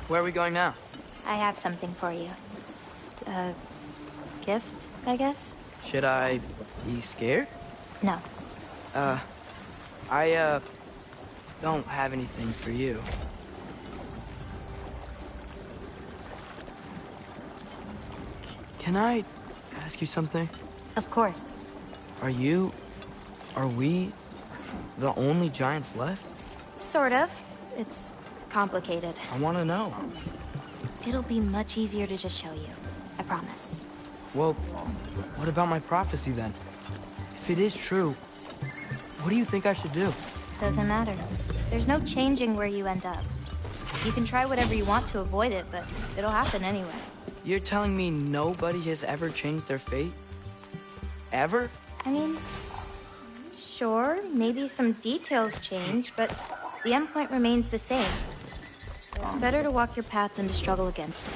Where are we going now? I have something for you. A gift, I guess? Should I be scared? No. I don't have anything for you. Can I ask you something? Of course. Are we the only giants left? Sort of. It's complicated. I want to know. It'll be much easier to just show you. I promise. Well, what about my prophecy then? If it is true, what do you think I should do? Doesn't matter. There's no changing where you end up. You can try whatever you want to avoid it, but it'll happen anyway. You're telling me nobody has ever changed their fate? Ever? I mean, sure, maybe some details change, but the endpoint remains the same. It's better to walk your path than to struggle against it.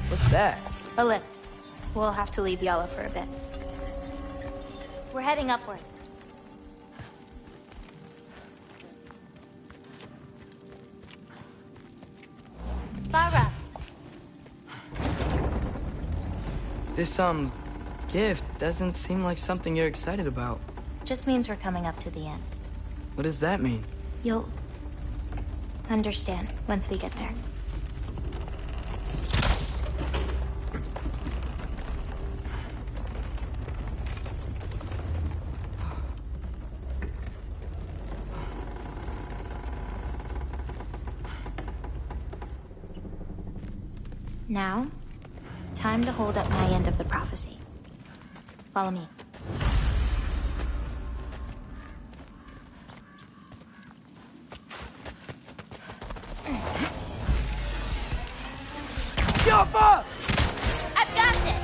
What's that? A lift. We'll have to leave Yala for a bit. We're heading upward. Farah! This, gift doesn't seem like something you're excited about. Just means we're coming up to the end. What does that mean? You'll understand once we get there. Now, time to hold up my end of the prophecy. Follow me. Yapa! I've got this!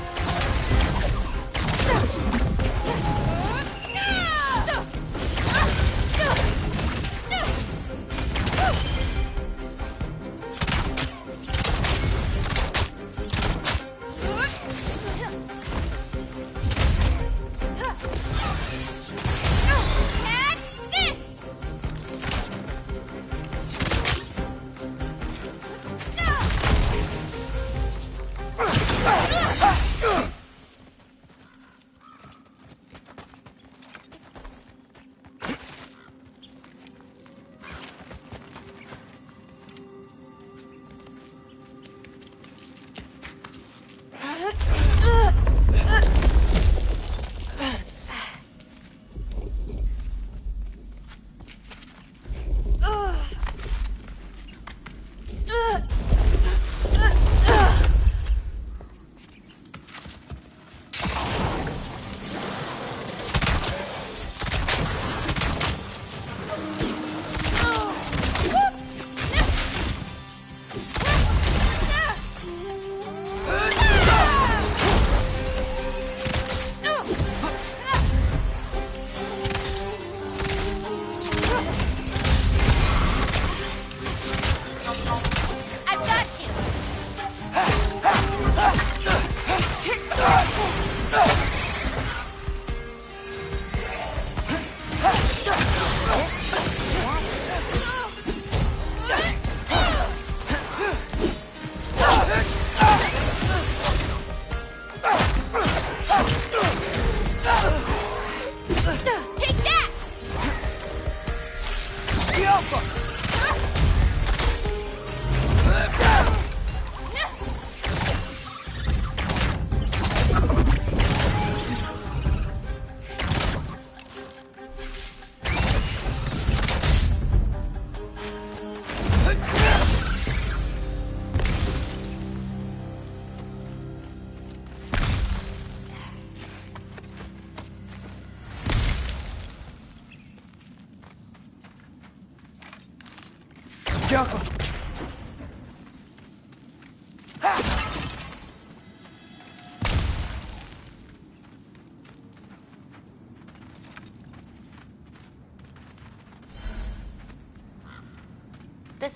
Jaffa!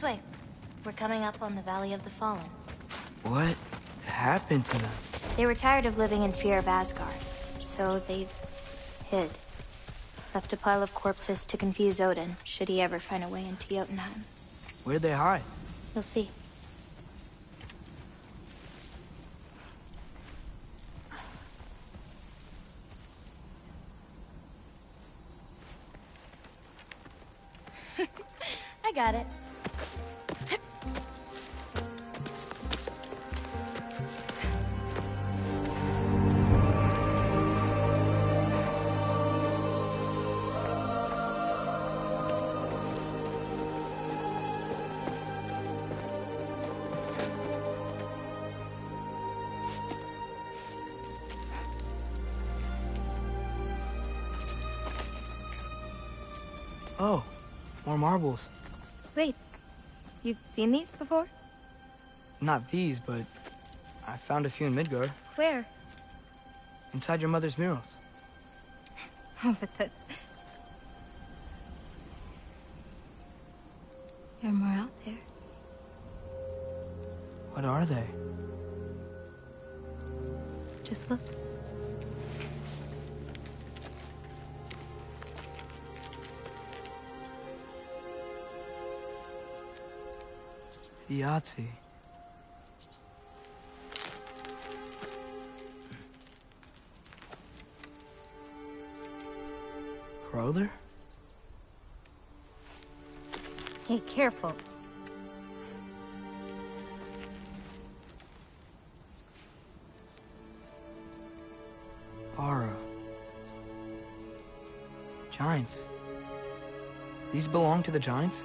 This way. We're coming up on the Valley of the Fallen. What happened to them? They were tired of living in fear of Asgard, so they hid. Left a pile of corpses to confuse Odin, should he ever find a way into Jotunheim. Where'd they hide? You'll see. I got it. Oh, more marbles. Wait, you've seen these before? Not these, but I found a few in Midgard. Where? Inside your mother's murals. Oh, but that's... There are more out there. What are they? Just look. The Yahtzee. Brother? Hey, careful. Aura. Giants. These belong to the Giants?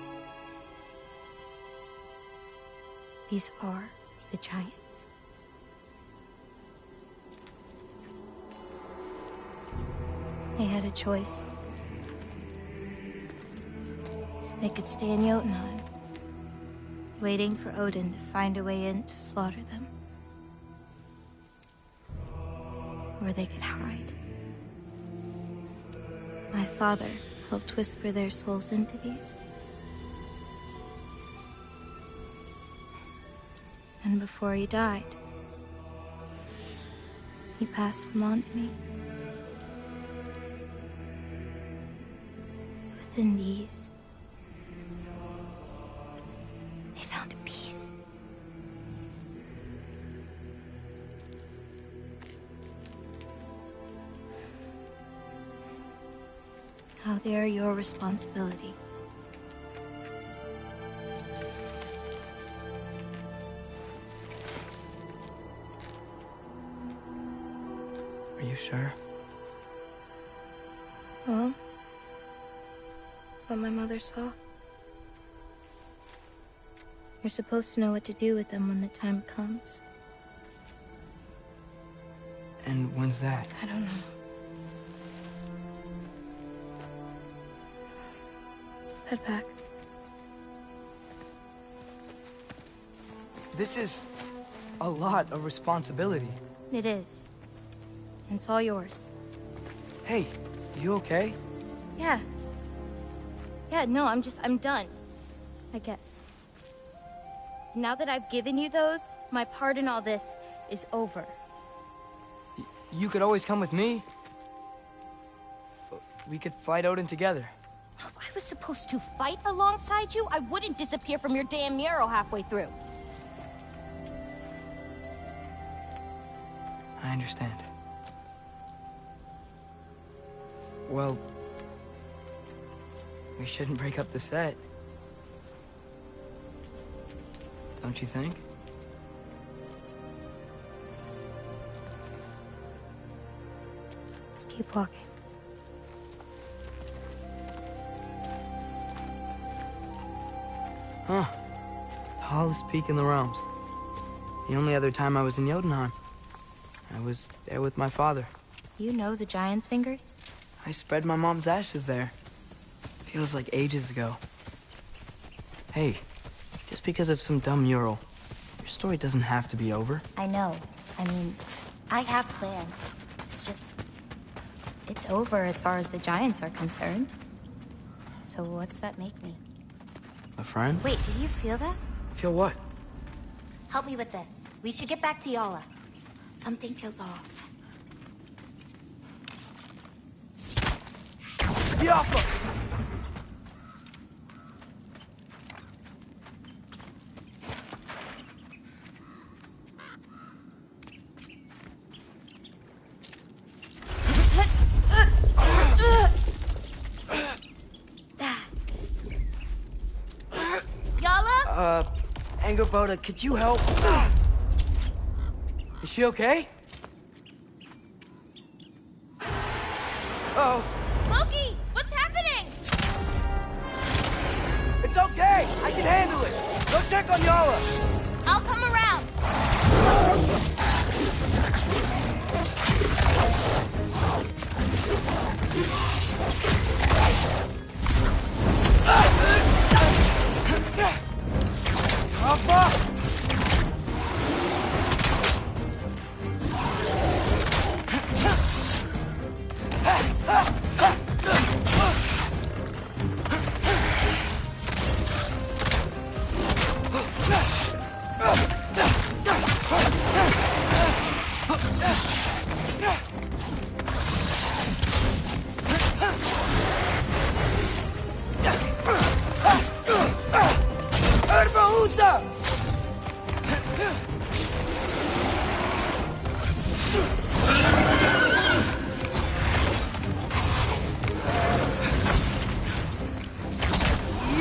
These are the Giants. They had a choice. They could stay in Jotunheim, waiting for Odin to find a way in to slaughter them. Or they could hide. My father helped whisper their souls into these. And before he died, he passed them on to me. It's within these. They found a peace. Now they are your responsibility. Are you sure? Well, that's what my mother saw. You're supposed to know what to do with them when the time comes. And when's that? I don't know. Let's head back. This is a lot of responsibility. It is. And it's all yours. Hey, you okay? Yeah. Yeah, no, I'm done. I guess. Now that I've given you those, my part in all this is over. You could always come with me. We could fight Odin together. If I was supposed to fight alongside you, I wouldn't disappear from your damn mural halfway through. I understand. Well, we shouldn't break up the set. Don't you think? Let's keep walking. Huh. Tallest peak in the realms. The only other time I was in Jotunheim, I was there with my father. You know the Giant's fingers? I spread my mom's ashes there. Feels like ages ago. Hey, just because of some dumb mural, your story doesn't have to be over. I know. I mean, I have plans. It's just... it's over as far as the Giants are concerned. So what's that make me? A friend? Wait, did you feel that? Feel what? Help me with this. We should get back to Yala. Something feels off. Yapa! Yala? Angerboda, could you help? Is she okay? Oh. Loki, what's happening? It's okay! I can handle it! Go check on Yala! I'll come around.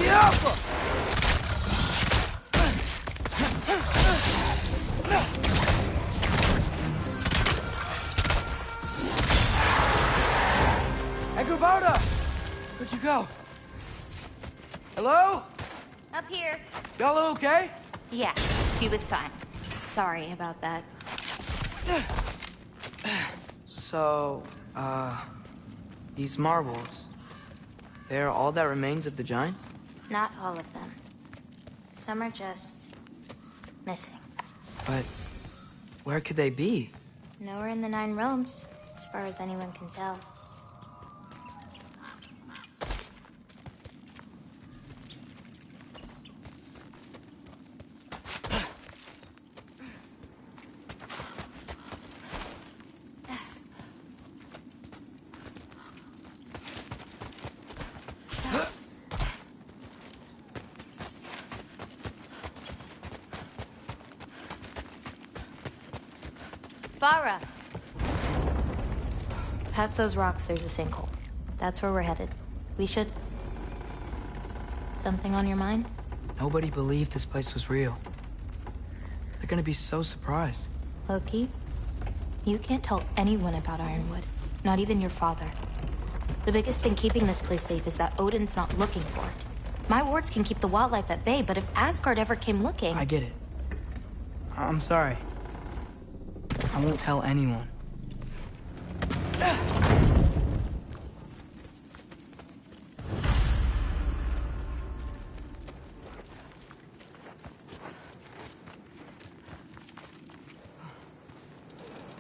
Alpha! Angerboda! Where'd you go? Hello? Up here. Y'all okay? Yeah, she was fine. Sorry about that. So, these marbles, they're all that remains of the Giants? Not all of them. Some are just missing. But where could they be? Nowhere in the Nine Realms, as far as anyone can tell. Farah! Past those rocks, there's a sinkhole. That's where we're headed. We should... Something on your mind? Nobody believed this place was real. They're gonna be so surprised. Loki, you can't tell anyone about Ironwood. Not even your father. The biggest thing keeping this place safe is that Odin's not looking for it. My wards can keep the wildlife at bay, but if Asgard ever came looking... I get it. I'm sorry. I won't tell anyone.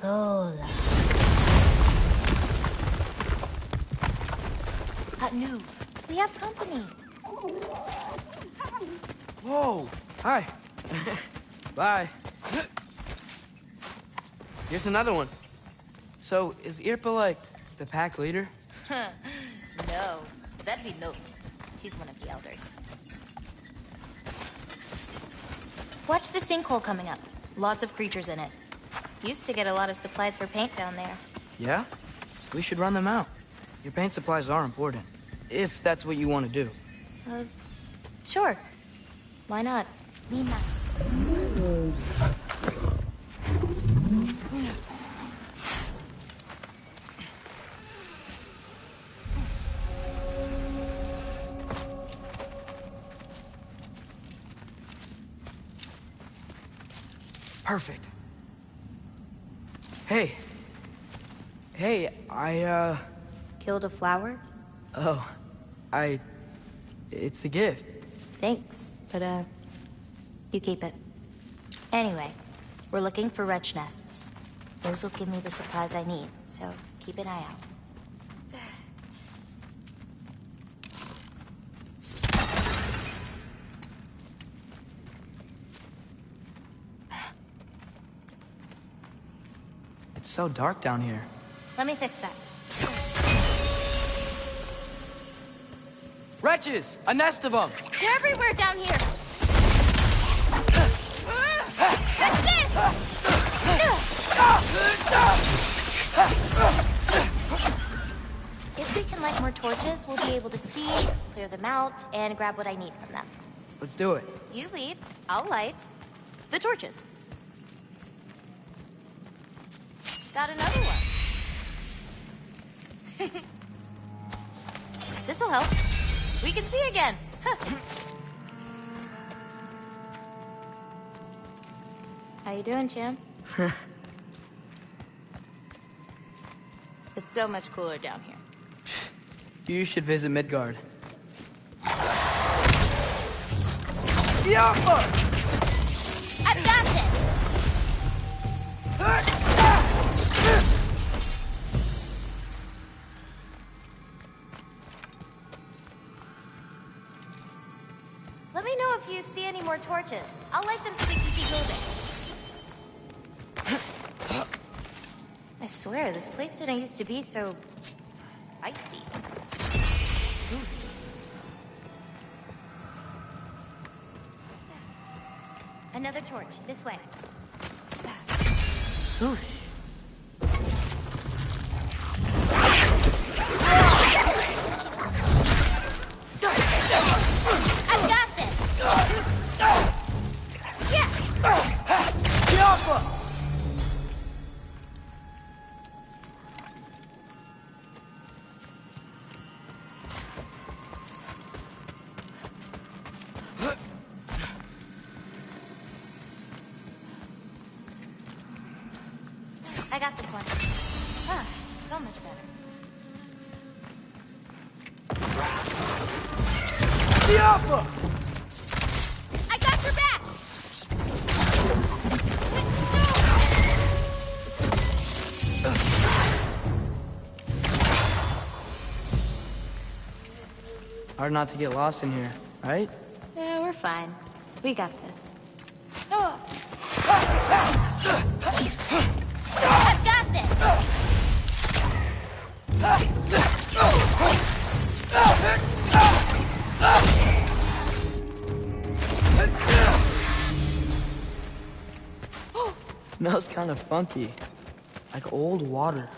Lola. New. We have company. Whoa! Hi. Bye. Here's another one. So, is Irpa like the pack leader? No, that'd be Note. She's one of the elders. Watch the sinkhole coming up. Lots of creatures in it. Used to get a lot of supplies for paint down there. Yeah? We should run them out. Your paint supplies are important. If that's what you want to do. Sure. Why not? Lina. Perfect. Hey. Hey, I, Killed a flower? Oh, it's a gift. Thanks, but, you keep it. Anyway, we're looking for wretch nests. Those will give me the supplies I need, so keep an eye out. It's so dark down here. Let me fix that. Wretches! A nest of them! They're everywhere down here! What's this? If we can light more torches, we'll be able to see, clear them out, and grab what I need from them. Let's do it. You lead, I'll light the torches. Got another one. This'll help. We can see again. How you doing, champ? It's so much cooler down here. You should visit Midgard. I've got this! Let me know if you see any more torches. I'll light them so we can keep moving. I swear, this place didn't used to be so... feisty. Another torch, this way. Oof. I've got this! Yeah! I got this one. Ah, so much better. I got your back! Hard not to get lost in here, right? Yeah, we're fine. We got this. I've got this! Smells kind of funky. Like old water.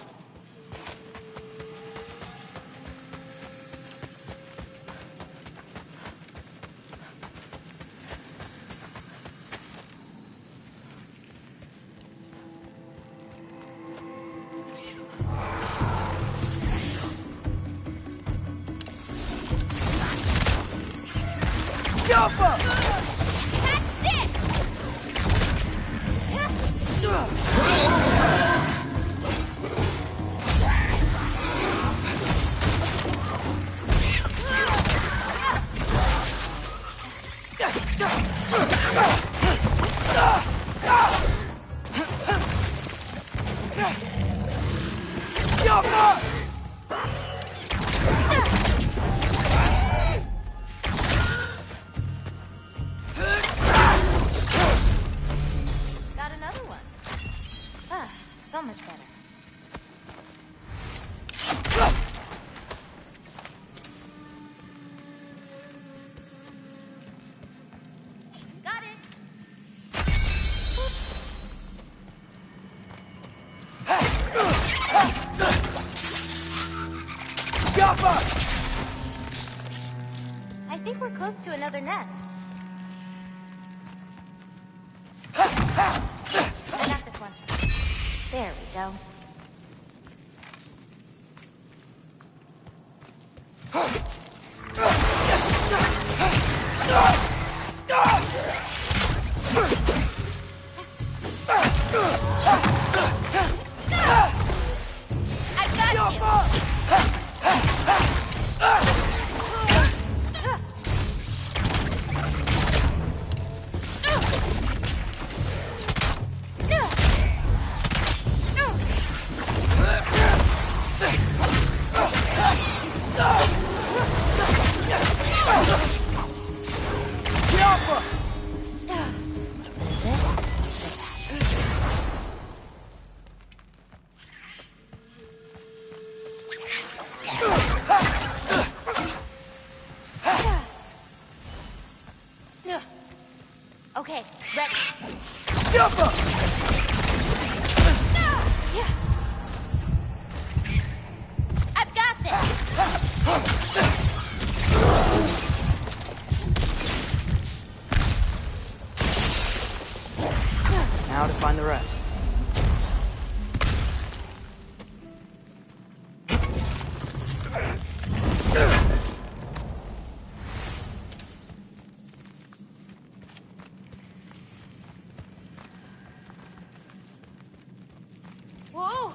Got another one. Ah, so much better. Got it. I think we're close to another nest. I got this one. There we go. I've got you. Okay, ready. Jump! Yeah. I've got this. Now to find the rest. Whoa.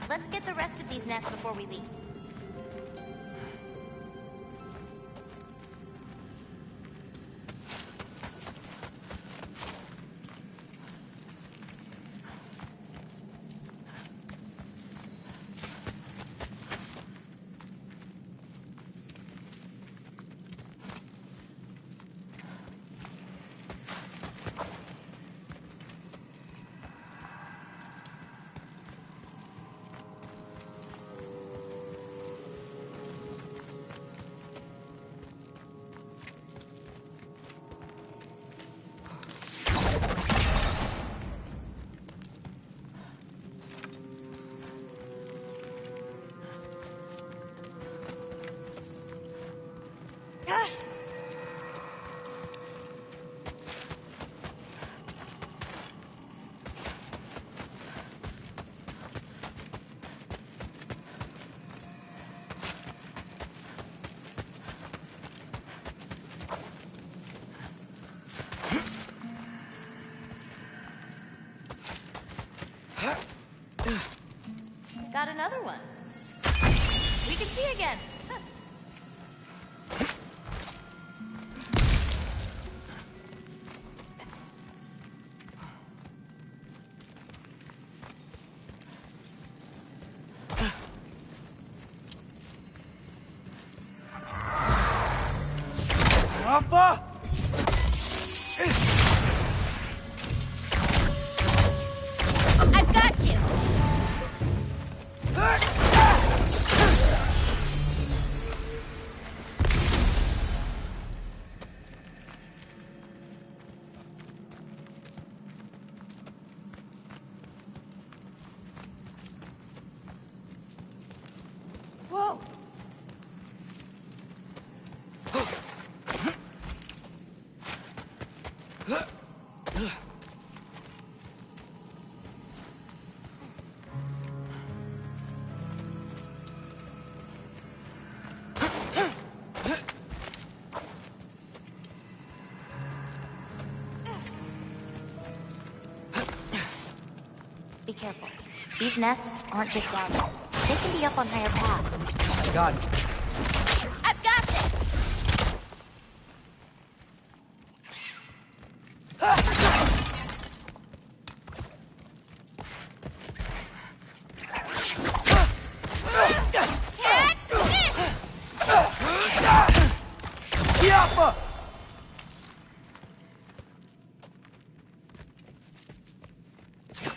Let's get the rest of these nests before we leave. Got another one. We can see again. Papa! I've got you. Whoa. Be careful. These nests aren't just down there. They can be up on higher paths. Got it. I've got this! Yapma!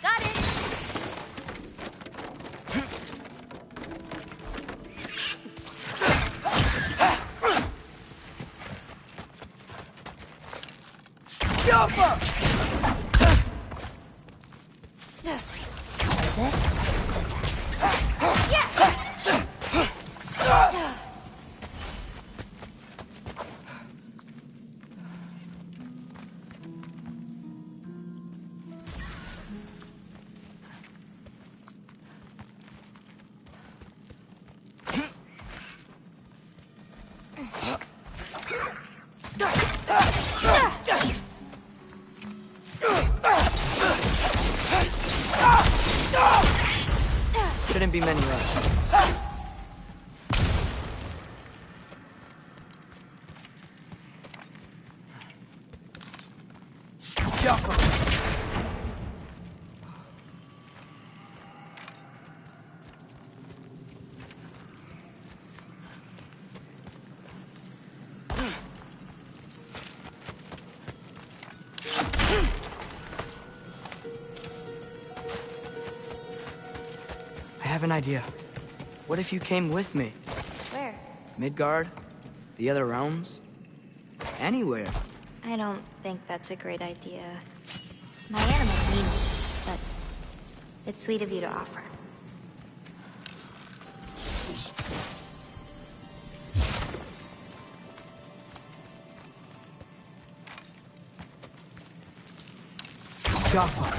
Got it! Yapma! This? Yeah! Shouldn't be many left. I have an idea. What if you came with me? Where? Midgard? The other realms? Anywhere. I don't think that's a great idea. My animals need me, but it's sweet of you to offer. Jaffa.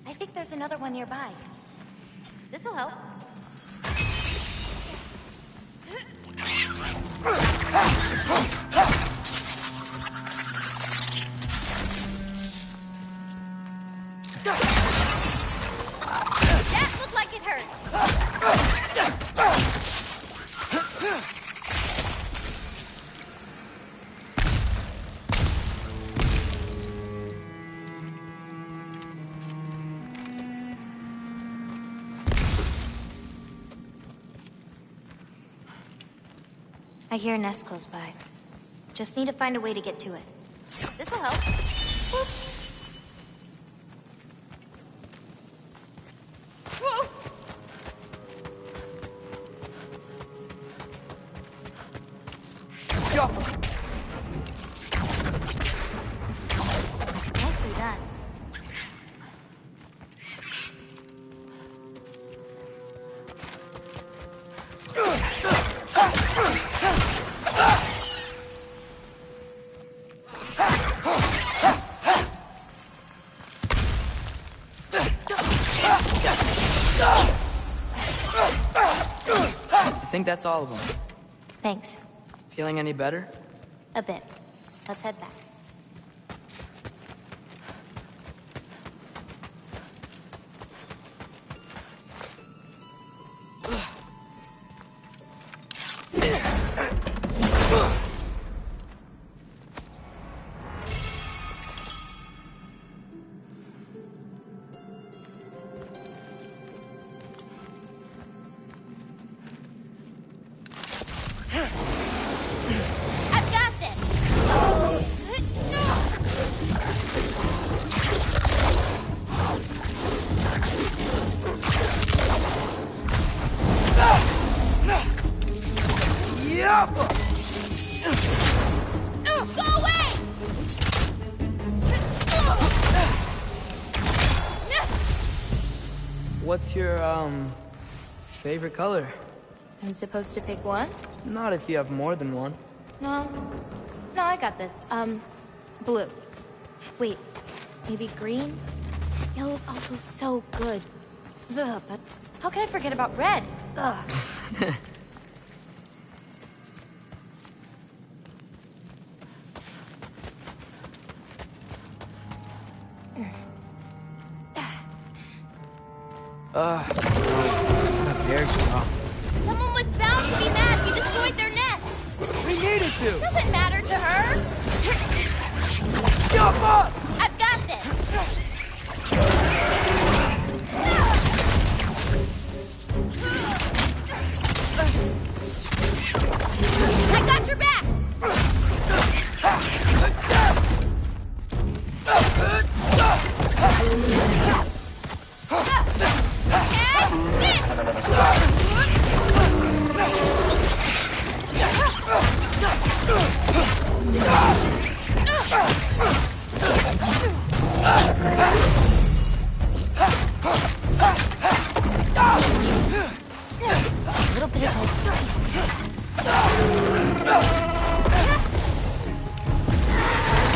I think there's another one nearby. This'll help. I hear a nest close by. Just need to find a way to get to it. This'll help. Whoop. Whoa. Nicely done. I think that's all of them. Thanks. Feeling any better? A bit. Let's head back. I've got this! Go away! What's your, favorite color? I'm supposed to pick one? Not if you have more than one. No. No, I got this. Blue. Wait, maybe green? Yellow's also so good. Ugh, but how can I forget about red? Ugh. How dare you? Someone was bound to be mad we destroyed their nest. We needed to! Doesn't matter to her. Jump up! I've got this. I got your back. A little bit of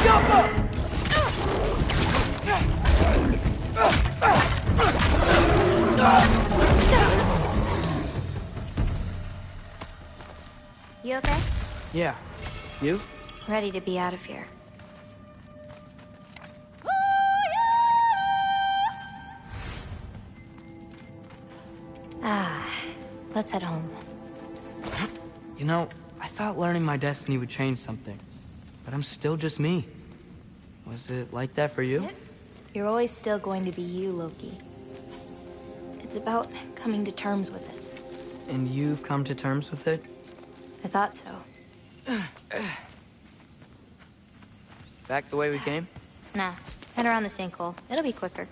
Jump up! You okay? Yeah. You? Ready to be out of here. Ah, let's head home. You know, I thought learning my destiny would change something. But I'm still just me. Was it like that for you? You're always still going to be you, Loki. It's about coming to terms with it. And you've come to terms with it? I thought so. Back the way we came? Nah, head around the sinkhole. It'll be quicker.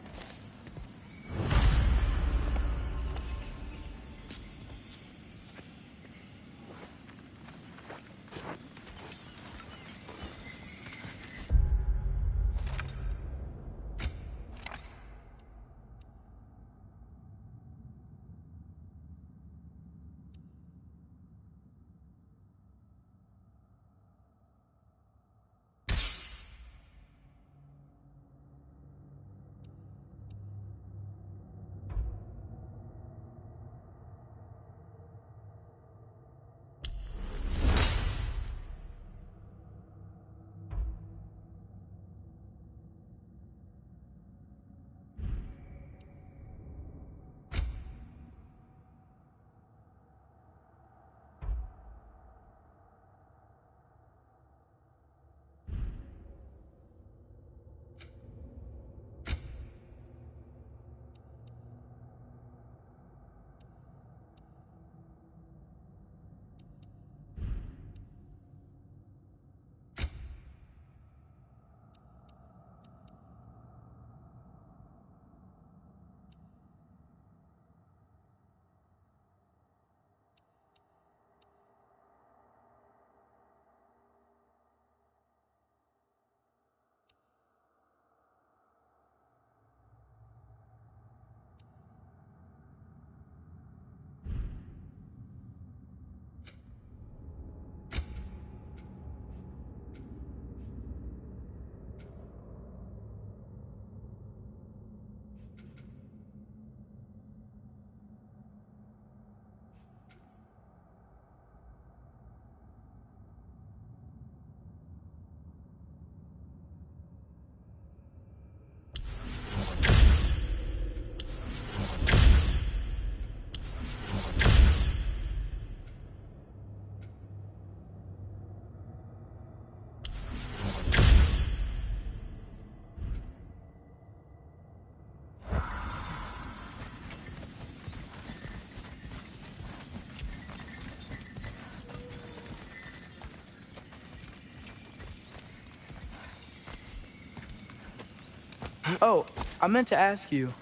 Oh, I meant to ask you.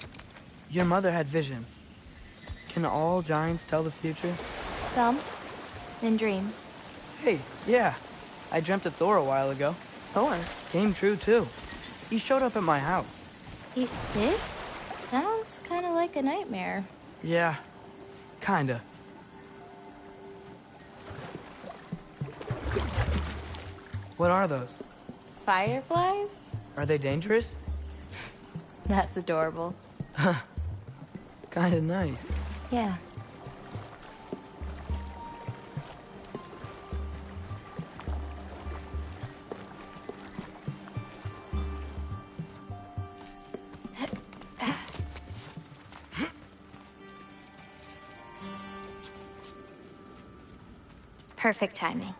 Your mother had visions. Can all giants tell the future? Some. In dreams. Hey, yeah. I dreamt of Thor a while ago. Thor? Came true, too. He showed up at my house. He did? Sounds kind of like a nightmare. Yeah, kinda. What are those? Fireflies? Are they dangerous? That's adorable. Kinda nice. Yeah. Perfect timing.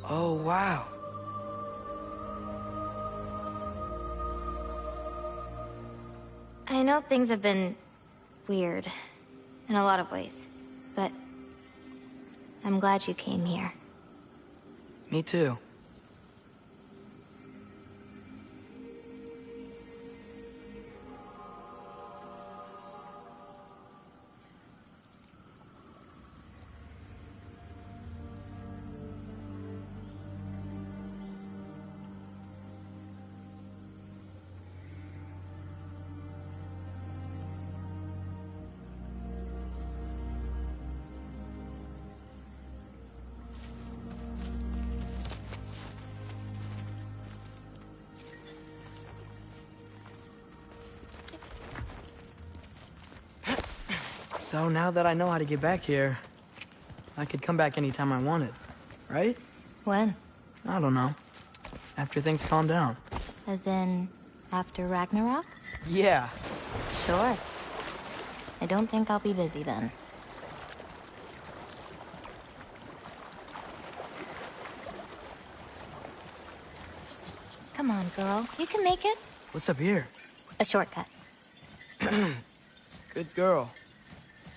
Oh, wow. I know things have been weird in a lot of ways, but I'm glad you came here. Me too. So now that I know how to get back here, I could come back anytime I wanted, right? When? I don't know. After things calm down. As in, after Ragnarok? Yeah. Sure. I don't think I'll be busy then. Come on, girl. You can make it. What's up here? A shortcut. Good girl.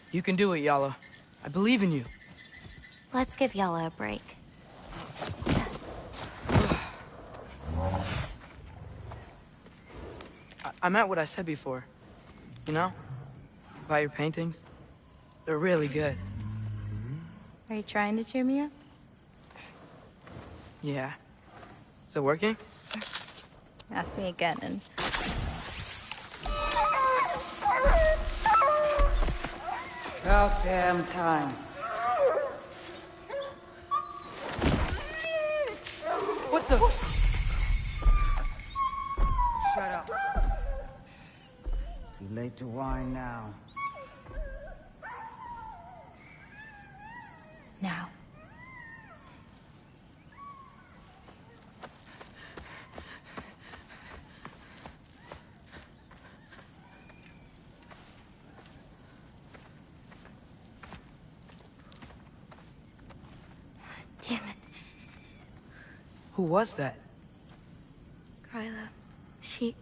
You can do it, Yala. I believe in you. Let's give Yala a break. I meant what I said before. You know? About your paintings. They're really good. Are you trying to cheer me up? Yeah. Is it working? Ask me again and... About damn time. What the? Shut up. Too late to whine now. Now. Damn it. Who was that? Kryla. She...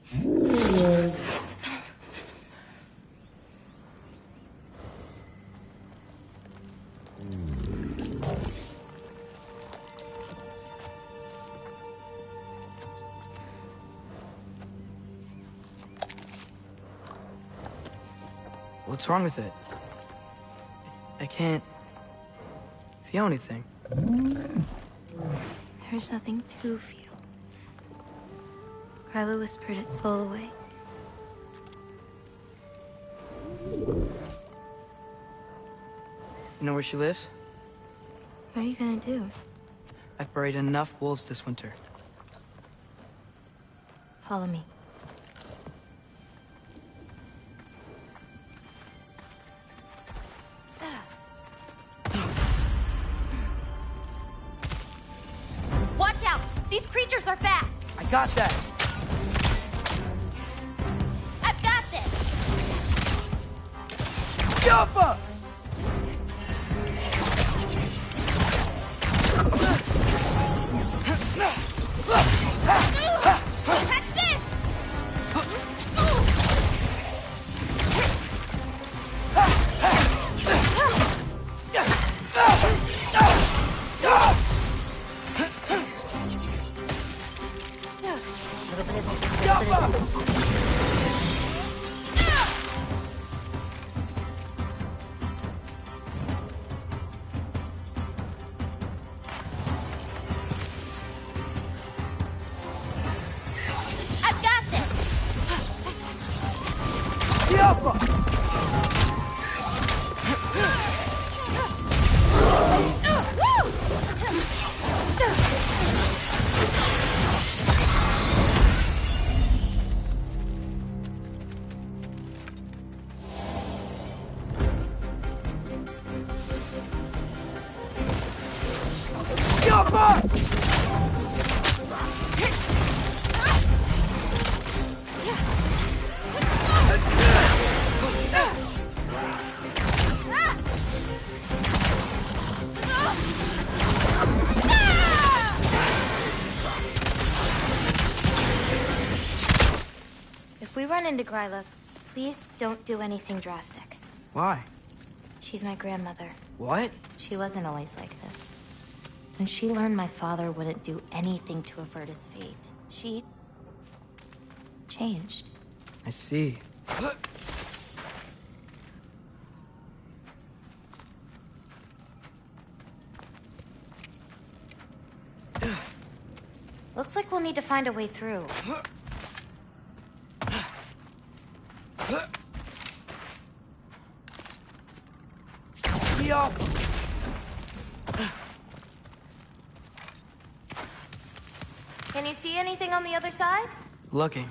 What's wrong with it? I can't feel anything. There's nothing to feel. Kryla whispered its soul away. You know where she lives? What are you gonna do? I've buried enough wolves this winter. Follow me. Watch out! These creatures are fast! I got that! I've got this! Jumpa! Catch this! If we run into Gryla, please don't do anything drastic. Why? She's my grandmother. What? She wasn't always like this. When she learned my father wouldn't do anything to avert his fate, she changed. I see. Looks like we'll need to find a way through. Can you see anything on the other side? Looking.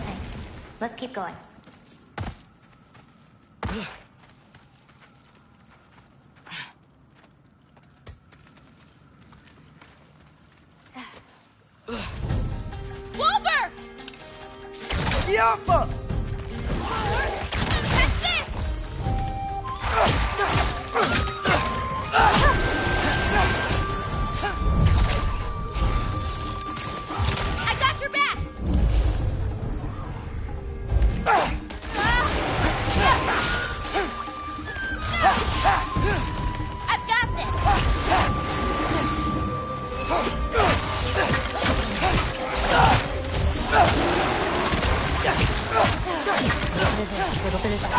Thanks. Let's keep going. Wilbur! Yappa! Catch this! I got your back! I've got this! Little bit of this.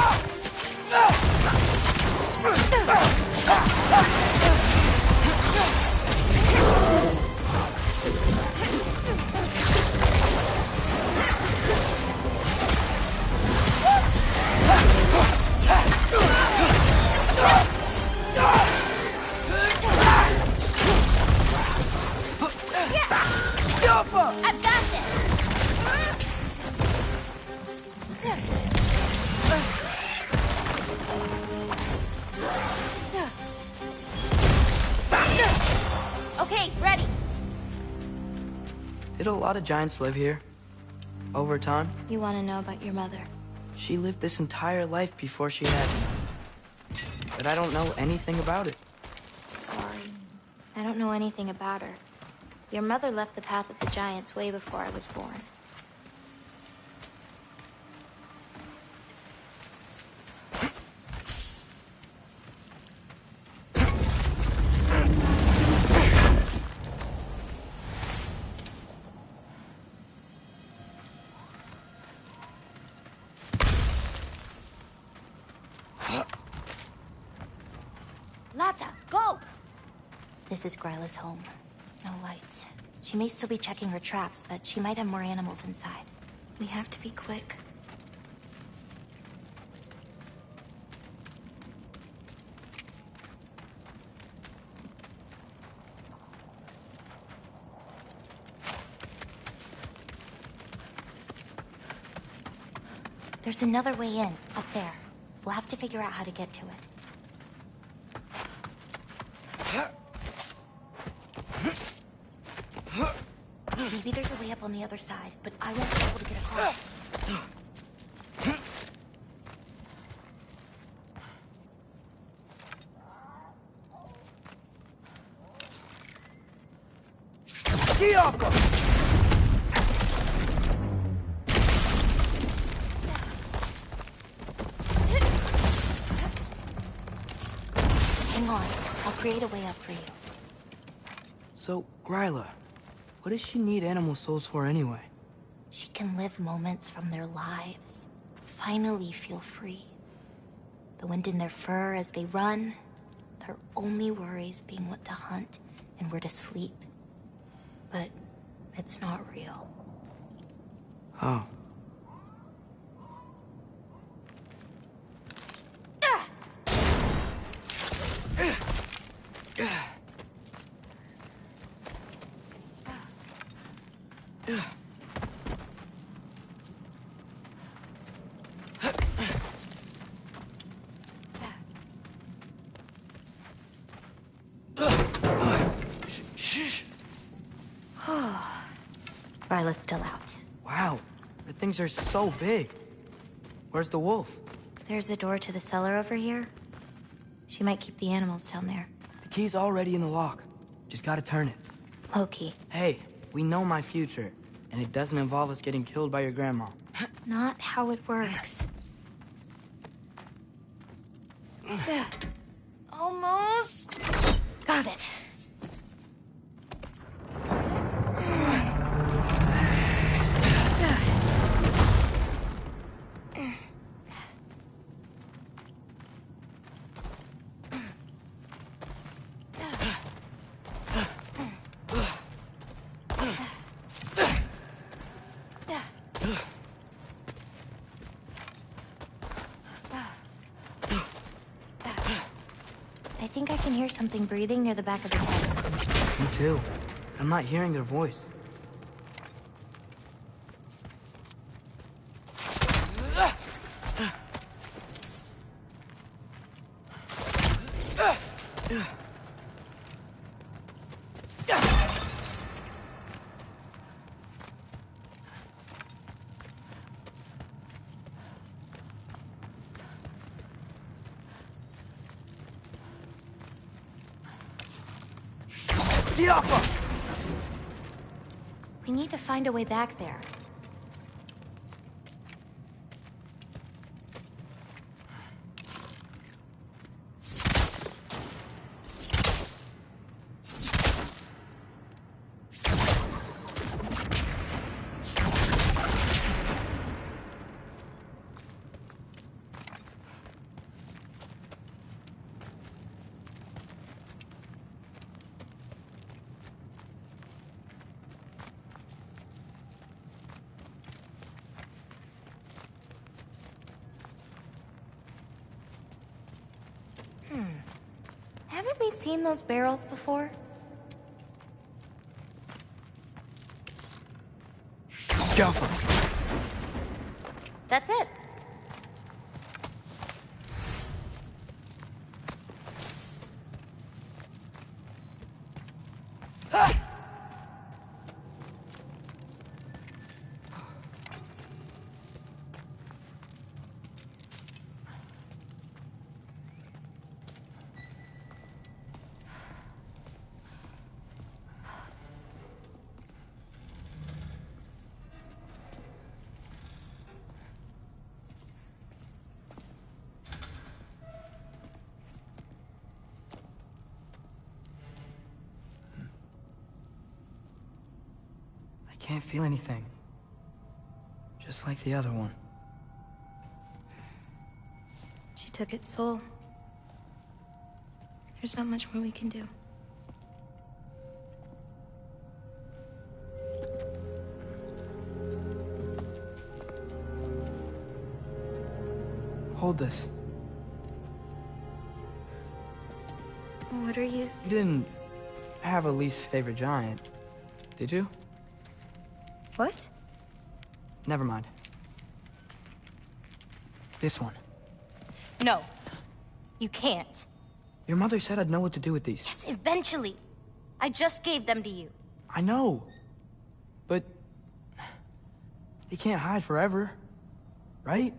I've got this! Okay, ready. Did a lot of giants live here? Over time? You want to know about your mother? She lived this entire life before she had me. But I don't know anything about it. Sorry. I don't know anything about her. Your mother left the path of the giants way before I was born. Lata, go! This is Gryla's home. No lights. She may still be checking her traps, but she might have more animals inside. We have to be quick. There's another way in, up there. We'll have to figure out how to get to it. Maybe there's a way up on the other side, but I won't be able to get across. Hang on. I'll create a way up for you. So, Gryla, what does she need animal souls for anyway? She can live moments from their lives. Finally feel free. the wind in their fur as they run. Their only worries being what to hunt and where to sleep. But it's not real. Oh. Shh. Ryla's still out. Wow, the things are so big. Where's the wolf? There's a door to the cellar over here. She might keep the animals down there. The key's already in the lock. Just gotta turn it. Loki. Hey, we know my future, and it doesn't involve us getting killed by your grandma. Not how it works. Almost. Got it. I think I can hear something breathing near the back of the cellar. Me too. I'm not hearing her voice. We need to find a way back there. Haven't we seen those barrels before? Gaffer. That's it. Can't feel anything. Just like the other one. She took its soul. There's not much more we can do. Hold this. What are you? You didn't have a least favorite giant, did you? What? Never mind. This one. No. You can't. Your mother said I'd know what to do with these. Yes, eventually. I just gave them to you. I know. But... he can't hide forever. Right?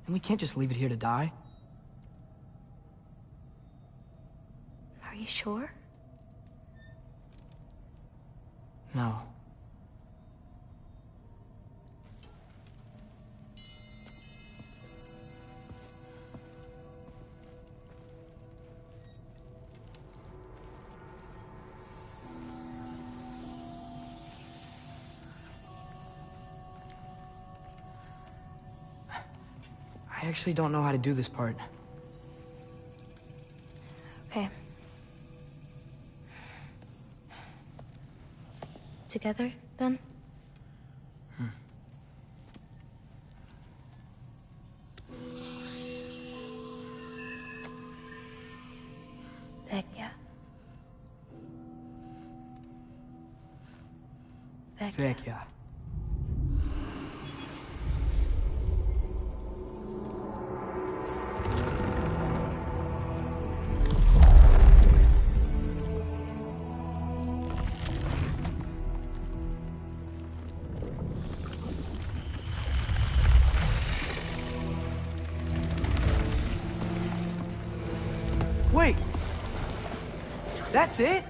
And we can't just leave it here to die. Are you sure? No. I I actually don't know how to do this part. Okay. Together, then? Vecchia. Vecchia. Wait! That's it?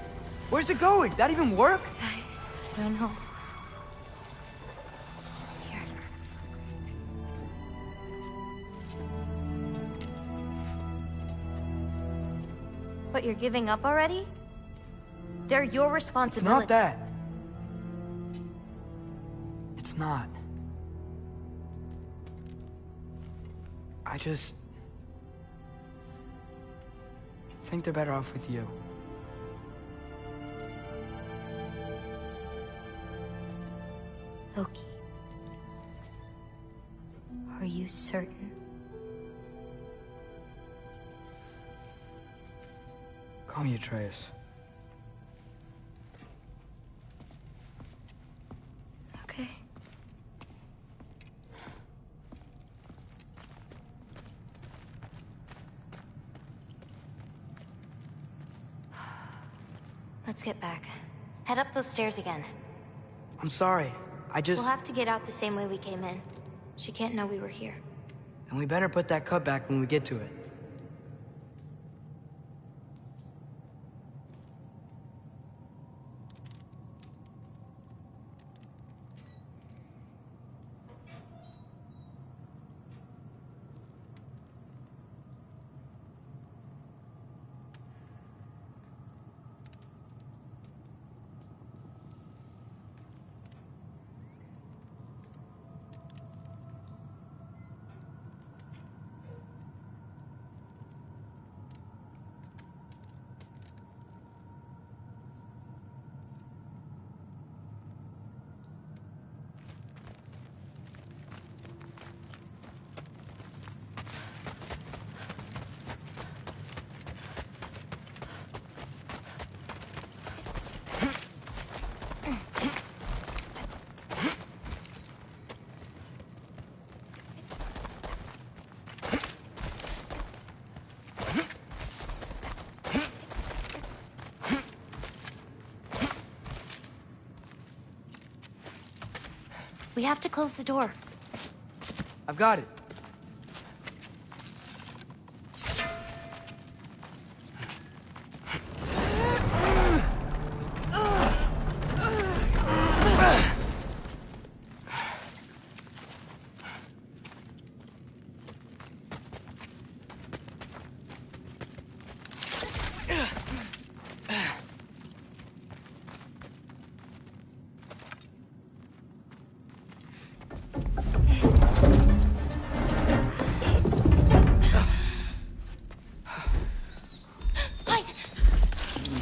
Where's it going? That even work? I don't know. Here. But you're giving up already? They're your It's responsibility. not that. It's not. I just think they're better off with you. Loki. Are you certain? Call me Atreus. Okay. Let's get back. Head up those stairs again. I'm sorry. I just... We'll have to get out the same way we came in. She can't know we were here. And we better put that cut back when we get to it. We have to close the door. I've got it.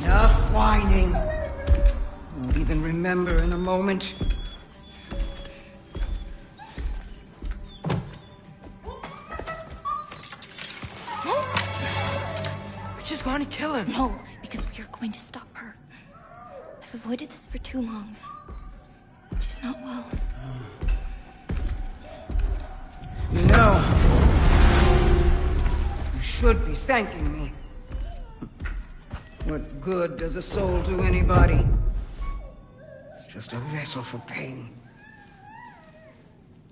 Enough whining. Won't even remember in a moment. We're just going to kill him. No, because we are going to stop her. I've avoided this for too long. She's not well. You know, you should be thanking me. What good does a soul do anybody? It's just a vessel for pain.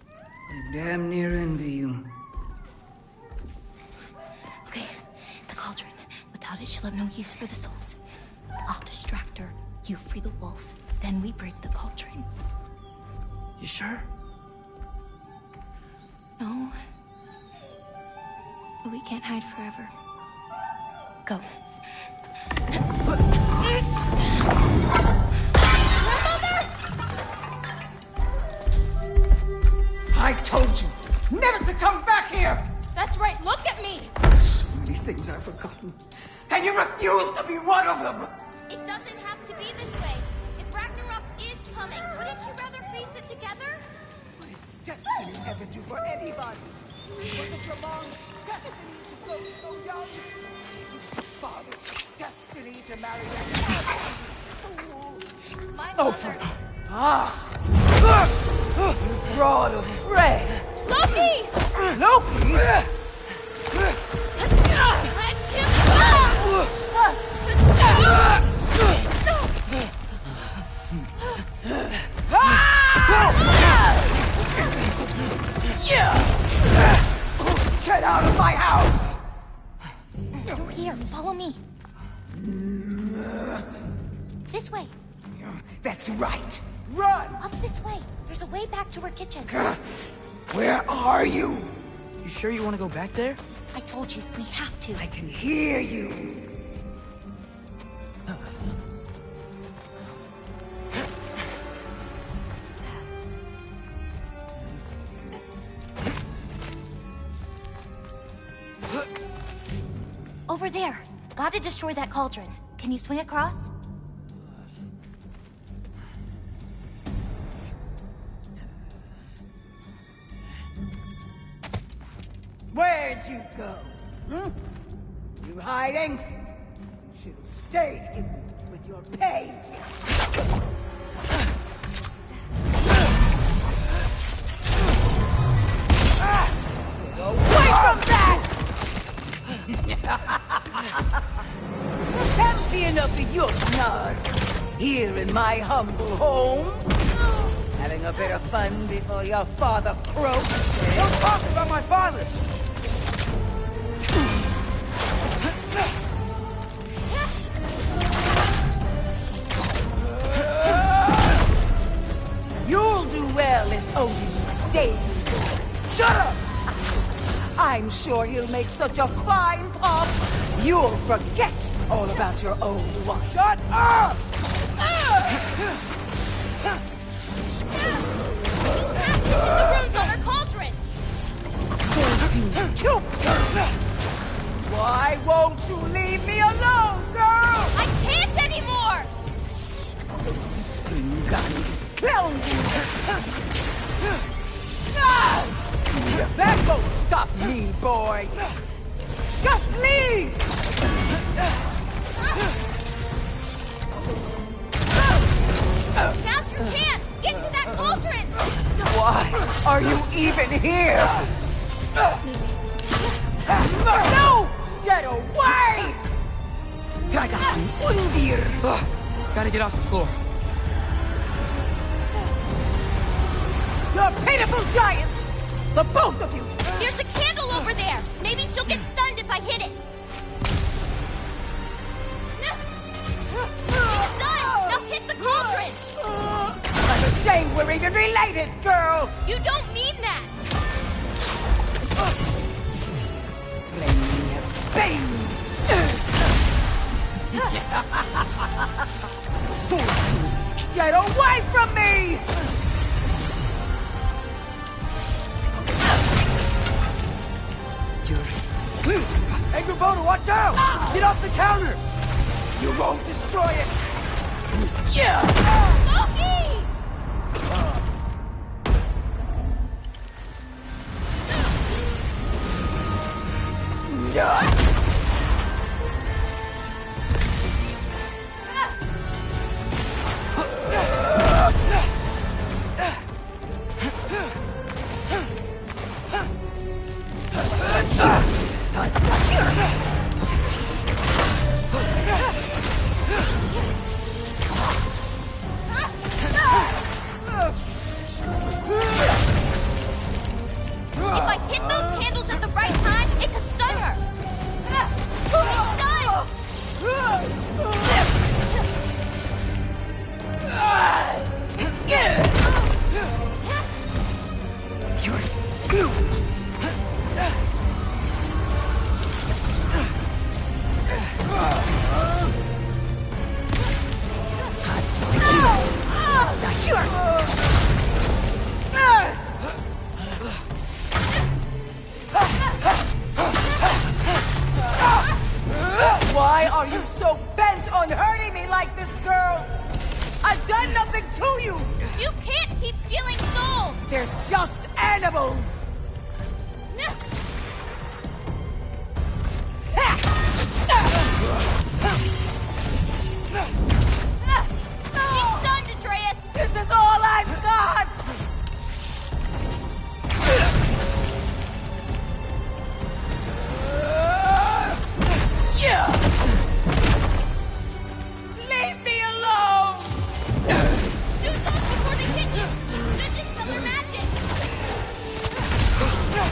I damn near envy you. Okay, the cauldron. Without it, she'll have no use for the souls. I'll distract her. You free the wolf. Then we break the cauldron. You sure? No. But we can't hide forever. Go. I told you never to come back here! things I've forgotten. And you refuse to be one of them! It doesn't have to be this way. If Ragnarok is coming, wouldn't you rather face it together? What if destiny ever do for anybody? Was it your mom's destiny to grow so young? His father's destiny to marry that fool? My Oh, mother... You brought a friend! Loki! Loki? Get out of my house! Through here, follow me. This way. That's right. Run! Up this way. There's a way back to our kitchen. Where are you? You sure you want to go back there? I told you, we have to. I can hear you. Over there. Gotta destroy that cauldron. Can you swing across? Where'd you go? You hiding? Should have stayed hidden with your pain. Away from that! Champion of the Yurtnars, here in my humble home. Having a bit of fun before your father croaks. Don't talk about my father! You'll do well as Odin's stable. Shut up! I'm sure he'll make such a fine pop, you'll forget all about your old one. Shut up! The runes on our cauldron! Why won't you leave me alone, girl? I can't anymore! That won't stop me, boy! Just leave! Now's your chance! Get to that cauldron! Why are you even here? No! Get away! Tragan Undir! Gotta get off the floor. You're pitiful giants! The both of you! There's a candle over there! Maybe she'll get stunned if I hit it! She's done! Now hit the cauldron! I'm ashamed we're even related, girl! You don't mean that! Bang! Get away from me! Hey, Kubota, watch out! Get off the counter! You won't destroy it! Yeah! Loki! If I hit those candles at the right time, it could stun her! you so bent on hurting me like this, girl? I've done nothing to you! You can't keep stealing souls! They're just animals! She's stunned, Atreus! This is all I've got! Leave me alone! Shoot those before they hit you! Should dispel their magic! What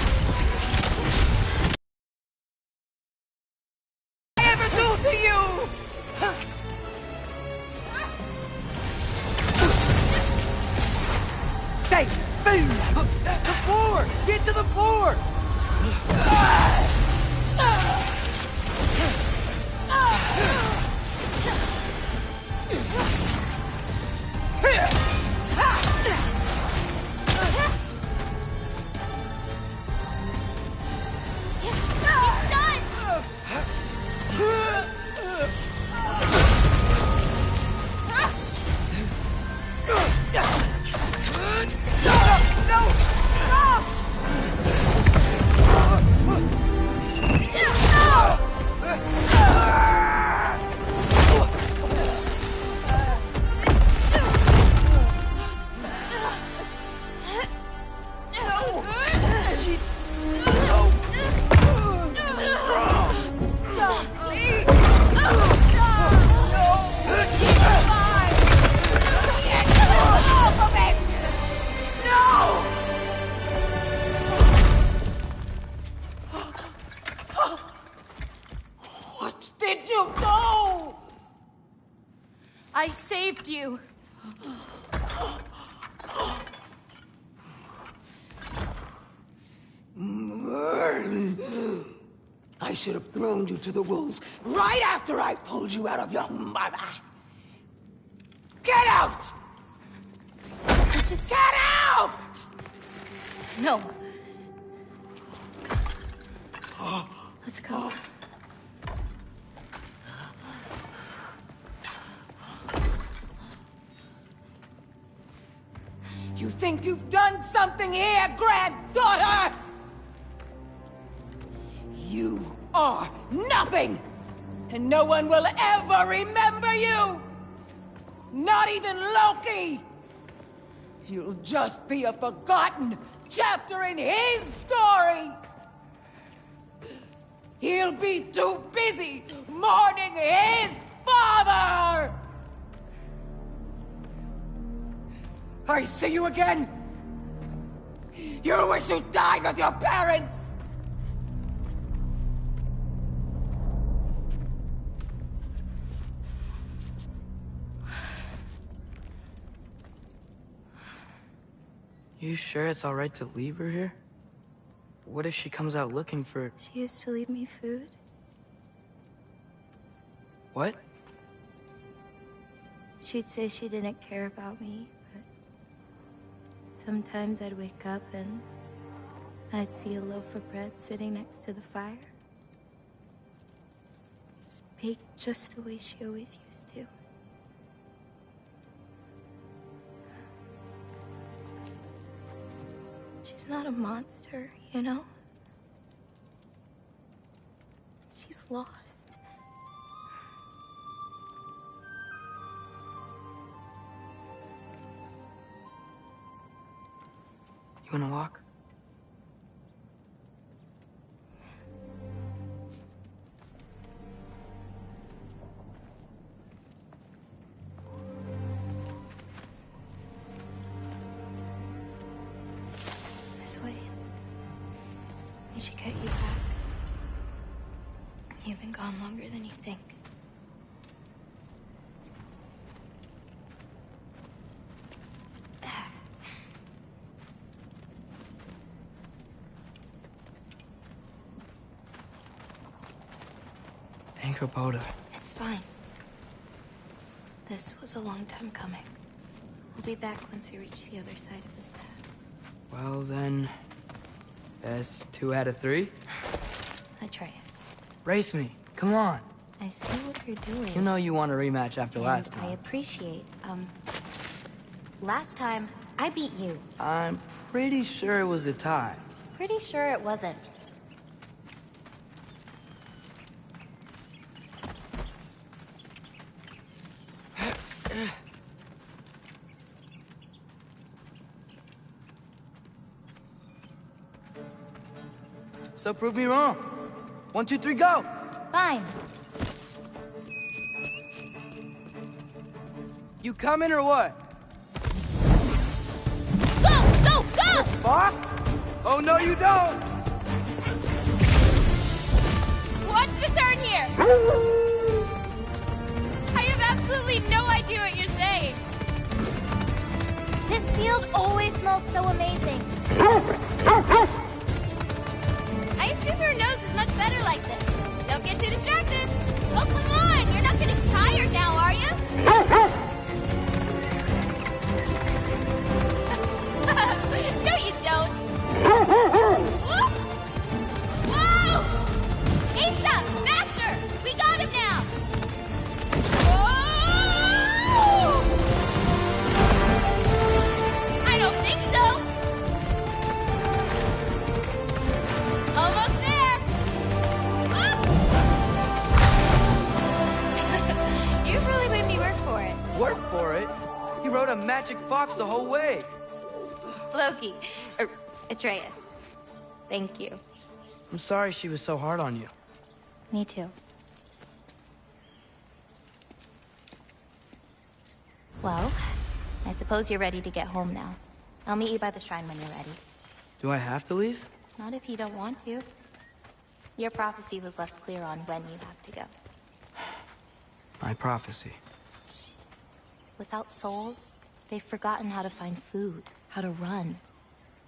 did I ever do to you? Stay! Move! The floor! Get to the floor! I saved you. I should have thrown you to the wolves right after I pulled you out of your mother. Get out! Just Get out! no. Let's go. You think you've done something here, granddaughter? You are nothing! And no one will ever remember you! Not even Loki! You'll just be a forgotten chapter in his story! He'll be too busy mourning his father! I see you again! You wish you died with your parents! You sure it's all right to leave her here? What if she comes out looking for... She used to leave me food. What? She'd say she didn't care about me, but sometimes I'd wake up and I'd see a loaf of bread sitting next to the fire. Just baked just the way she always used to. She's not a monster, you know? She's lost. You wanna walk? This way. We should get you back. You've been gone longer than you think. Kubota. It's fine. This was a long time coming. We'll be back once we reach the other side of this path. Well then, that's 2 out of 3. Atreus. Race me, come on. I see what you're doing. You know you want a rematch after last I time. appreciate, last time, I beat you. I'm pretty sure it was a tie. Pretty sure it wasn't. So prove me wrong. 1, 2, 3, go! Fine. You coming or what? Go! Go! Go! Fox? Oh, no, you don't! Watch the turn here! I have absolutely no idea what you're saying. This field always smells so amazing. I assume your nose is much better like this. Don't get too distracted. Oh, come on! You're not getting tired now, are you? No, you don't. Whoop! Whoa! Asa! Faster! We got him now! Whoa! I don't think so. Almost there. Whoop! You've really made me work for it. Work for it? You rode a magic fox the whole way. Loki. Atreus. Thank you. I'm sorry she was so hard on you. Me too. Well, I suppose you're ready to get home now. I'll meet you by the shrine when you're ready. Do I have to leave? Not if you don't want to. Your prophecy was less clear on when you have to go. My prophecy. Without souls, they've forgotten how to find food, how to run.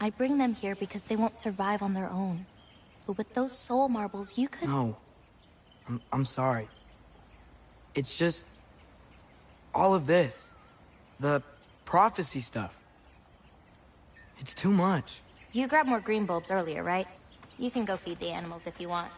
I bring them here because they won't survive on their own. But with those soul marbles, you could... No. I'm sorry. It's just... all of this. The prophecy stuff. It's too much. You grabbed more green bulbs earlier, right? You can go feed the animals if you want.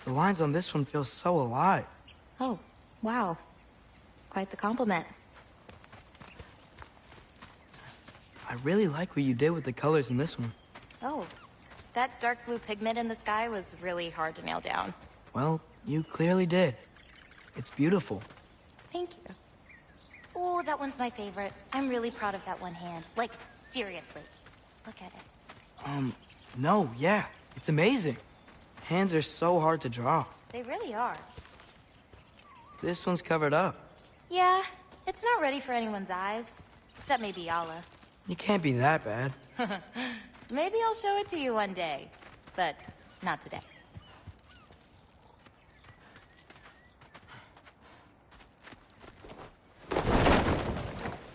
The lines on this one feel so alive. Oh, wow. It's quite the compliment. I really like what you did with the colors in this one. Oh, that dark blue pigment in the sky was really hard to nail down. Well, you clearly did. It's beautiful. Thank you. Oh, that one's my favorite. I'm really proud of that one hand. Like, seriously. Look at it. No, yeah, it's amazing. hands are so hard to draw. They really are. This one's covered up. Yeah, it's not ready for anyone's eyes. Except maybe Yala. You can't be that bad. Maybe I'll show it to you one day. But not today.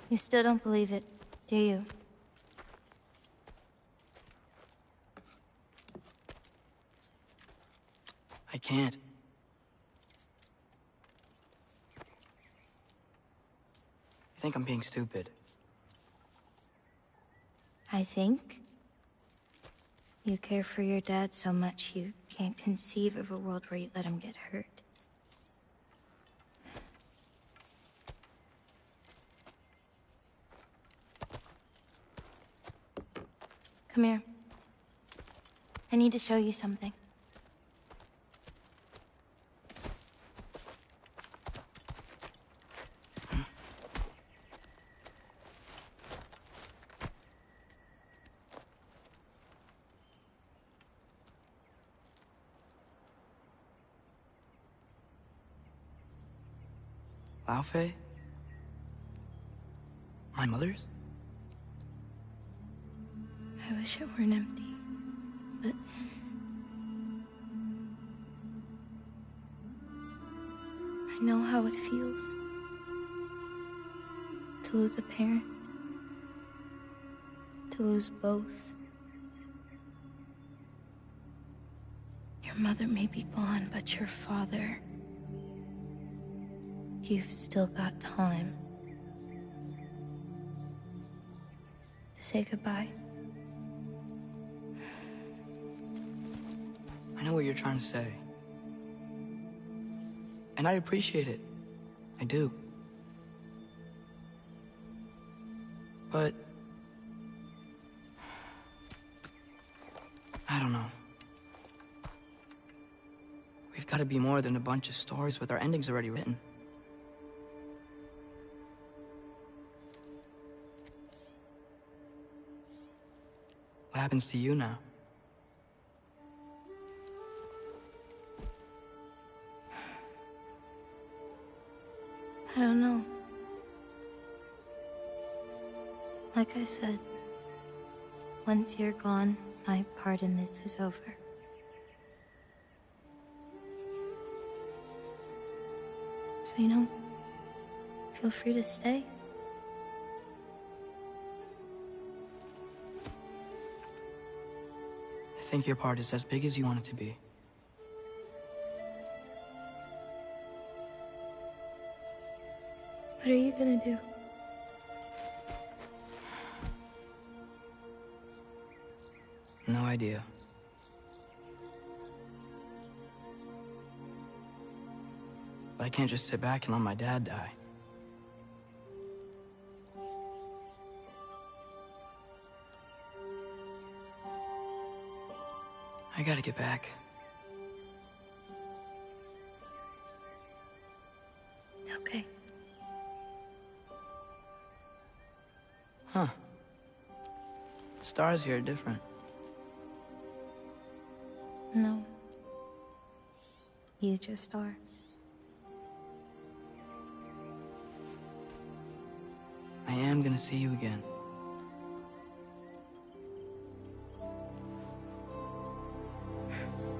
You still don't believe it, do you? I can't. I think I'm being stupid. I think you care for your dad so much you can't conceive of a world where you let him get hurt. Come here. I need to show you something. Laufey? My mother's? I wish it weren't empty, but... I know how it feels to lose a parent, to lose both. Your mother may be gone, but your father... You've still got time to say goodbye. I know what you're trying to say. And I appreciate it. I do. But... I don't know. We've got to be more than a bunch of stories with our endings already written. What happens to you now? I don't know. Like I said, once you're gone, my part in this is over. So, feel free to stay. I think your part is as big as you want it to be. What are you gonna do? No idea. But I can't just sit back and let my dad die. I gotta get back. Okay. Huh. The stars here are different. No. You just are. I am gonna see you again.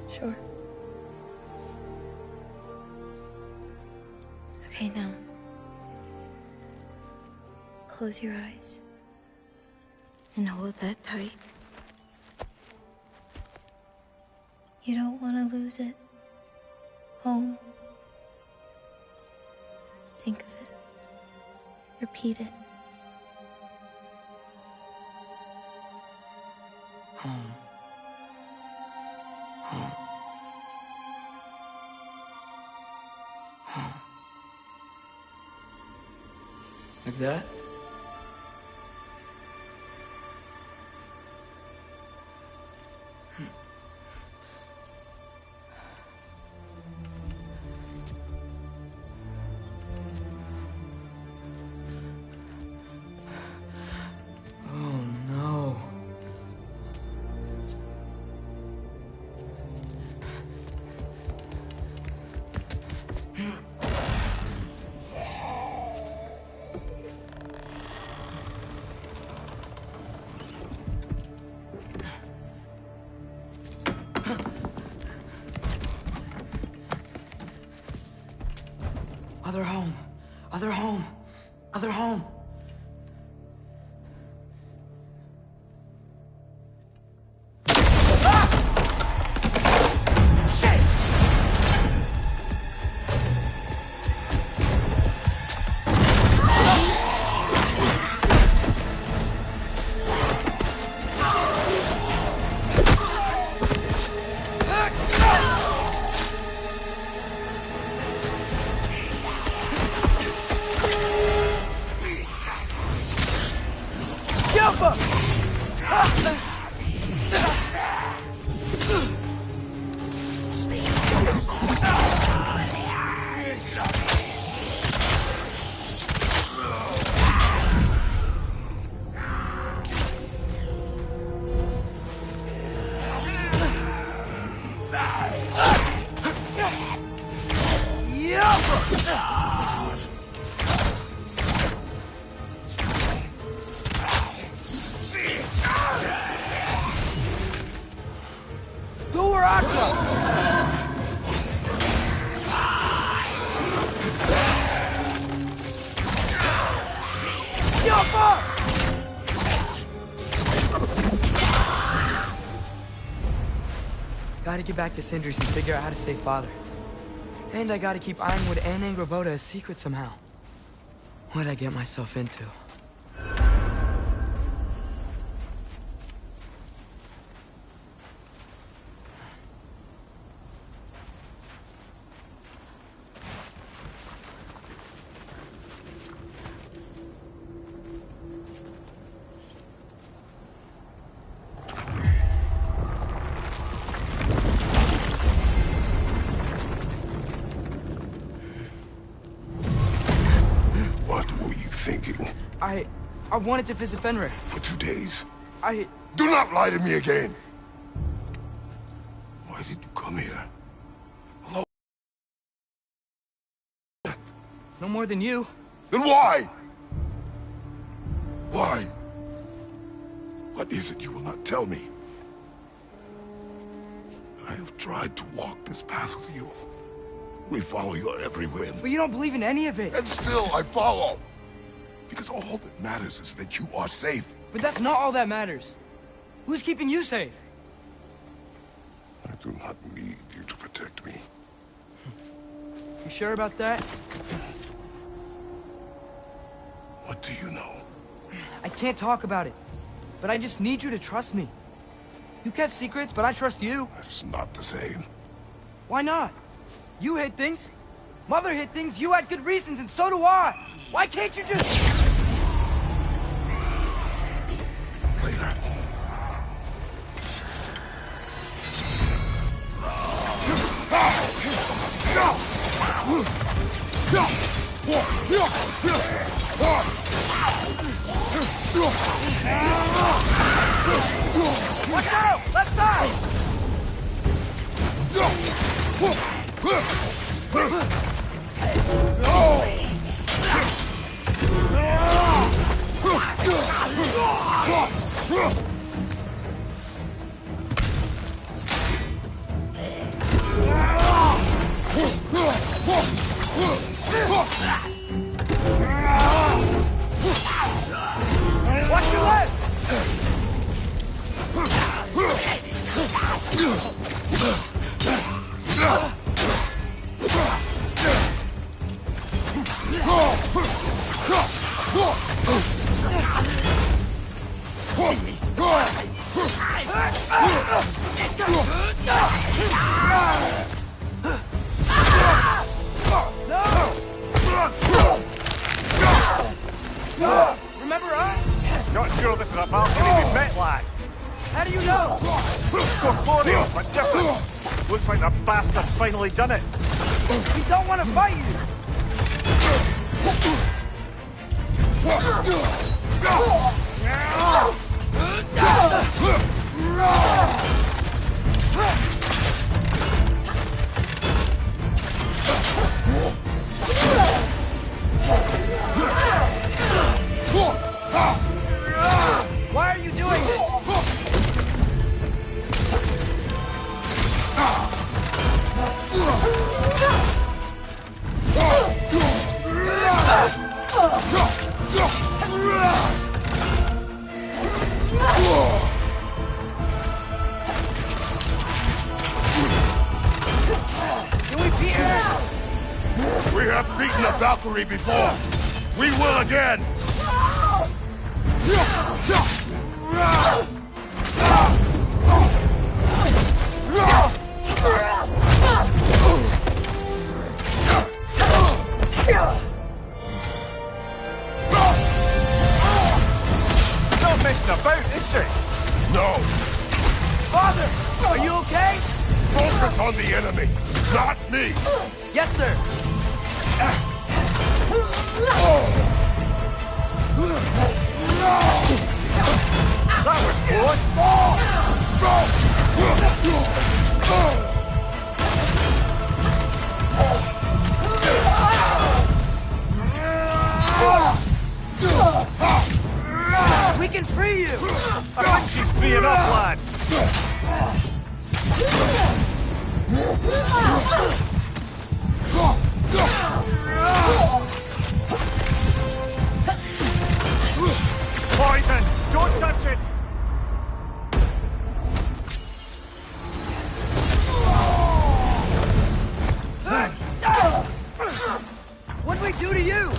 Sure. Okay, now. Close your eyes. And hold that tight. You don't want to lose it. Home. Think of it. Repeat it. Home. Home. Home. Like that? Oh no. Other home. Other home. Other home. Gotta get back to Sindri's and figure out how to save Father. And I gotta keep Ironwood and Angravoda a secret somehow. What'd I get myself into? I wanted to visit Fenrir. For 2 days. Do not lie to me again! Why did you come here? Alone? No more than you. Then why? Why? What is it you will not tell me? I have tried to walk this path with you. We follow your every whim. But you don't believe in any of it. And still I follow. Because all that matters is that you are safe. But that's not all that matters. Who's keeping you safe? I do not need you to protect me. You sure about that? What do you know? I can't talk about it. But I just need you to trust me. You kept secrets, but I trust you. That's not the same. Why not? You hid things. Mother hid things. You had good reasons, and so do I. Why can't you just... Later. Watch out! Left side! Watch your left! Remember us? Not sure this is a balcony we met, lad. How do you know? Corporeal, but different. Looks like the bastard's finally done it. We don't want to fight you! Why are you doing this? We have beaten a Valkyrie before. We will again. Not messing about, is she? No. Father, are you okay? Focus on the enemy, not me. Yes, sir. That was close. We can free you. I think she's free enough, lad. Poison! Don't touch it! What'd we do to you?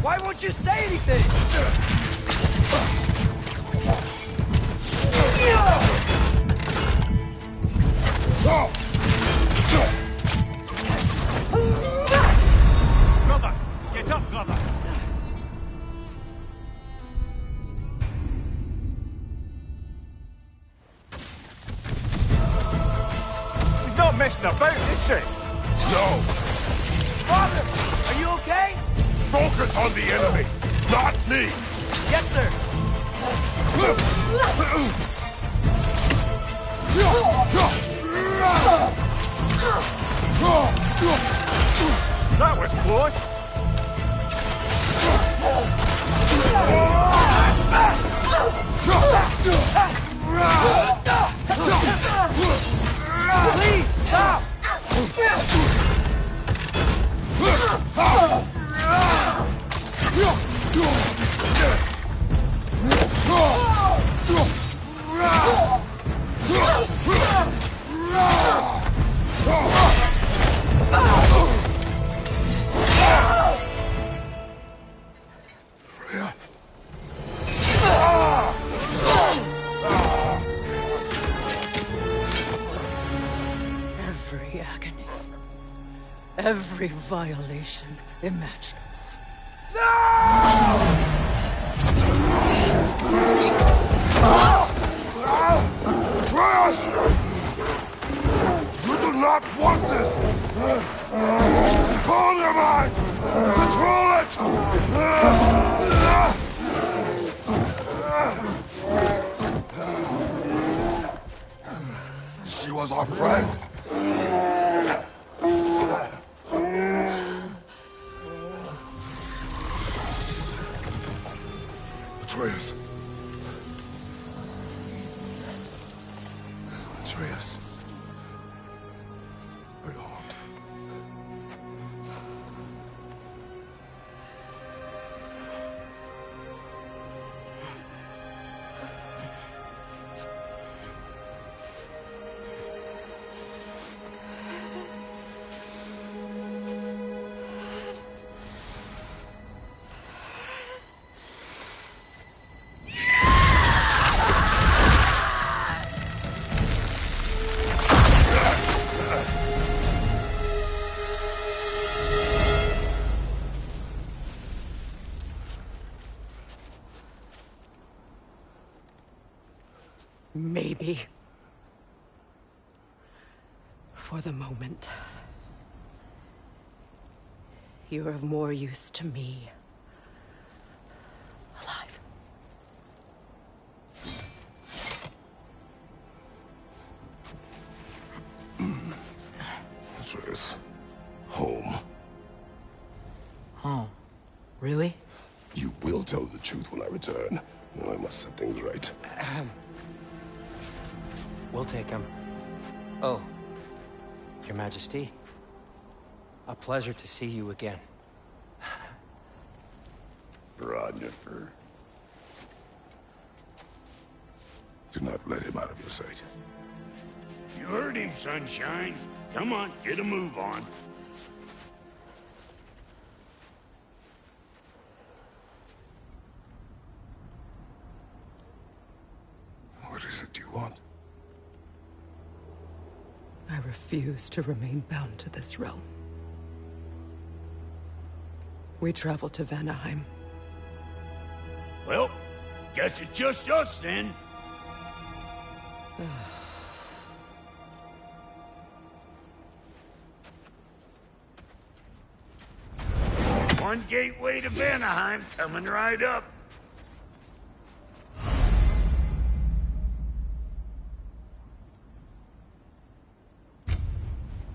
Why won't you say anything? Brother! Get up, brother! She's not messing about, is she? No. Father, are you okay? Focus on the enemy, not me. Yes, sir. That was close. Please, stop! Every agony. Every violation imaginable. Atreus! You do not want this! Control your mind! Control it! She was our friend. Atreus. Atreus. Are you harmed? Maybe. For the moment. You're of more use to me. Alive. Atreus. Home. Oh, really? You will tell the truth when I return. I must set things right. We'll take him. Oh, Your Majesty. A pleasure to see you again. Rodnifer. Do not let him out of your sight. You heard him, Sunshine. Come on, get a move on. What is it you want? I refuse to remain bound to this realm. We travel to Vanaheim. Well, guess it's just us then. One gateway to Vanaheim coming right up.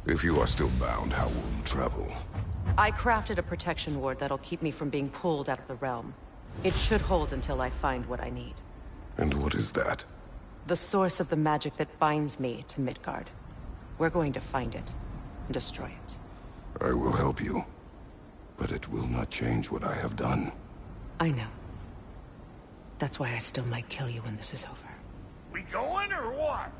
If you are still bound, how will you travel? I crafted a protection ward that'll keep me from being pulled out of the realm. It should hold until I find what I need. And what is that? The source of the magic that binds me to Midgard. We're going to find it and destroy it. I will help you. But it will not change what I have done. I know. That's why I still might kill you when this is over. We going or what?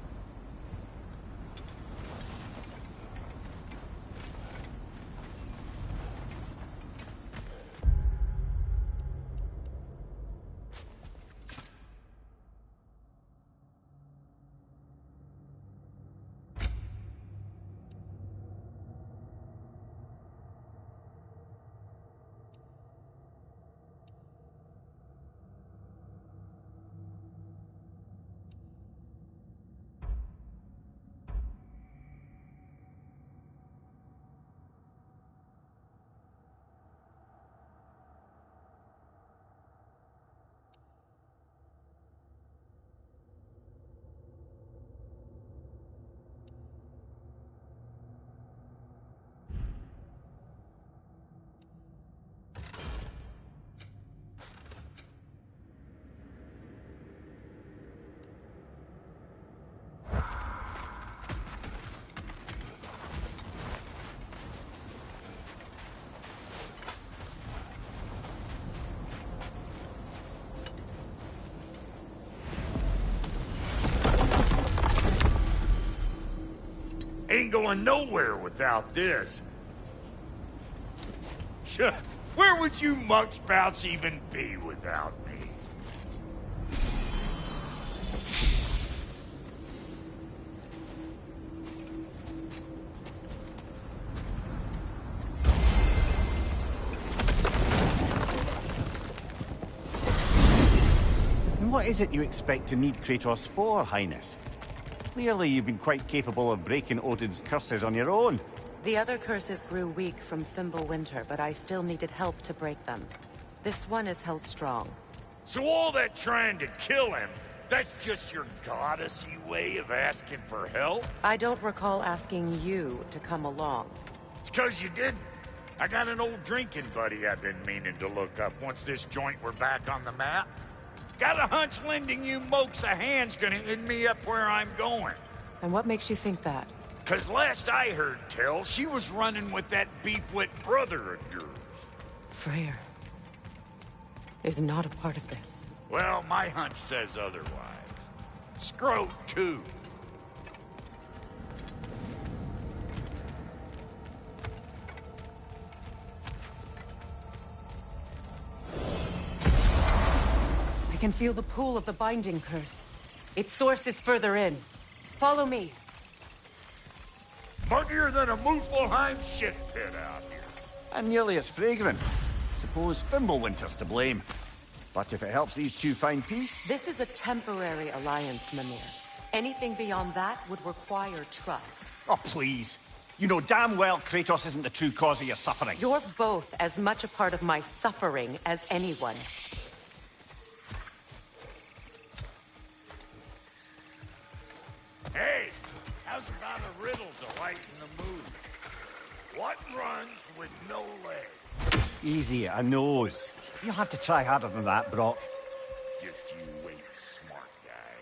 Ain't going nowhere without this. Where would you muckspouts even be without me? And what is it you expect to need Kratos for, Highness? Clearly you've been quite capable of breaking Odin's curses on your own. The other curses grew weak from Fimbulwinter, but I still needed help to break them. This one is held strong. So all that trying to kill him, that's just your goddessy way of asking for help? I don't recall asking you to come along. It's 'cause you didn't. I got an old drinking buddy I've been meaning to look up once this joint were back on the map. Got a hunch lending you mokes a hand's gonna end me up where I'm going. And what makes you think that? 'Cause last I heard tell, she was running with that beefwit brother of yours. Freyr is not a part of this. Well, my hunch says otherwise. Scroat, too. I can feel the pull of the binding curse. Its source is further in. Follow me. Muggier than a Muspelheim shit pit out here. And nearly as fragrant. Suppose Fimbulwinter's to blame. But if it helps these two find peace... This is a temporary alliance, Mimir. Anything beyond that would require trust. Oh, please. You know damn well Kratos isn't the true cause of your suffering. You're both as much a part of my suffering as anyone. Hey, how's about a riddle to lighten the mood? What runs with no legs? Easy, a nose. You'll have to try harder than that, Brock. Just you wait, smart guy.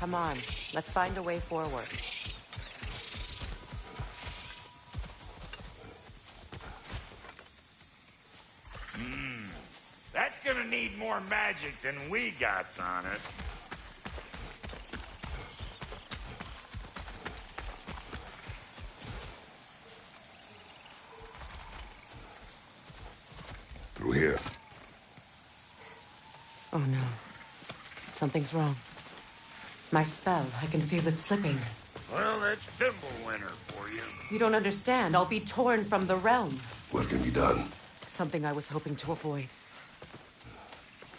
Come on, let's find a way forward. That's gonna need more magic than we got on us. Through here. Oh no. Something's wrong. My spell, I can feel it slipping. Well, that's Thimblewinter for you. You don't understand. I'll be torn from the realm. What can be done? Something I was hoping to avoid.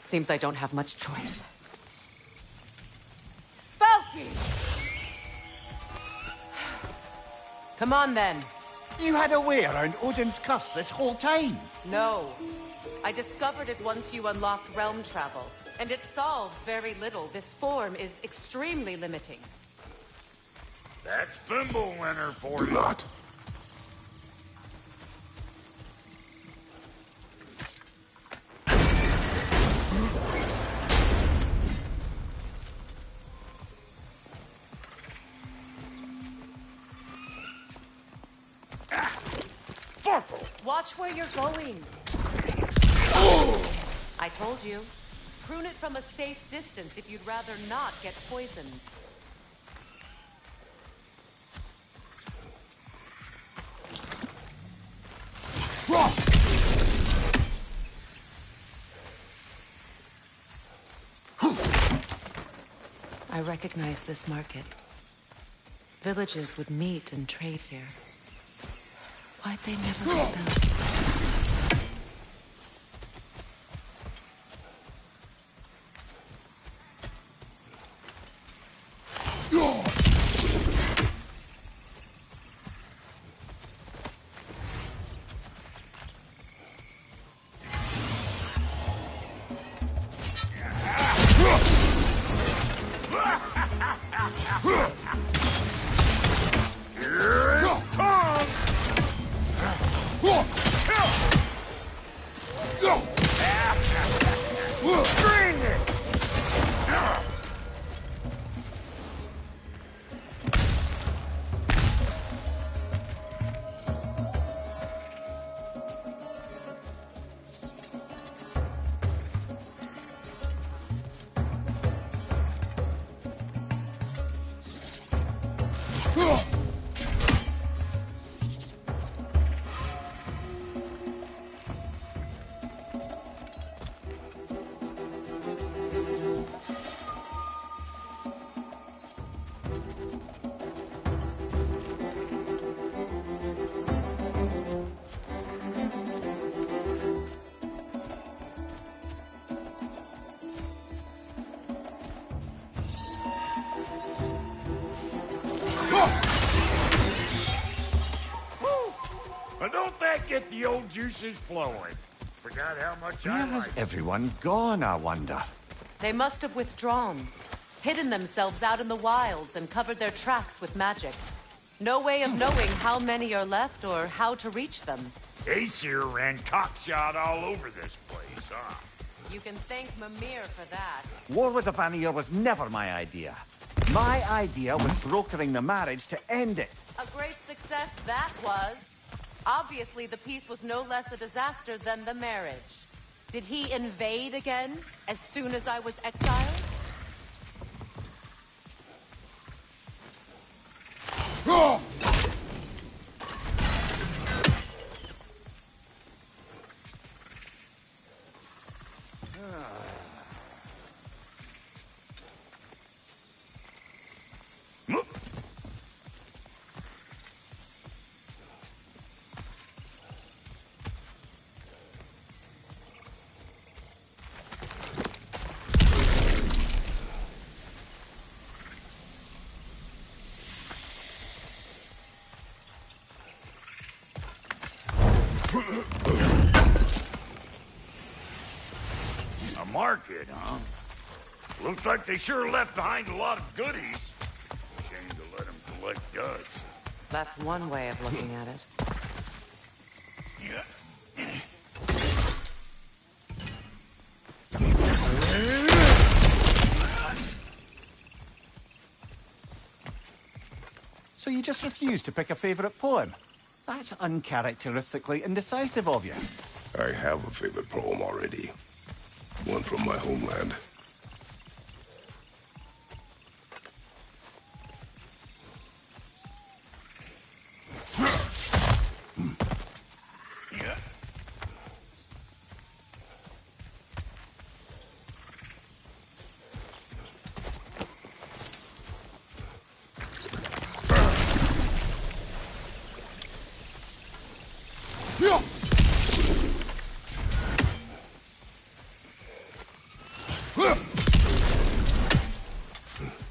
Seems I don't have much choice. Falky! Come on, then. You had a way around Odin's curse this whole time? No. I discovered it once you unlocked realm travel, and it solves very little. This form is extremely limiting. That's Thimblewinter for Do you. not. Watch where you're going. I told you. Prune it from a safe distance if you'd rather not get poisoned. I recognize this market. Villages would meet and trade here. Why'd they never rebel? But don't that get the old juices flowing? Forgot how much Where I has like. everyone gone, I wonder? They must have withdrawn, hidden themselves out in the wilds and covered their tracks with magic. No way of knowing how many are left or how to reach them. Aesir ran cockshot all over this place, huh? You can thank Mimir for that. War with the Vanir was never my idea. My idea was brokering the marriage to end it. A great success that was. Obviously, the peace was no less a disaster than the marriage. Did he invade again as soon as I was exiled? A market, huh? Looks like they sure left behind a lot of goodies. Shame to let them collect dust. That's one way of looking at it. So you just refuse to pick a favorite poem? That's uncharacteristically indecisive of you. I have a favorite poem already. One from my homeland.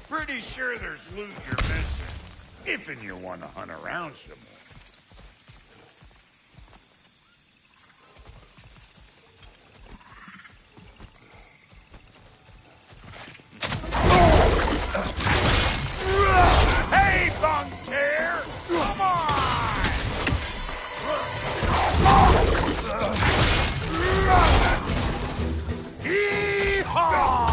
Pretty sure there's loot you're missing. If and you want to hunt around some more. Hey, Bunker! Come on! Yee-haw!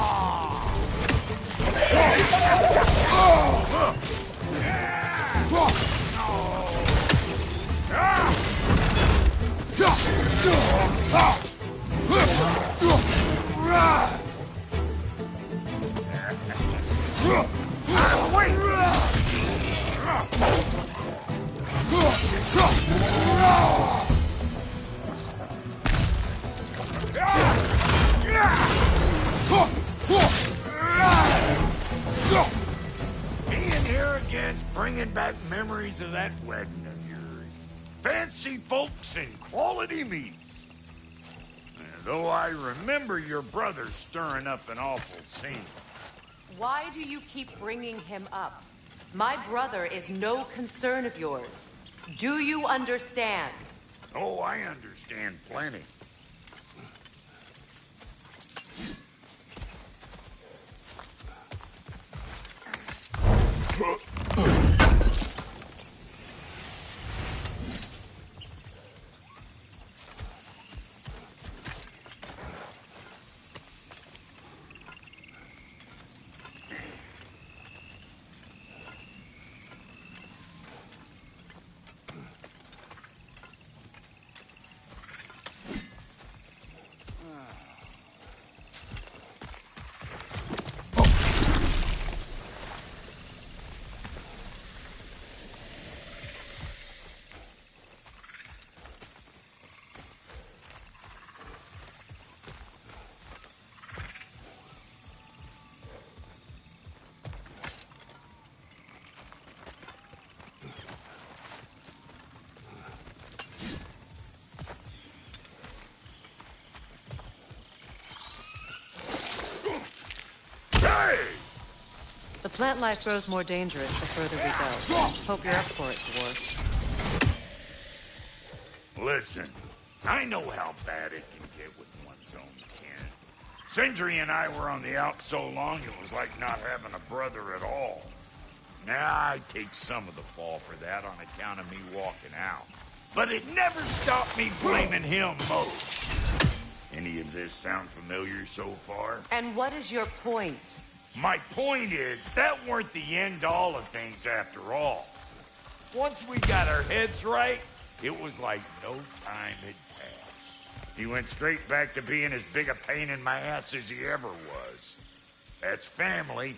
Being here again, bringing back memories of that wedding of yours. Fancy folks and quality meats. Though I remember your brother stirring up an awful scene. Why do you keep bringing him up? My brother is no concern of yours. Do you understand? Oh, I understand plenty. The plant life grows more dangerous the further we go. Hope you're up for it, dwarf. Listen, I know how bad it can get with one's own kin. Sindri and I were on the Alps so long it was like not having a brother at all. Now I take some of the fall for that on account of me walking out. But it never stopped me blaming him most. Any of this sound familiar so far? And what is your point? My point is, that weren't the end-all of things after all. Once we got our heads right, it was like no time had passed. He went straight back to being as big a pain in my ass as he ever was. That's family.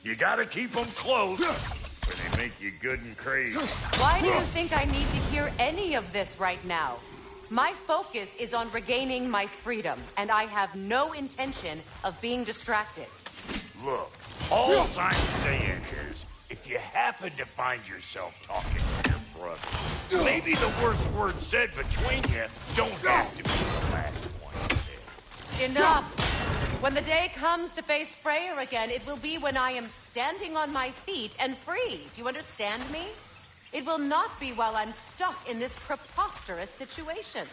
You gotta keep them close, or they make you good and crazy. Why do you think I need to hear any of this right now? My focus is on regaining my freedom, and I have no intention of being distracted. Look, all I'm saying is, if you happen to find yourself talking to your brother, maybe the worst word said between you don't have to be the last one said. Enough! When the day comes to face Freyr again, it will be when I am standing on my feet and free. Do you understand me? It will not be while I'm stuck in this preposterous situation.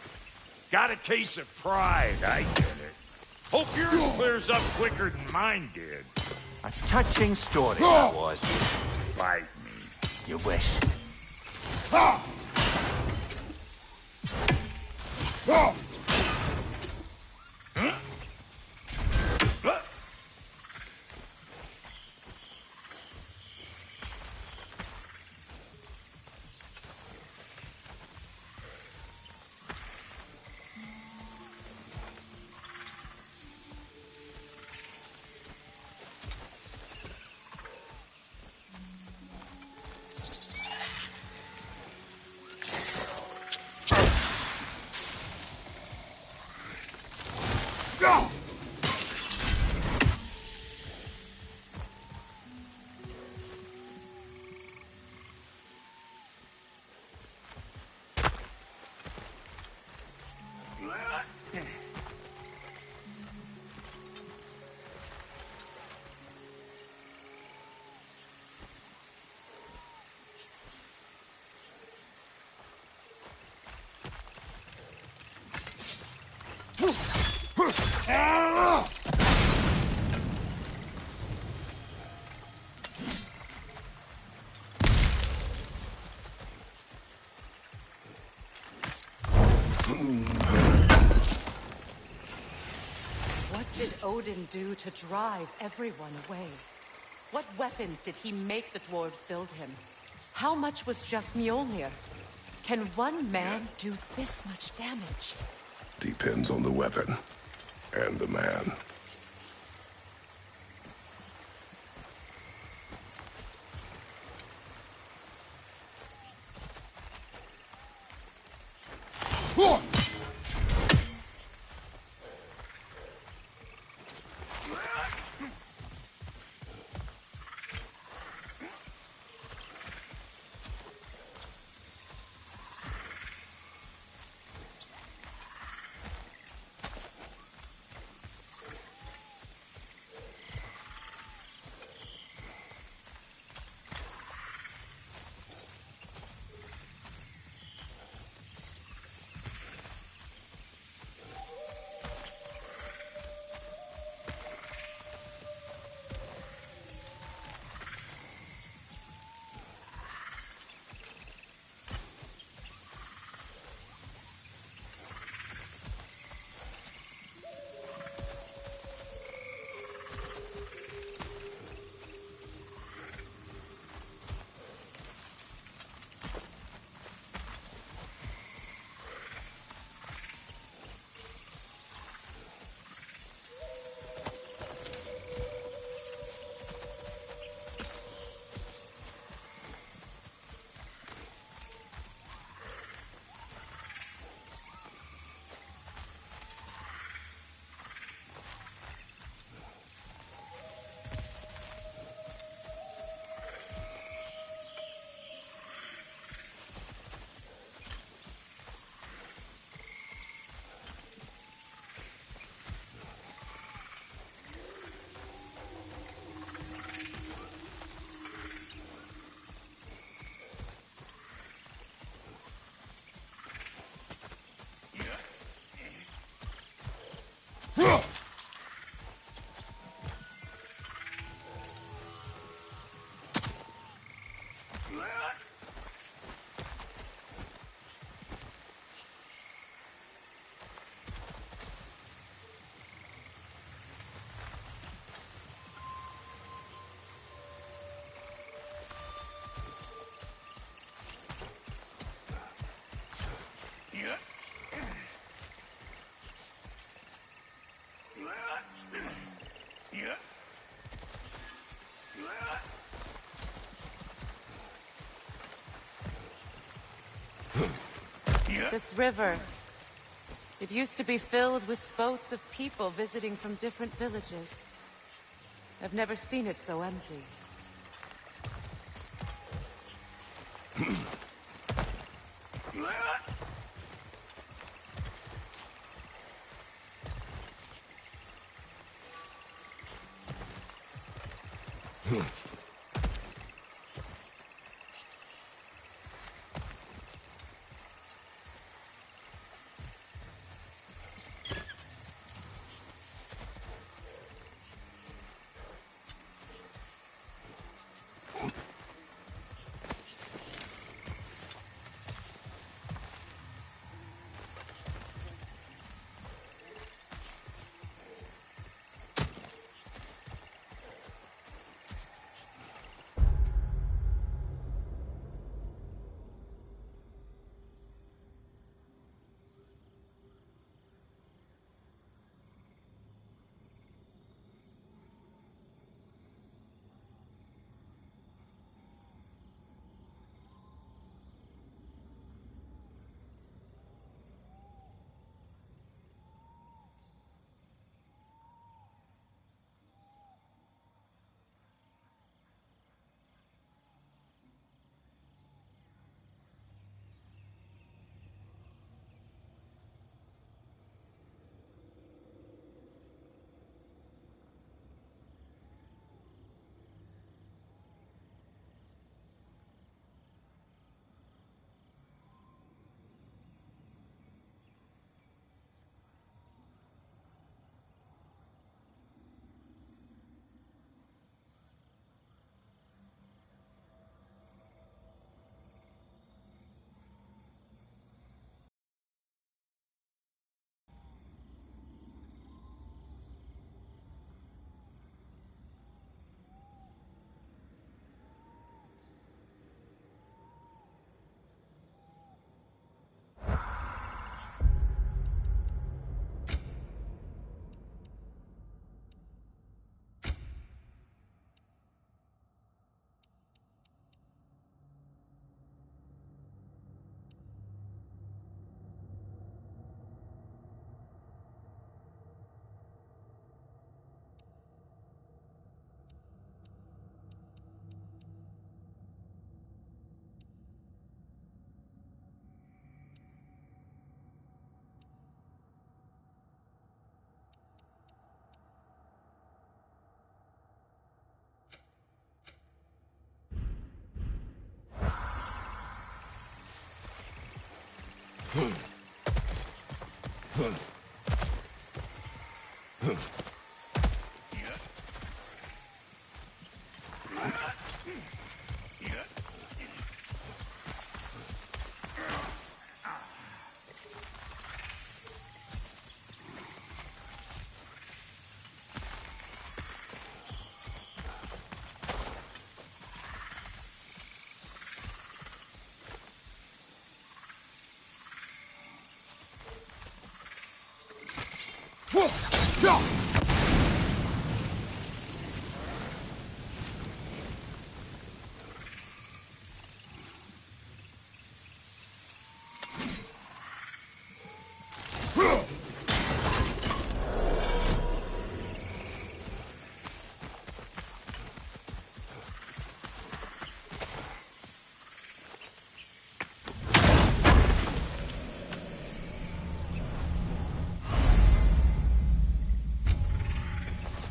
Got a case of pride, I get it. Hope yours clears up quicker than mine did. A touching story, that was. Bite me. You wish. What did Odin do to drive everyone away? What weapons did he make the dwarves build him? How much was just Mjolnir? Can one man do this much damage? Depends on the weapon and the man. This river, it used to be filled with boats of people visiting from different villages. I've never seen it so empty.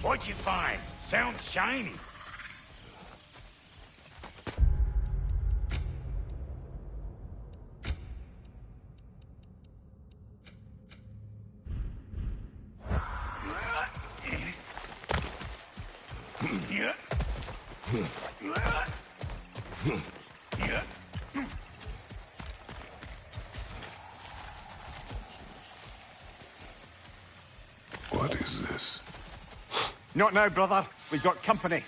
What'd you find? Sounds shiny. What is this? Not now, brother. We've got company.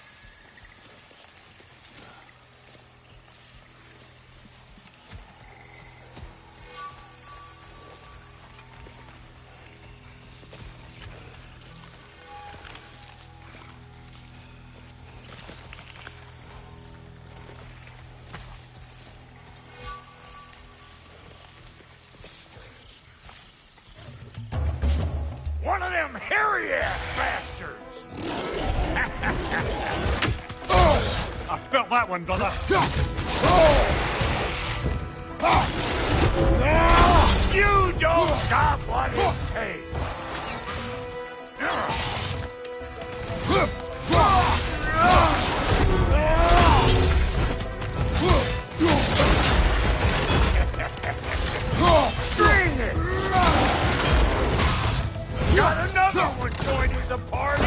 One of them hairy-ass bastards! I felt that one, brother. You don't got what it takes! String it! Got another one joining the party!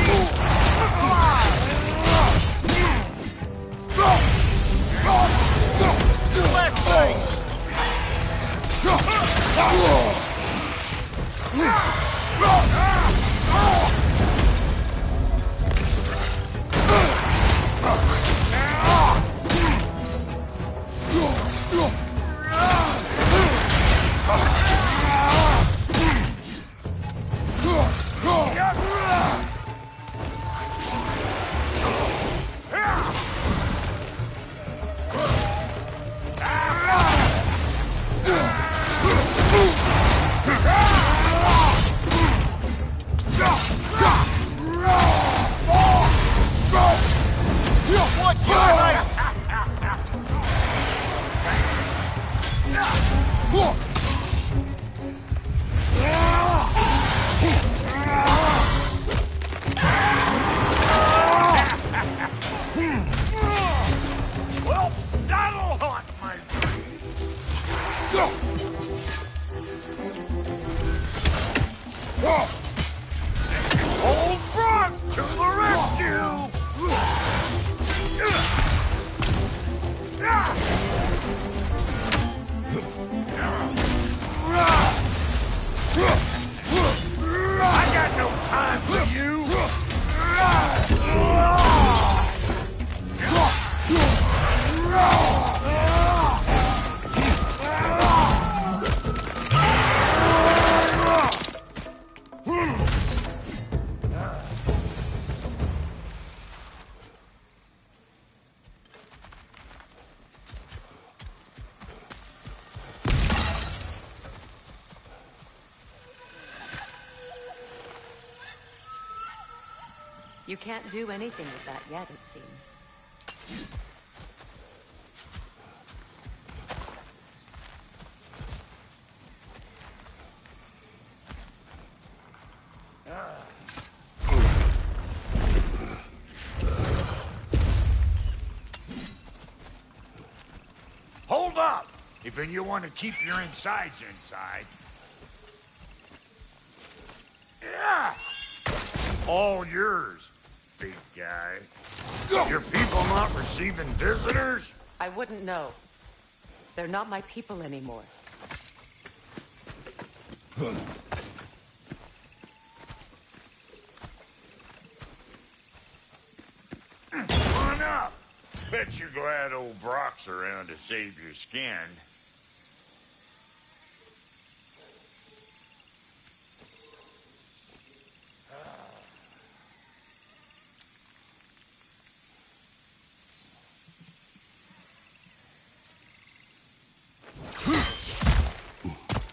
Left leg! Well, that'll haunt my dreams. Old frog to the rescue! I got no time for you! You can't do anything with that yet, it seems. Hold up! If sleeping, you want to keep your insides inside. Yeah! All yours, big guy. Your people not receiving visitors? I wouldn't know. They're not my people anymore. Come on up. Bet you're glad old Brock's around to save your skin.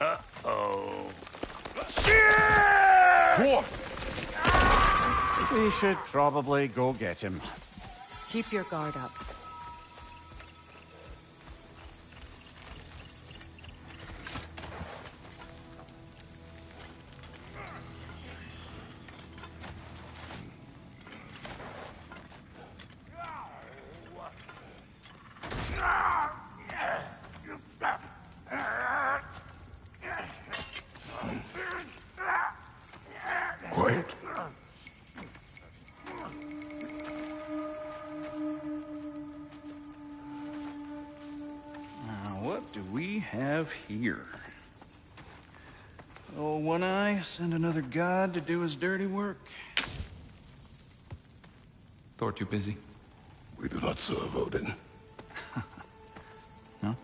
Uh-oh. Shit! We should probably go get him. Keep your guard up. Quiet. What do we have here? Oh, One Eye, send another god to do his dirty work. Thor too busy? We do not serve Odin. No?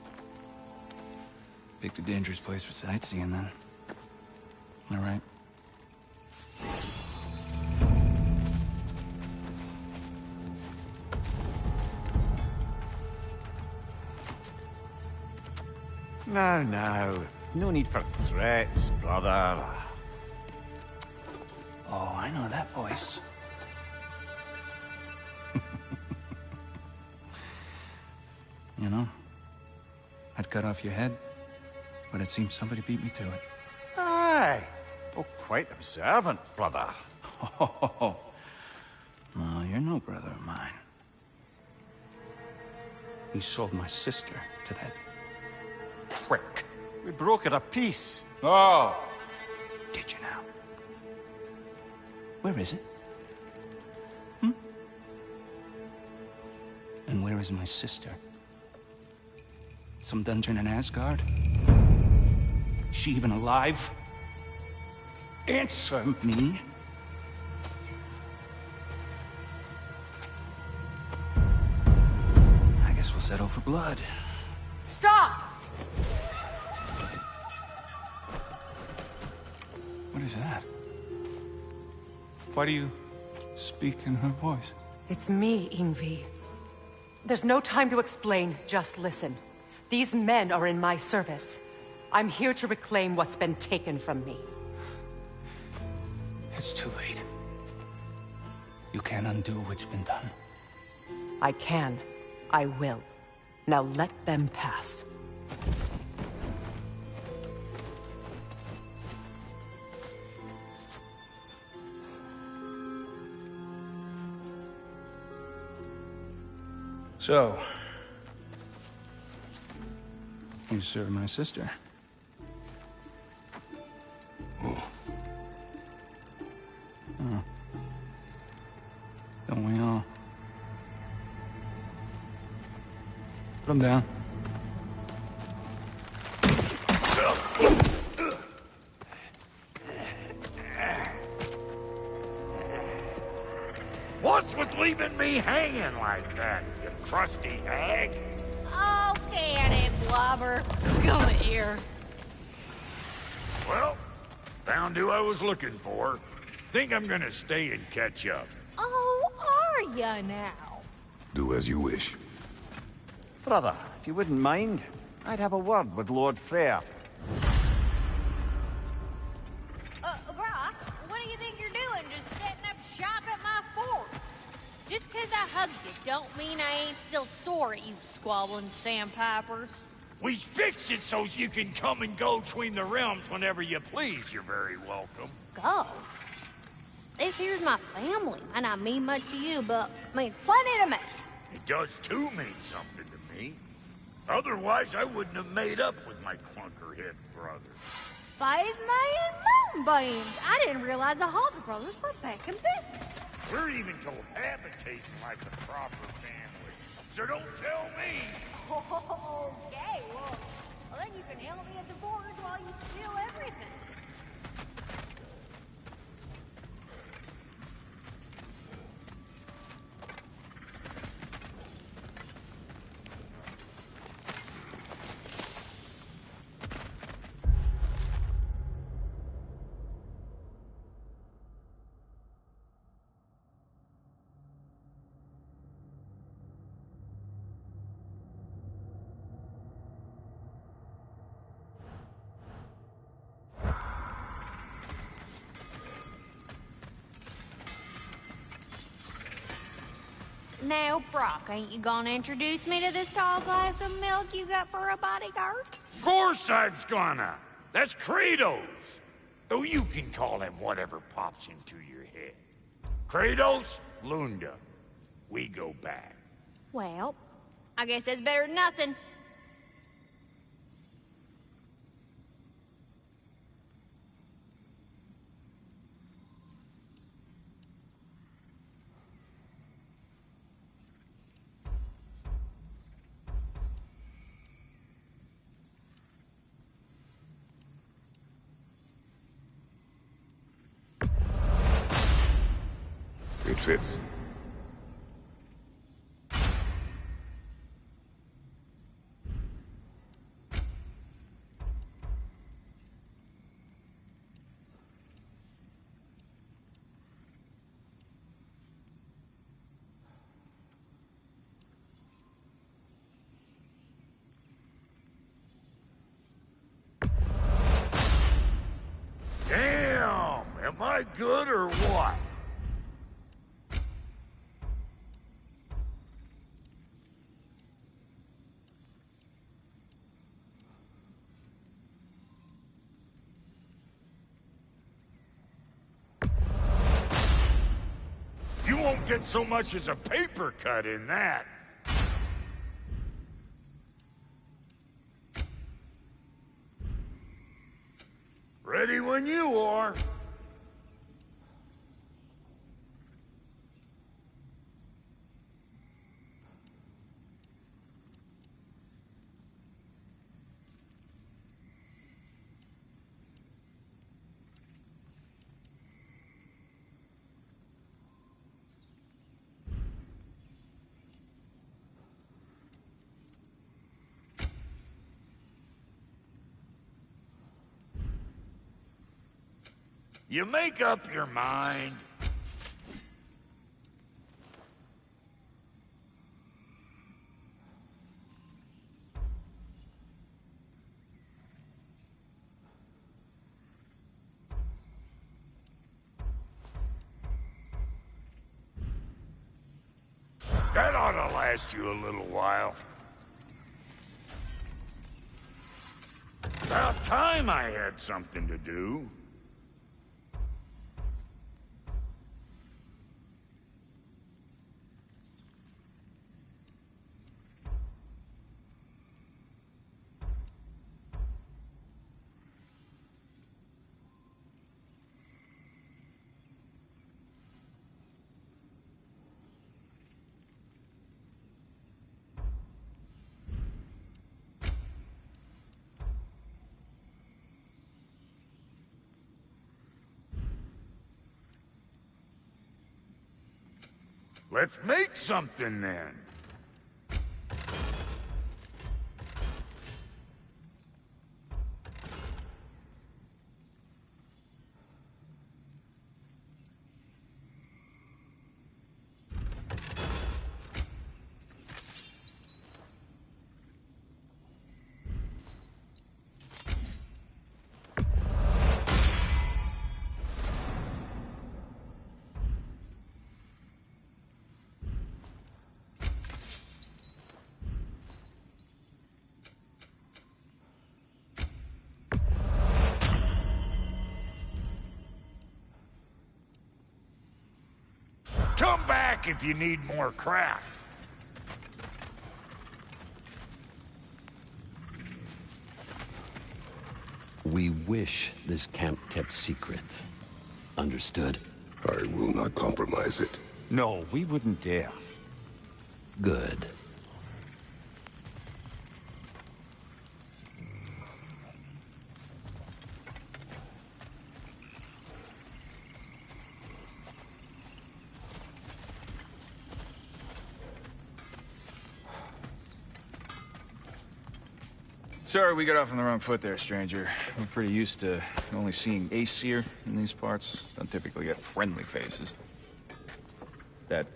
Picked a dangerous place for sightseeing, then. All right. Now, now. No need for threats, brother. Oh, I know that voice. You know, I'd cut off your head, but it seems somebody beat me to it. Aye. Oh, quite observant, brother. Oh, no, you're no brother of mine. He sold my sister to that prick. We broke it a piece. Oh! Did you now? Where is it? And where is my sister? Some dungeon in Asgard? Is she even alive? Answer me. I guess we'll settle for blood. Stop! What is that? Why do you speak in her voice? It's me, Ingvi. There's no time to explain, just listen. These men are in my service. I'm here to reclaim what's been taken from me. It's too late. You can't undo what's been done. I can. I will. Now let them pass. So, you serve my sister. Oh. Don't we all? Put him down. What's with leaving me hanging like that, you crusty hag? Oh, can it, Blobber? Come here. Well, found who I was looking for. Think I'm gonna stay and catch up. Oh, are ya now? Do as you wish. Brother, if you wouldn't mind, I'd have a word with Lord Freyr. Brock, what do you think you're doing? Just setting up shop at my fort? Just 'cause I hugged you don't mean I ain't still sore at you squabbling sandpipers. We fixed it so you can come and go between the realms whenever you please. You're very welcome. Go. This here's my family. Might not mean much to you, but means plenty to me. It does too mean something to me. Otherwise, I wouldn't have made up with my clunkerhead brother. 5 million moonbeams! I didn't realize the Halter brothers were back in business. We're even cohabitating like a proper family. So don't tell me! Okay, well, then you can handle me at the borders while you steal everything. Now, Brock, ain't you gonna introduce me to this tall glass of milk you got for a bodyguard? Of course I'm gonna! That's Kratos! Oh, you can call him whatever pops into your head. Kratos, Lunda. We go back. Well, I guess that's better than nothing. It fits. Damn! Am I good or what? You won't get so much as a paper cut in that. Ready when you are. You make up your mind. That ought to last you a little while. About time I had something to do. Let's make something then. Come back if you need more crap. We wish this camp kept secret. Understood? I will not compromise it. No, we wouldn't dare. Good. Sorry we got off on the wrong foot there, stranger. We're pretty used to only seeing Aesir in these parts. Don't typically get friendly faces. That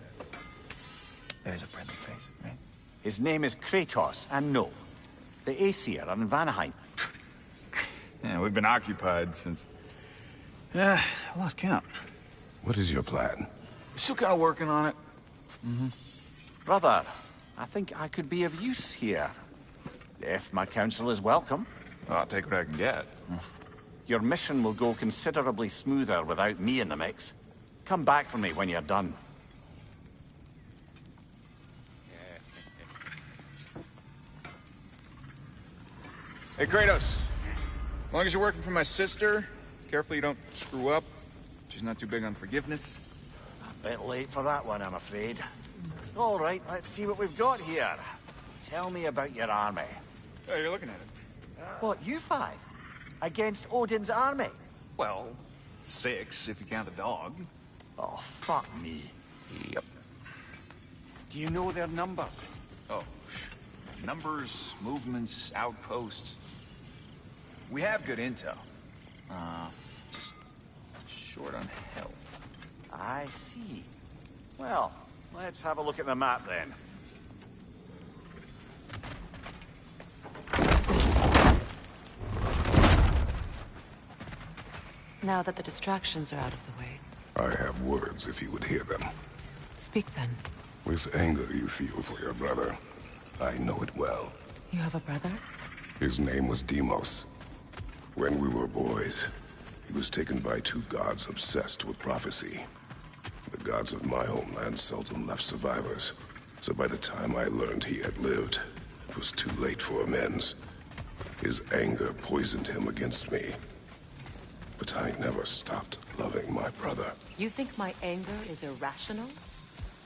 is a friendly face, right? His name is Kratos, and no, the Aesir are in Vanaheim. Yeah, we've been occupied since... I lost count. What is your plan? Still kind of working on it. Brother, I think I could be of use here. If my counsel is welcome. I'll take what I can get. Your mission will go considerably smoother without me in the mix. Come back for me when you're done. Hey, Kratos. As long as you're working for my sister, careful you don't screw up. She's not too big on forgiveness. A bit late for that one, I'm afraid. All right, let's see what we've got here. Tell me about your army. Oh, you're looking at it. What, you five? Against Odin's army? Well, 6 if you count the dog. Oh, fuck me. Yep. Do you know their numbers? Oh, numbers, movements, outposts. We have good intel. Just short on help. I see. Well, let's have a look at the map then. Now that the distractions are out of the way. I have words if you would hear them. Speak then. This anger you feel for your brother, I know it well. You have a brother? His name was Deimos. When we were boys, he was taken by 2 gods obsessed with prophecy. The gods of my homeland seldom left survivors, so by the time I learned he had lived, it was too late for amends. His anger poisoned him against me. But I never stopped loving my brother. You think my anger is irrational?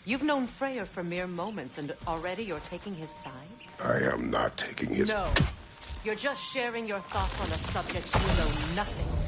You've known Freyr for mere moments, and already you're taking his side? I am not taking his... No. You're just sharing your thoughts on a subject you know nothing about.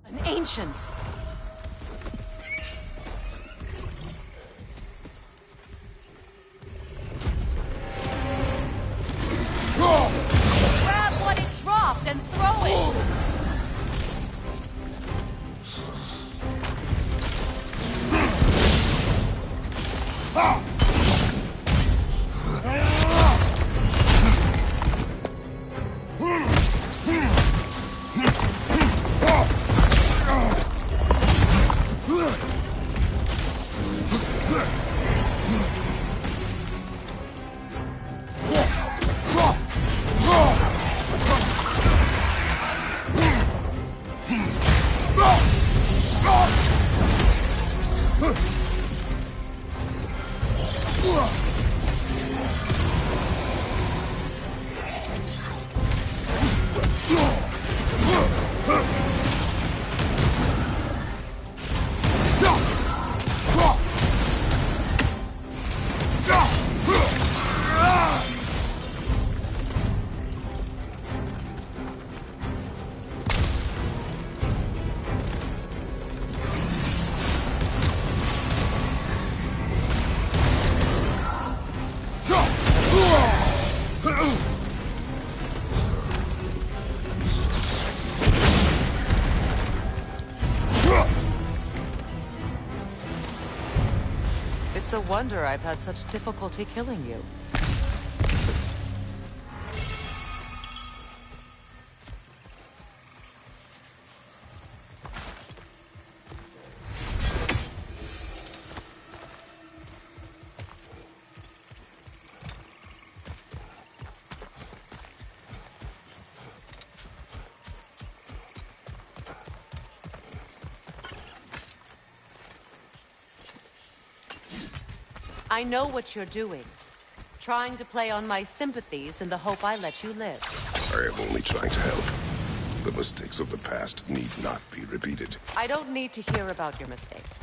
An ancient. Grab what it dropped and throw it! It's a wonder I've had such difficulty killing you. I know what you're doing. Trying to play on my sympathies in the hope I let you live. I am only trying to help. The mistakes of the past need not be repeated. I don't need to hear about your mistakes.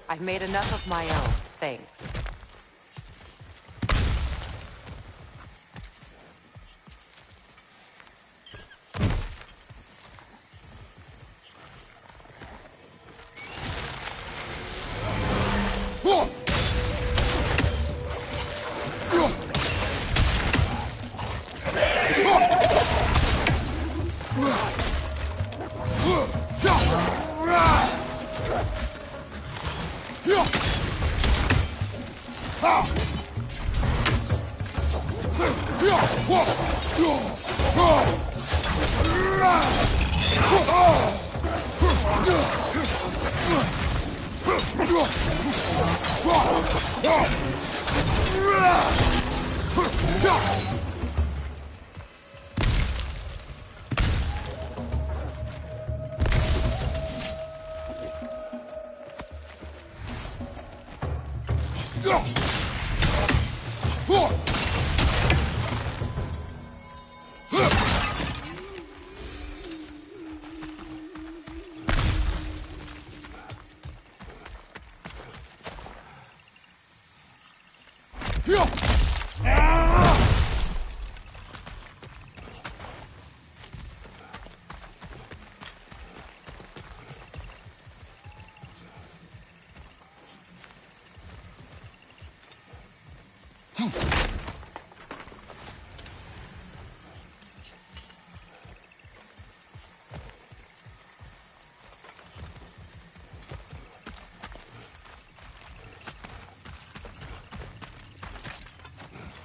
I've made enough of my own, thanks.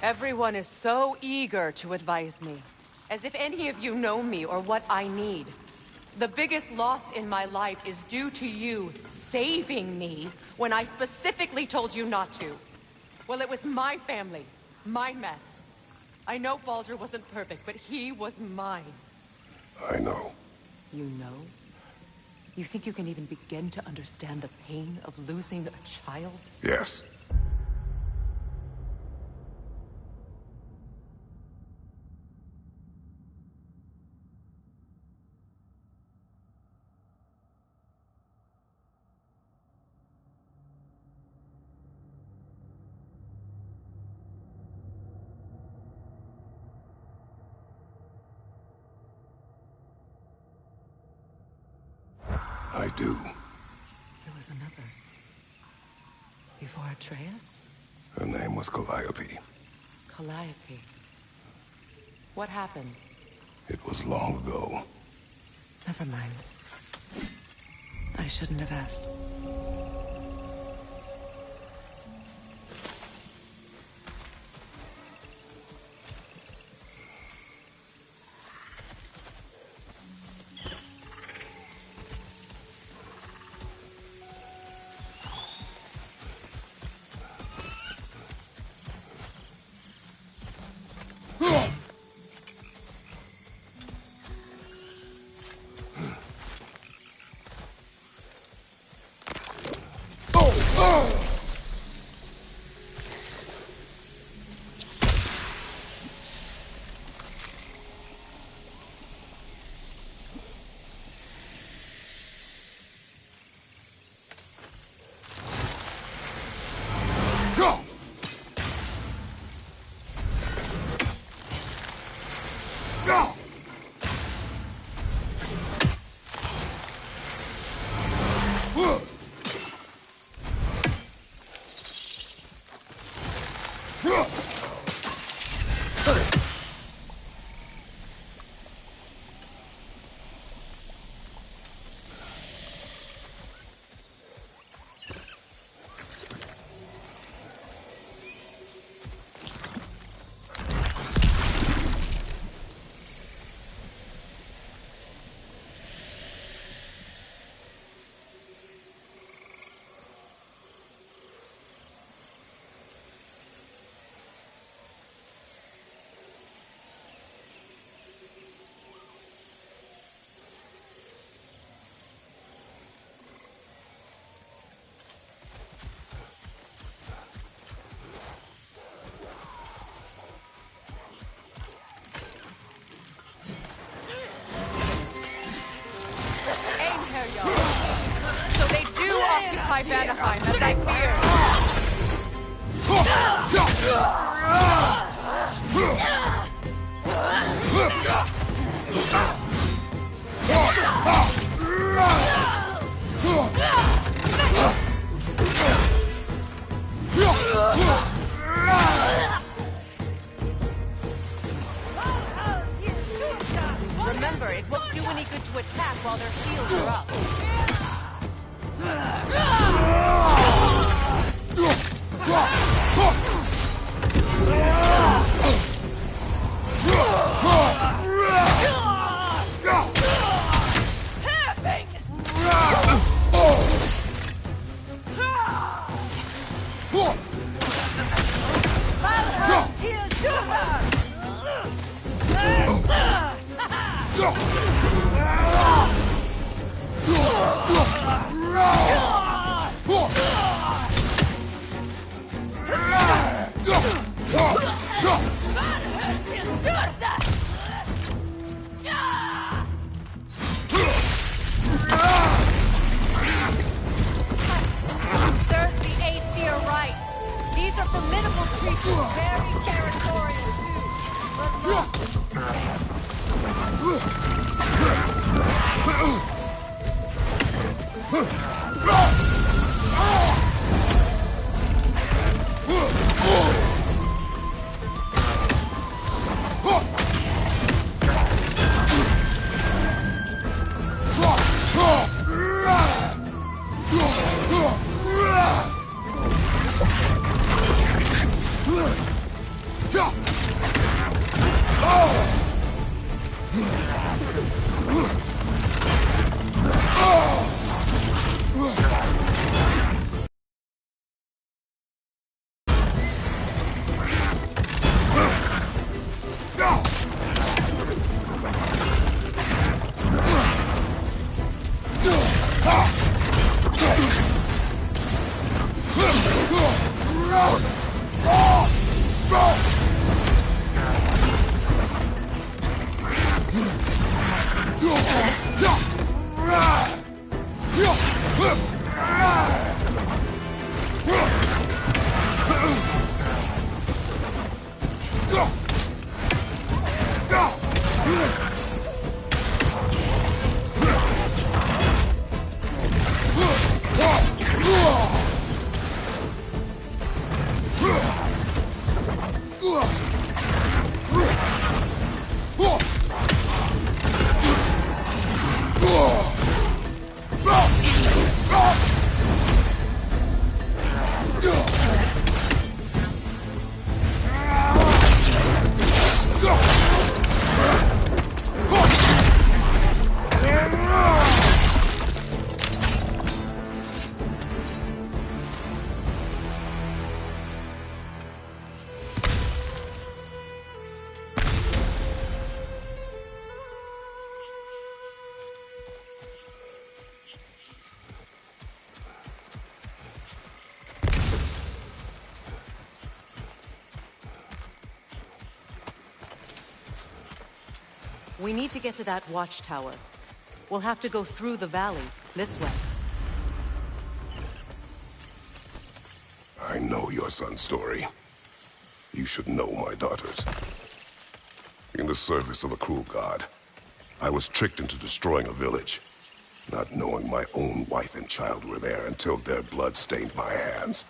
Everyone is so eager to advise me. As if any of you know me or what I need. The biggest loss in my life is due to you saving me when I specifically told you not to. Well, it was my family, my mess. I know Baldur wasn't perfect, but he was mine. I know. You know? You think you can even begin to understand the pain of losing a child? Yes. I do. There was another. Before Atreus? Her name was Calliope. Calliope. What happened? It was long ago. Never mind. I shouldn't have asked. So they do occupy Vanaheim, as I feared. Remember, it won't do any good to attack while their shields are up. We need to get to that watchtower. We'll have to go through the valley, this way. I know your son's story. You should know my daughter's. In the service of a cruel god, I was tricked into destroying a village, not knowing my own wife and child were there until their blood stained my hands.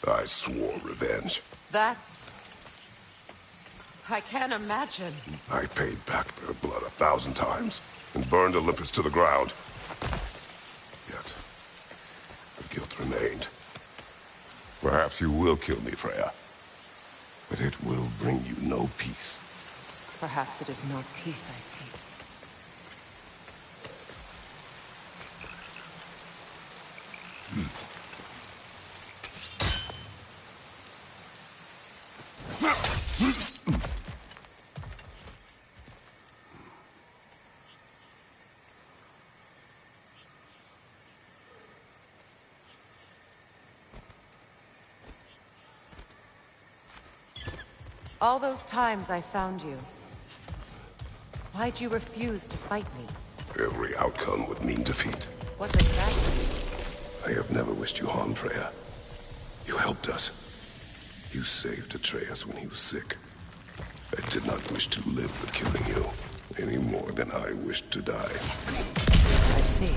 I swore revenge. That's... I can't imagine. I paid back their blood 1,000 times and burned Olympus to the ground. Yet, the guilt remained. Perhaps you will kill me, Freya, but it will bring you no peace. Perhaps it is not peace I seek. All those times I found you, why'd you refuse to fight me? Every outcome would mean defeat. What does that mean? I have never wished you harm, Freya. You helped us. You saved Atreus when he was sick. I did not wish to live with killing you, any more than I wished to die. I see.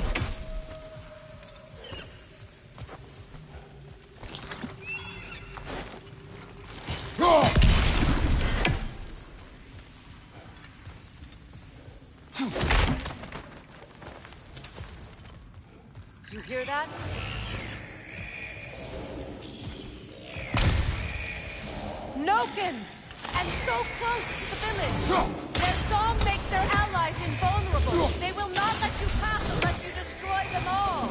You hear that? Noken! And so close to the village! Their song makes their allies invulnerable! They will not let you pass unless you destroy them all!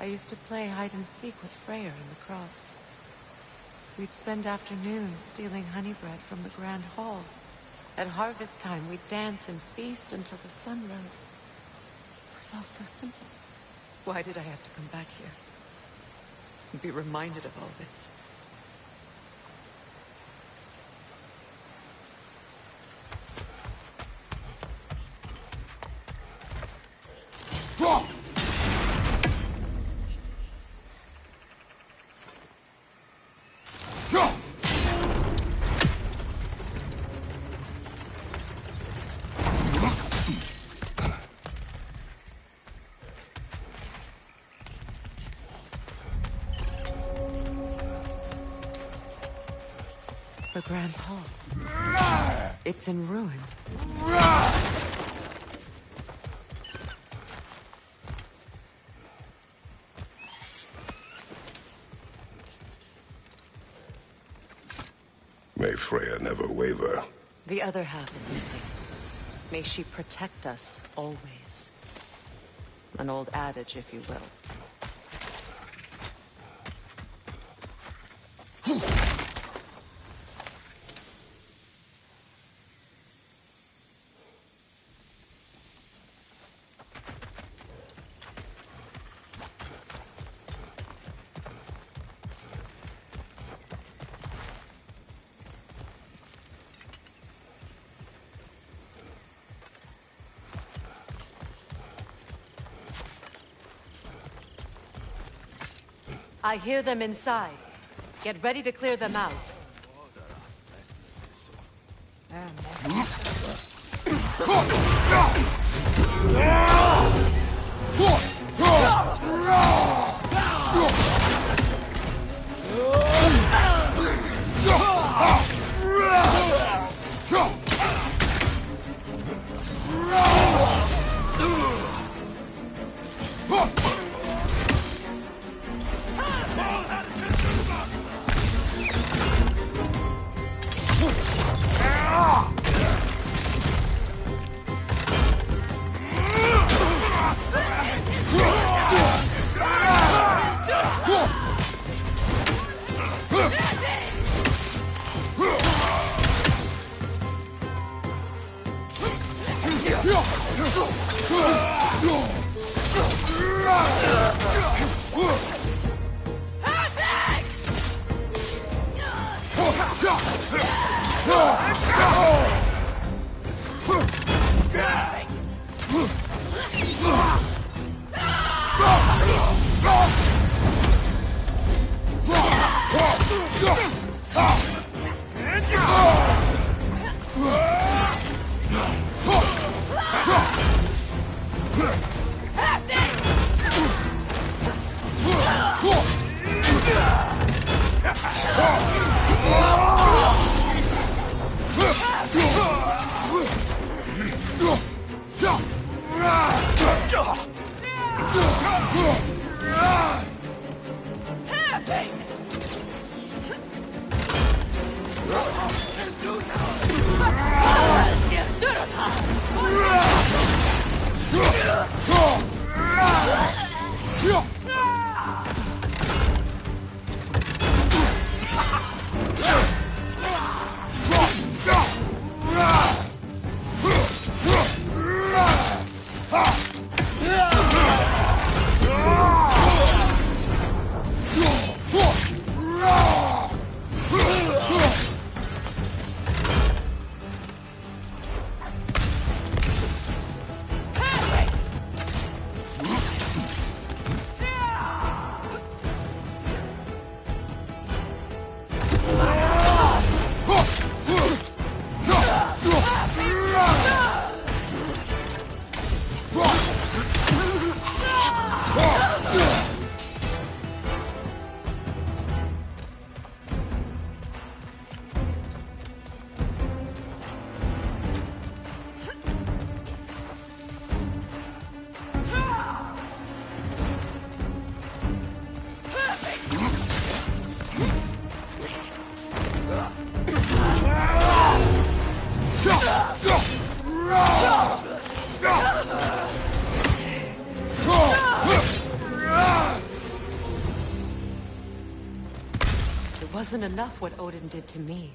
I used to play hide and seek with Freyr in the crops. We'd spend afternoons stealing honey bread from the Grand Hall. At harvest time, we'd dance and feast until the sun rose. It was all so simple. Why did I have to come back here? And be reminded of all this? The Grand Hall. It's in ruin. May Freya never waver. The other half is missing. May she protect us always. An old adage, if you will. I hear them inside. Get ready to clear them out. wasn't enough what Odin did to me.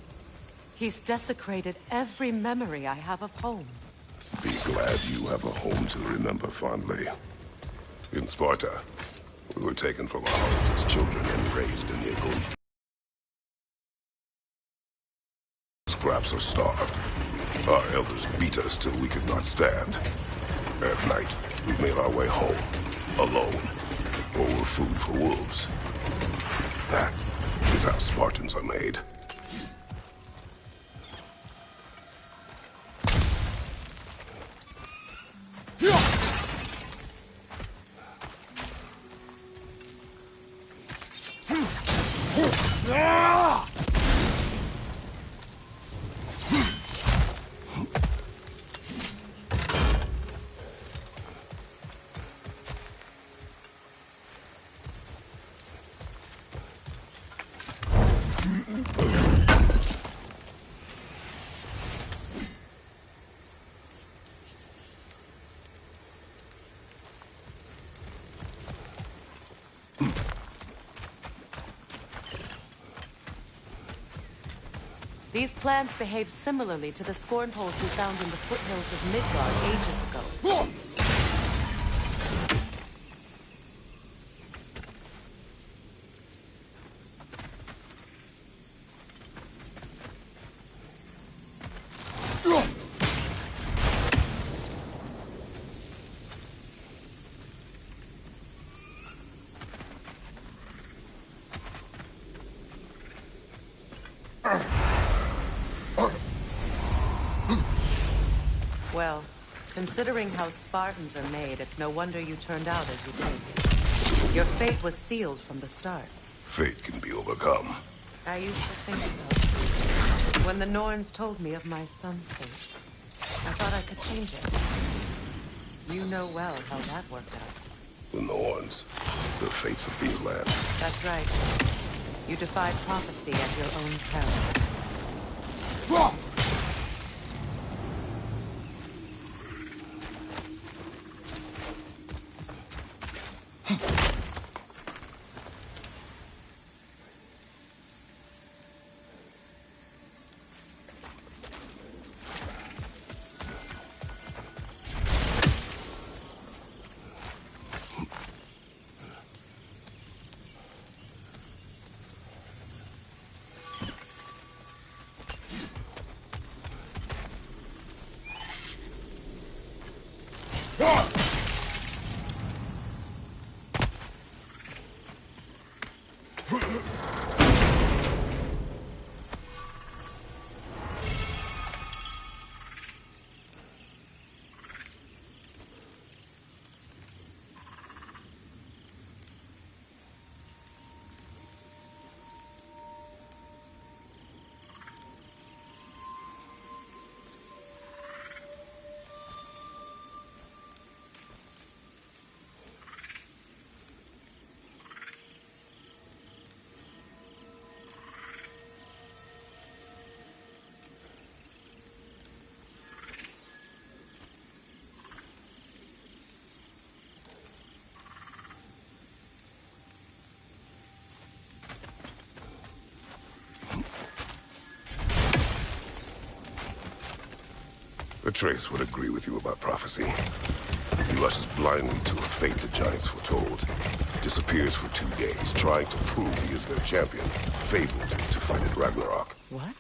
He's desecrated every memory I have of home. Be glad you have a home to remember fondly. In Sparta, we were taken from our homes as children and raised in the enclosure. Scraps or starved. Our elders beat us till we could not stand. At night, we made our way home, alone, or were food for wolves. That is how Spartans are made. These plants behave similarly to the scorn holes we found in the foothills of Midgard ages ago. Well, considering how Spartans are made, it's no wonder you turned out as you did. Your fate was sealed from the start. Fate can be overcome. I used to think so. When the Norns told me of my son's fate, I thought I could change it. You know well how that worked out. The Norns, the fates of these lands. That's right. You defied prophecy at your own peril. Atreus would agree with you about prophecy. He rushes blindly to a fate the giants foretold. Disappears for 2 days, trying to prove he is their champion. Fabled to fight at Ragnarok. What?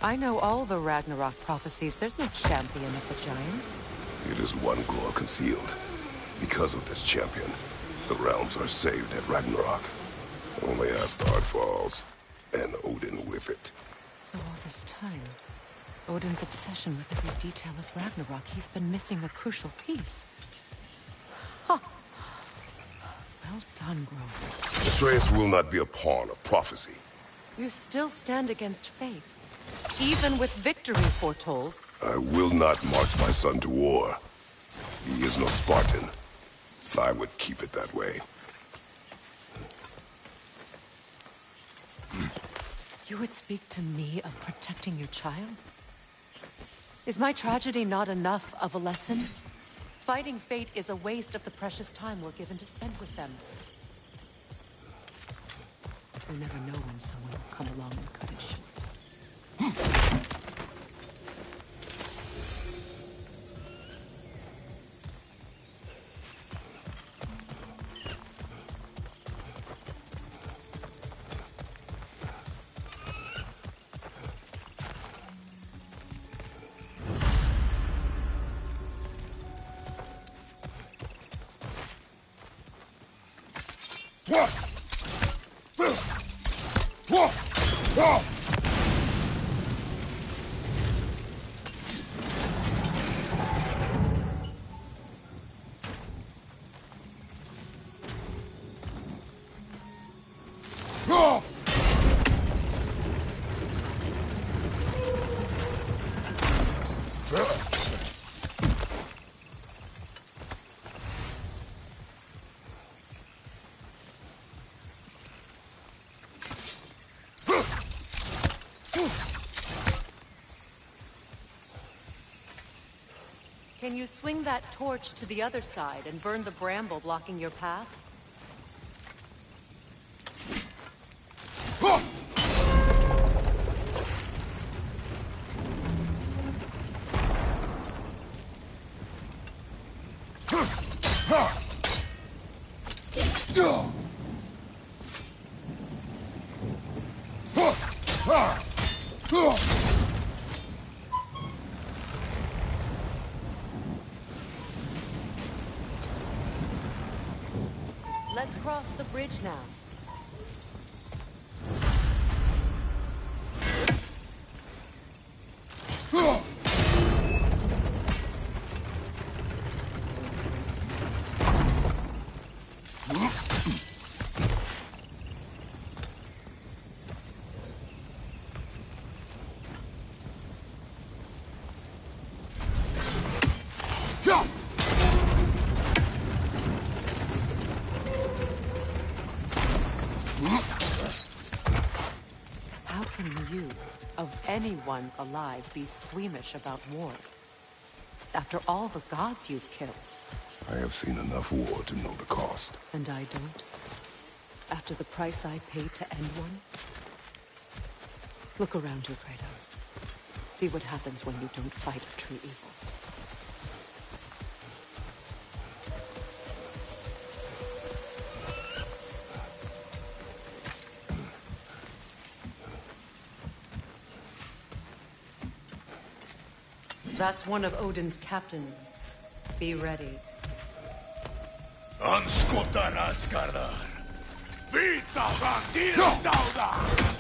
I know all the Ragnarok prophecies. There's no champion of the giants. It is one glow concealed. Because of this champion, the realms are saved at Ragnarok. Only Asgard falls, and Odin with it. So all this time, Odin's obsession with every detail of Ragnarok, he's been missing a crucial piece. Huh. Well done, Grove. Atreus will not be a pawn of prophecy. You still stand against fate, even with victory foretold. I will not march my son to war. He is no Spartan. I would keep it that way. You would speak to me of protecting your child? Is my tragedy not enough of a lesson? Fighting fate is a waste of the precious time we're given to spend with them. You never know when someone will come along and cut it short. Can you swing that torch to the other side and burn the bramble blocking your path? Let's cross the bridge now. How can you, of anyone alive, be squeamish about war? After all the gods you've killed. I have seen enough war to know the cost. And I don't? After the price I paid to end one? Look around you, Kratos. See what happens when you don't fight a true evil. That's one of Odin's captains. Be ready. Anskutan Askardar. Vita Vandil Dauda.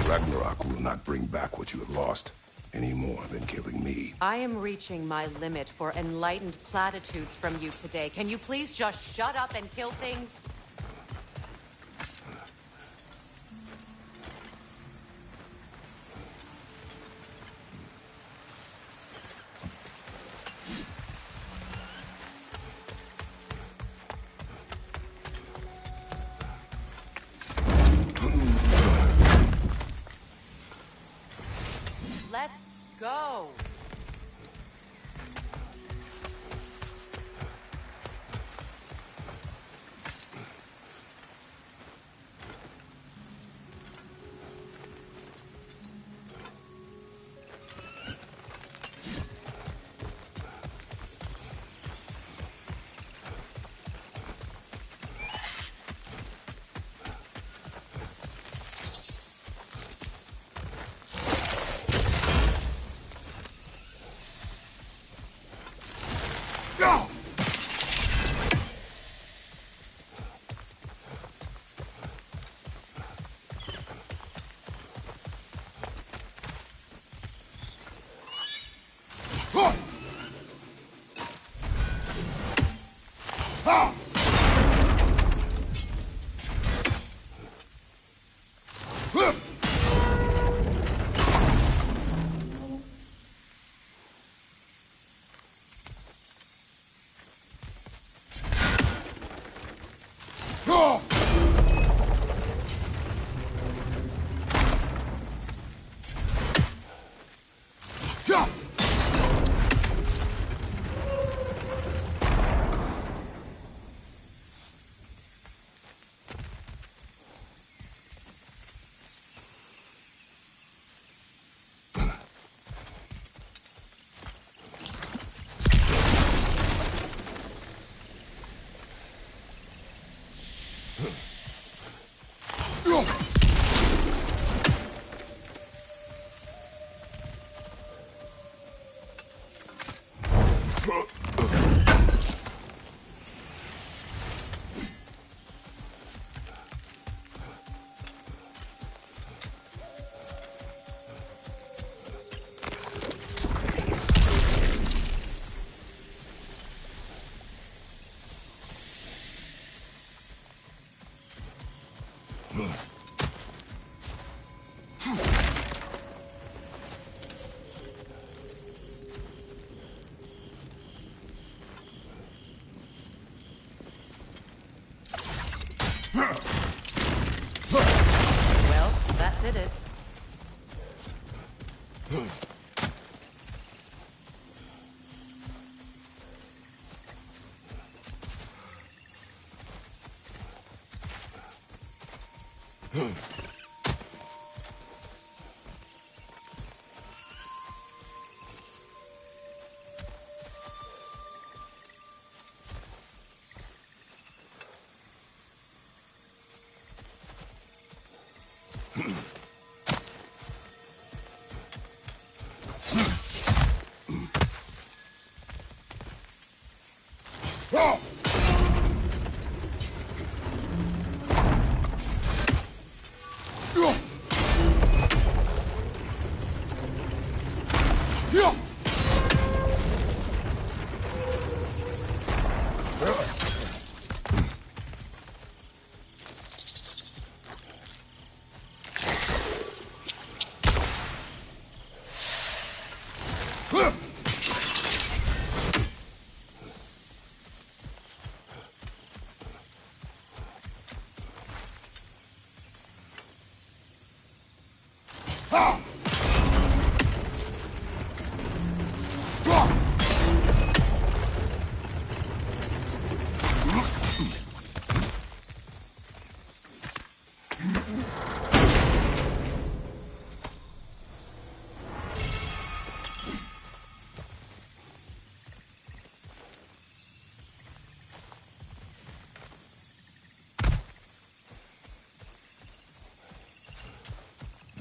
Ragnarok will not bring back what you have lost, any more than killing me. I am reaching my limit for enlightened platitudes from you today. Can you please just shut up and kill things? Well, that did it.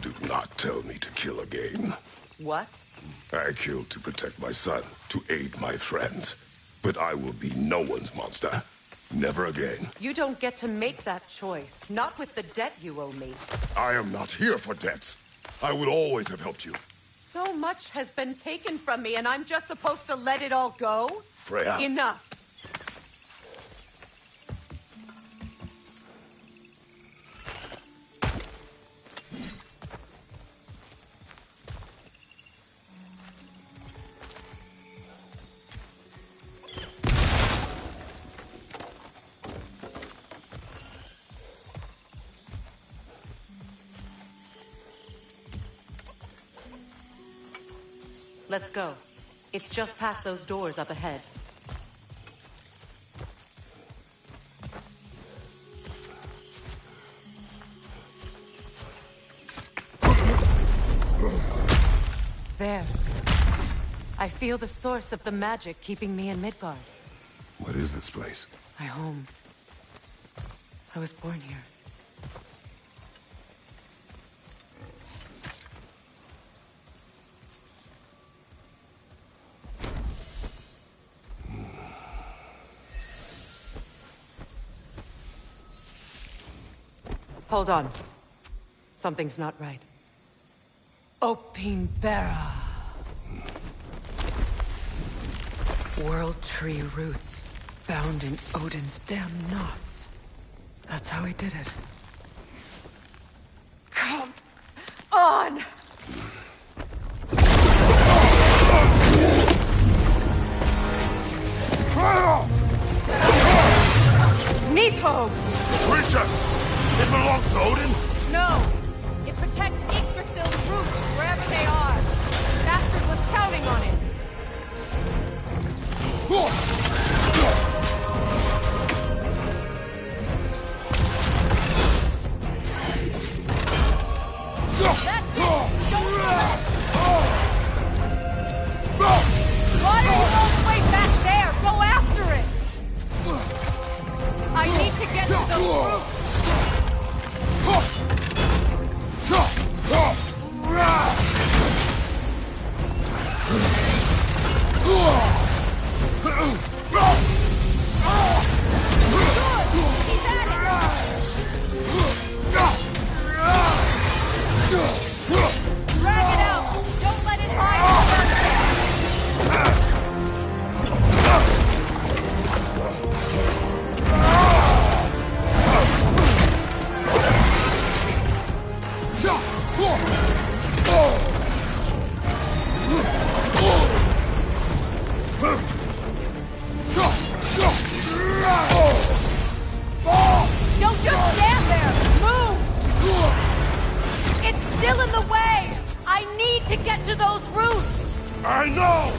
Do not tell me to kill again. What? I killed to protect my son, to aid my friends. But I will be no one's monster. Never again. You don't get to make that choice. Not with the debt you owe me. I am not here for debts. I would always have helped you. So much has been taken from me, and I'm just supposed to let it all go? Freya. Enough. Let's go. It's just past those doors up ahead. There. I feel the source of the magic keeping me in Midgard. What is this place? My home. I was born here. Hold on. Something's not right. Opinbera. World Tree roots, bound in Odin's damn knots. That's how he did it. Come on! Nidhogg! Creature! It belongs to Odin? No! It protects Yggdrasil's roots wherever they are. The bastard was counting on it. That's it! Don't Water is all the way back there! Go after it! I need to get to the roots! Drag it out! Don't let it hide! Don't just stand there! Move! It's still in the way! I need to get to those roots! I know!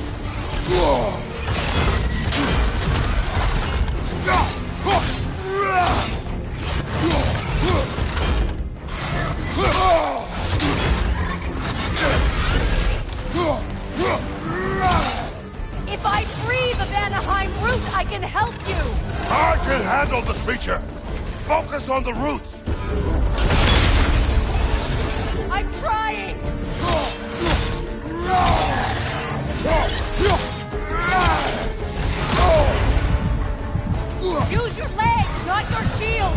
If I free the Vanaheim root, I can help you! I can handle the creature! Focus on the roots! I'm trying! Use your legs, not your shield!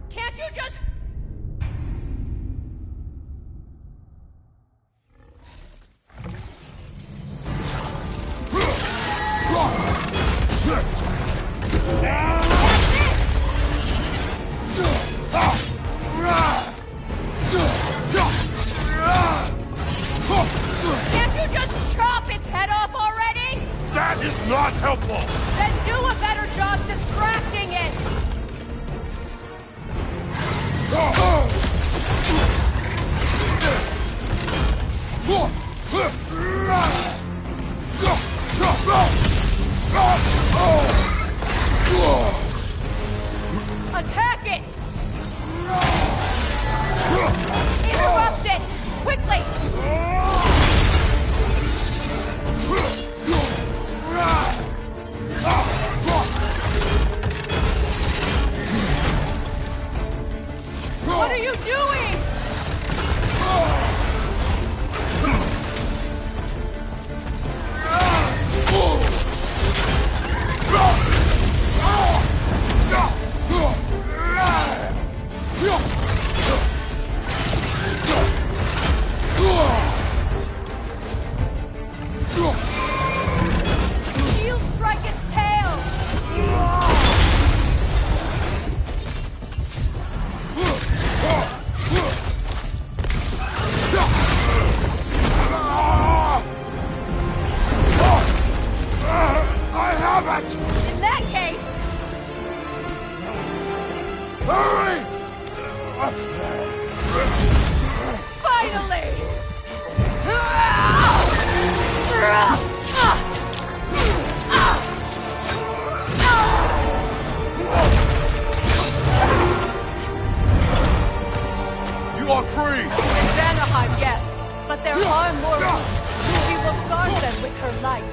Can't you just... Can't you just chop its head off already? That is not helpful! Then do a better job distracting it! Attack it! Interrupt it! Quickly! What are you doing? Shield strike its tail! I have it! In that case, Hurry! finally! You are free! In Vanaheim, yes, but there are more roots. She will guard them with her life.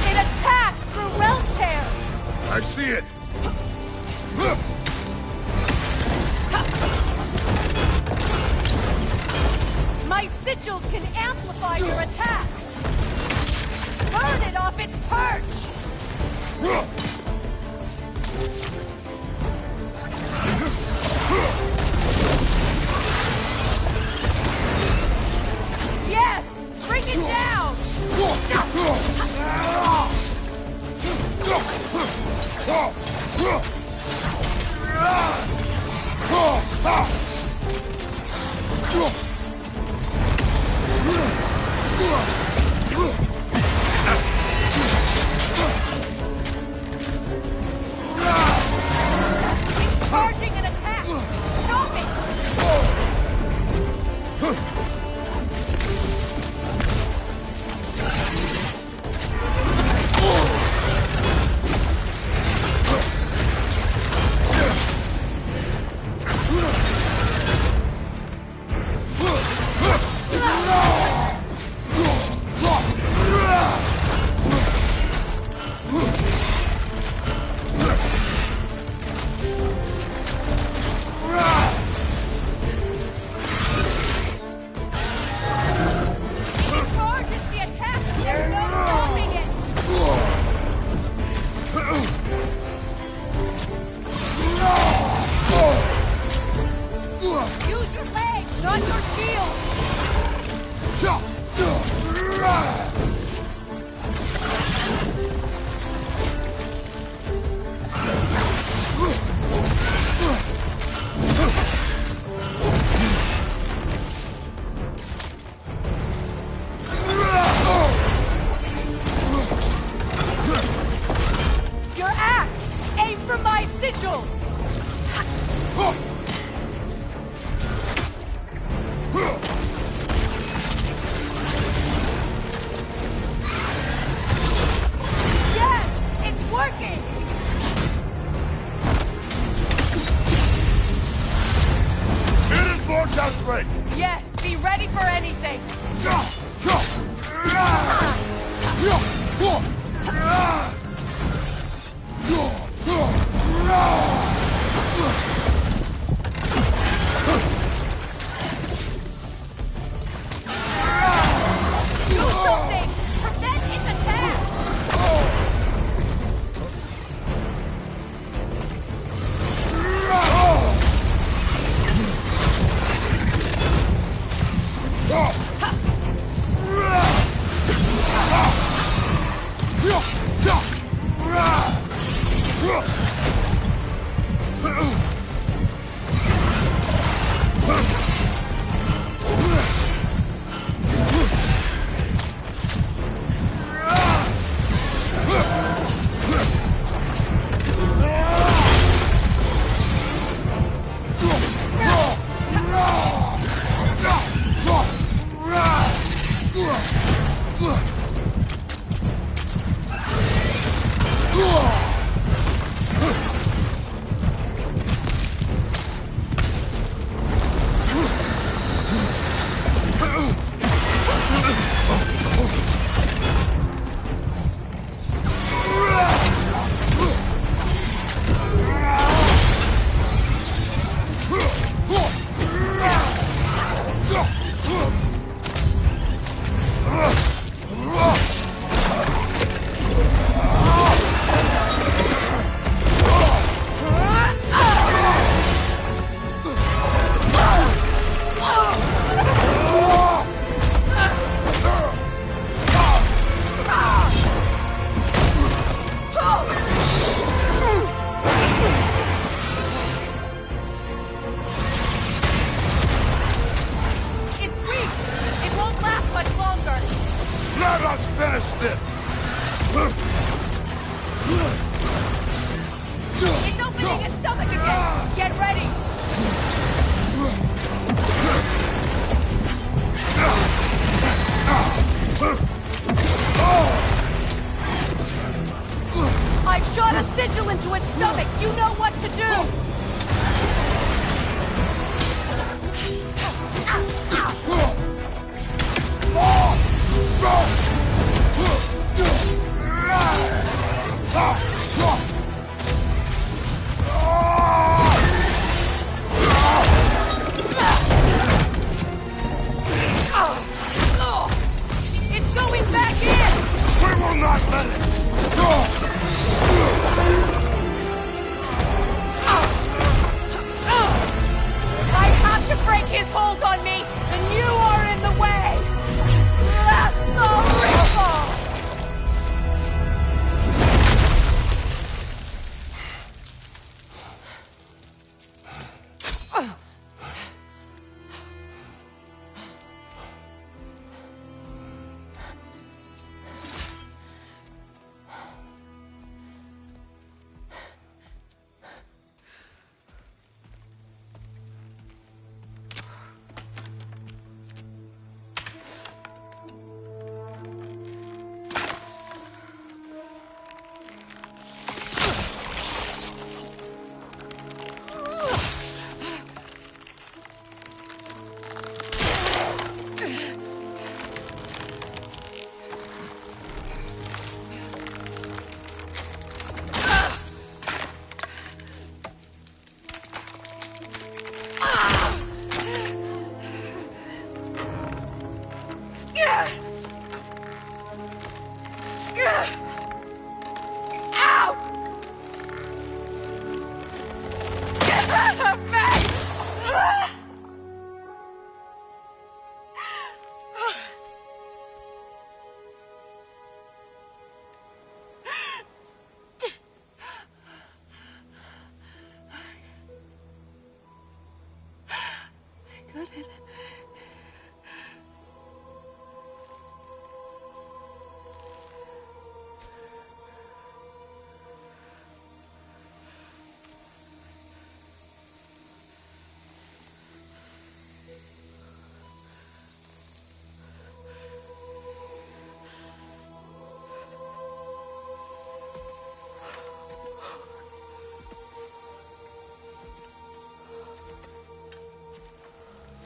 It attacks through realm tears! I see it! My sigils can amplify your attacks! Burn it off its perch! Yes! Bring it down! sigils! Yes! It's working! It is more desperate! Yes, be ready for anything! Do something! Prevent its attack! Let us finish this! It's opening its stomach again! Get ready! I've shot a sigil into its stomach! You know what to do! It's going back in! We will not let it! I have to break his hold on me, and you are in the way! That's the ripple!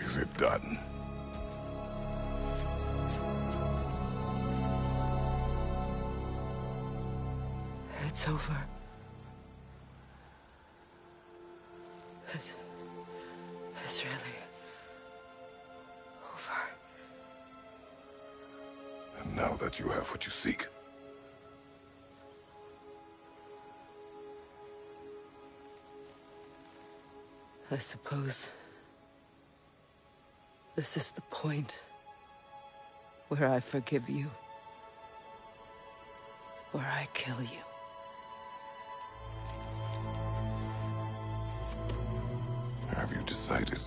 Is it done? It's over. It's really over. And now that you have what you seek, I suppose this is the point where I forgive you, where I kill you. have you decided?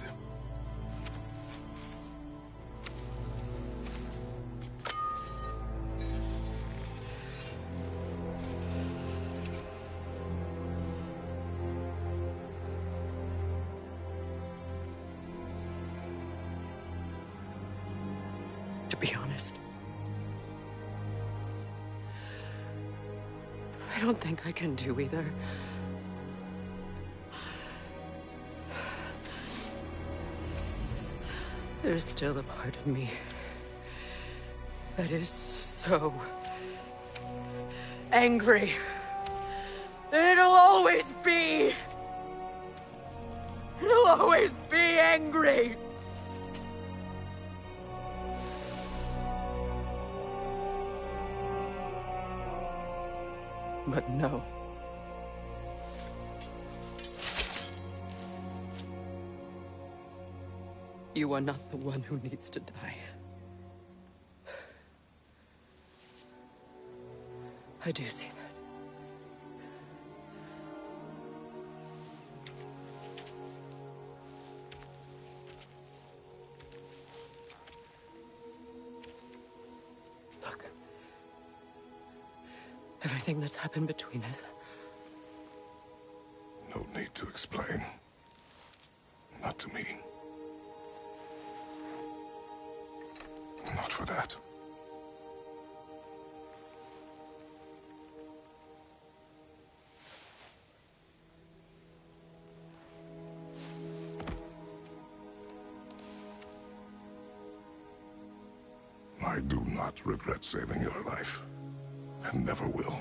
To be honest, I don't think I can do either. There's still a part of me that is so angry. And it'll always be. It'll always be angry. But no. You are not the one who needs to die. I do see that. Look. Everything that's happened between us. No need to explain. Not to me. Not for that. I do not regret saving your life, and never will.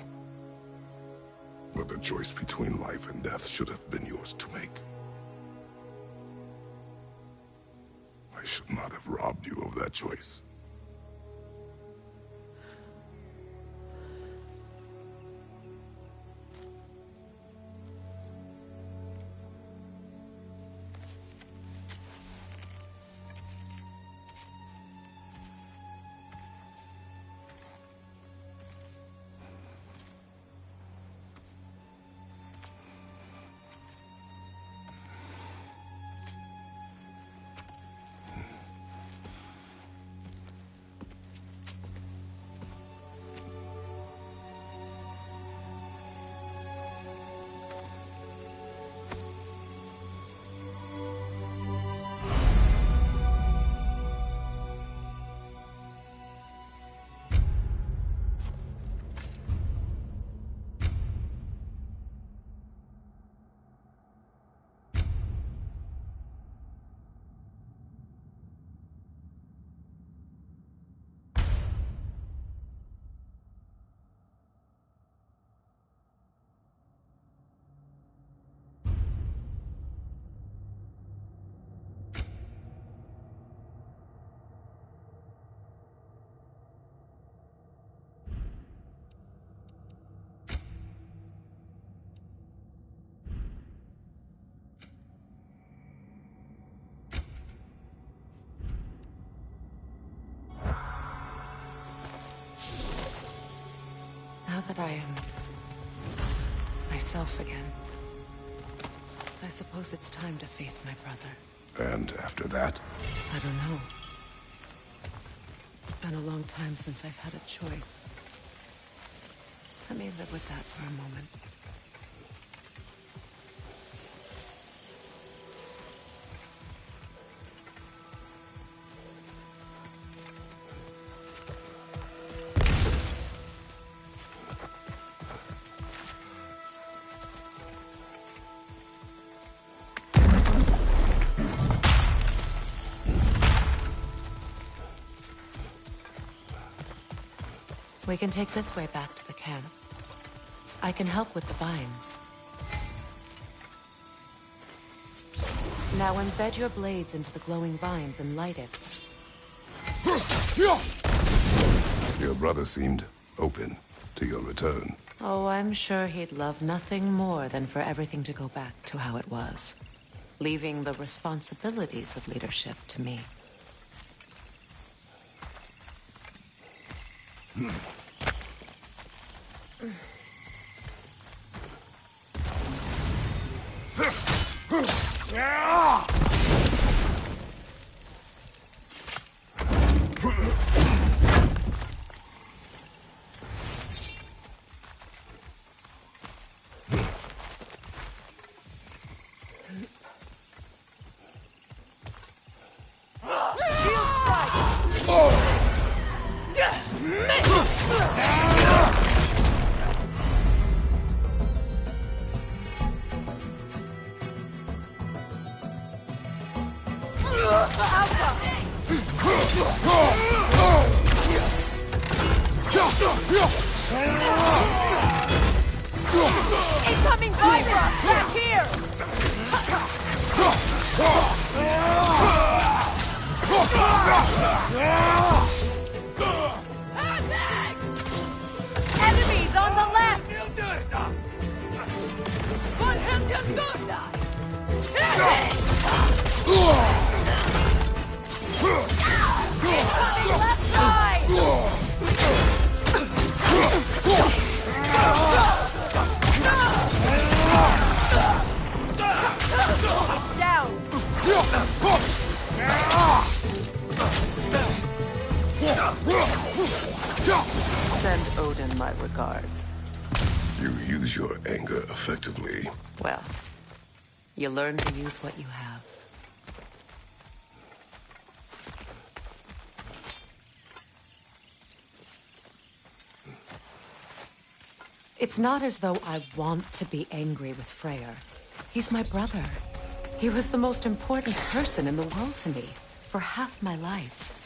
But the choice between life and death should have been yours to make. I should not have robbed you of that choice. Now that I am myself again, I suppose it's time to face my brother. And after that? I don't know. It's been a long time since I've had a choice. Let me live with that for a moment. We can take this way back to the camp. I can help with the vines. Now embed your blades into the glowing vines and light it. Your brother seemed open to your return. Oh, I'm sure he'd love nothing more than for everything to go back to how it was, leaving the responsibilities of leadership to me. Incoming Viper! Back here! Enemies on the left! Incoming left side! Down! Send Odin my regards. You use your anger effectively. Well, you learn to use what you have. It's not as though I want to be angry with Freyr. He's my brother. He was the most important person in the world to me for half my life.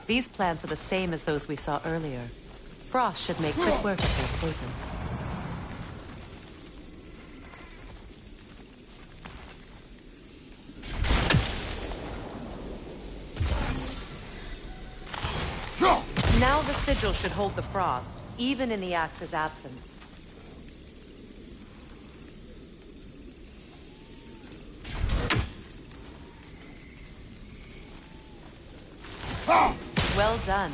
These plants are the same as those we saw earlier. Frost should make quick work of their poison. Now the sigil should hold the frost, even in the axe's absence. Well done.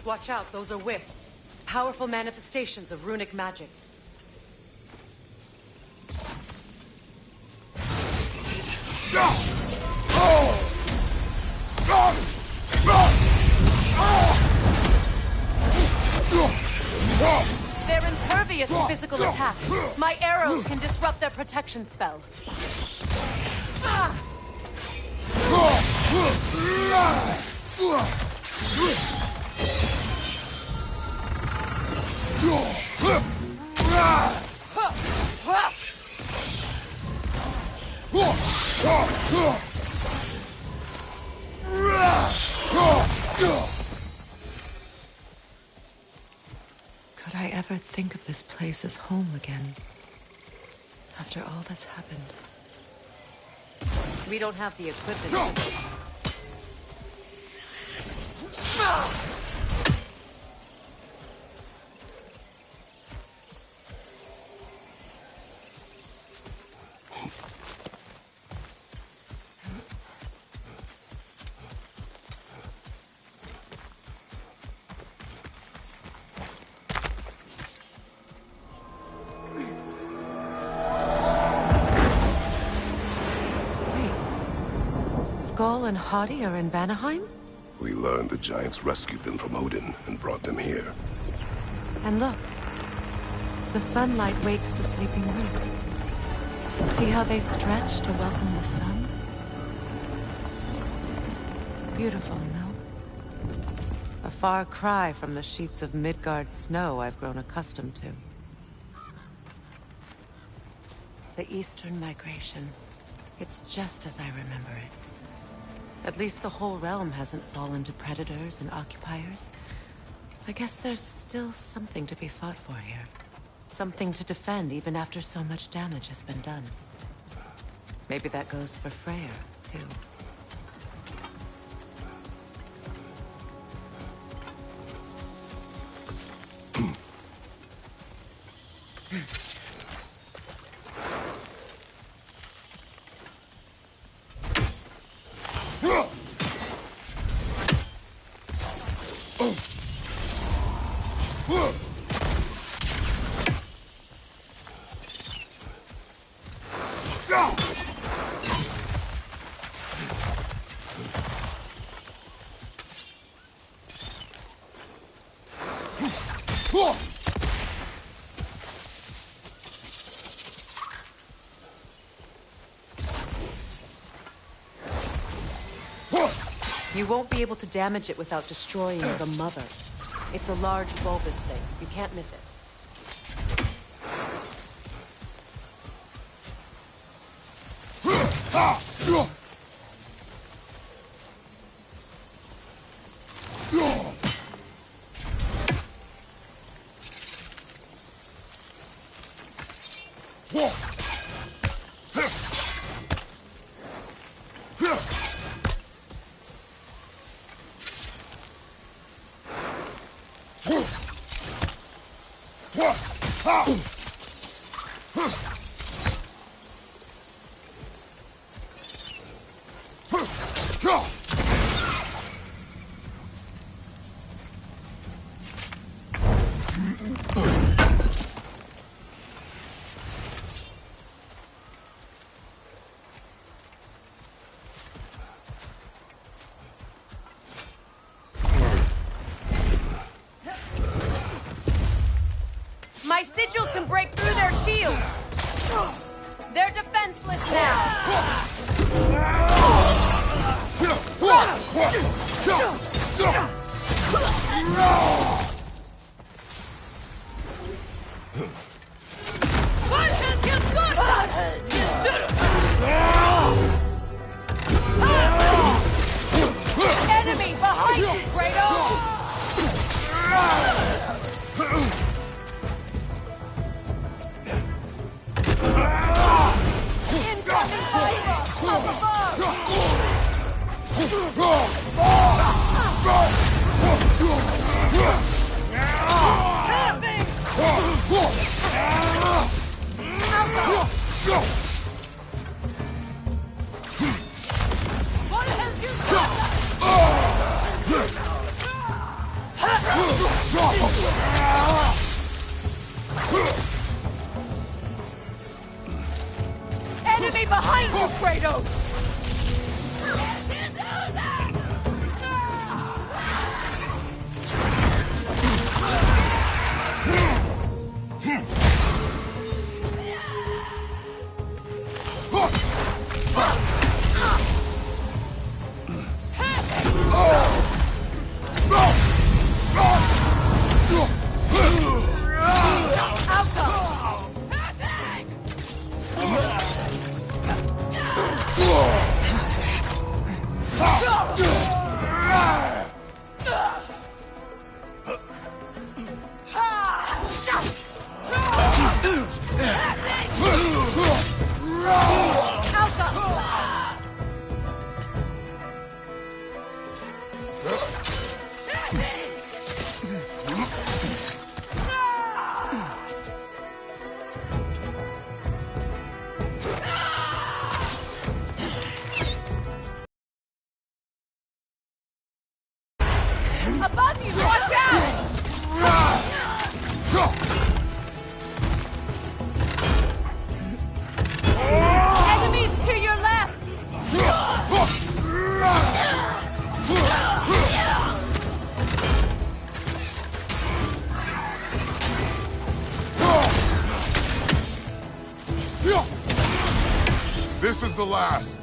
Watch out, those are wisps. Powerful manifestations of runic magic. They're impervious to physical attack. My arrows can disrupt their protection spell. ever think of this place as home again. After all that's happened. We don't have the equipment for this. Skull and Hadi are in Vanaheim? We learned the giants rescued them from Odin and brought them here. And look. The sunlight wakes the sleeping roots. See how they stretch to welcome the sun? Beautiful, no? A far cry from the sheets of Midgard snow I've grown accustomed to. The Eastern Migration. It's just as I remember it. At least the whole realm hasn't fallen to predators and occupiers. I guess there's still something to be fought for here. Something to defend even after so much damage has been done. Maybe that goes for Freyr, too. You won't be able to damage it without destroying the mother. It's a large bulbous thing. You can't miss it. My sigils can break through their shields! They're defenseless now! Enemy behind you, Kratos! Enemy behind you, Kratos! last!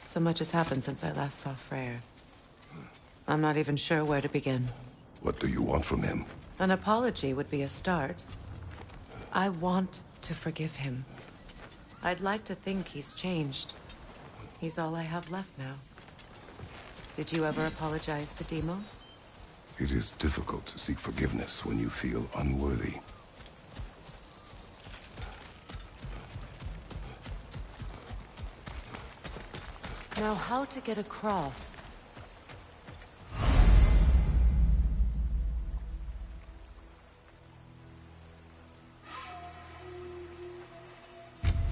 So much has happened since I last saw Freyr. I'm not even sure where to begin. What do you want from him? An apology would be a start. I want to forgive him. I'd like to think he's changed. He's all I have left now. Did you ever apologize to Deimos? It is difficult to seek forgiveness when you feel unworthy. Now, how to get across?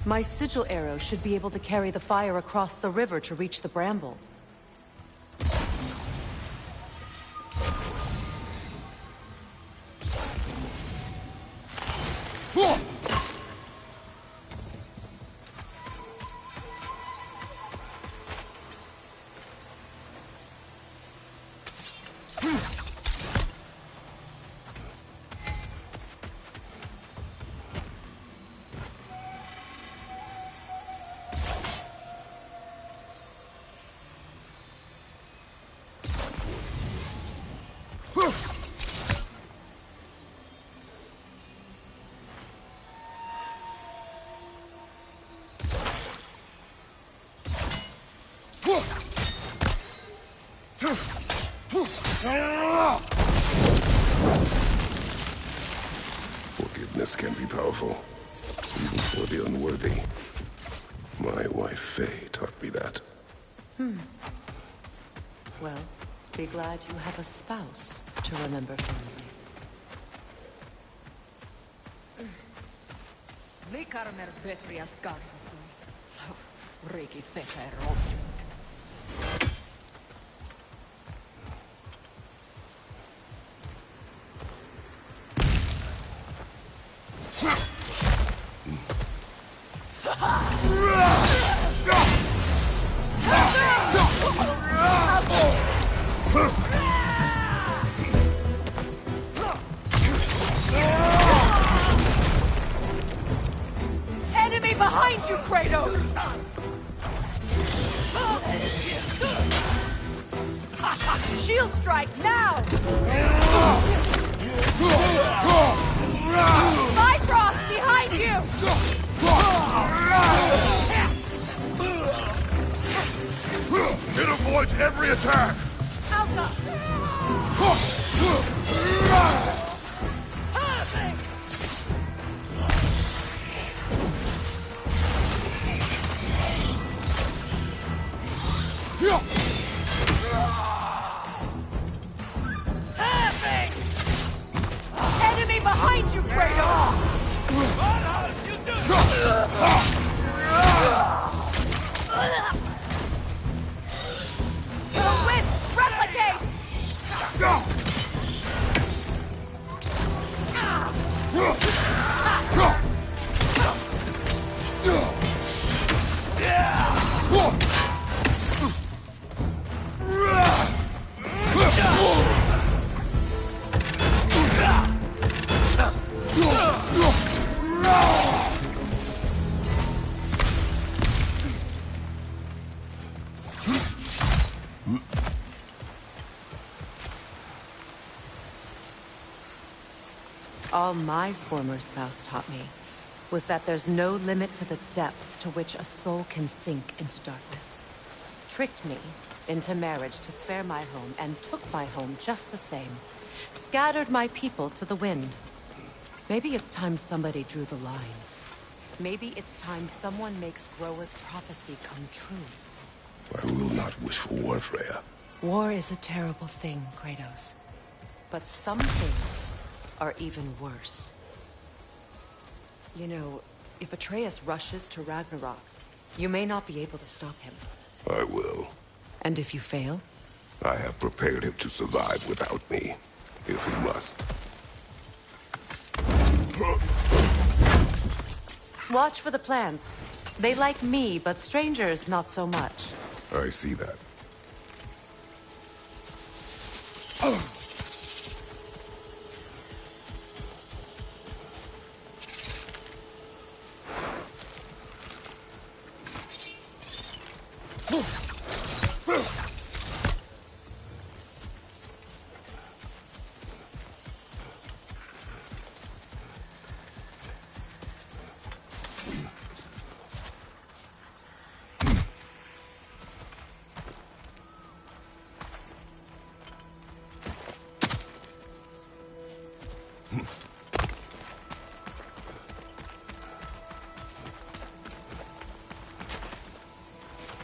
My sigil arrow should be able to carry the fire across the river to reach the bramble. Forgiveness can be powerful, even for the unworthy. My wife, Faye, taught me that. Well, be glad you have a spouse to remember fondly. Likarmer Petrias Gardasun. Riki Fefer. Enemy behind you, Kratos! Shield strike now! Bifrost behind you! It avoids every attack! Alpha! Enemy behind you, Kratos! The wisp replicates! All my former spouse taught me was that there's no limit to the depth to which a soul can sink into darkness. Tricked me into marriage to spare my home and took my home just the same. Scattered my people to the wind. Maybe it's time somebody drew the line. Maybe it's time someone makes Groa's prophecy come true. I will not wish for war, Freya. War is a terrible thing, Kratos. But some things are even worse. You know, if Atreus rushes to Ragnarok, you may not be able to stop him. I will. And if you fail? I have prepared him to survive without me, if he must. Watch for the plants. They like me, but strangers not so much. I see that.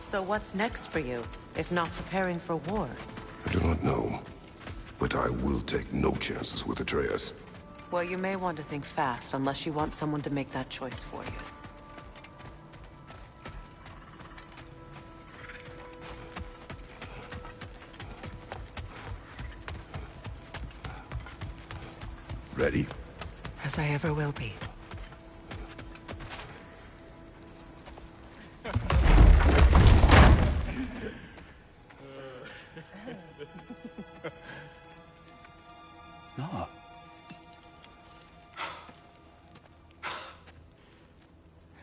So what's next for you, if not preparing for war? I do not know, but I will take no chances with Atreus. Well, you may want to think fast, unless you want someone to make that choice for you. Ready? As I ever will be. No.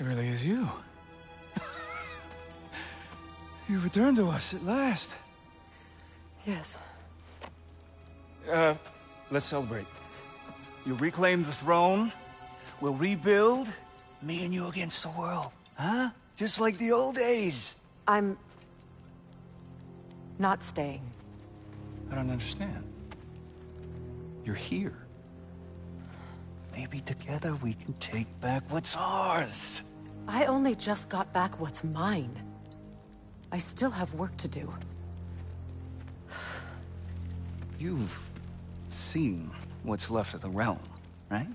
It really is you. You returned to us at last. Yes. Let's celebrate. You reclaim the throne, we'll rebuild, me and you against the world. Huh? Just like the old days. I'm... not staying. I don't understand. You're here. Maybe together we can take back what's ours. I only just got back what's mine. I still have work to do. You've seen what's left of the realm, right?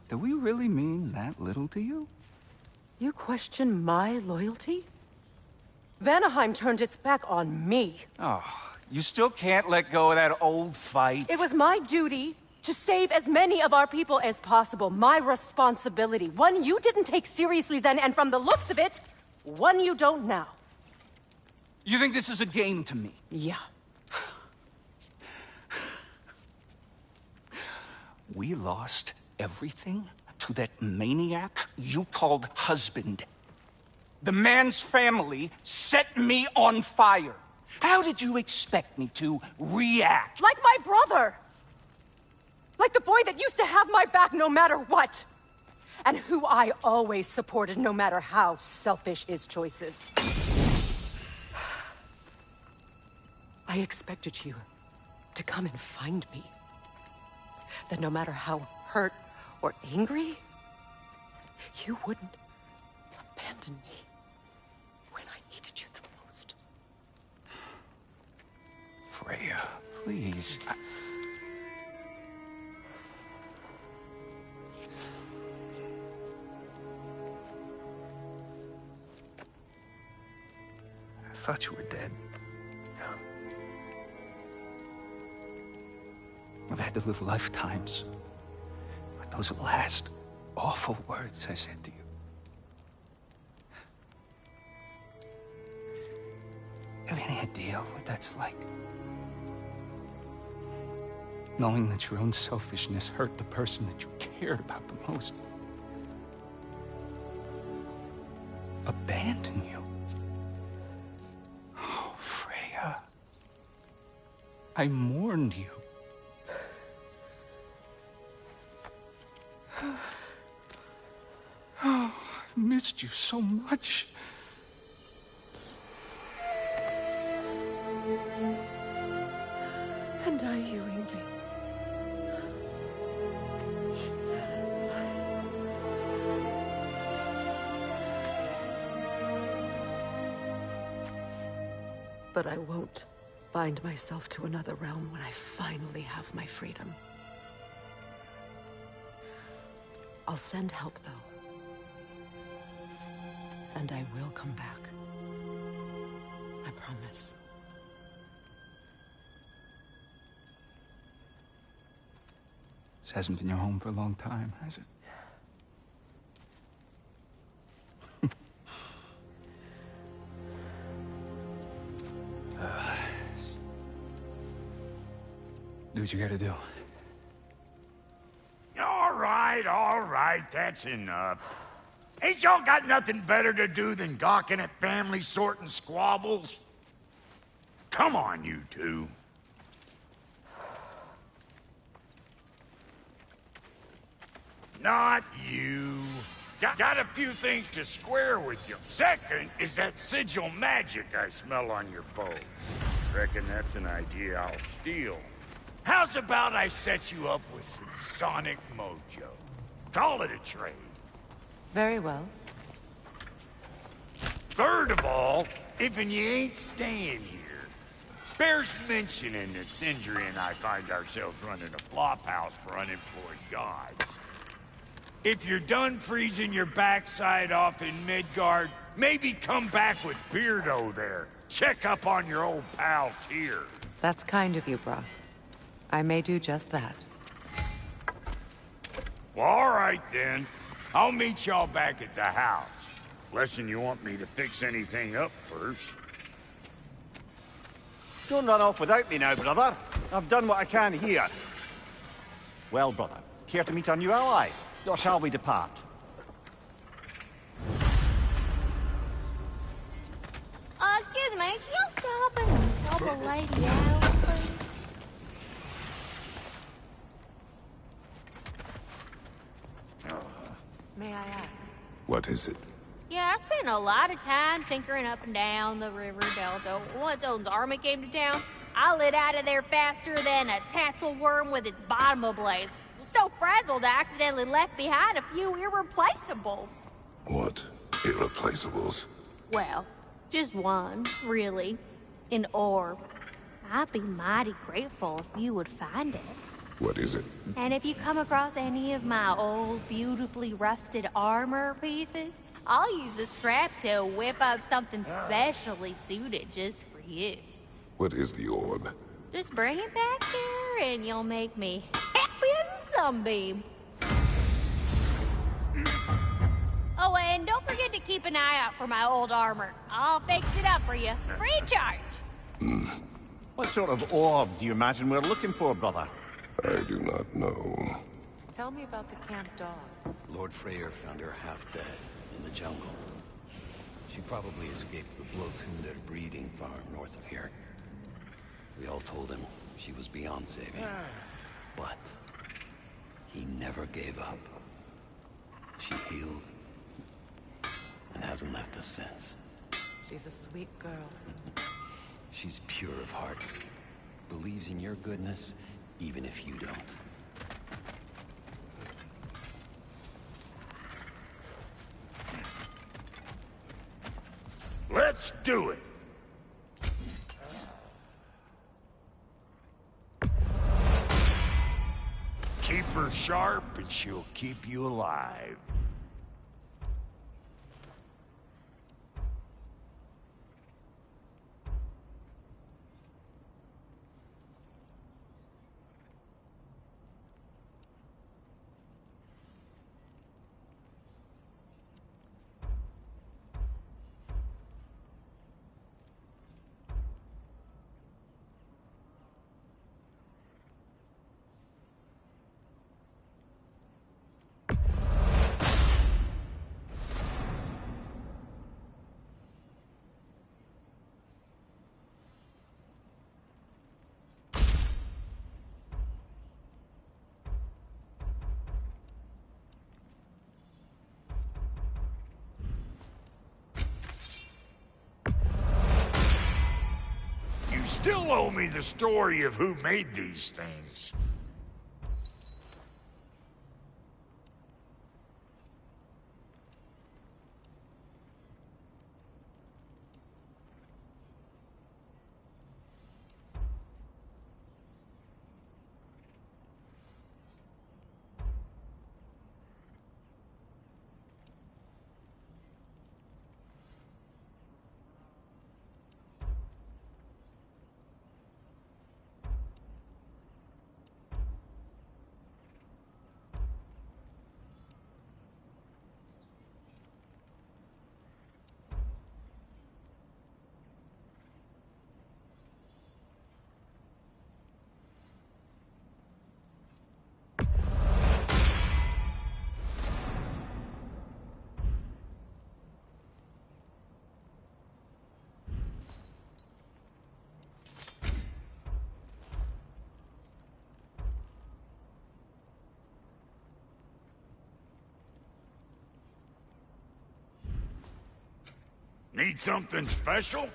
Do we really mean that little to you? You question my loyalty? Vanaheim turned its back on me. Oh, you still can't let go of that old fight? It was my duty to save as many of our people as possible. My responsibility. One you didn't take seriously then, and from the looks of it, one you don't now. You think this is a game to me? Yeah. We lost everything to that maniac you called husband. The man's family set me on fire. How did you expect me to react? Like my brother! Like the boy that used to have my back no matter what! And who I always supported no matter how selfish his choices. I expected you to come and find me. That no matter how hurt or angry, you wouldn't abandon me when I needed you the most. Freya, please. I thought you were dead. I've had to live lifetimes. But those last awful words I said to you. Have any idea what that's like? Knowing that your own selfishness hurt the person that you cared about the most. Abandon you. Oh, Freya. I mourned you. Oh, I've missed you so much. And are you, Ingrid? But I won't bind myself to another realm when I finally have my freedom. I'll send help, though. And I will come back. I promise. This hasn't been your home for a long time, has it? Do what you gotta do. All right, that's enough. Ain't y'all got nothing better to do than gawking at family sorting squabbles? Come on, you two. Not you. Got a few things to square with you. Second is that sigil magic I smell on your bow. Reckon that's an idea I'll steal. How's about I set you up with some sonic mojo? Call it a trade. Very well. Third of all, if you ain't staying here, bears mentioning that Sindri and I find ourselves running a flop house for unemployed gods. If you're done freezing your backside off in Midgard, maybe come back with Beardo there. Check up on your old pal Tyr. That's kind of you, brah. I may do just that. Well, all right then. I'll meet y'all back at the house. Unless you want me to fix anything up first. Don't run off without me now, brother. I've done what I can here. Well, brother, care to meet our new allies? Or shall we depart? Excuse me, can y'all stop and help a lady out, please? May I ask? What is it? Yeah, I spent a lot of time tinkering up and down the river delta. Once Odin's army came to town, I lit out of there faster than a tassel worm with its bottom ablaze. So frazzled, I accidentally left behind a few irreplaceables. What? Irreplaceables? Well, just one, really. An orb. I'd be mighty grateful if you would find it. What is it? And if you come across any of my old, beautifully rusted armor pieces, I'll use the scrap to whip up something specially suited just for you. What is the orb? Just bring it back here and you'll make me happy as a sunbeam. Oh, and don't forget to keep an eye out for my old armor. I'll fix it up for you, free of charge. What sort of orb do you imagine we're looking for, brother? I do not know. Tell me about the camp dog. Lord Freyr found her half dead in the jungle. She probably escaped the Blothundir breeding farm north of here. We all told him she was beyond saving. But he never gave up. She healed and hasn't left us since. She's a sweet girl. She's pure of heart. Believes in your goodness, even if you don't. Let's do it. Keep her sharp and she'll keep you alive. Still owe me the story of who made these things. Need something special?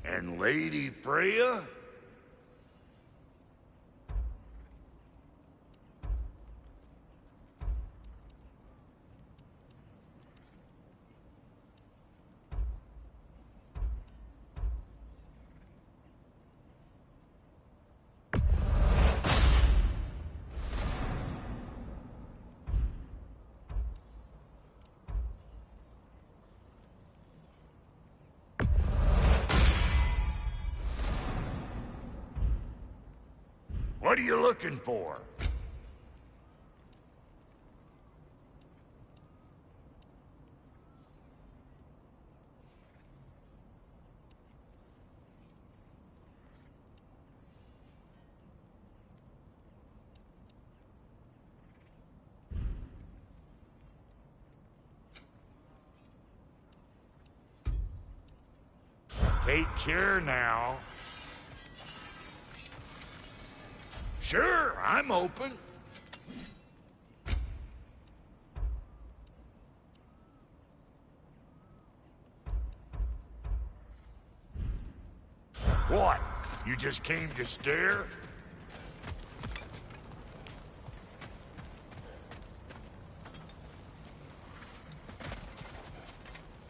And Lady Freya? What are you looking for? Take care now. Sure, I'm open. What? You just came to stare?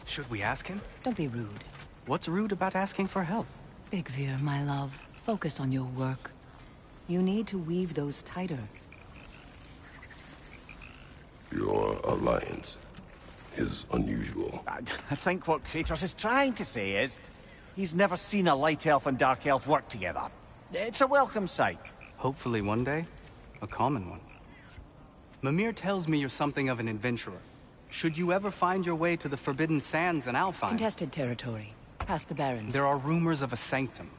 Should we ask him? Don't be rude. What's rude about asking for help? Big Veer, my love, focus on your work. You need to weave those tighter. Your alliance is unusual. I think what Kratos is trying to say is, he's never seen a light elf and dark elf work together. It's a welcome sight. Hopefully one day, a common one. Mimir tells me you're something of an adventurer. Should you ever find your way to the Forbidden Sands in Alfheim... Contested territory. Past the Barrens. There are rumors of a sanctum,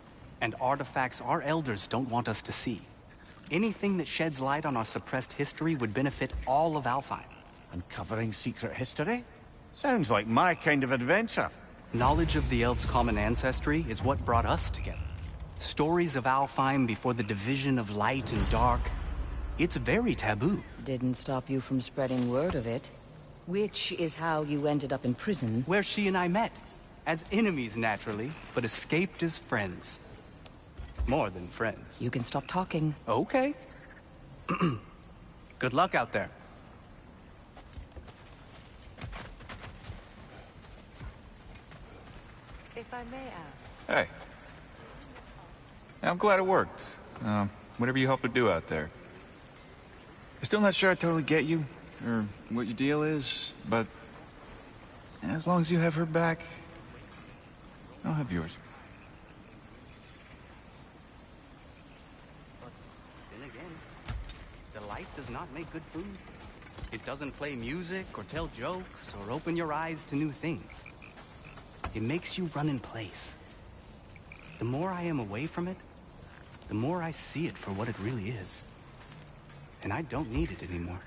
and artifacts our elders don't want us to see. Anything that sheds light on our suppressed history would benefit all of Alfheim. Uncovering secret history? Sounds like my kind of adventure. Knowledge of the elves' common ancestry is what brought us together. Stories of Alfheim before the division of light and dark. It's very taboo. Didn't stop you from spreading word of it. Which is how you ended up in prison. Where she and I met. As enemies, naturally, but escaped as friends. More than friends. You can stop talking. Okay. Good luck out there. If I may ask. Hey. I'm glad it worked. Whatever you hope to do out there. I'm still not sure I totally get you, or what your deal is, but as long as you have her back, I'll have yours. Then again, the light does not make good food. It doesn't play music or tell jokes or open your eyes to new things. It makes you run in place. The more I am away from it, the more I see it for what it really is. And I don't need it anymore.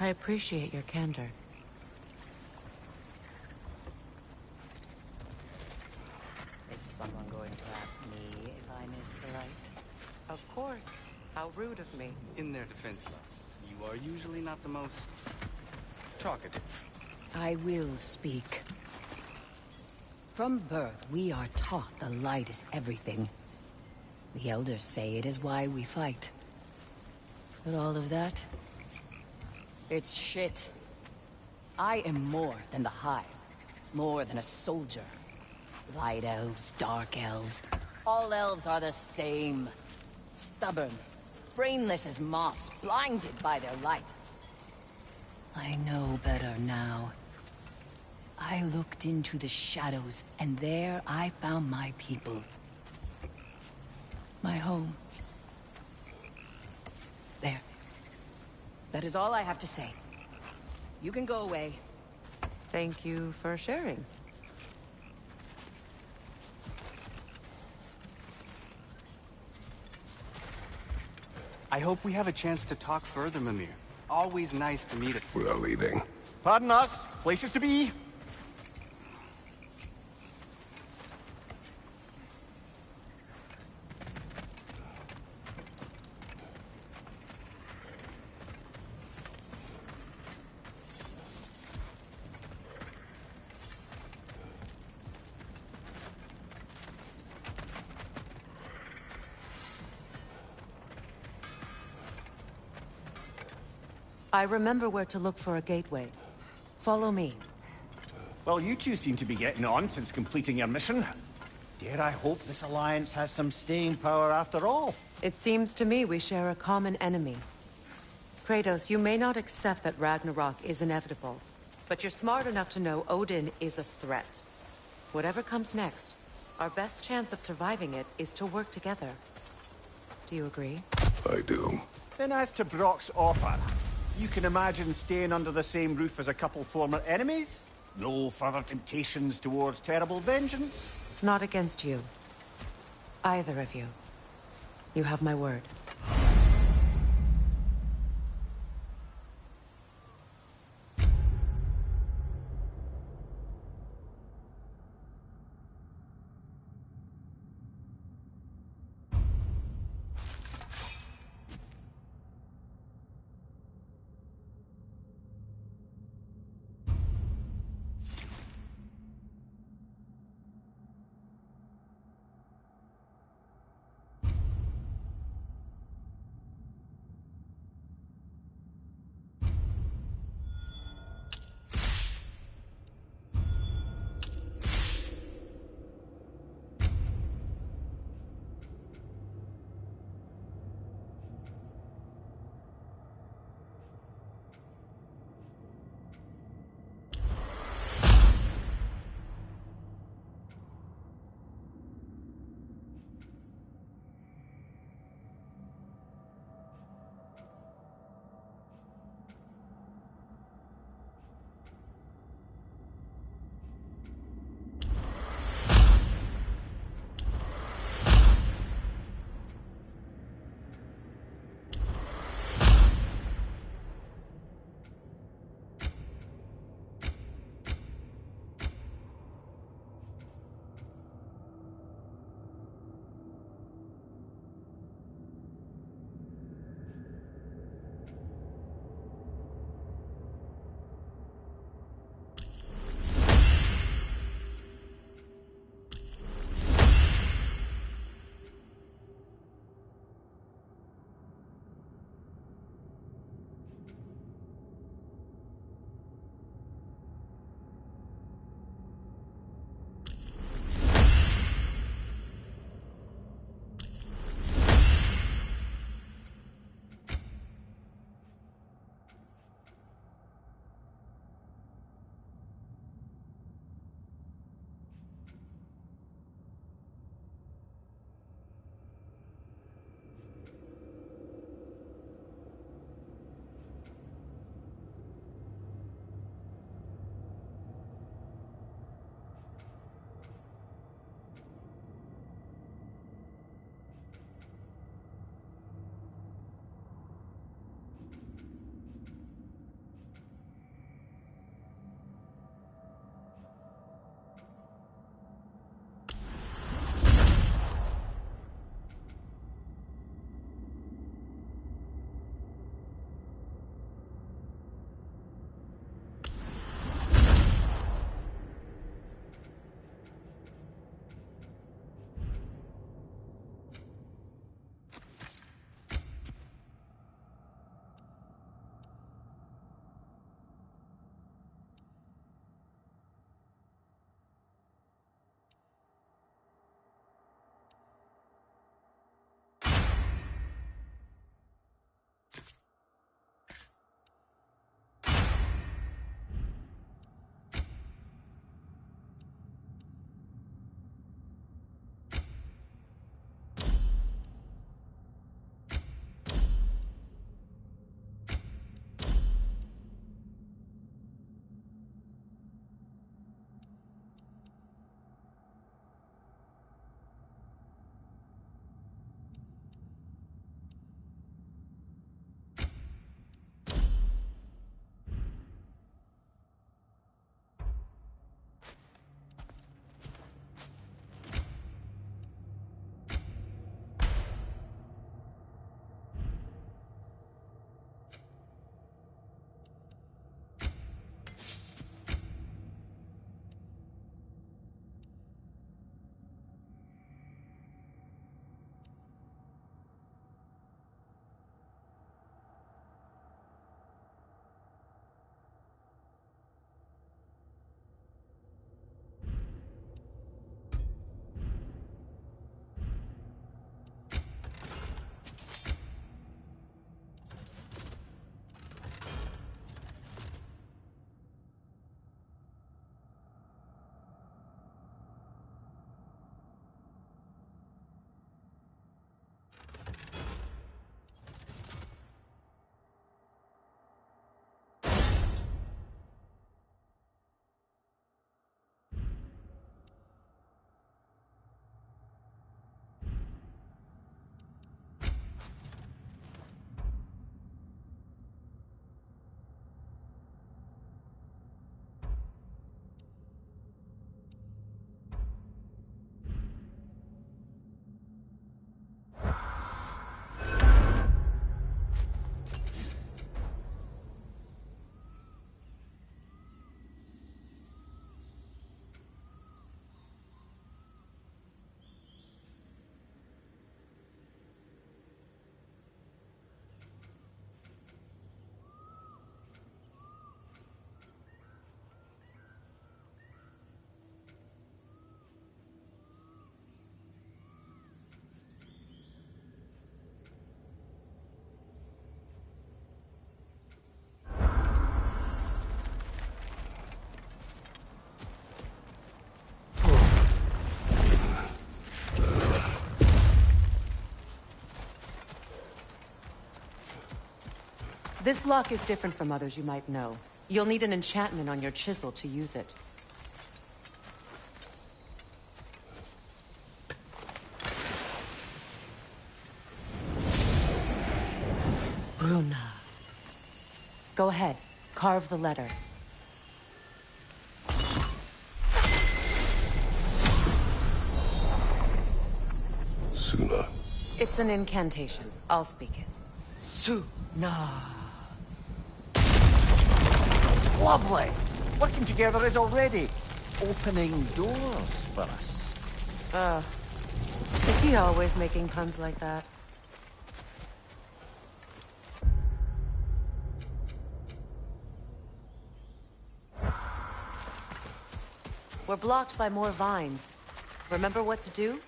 I appreciate your candor. Is someone going to ask me if I miss the light? Of course. How rude of me. In their defense, love, you are usually not the most talkative. I will speak. From birth, we are taught the light is everything. The elders say it is why we fight. But all of that, it's shit. I am more than the Hive. More than a soldier. Light elves, dark elves. All elves are the same. Stubborn. Brainless as moths, blinded by their light. I know better now. I looked into the shadows, and there I found my people. My home. There. That is all I have to say. You can go away. Thank you for sharing. I hope we have a chance to talk further, Mimir. Always nice to meet it. We're leaving. Pardon us. Places to be. I remember where to look for a gateway. Follow me. Well, you two seem to be getting on since completing your mission. Dare I hope this alliance has some staying power after all? It seems to me we share a common enemy. Kratos, you may not accept that Ragnarok is inevitable, but you're smart enough to know Odin is a threat. Whatever comes next, our best chance of surviving it is to work together. Do you agree? I do. Then as to Brock's offer, you can imagine staying under the same roof as a couple former enemies? No further temptations towards terrible vengeance? Not against you. Either of you. You have my word. This lock is different from others you might know. You'll need an enchantment on your chisel to use it. Bruna. Go ahead. Carve the letter. Suna. It's an incantation. I'll speak it. Suna. Lovely! Working together is already opening doors for us. Is he always making puns like that? We're blocked by more vines. Remember what to do?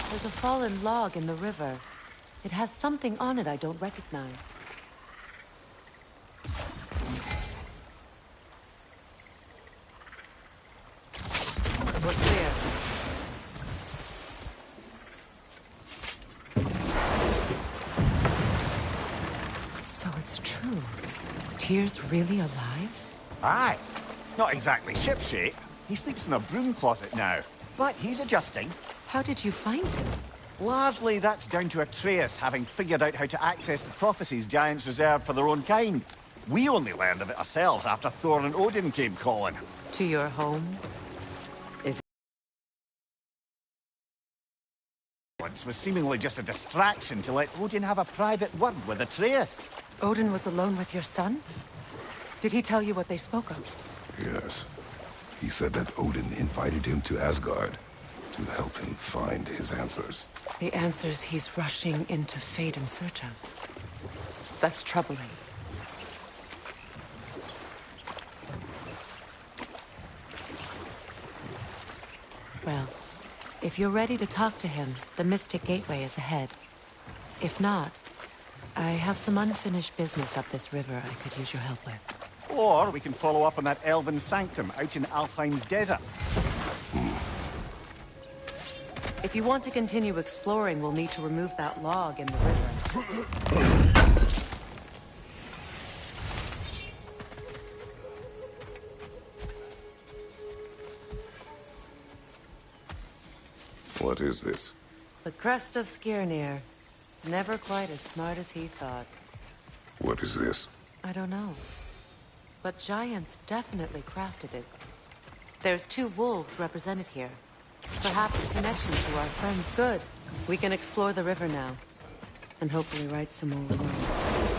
There's a fallen log in the river. It has something on it I don't recognize. We're clear. So it's true. Tyr's really alive? Aye. Not exactly shipshape. He sleeps in a broom closet now. But he's adjusting. How did you find him? Largely, that's down to Atreus having figured out how to access the prophecies giants reserved for their own kind. We only learned of it ourselves after Thor and Odin came calling. To your home? Was seemingly just a distraction to let Odin have a private word with Atreus. Odin was alone with your son? Did he tell you what they spoke of? Yes. He said that Odin invited him to Asgard to help him find his answers. The answers he's rushing into fate in search of. That's troubling. Well, if you're ready to talk to him, the Mystic Gateway is ahead. If not, I have some unfinished business up this river I could use your help with. Or we can follow up on that elven sanctum out in Alfheim's desert. If you want to continue exploring, we'll need to remove that log in the river. What is this? The crest of Skirnir. Never quite as smart as he thought. What is this? I don't know. But giants definitely crafted it. There's 2 wolves represented here. Perhaps a connection to our friend. Good. We can explore the river now. And hopefully right some old wrongs.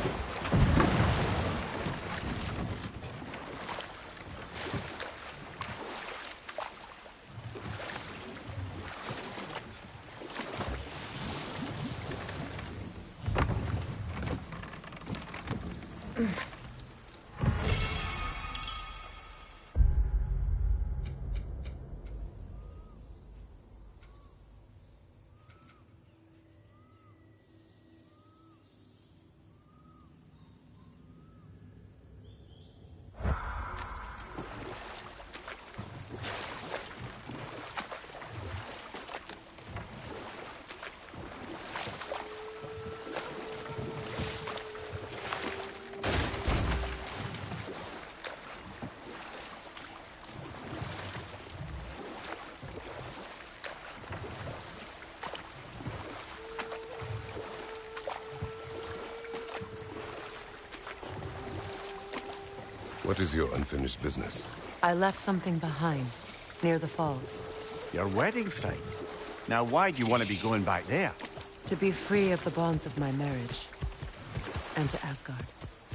What is your unfinished business? I left something behind, near the falls. Your wedding site? Now why do you want to be going back there? To be free of the bonds of my marriage. And to Asgard.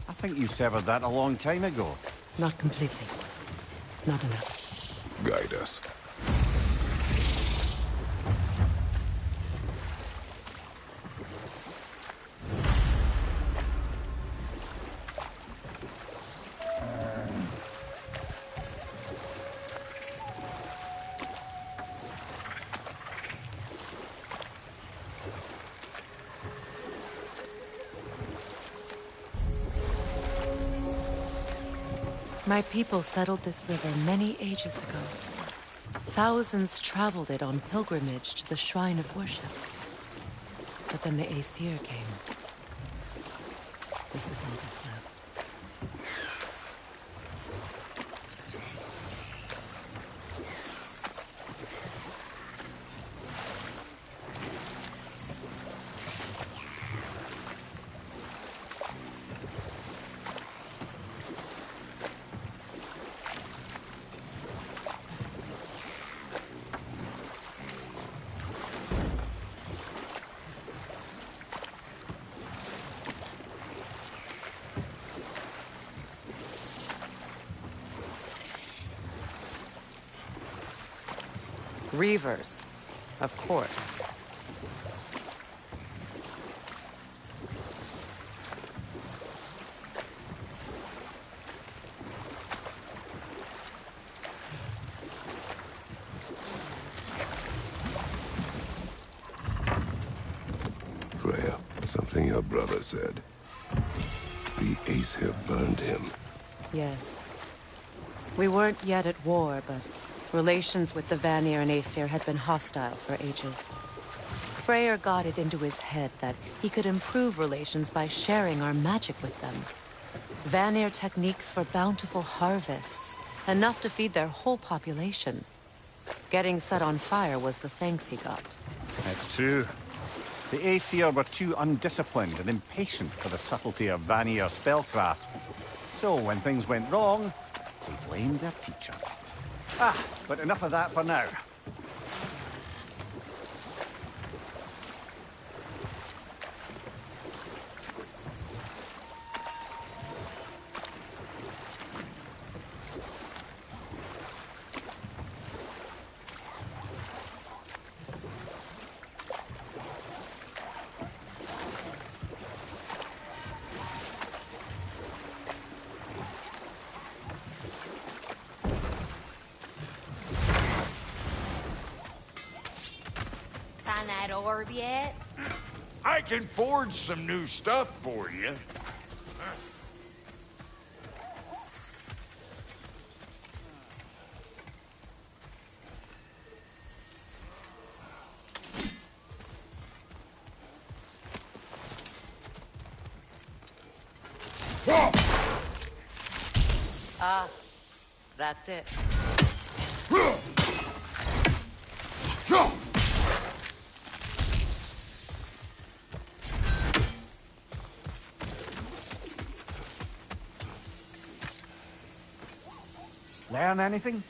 I think you severed that a long time ago. Not completely. Not enough. Guide us. My people settled this river many ages ago. Thousands traveled it on pilgrimage to the shrine of worship. But then the Aesir came. This is all that's left. Reavers, of course. Freya, something your brother said. The Aesir burned him. Yes. We weren't yet at war, but relations with the Vanir and Aesir had been hostile for ages. Freyr got it into his head that he could improve relations by sharing our magic with them. Vanir techniques for bountiful harvests, enough to feed their whole population. Getting set on fire was the thanks he got. It's true. The Aesir were too undisciplined and impatient for the subtlety of Vanir spellcraft. So when things went wrong, they blamed their teacher. But enough of that for now. Find that orb yet? I can forge some new stuff for you. Ah, that's it. Learn anything?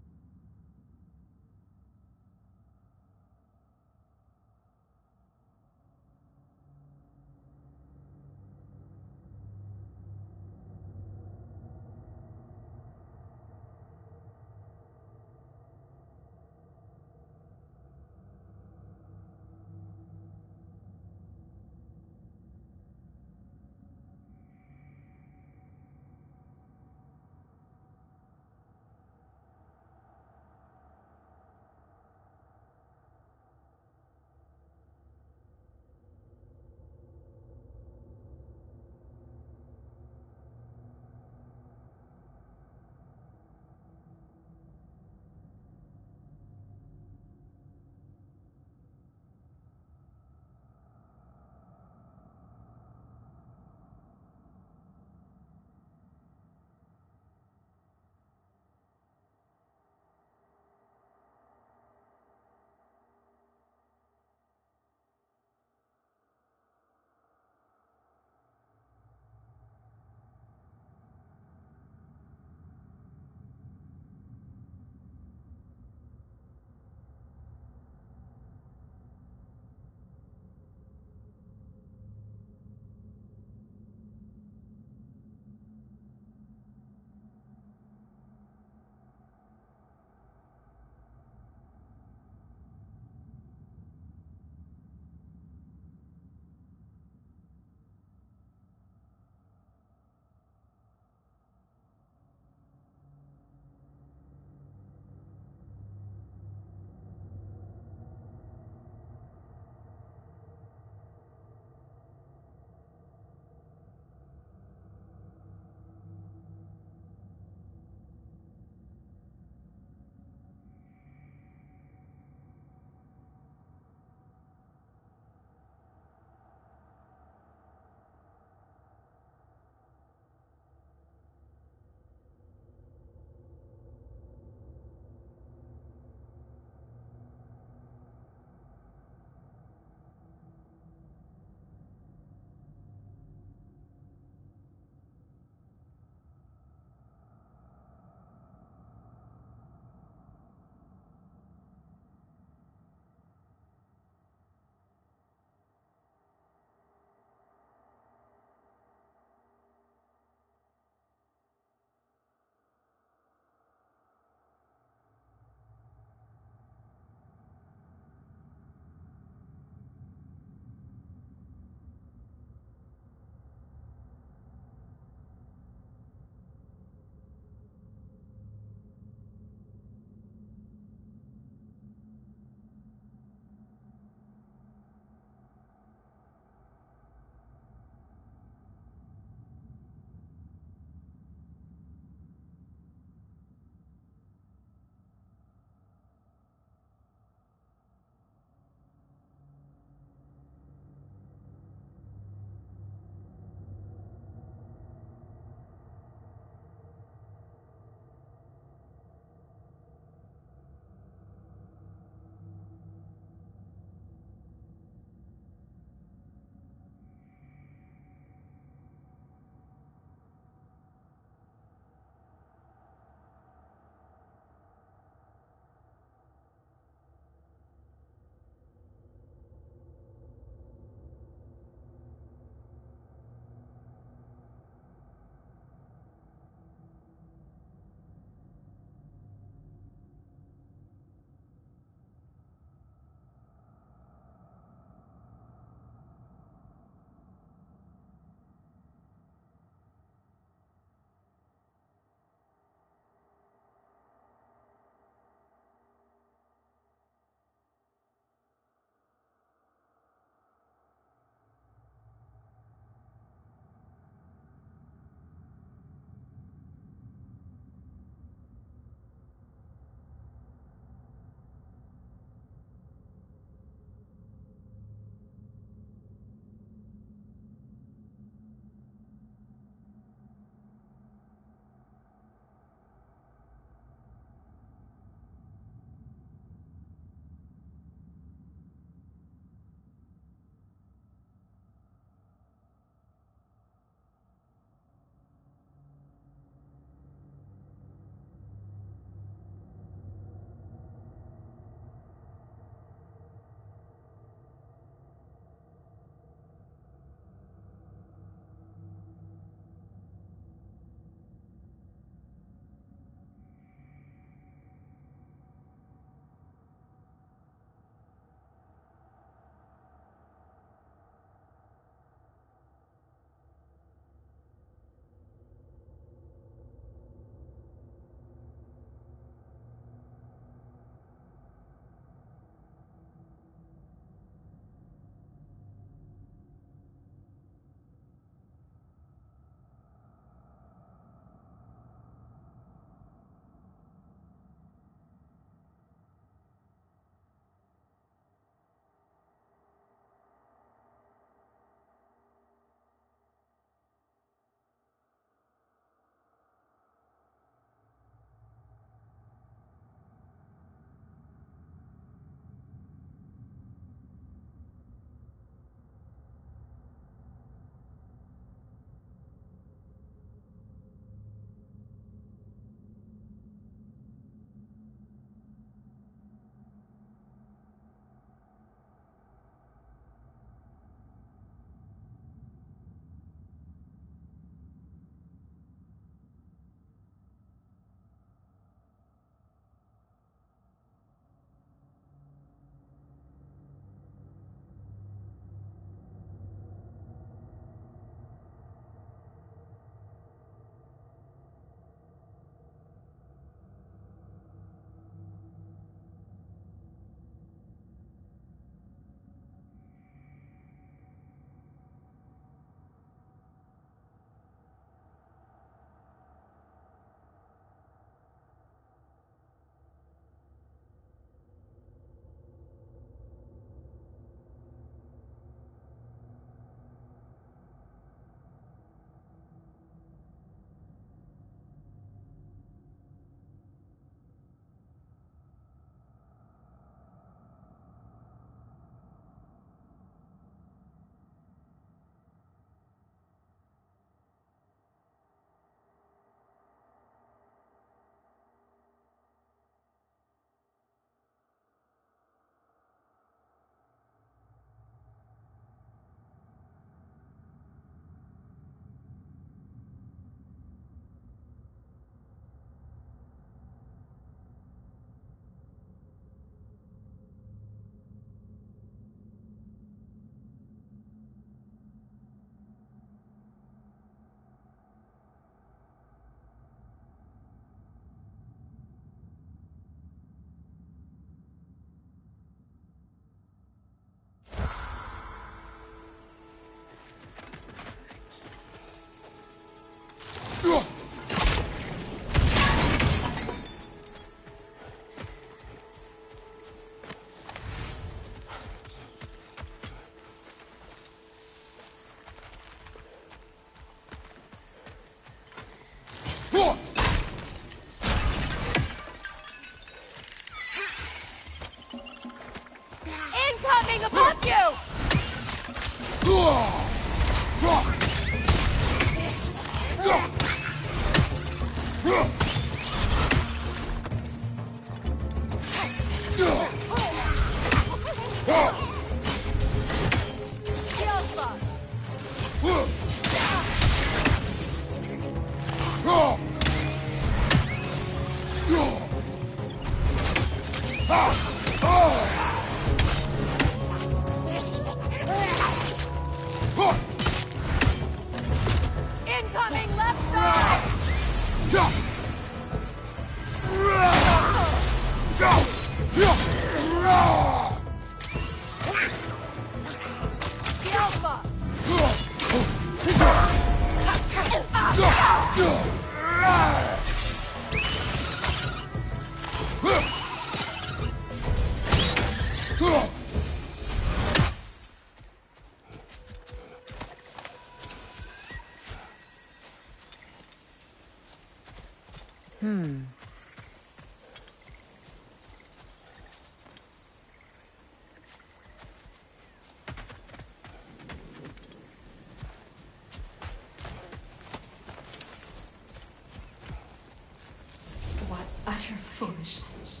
What utter foolishness.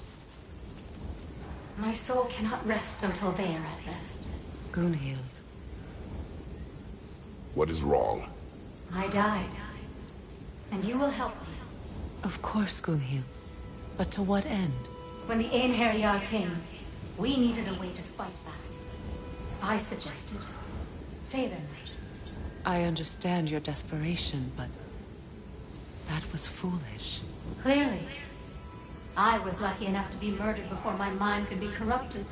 My soul cannot rest until they are at rest. Gunhild. What is wrong? I died. And you will help me. Of course, Gunhild. But to what end? When the Einherjar came, we needed a way to fight back. I suggested say their magic. I understand your desperation, but that was foolish. Clearly. I was lucky enough to be murdered before my mind could be corrupted,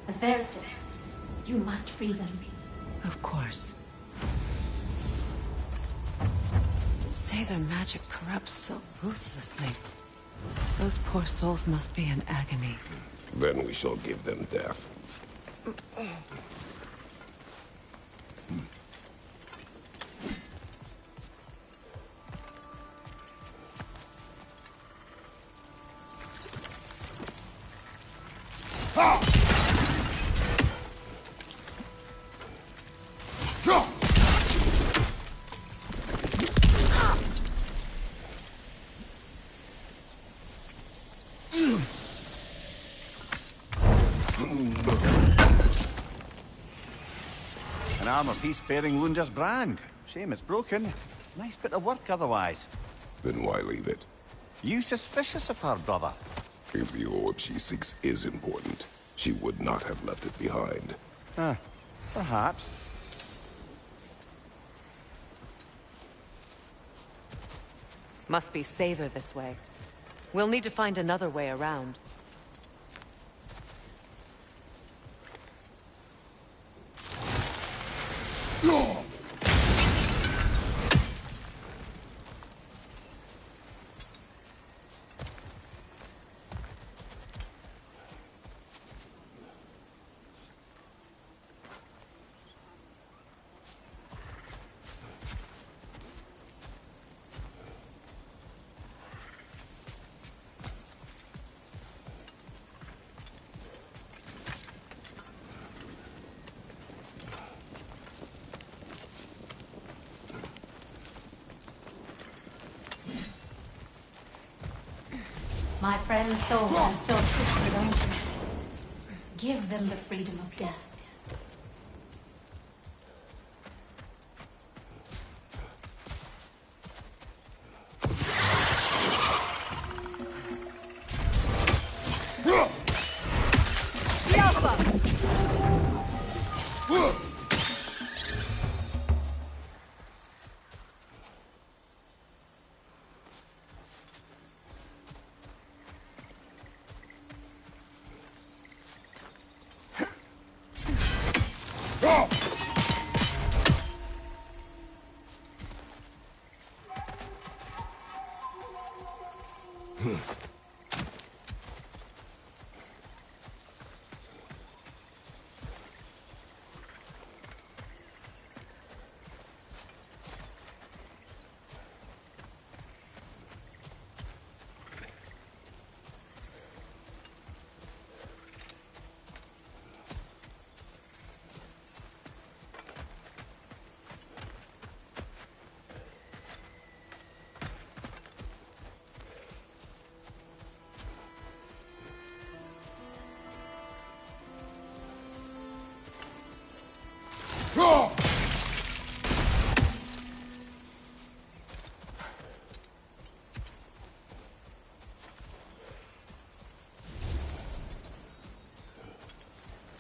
as theirs did. You must free them. Of course. Say their magic corrupts so ruthlessly. Those poor souls must be in agony. Then we shall give them death. An armor-piece bearing Lunda's brand. Shame it's broken. Nice bit of work otherwise. Then why leave it? You suspicious of her, brother? If the orb she seeks is important, she would not have left it behind. Perhaps. Must be safer this way. We'll need to find another way around. My friend's souls are still twisted, aren't they? Give them the freedom of death.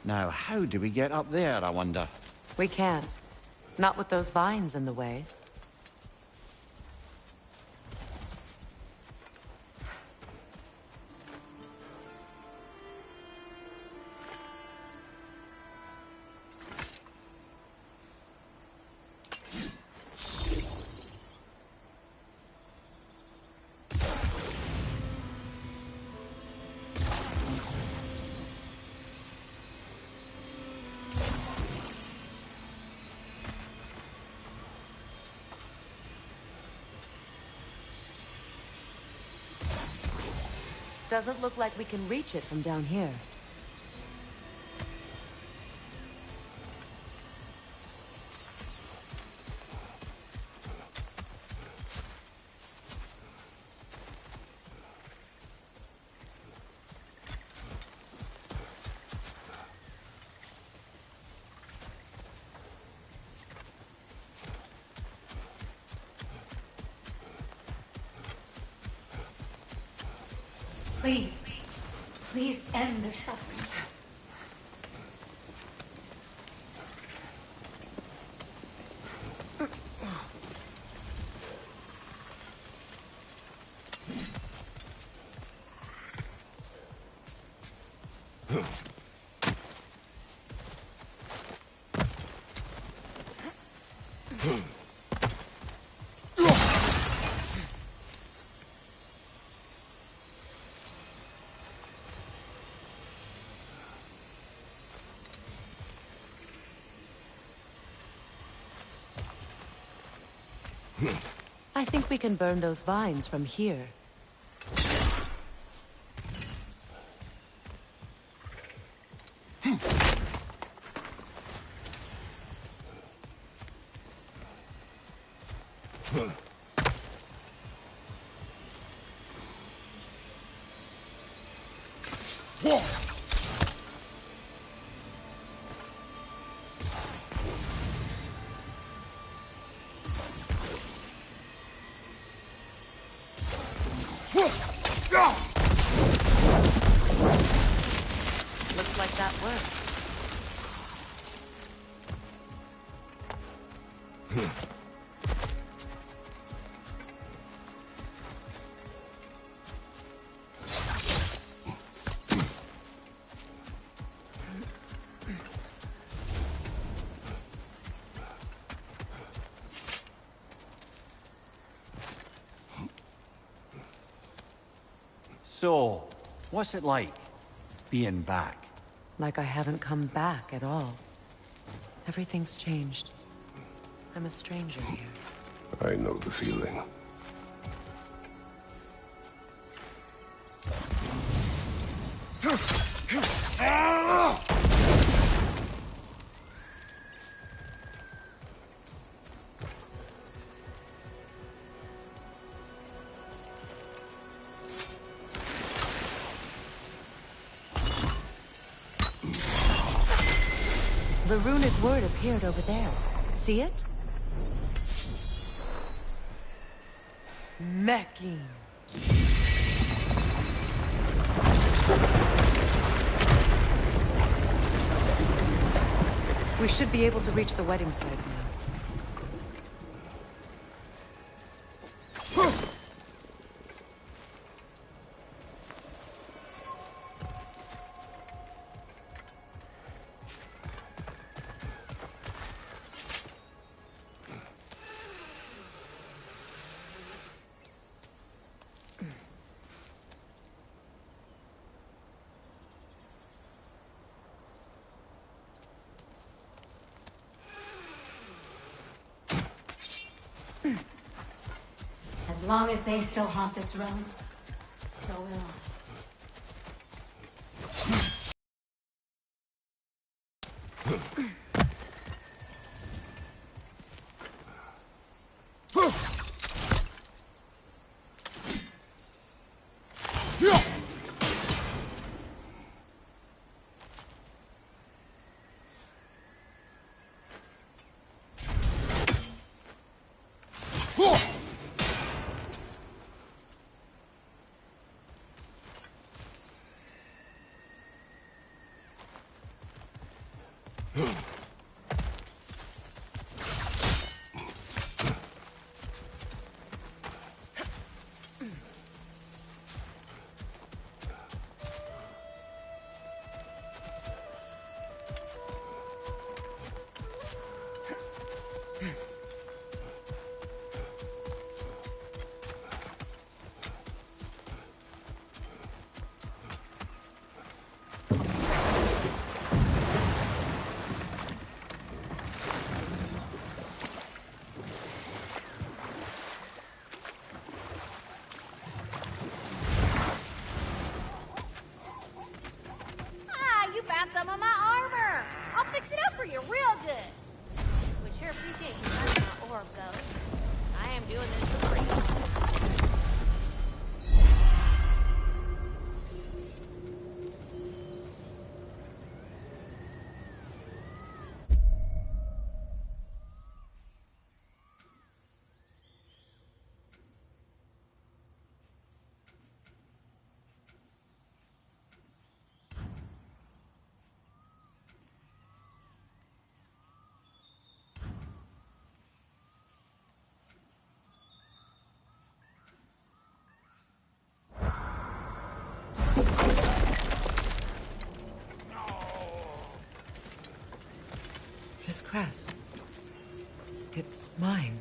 Now, how do we get up there, I wonder? We can't. Not with those vines in the way. Doesn't look like we can reach it from down here. Please. Please end their suffering. I think we can burn those vines from here. Looks like that worked. So, what's it like, being back? Like I haven't come back at all. Everything's changed. I'm a stranger here. I know the feeling. The runic word appeared over there. See it? Mecking. We should be able to reach the wedding site now. As long as they still haunt this realm, so will I. this crest. It's mine.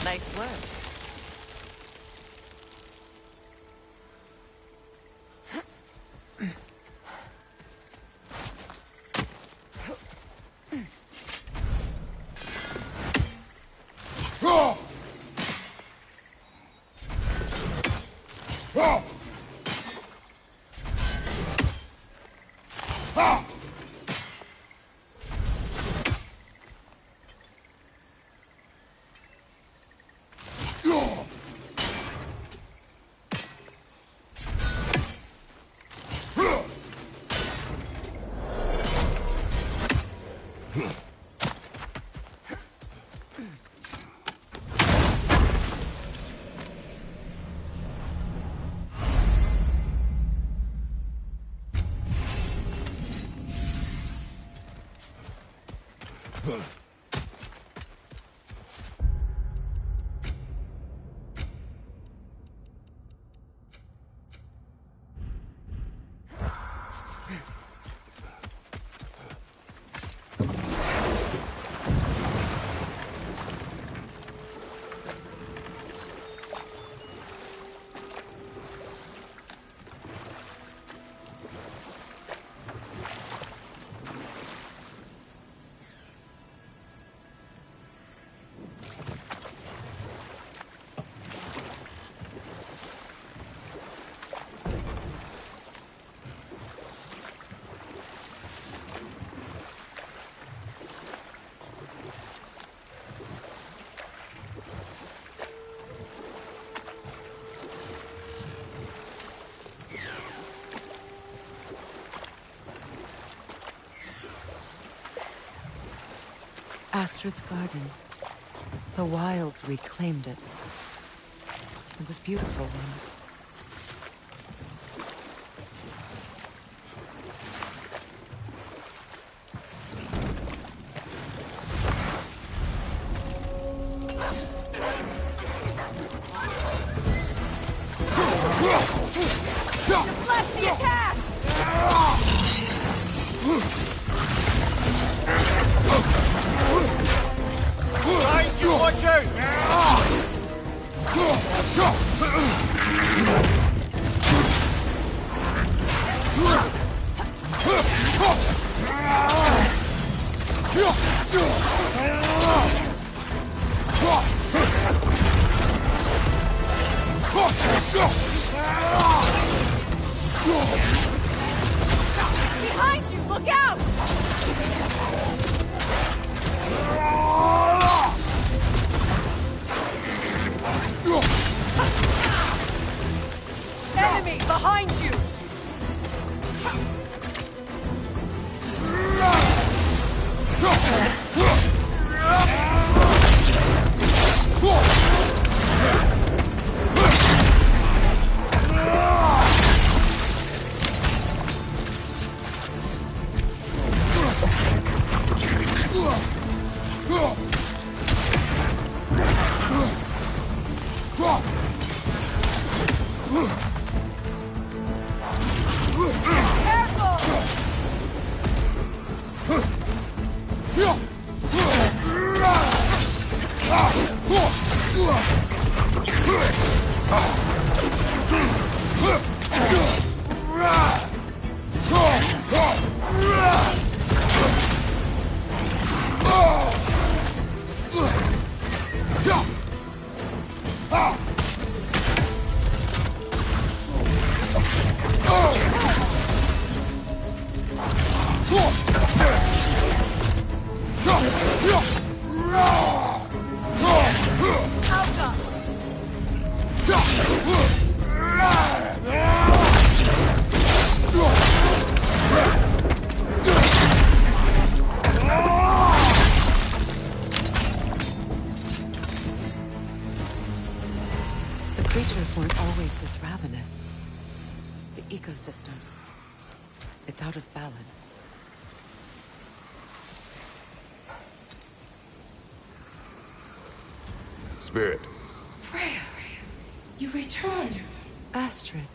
Nice work. Astrid's garden. The wilds reclaimed it. It was beautiful once. Deflect the attack! Behind you, watch out! Behind you, look out! Enemy behind you! The creatures weren't always this ravenous. The ecosystem. It's out of balance. Spirit. Freya, you returned. Astrid,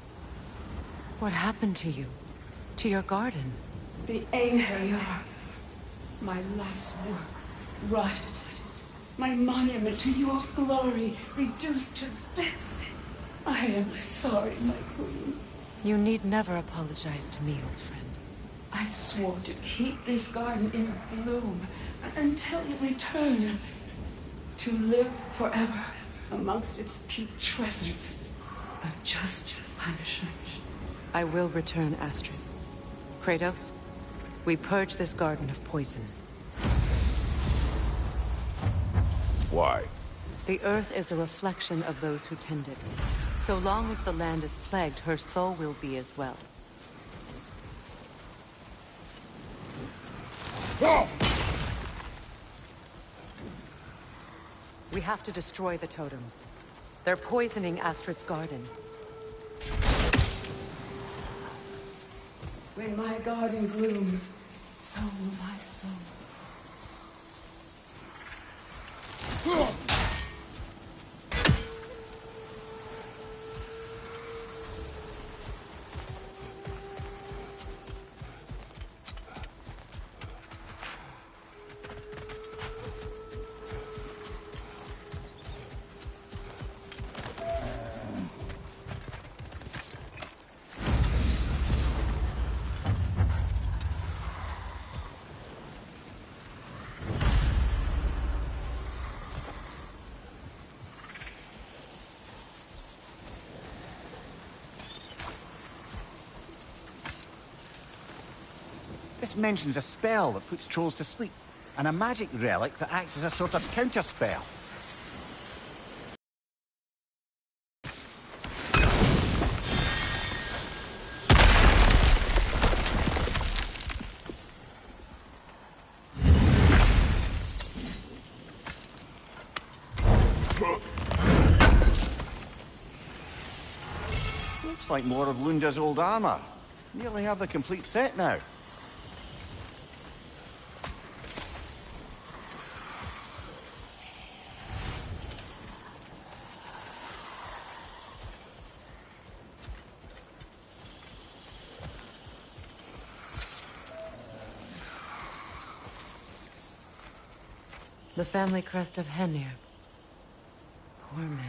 what happened to you? To your garden? The Einherjar. My life's work rotted. My monument to your glory reduced to this. I am sorry, my queen. You need never apologize to me, old friend. I swore to keep this garden in bloom until you return. To live forever amongst its putrescence. A just punishment. I will return, Astrid. Kratos, we purge this garden of poison. Why? The earth is a reflection of those who tend it. So long as the land is plagued, her soul will be as well. We have to destroy the totems. They're poisoning Astrid's garden. When my garden blooms, so will my soul. This mentions a spell that puts trolls to sleep, and a magic relic that acts as a sort of counterspell. Looks like more of Lunda's old armor. Nearly have the complete set now. The family crest of Henir. Poor man.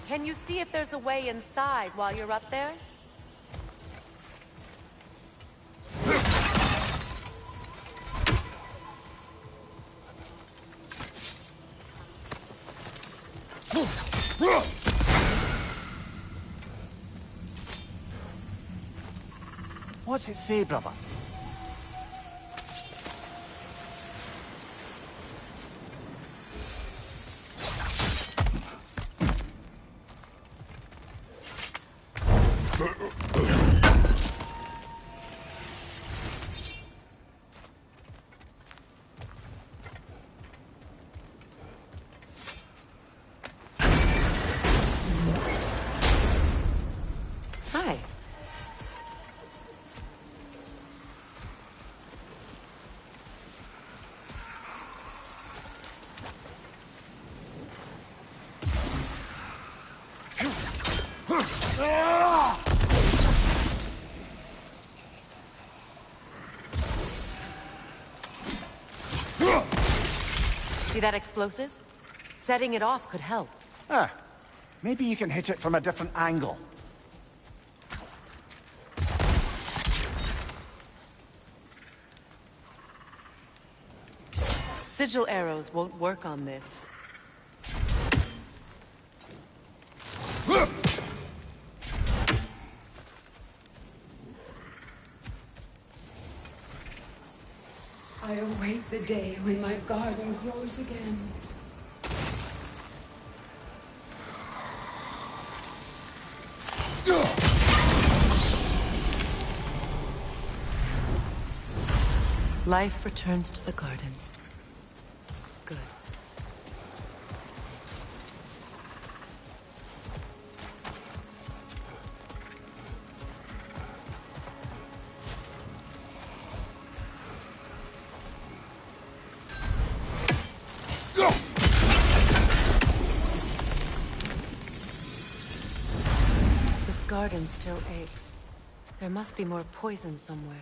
Can you see if there's a way inside while you're up there? What's it say, brother? Hi. See that explosive? Setting it off could help. Ah, maybe you can hit it from a different angle. Sigil arrows won't work on this. I await the day when my garden grows again. Life returns to the garden. Good. This garden still aches. There must be more poison somewhere.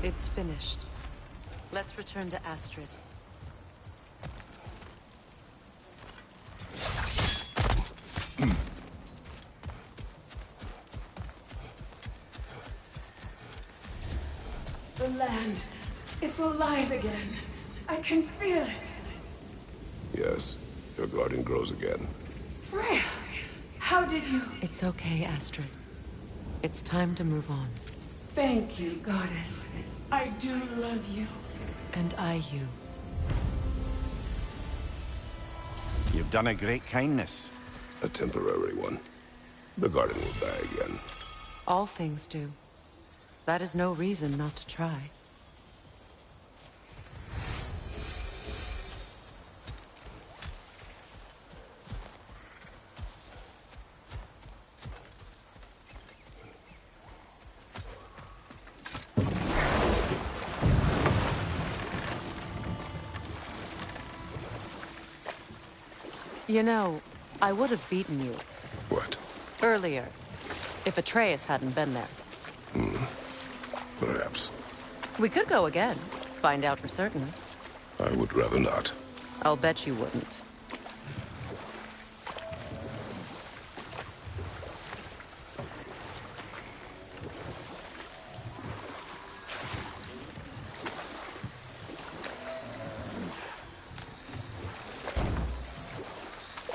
It's finished. Let's return to Astrid. The land, it's alive again. I can feel it. Yes, your garden grows again. Freya, how did you... It's okay, Astrid. It's time to move on. Thank you, goddess. I do love you. And I you. You've done a great kindness. A temporary one. The garden will die again. All things do. That is no reason not to try. You know, I would have beaten you. What? Earlier, if Atreus hadn't been there. Perhaps. We could go again, find out for certain. I would rather not. I'll bet you wouldn't.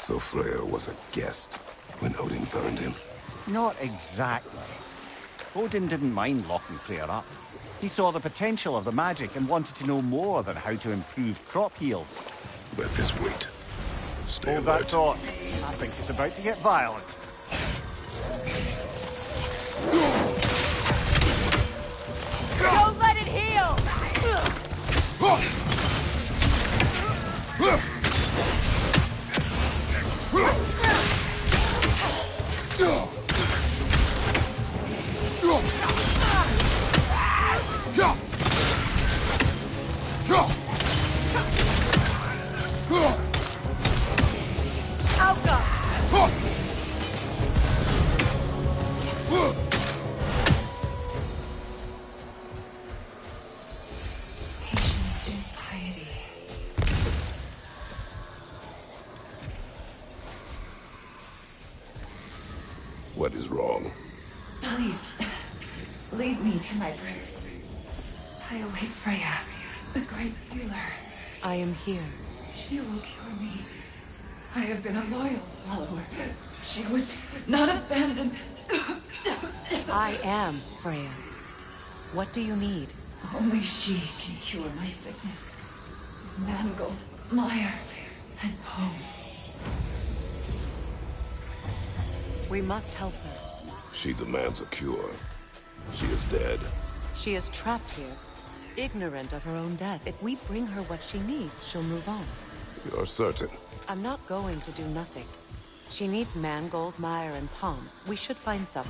So Freya was a guest when Odin burned him? Not exactly. Odin didn't mind locking Freya up. He saw the potential of the magic and wanted to know more than how to improve crop yields. Let this wait. Stay Hold that alert. thought. I think it's about to get violent. Don't let it heal! Patience is piety. What is wrong? Please, leave me to my prayers. I await Freya, the great healer. I am here. She will cure me. I have been a loyal follower. She would not abandon. I am Freya. What do you need? Only she can cure my sickness. With mangold, mire, and home. We must help her. She demands a cure. She is dead. She is trapped here, ignorant of her own death. If we bring her what she needs, she'll move on. You're certain? I'm not going to do nothing. She needs mangold, mire, and palm. We should find some.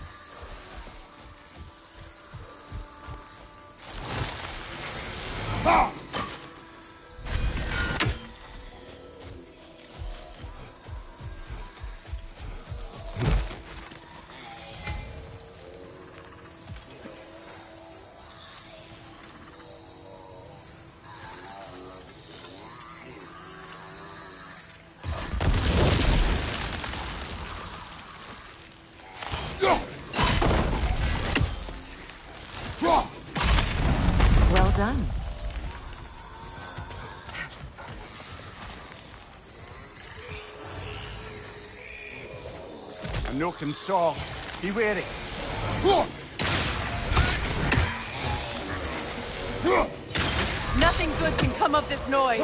Well done. A Noken saw. Be wary. Nothing good can come of this noise.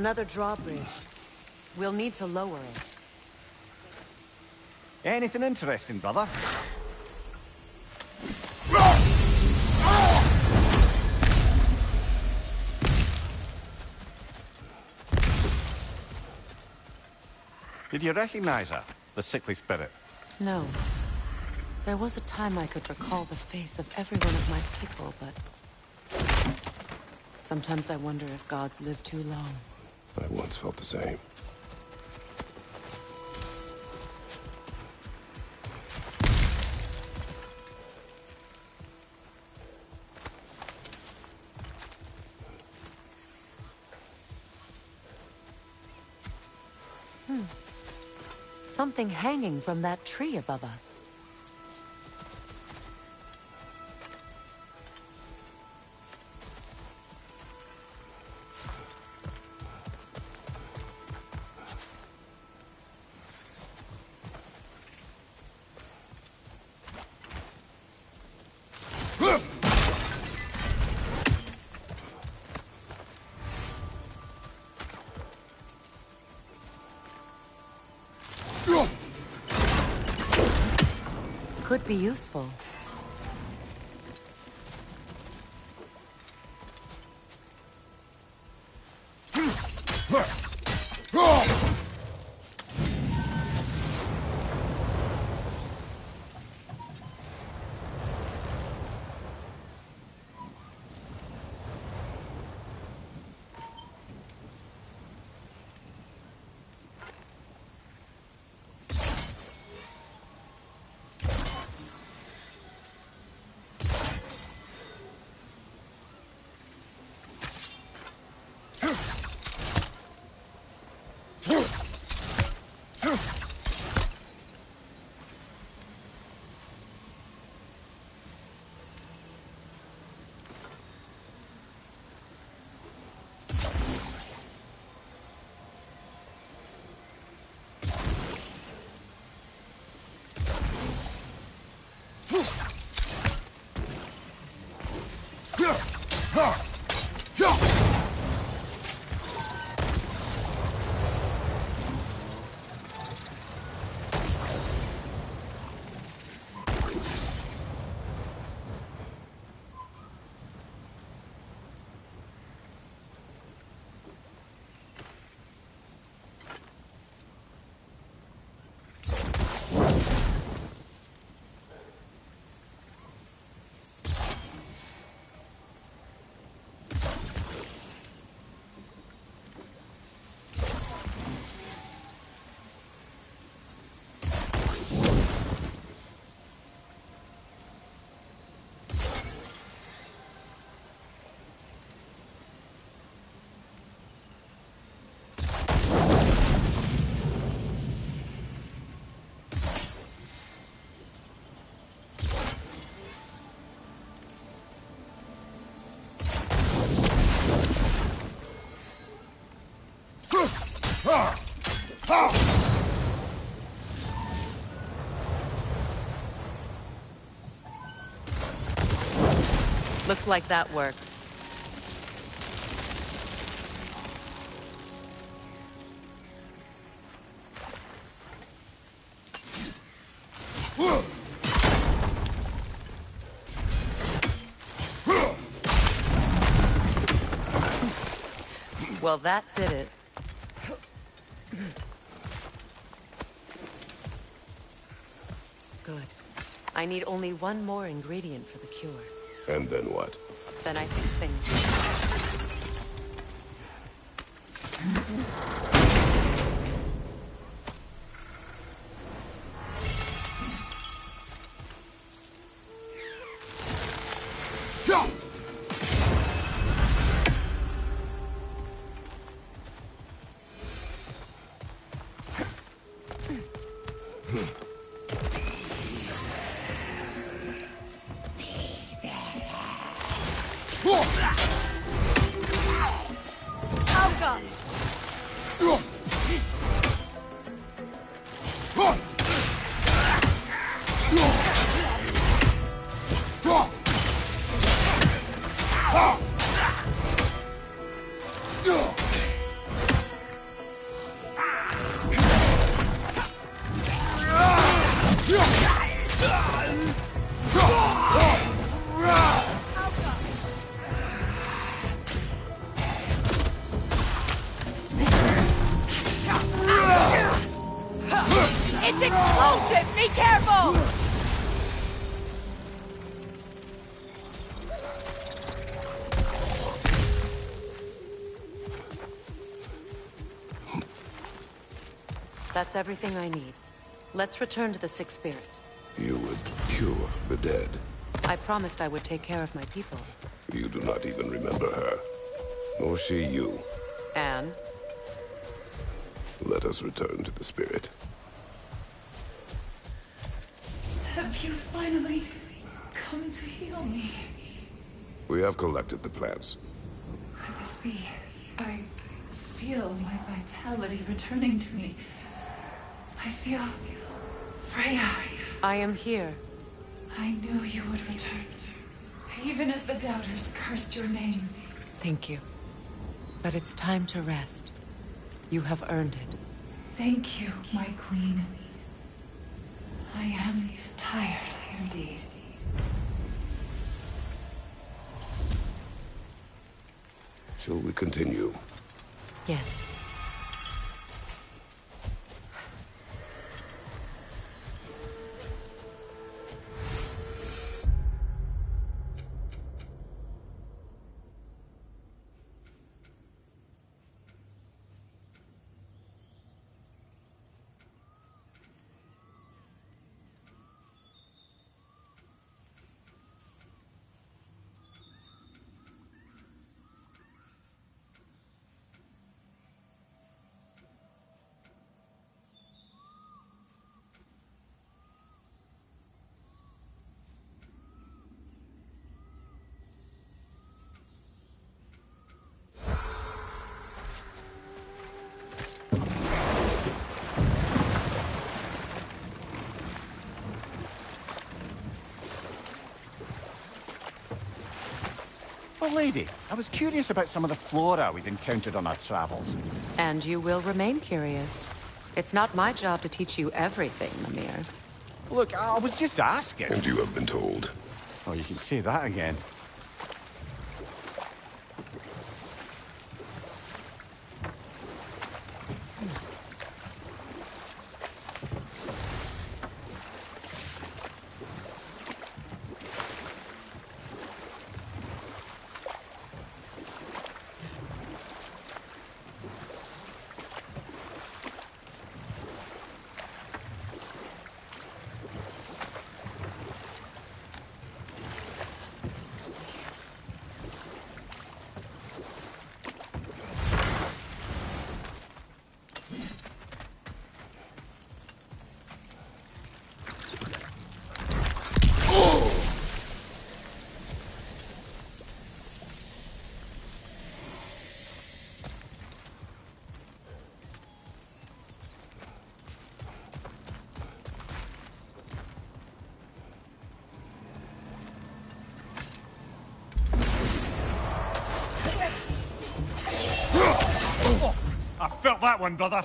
Another drawbridge. We'll need to lower it. Anything interesting, brother? Did you recognize her, the sickly spirit? No. There was a time I could recall the face of every one of my people, but... sometimes I wonder if gods live too long. I once felt the same. Something hanging from that tree above us. Could be useful. Looks like that worked. Well, that did it. Good. I need only one more ingredient for the cure. And then what? Then I fix things. It's explosive! Be careful! That's everything I need. Let's return to the Sixth Spirit. You would cure the dead. I promised I would take care of my people. You do not even remember her. Nor she you. And? Let us return to the Spirit. Have you finally come to heal me? We have collected the plants. Could this be? I feel my vitality returning to me. I feel... Freya. I am here. I knew you would return. Even as the doubters cursed your name. Thank you. But it's time to rest. You have earned it. Thank you, my queen. I am tired indeed. Shall we continue? Yes. Well, lady, I was curious about some of the flora we've encountered on our travels. And you will remain curious. It's not my job to teach you everything, Mimir. Look, I was just asking. And you have been told. Oh, you can say that again. I felt that one, brother.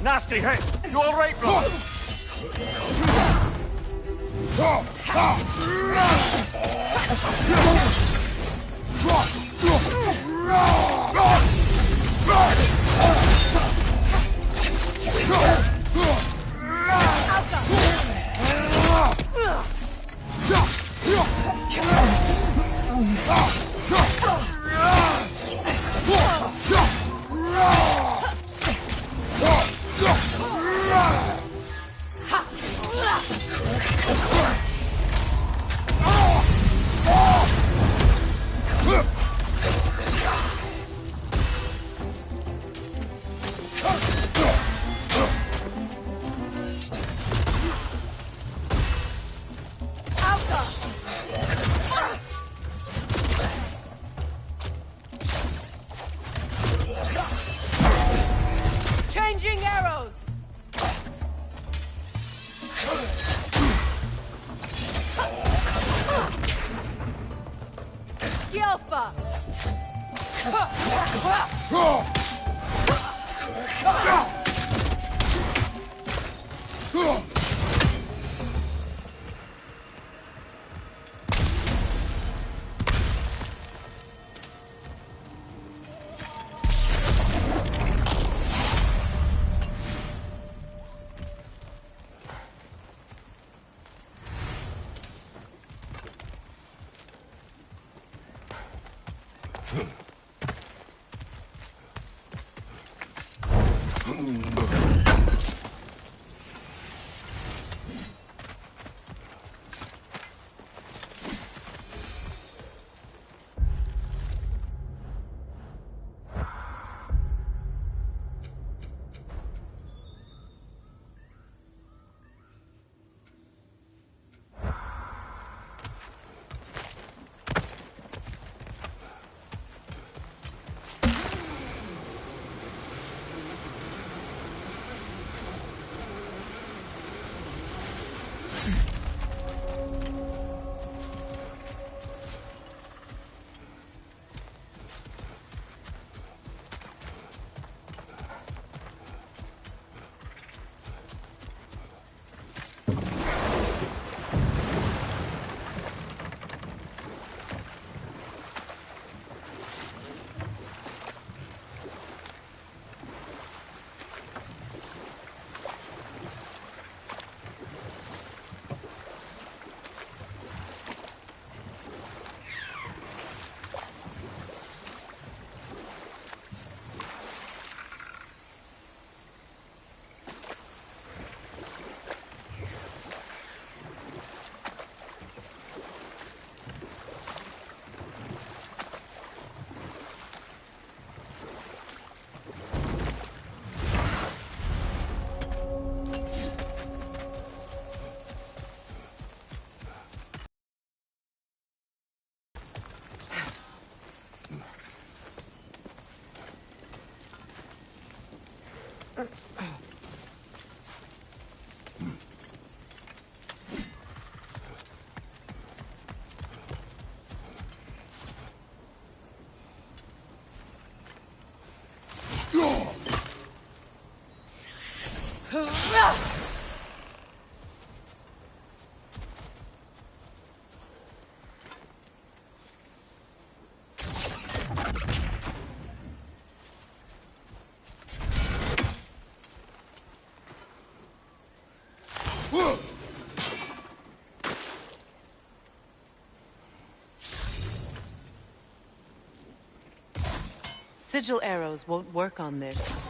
Nasty hit! You all right, brother? Changing arrows! Skilfa! Sigil arrows won't work on this.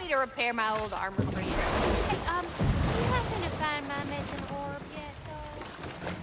To repair my old armor for you. Hey, you happen to find my missing orb yet, though?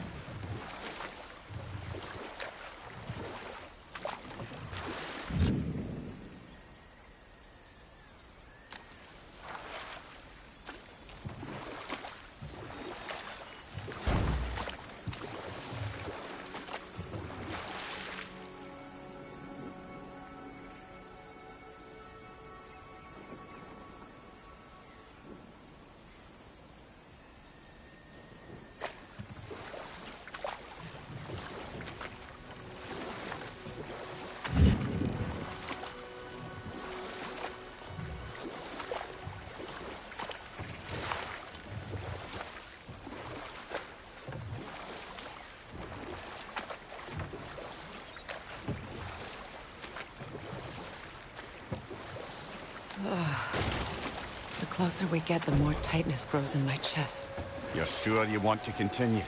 The closer we get, the more tightness grows in my chest. You're sure you want to continue?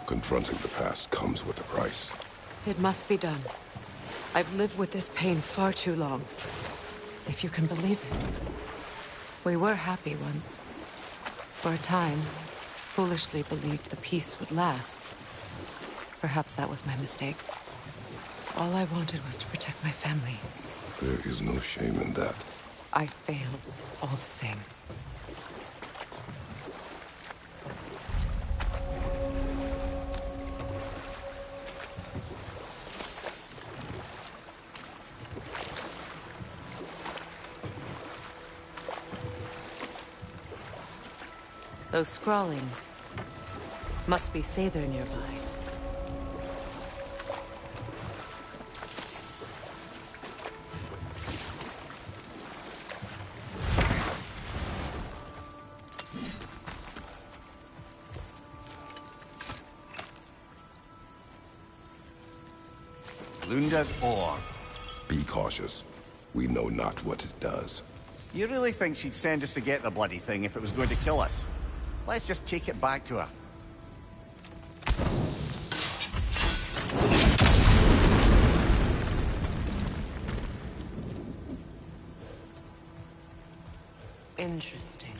Confronting the past comes with a price. It must be done. I've lived with this pain far too long. If you can believe it. We were happy once. For a time, foolishly believed the peace would last. Perhaps that was my mistake. All I wanted was to protect my family. There is no shame in that. I failed, all the same. Those scrawlings must be Sather nearby. Lunda's ore. Be cautious. We know not what it does. You really think she'd send us to get the bloody thing if it was going to kill us? Let's just take it back to her. Interesting.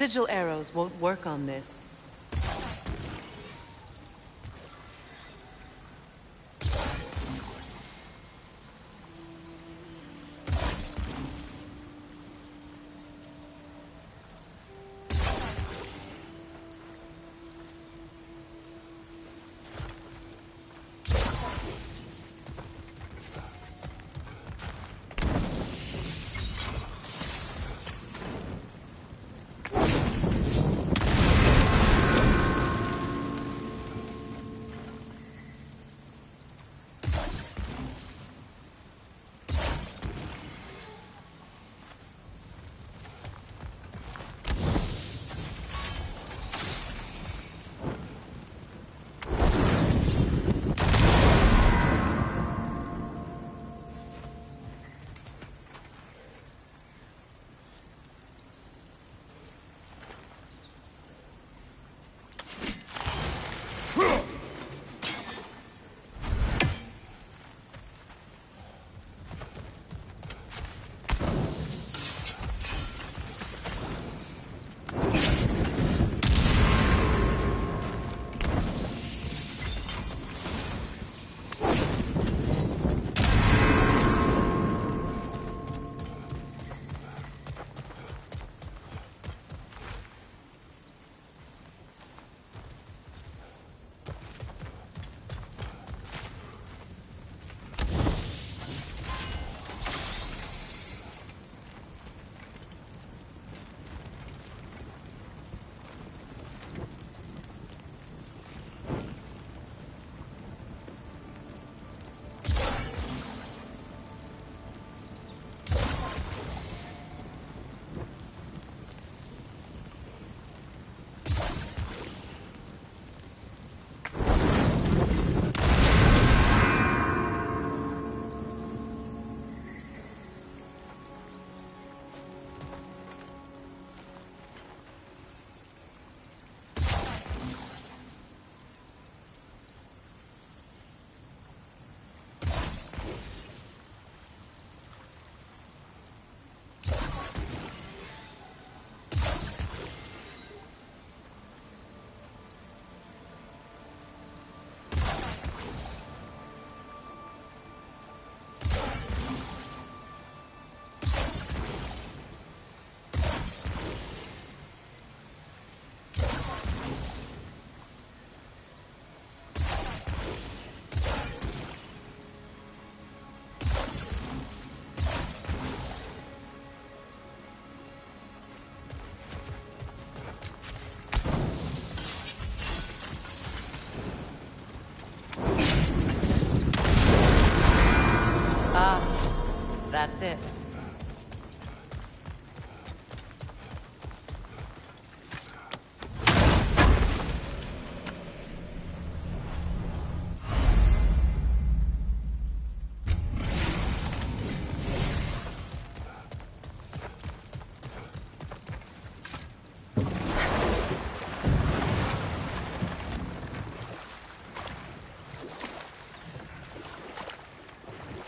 Sigil arrows won't work on this.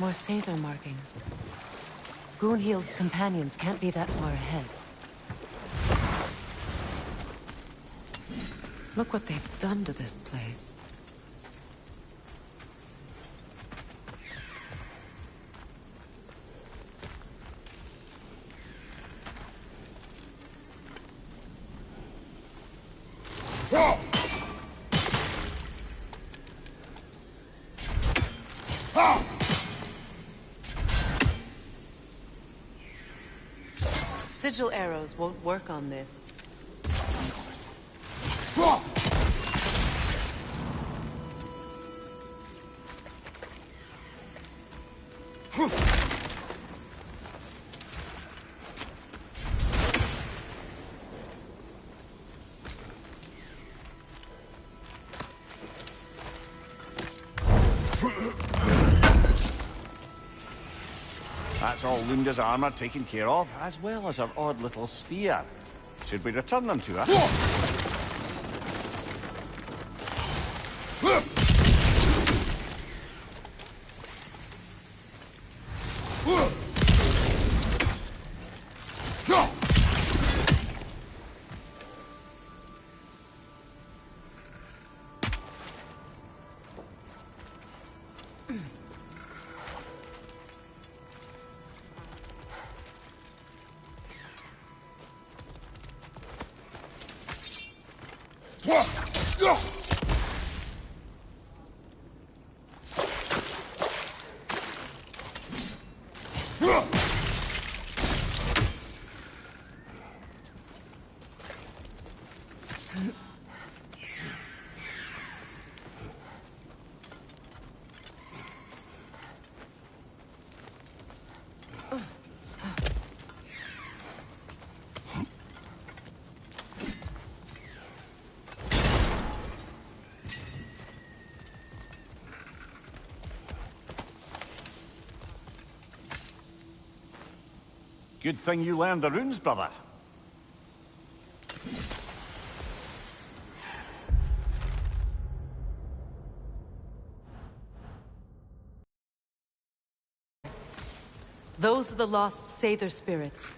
More Sather markings. Gunhild's companions can't be that far ahead. Look what they've done to this place. Sigil arrows won't work on this. That's all Lunda's armor taken care of, as well as her odd little sphere. Should we return them to her? Good thing you learned the runes, brother. Those are the lost Sather spirits,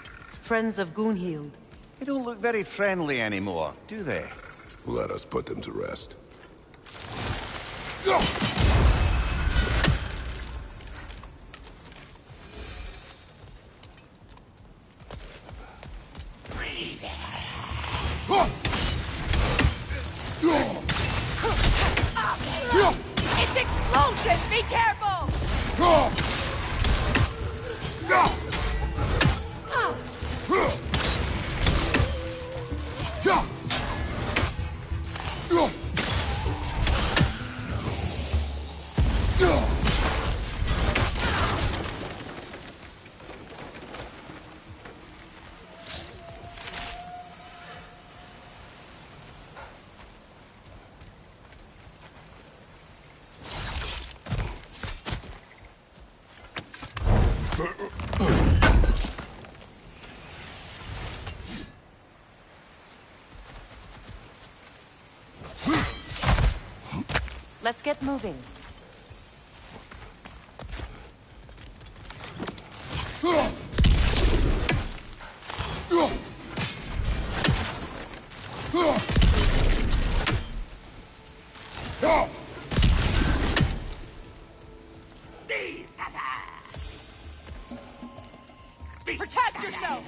friends of Gunhild. They don't look very friendly anymore, do they? Let us put them to rest. It's explosive! Be careful! Let's get moving. Protect yourself!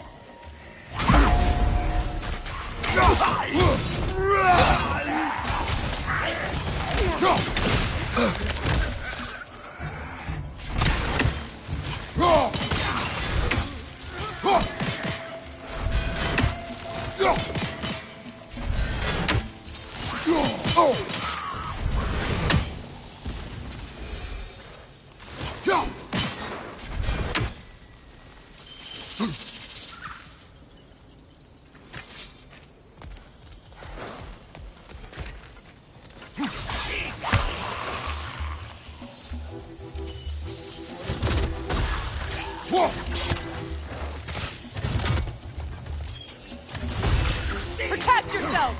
Protect yourself!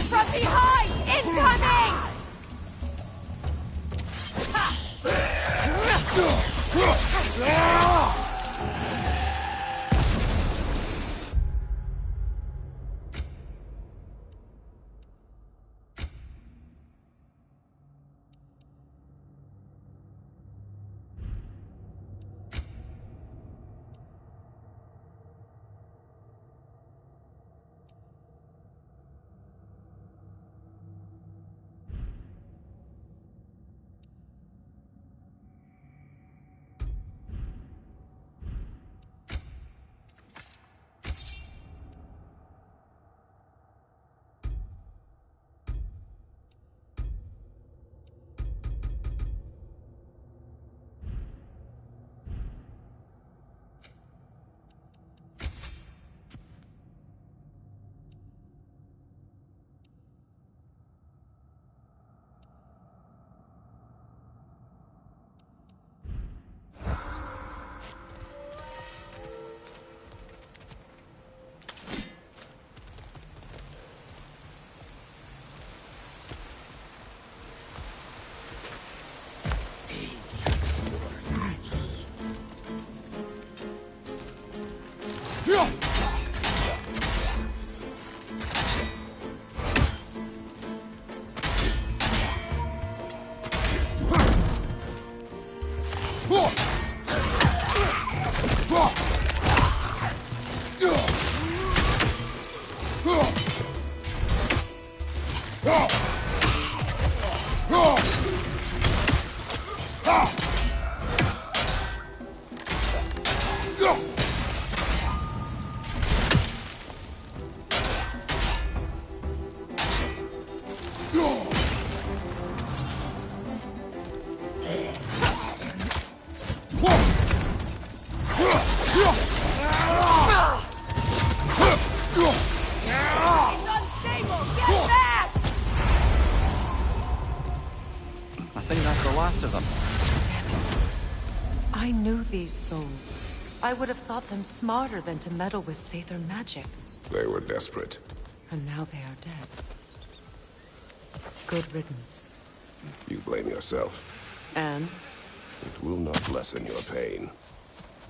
From behind! Incoming! I knew these souls. I would have thought them smarter than to meddle with Sather magic. They were desperate. And now they are dead. Good riddance. You blame yourself. And? It will not lessen your pain.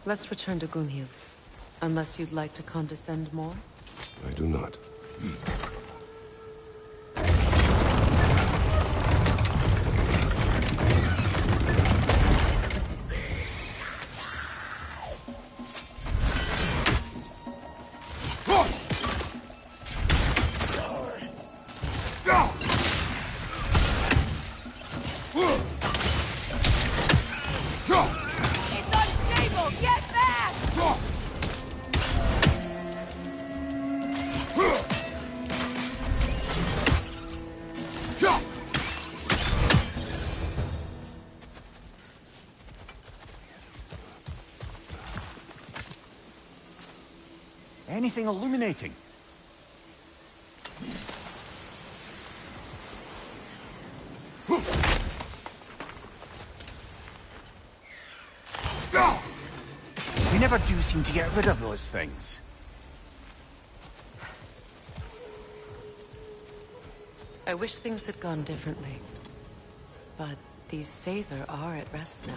Let's return to Gunhild. Unless you'd like to condescend more? I do not. Anything illuminating? You never do seem to get rid of those things. I wish things had gone differently. But these Sather are at rest now.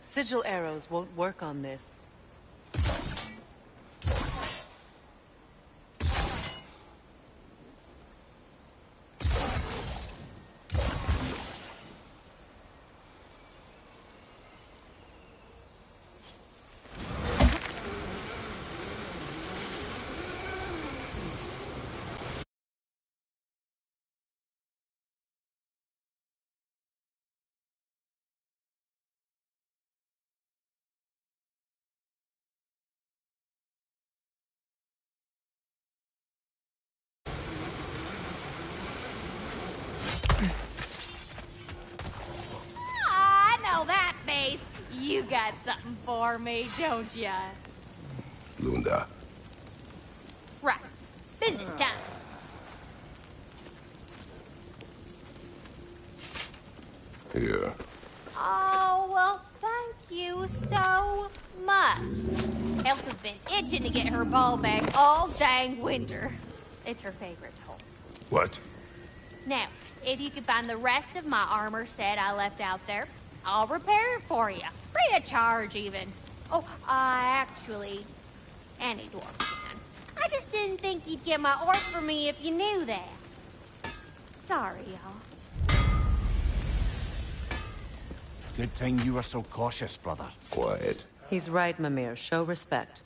Sigil arrows won't work on this. I know that face. You got something for me, don't ya? Lunda. Right. Business time. Here. Oh, well, thank you so much. Elf has been itching to get her ball back all dang winter. It's her favorite hole. What? Now, if you could find the rest of my armor set I left out there, I'll repair it for you. Free of charge, even. Oh, actually, any dwarf can. I just didn't think you'd get my orc for me if you knew that. Sorry, y'all. Good thing you were so cautious, brother. Quiet. He's right, Mimir. Show respect.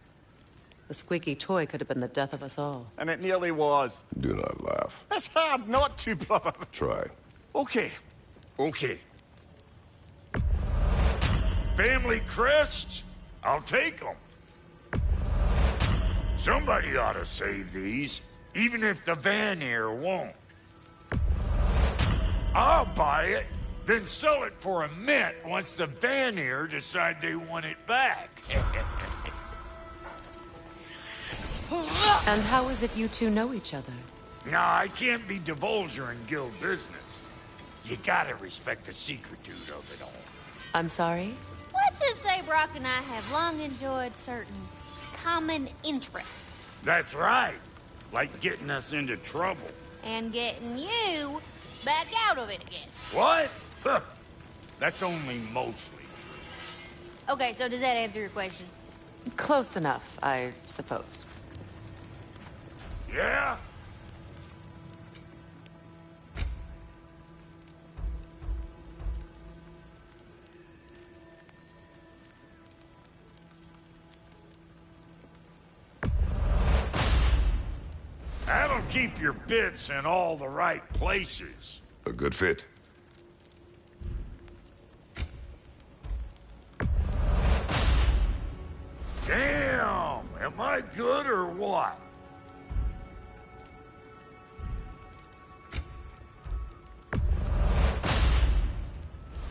The squeaky toy could have been the death of us all. And it nearly was. Do not laugh. It's hard not to, brother. Try. Okay. Okay. Family crests? I'll take them. Somebody ought to save these, even if the Vanir won't. I'll buy it, then sell it for a mint once the Vanir decide they want it back. And how is it you two know each other? Nah, I can't be divulging guild business. You gotta respect the secretude of it all. I'm sorry? Let's just say Brock and I have long enjoyed certain common interests. That's right. Like getting us into trouble. And getting you back out of it again. What? Huh. That's only mostly true. Okay, so does that answer your question? Close enough, I suppose. Yeah? That'll keep your bits in all the right places. A good fit. Damn! Am I good or what?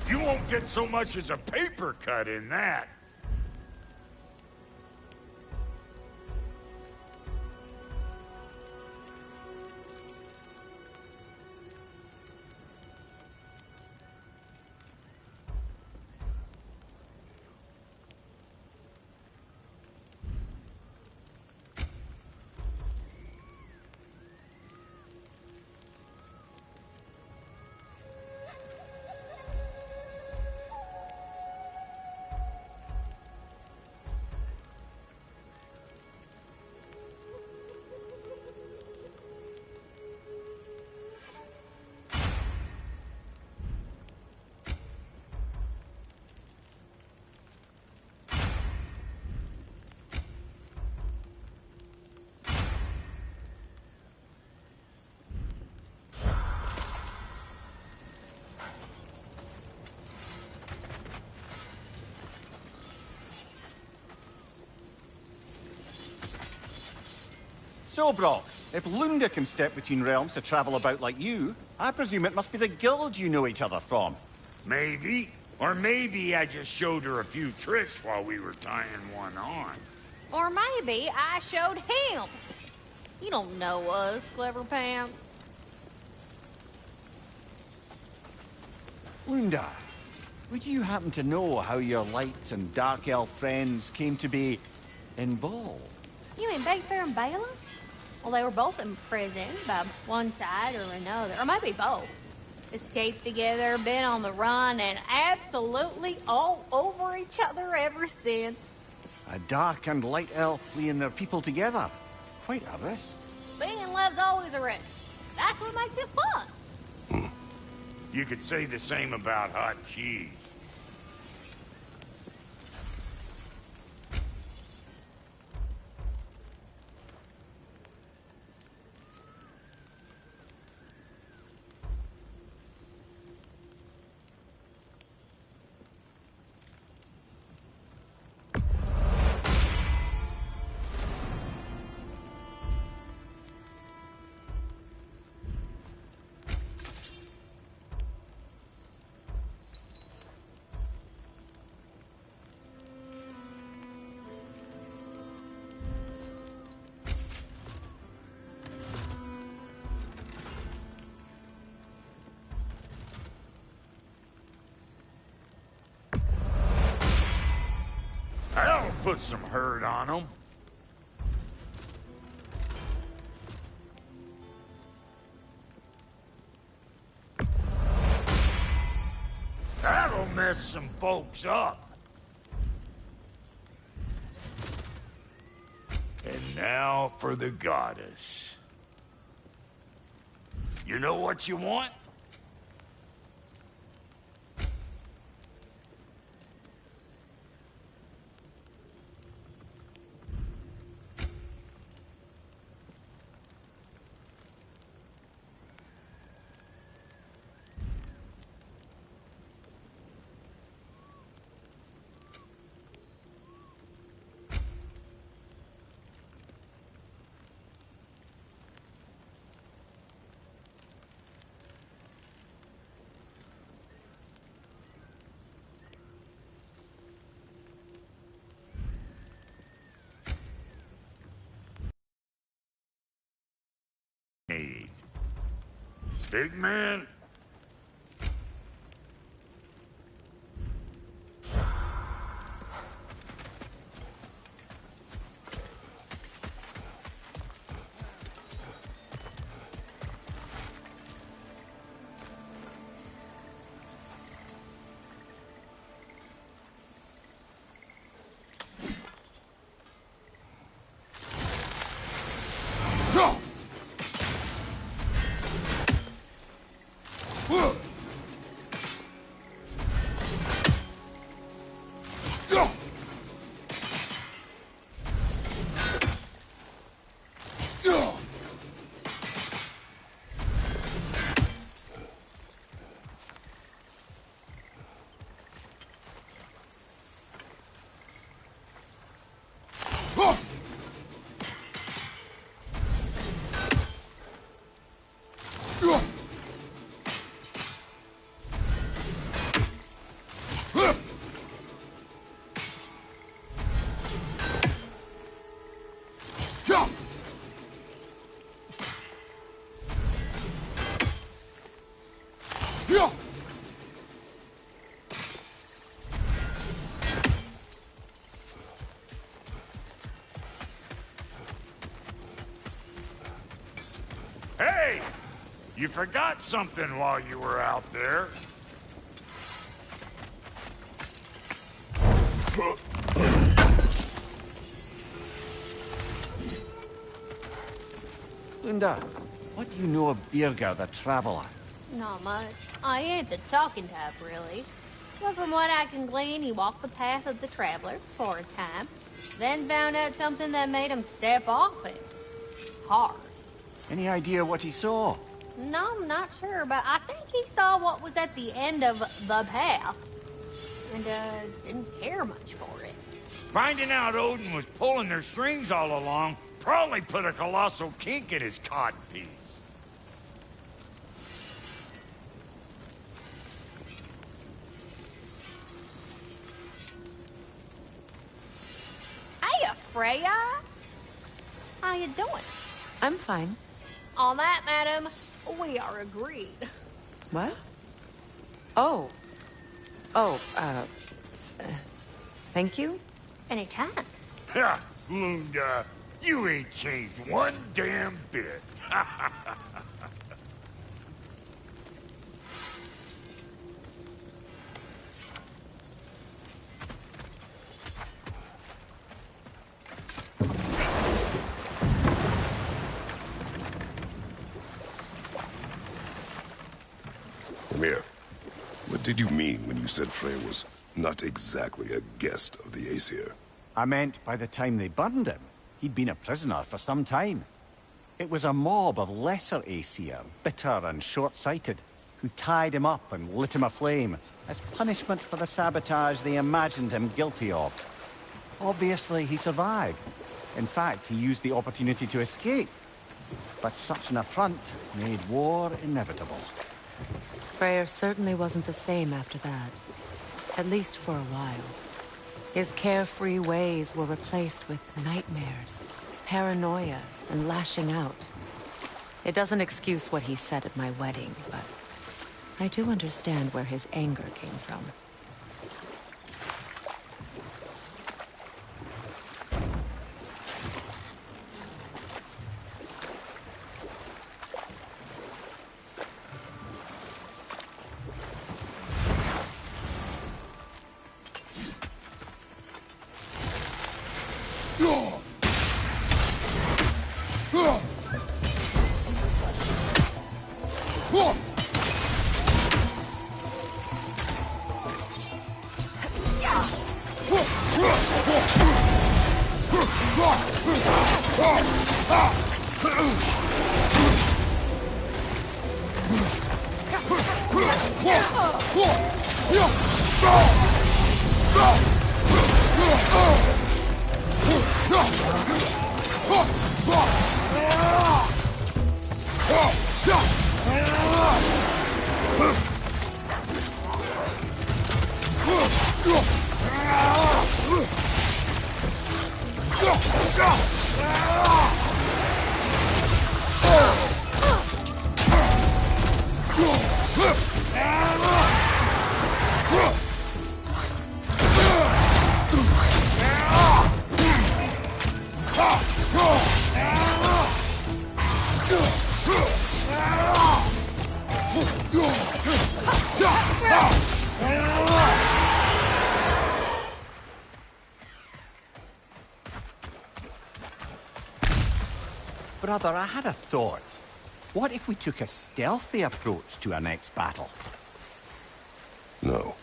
You won't get so much as a paper cut in that. So, Brock, if Lunda can step between realms to travel about like you, I presume it must be the guild you know each other from. Maybe. Or maybe I just showed her a few tricks while we were tying one on. Or maybe I showed him. You don't know us, Clever Pants. Lunda, would you happen to know how your light and dark elf friends came to be involved? You mean Big Bear and Bailiff? Well, they were both imprisoned by one side or another, or maybe both. Escaped together, been on the run, and absolutely all over each other ever since. A dark and light elf fleeing their people together. Quite a risk. Being in love's always a risk. That's what makes it fun. You could say the same about hot cheese. That'll put some hurt on them. That'll mess some folks up. And now for the goddess. You know what you want? Big man, Hey! You forgot something while you were out there. Lunda, what do you know of Birger the Traveler? Not much. I ain't the talking type, really. But from what I can glean, he walked the path of the traveler for a time, then found out something that made him step off it. Hard. Any idea what he saw? No, I'm not sure, but I think he saw what was at the end of the path. And, didn't care much for it. Finding out Odin was pulling their strings all along probably put a colossal kink in his codpiece. Hey, Freya! How you doing? I'm fine. On that, madam, we are agreed. What? Oh. Oh, thank you? Anytime. Ha! Lunda, you ain't changed one damn bit. Come here. What did you mean when you said Freya was not exactly a guest of the Aesir? I meant by the time they burned him, he'd been a prisoner for some time. It was a mob of lesser Aesir, bitter and short-sighted, who tied him up and lit him aflame as punishment for the sabotage they imagined him guilty of. Obviously, he survived. In fact, he used the opportunity to escape. But such an affront made war inevitable. Freyr certainly wasn't the same after that. At least for a while. His carefree ways were replaced with nightmares, paranoia, and lashing out. It doesn't excuse what he said at my wedding, but I do understand where his anger came from. Brother, I had a thought. What if we took a stealthy approach to our next battle? No.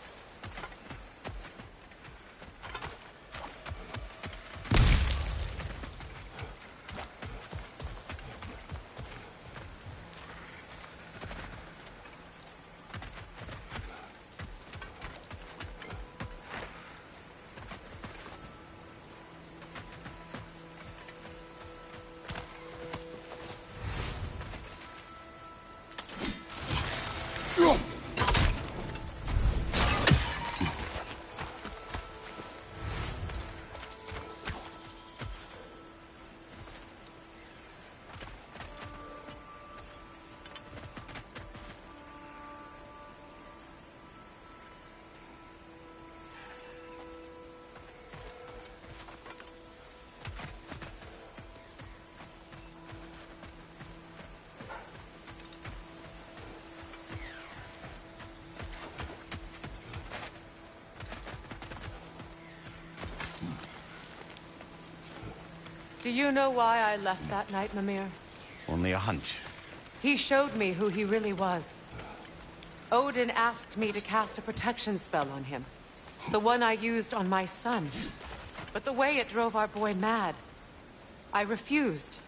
Do you know why I left that night, Mimir? Only a hunch. He showed me who he really was. Odin asked me to cast a protection spell on him. The one I used on my son. But the way it drove our boy mad, I refused.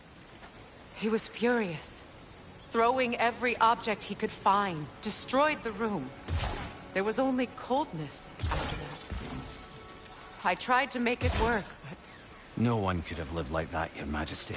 He was furious. Throwing every object he could find, destroyed the room. There was only coldness after that. I tried to make it work, but... No one could have lived like that, Your Majesty.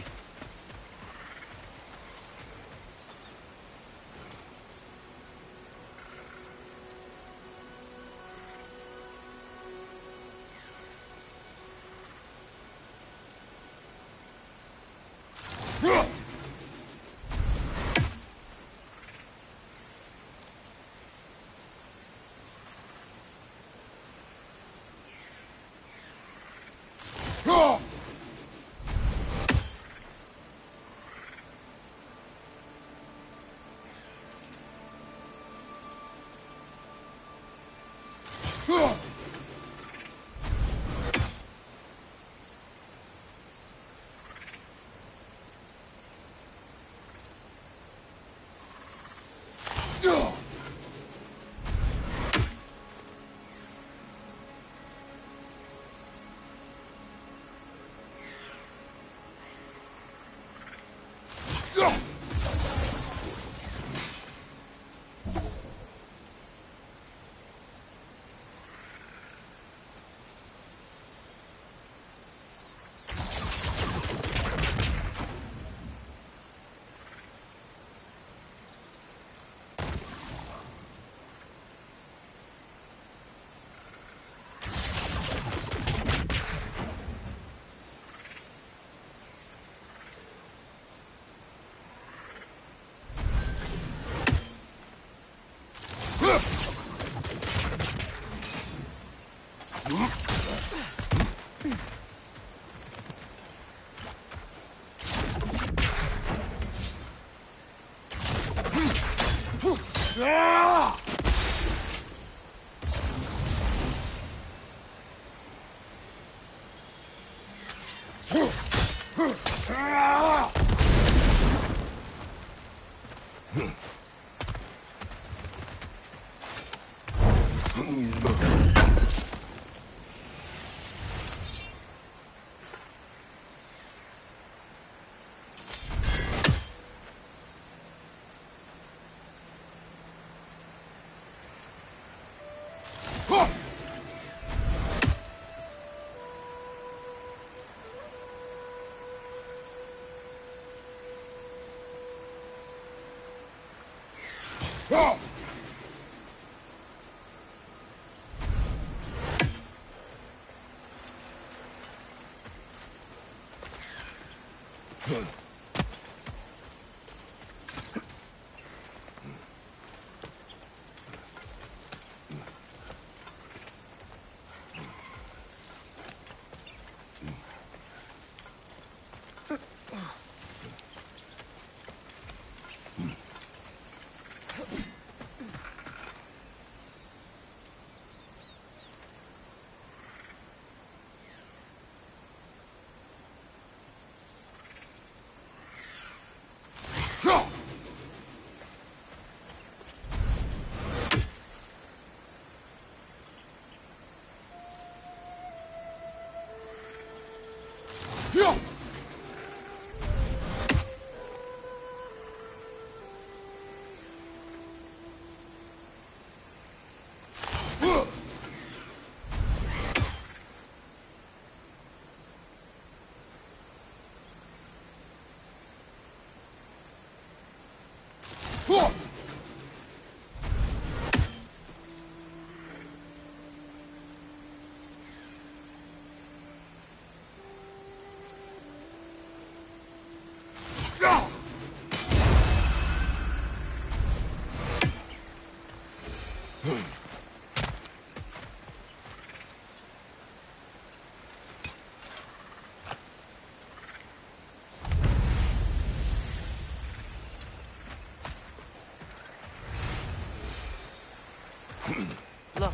Look,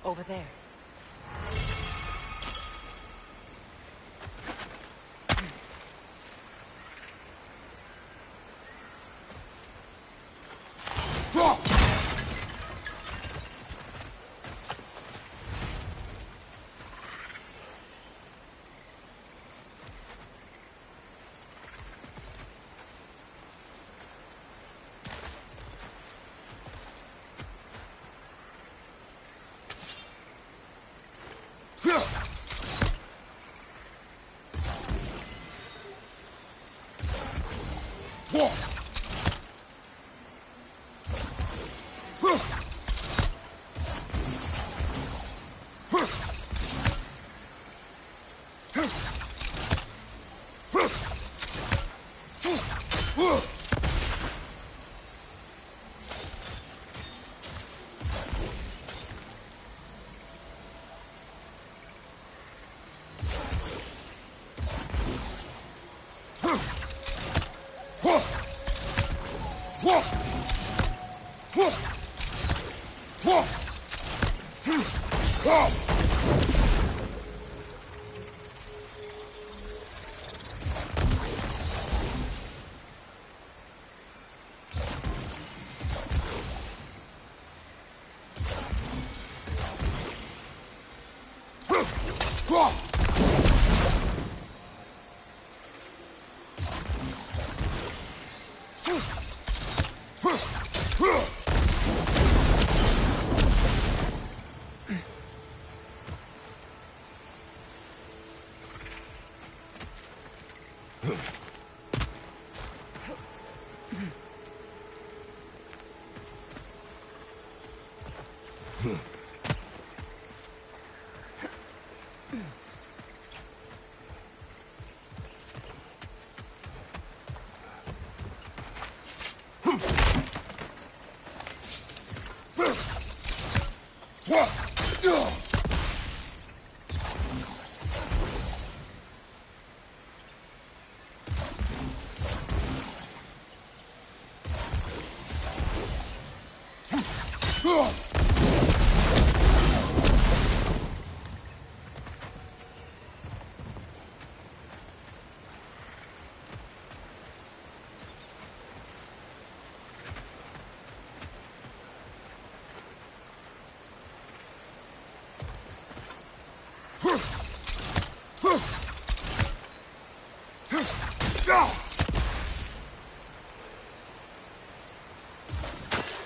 over there.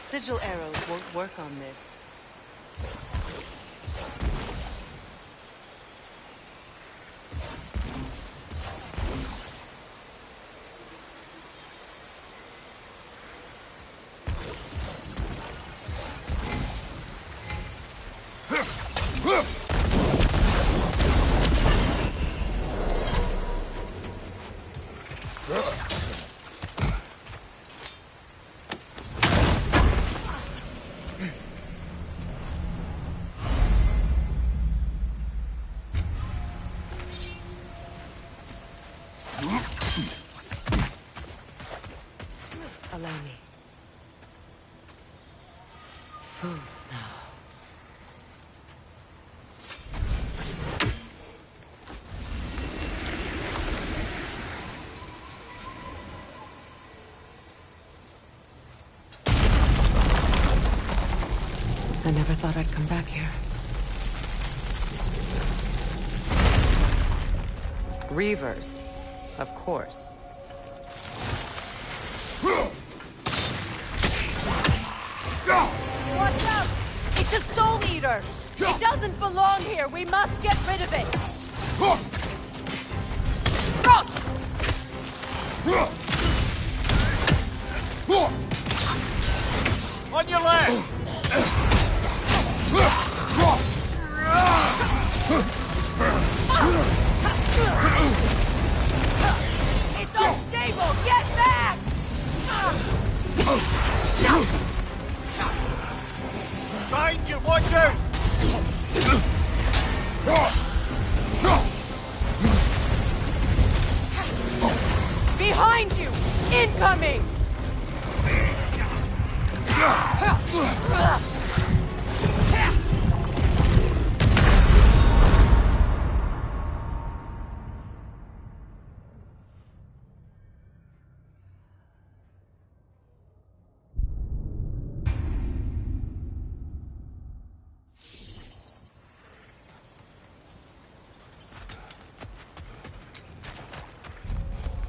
Sigil arrows won't work on this. Allow me. Food now. I never thought I'd come back here. Reavers, of course. Watch out! It's a soul eater! It doesn't belong here! We must get rid of it! Crouch! On your left! It's unstable! Get back! Behind you! Watch out! Behind you! Incoming!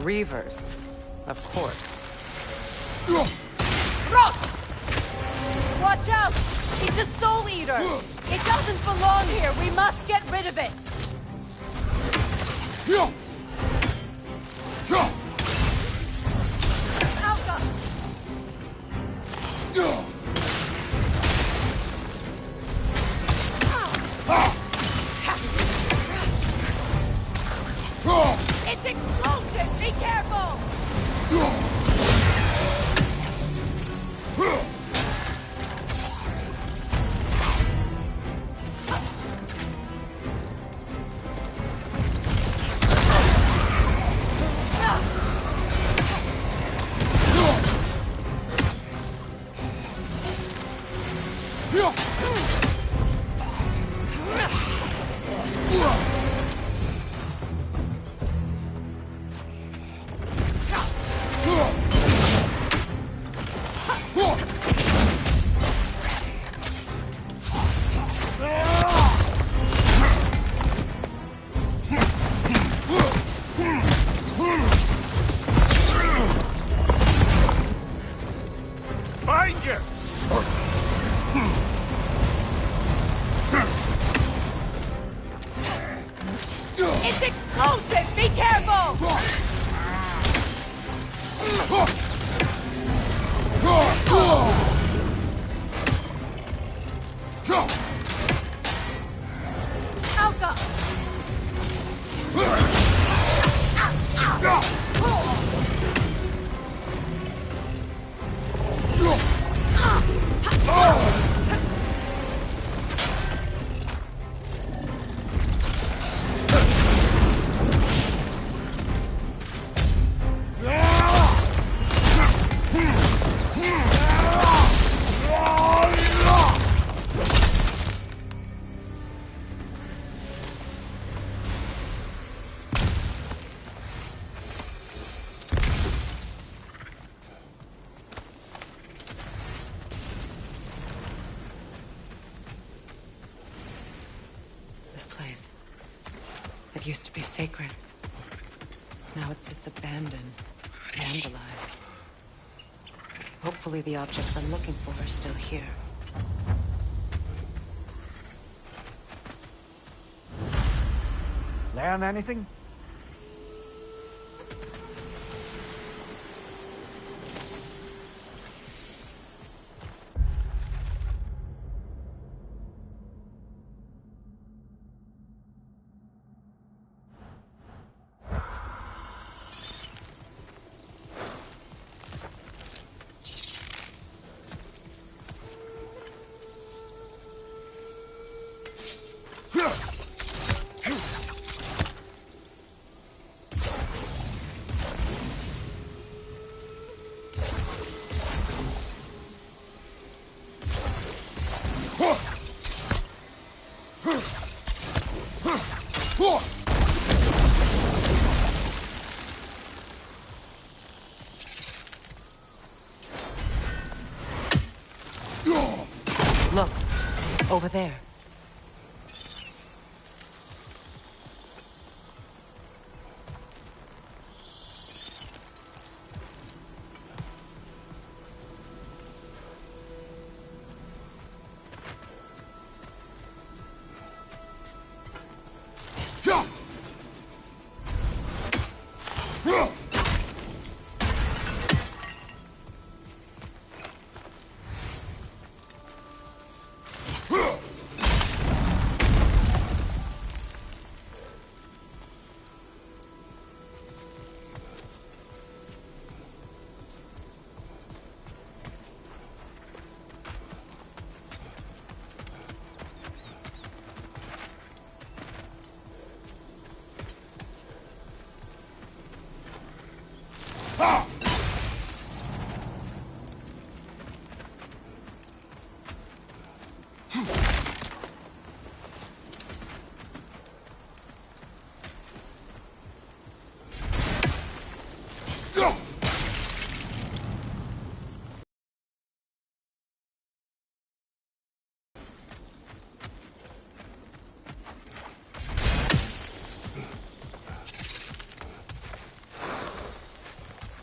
Reavers, of course. Roach! Watch out! It's a soul eater! It doesn't belong here! We must get rid of it! It's explosive! Be careful! It's explosive! Be careful! Alka! This place. It used to be sacred. Now it sits abandoned, vandalized. Hopefully the objects I'm looking for are still here. Learn anything? Look, over there.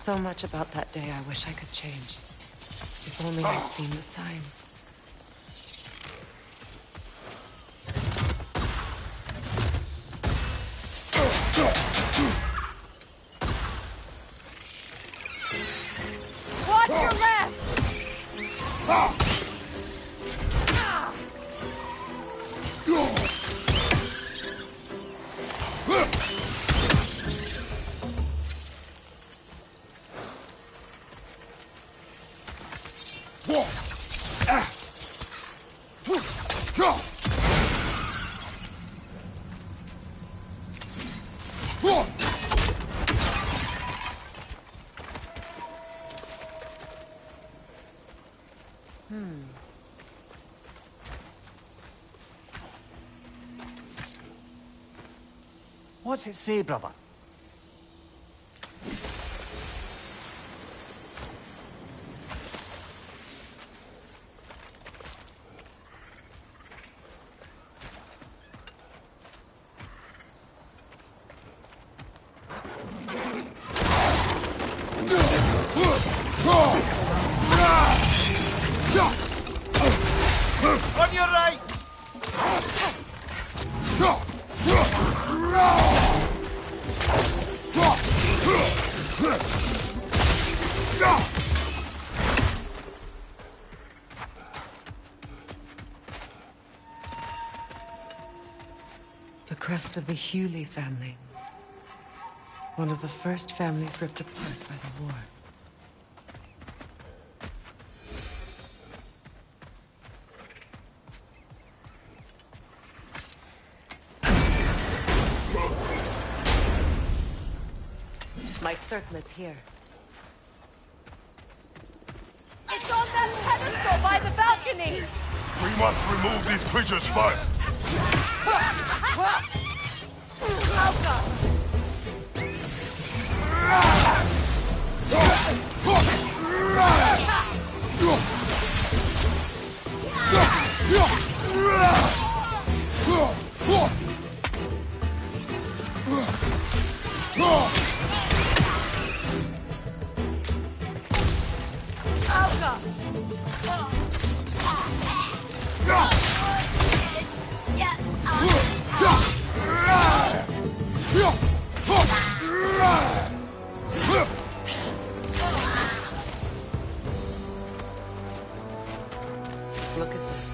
So much about that day I wish I could change. If only I'd seen the signs. Watch your left! What's it say, brother? On your right! The crest of the Hewley family. One of the first families ripped apart by the war. My circlet's here. It's on that pedestal by the balcony! We must remove these creatures first. Look at this.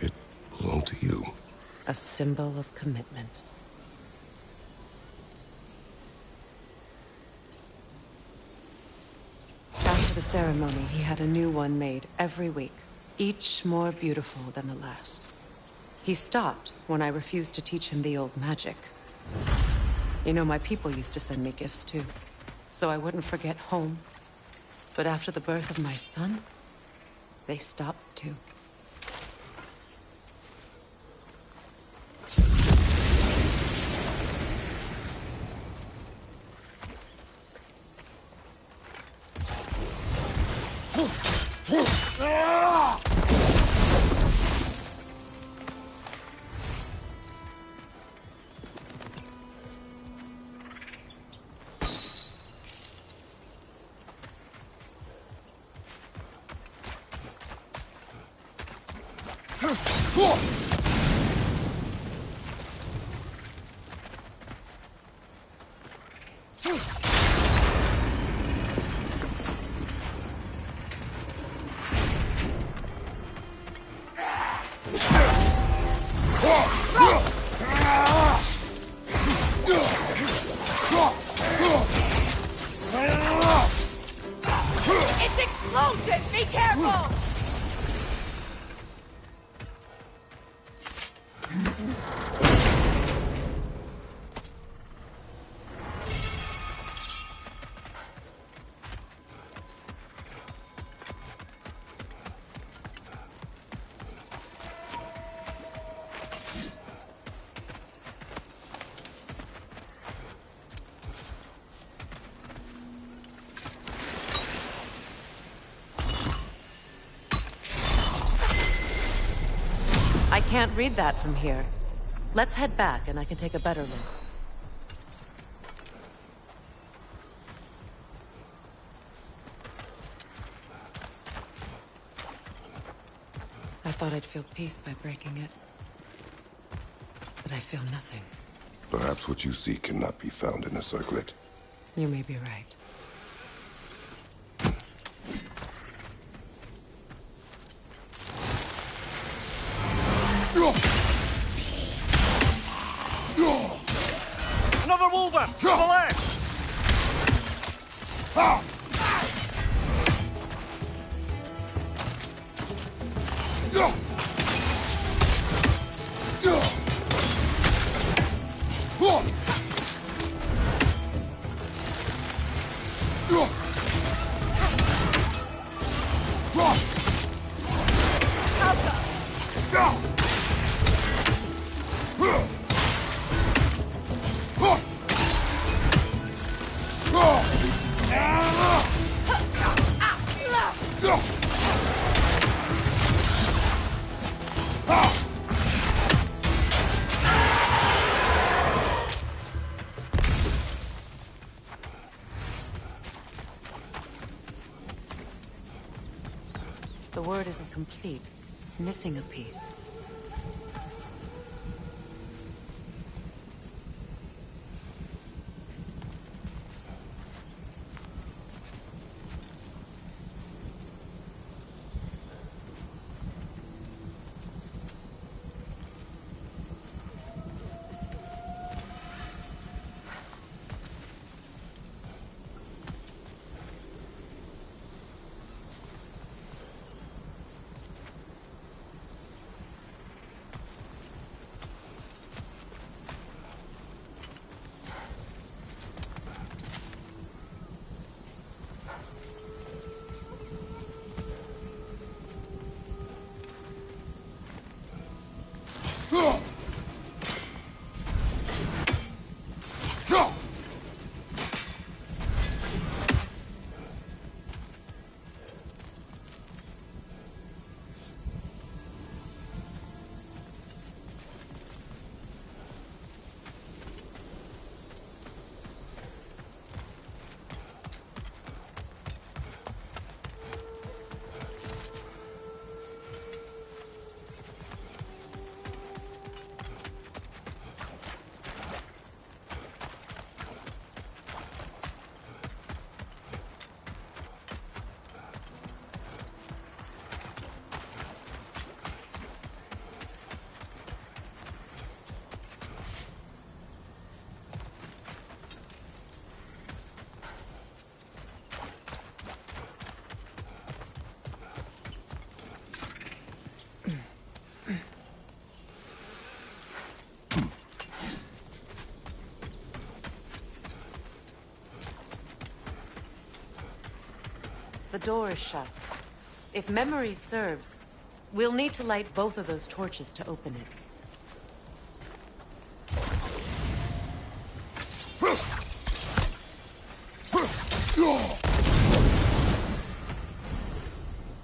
It belonged to you. A symbol of commitment. After the ceremony, he had a new one made every week, each more beautiful than the last. He stopped when I refused to teach him the old magic. You know, my people used to send me gifts too, so I wouldn't forget home. But after the birth of my son, they stopped too. It's explosive! Be careful! I can't read that from here. Let's head back and I can take a better look. I thought I'd feel peace by breaking it. But I feel nothing. Perhaps what you seek cannot be found in a circlet. You may be right. Another wolver! To the left! The word isn't complete. It's missing a piece. The door is shut. If memory serves, we'll need to light both of those torches to open it.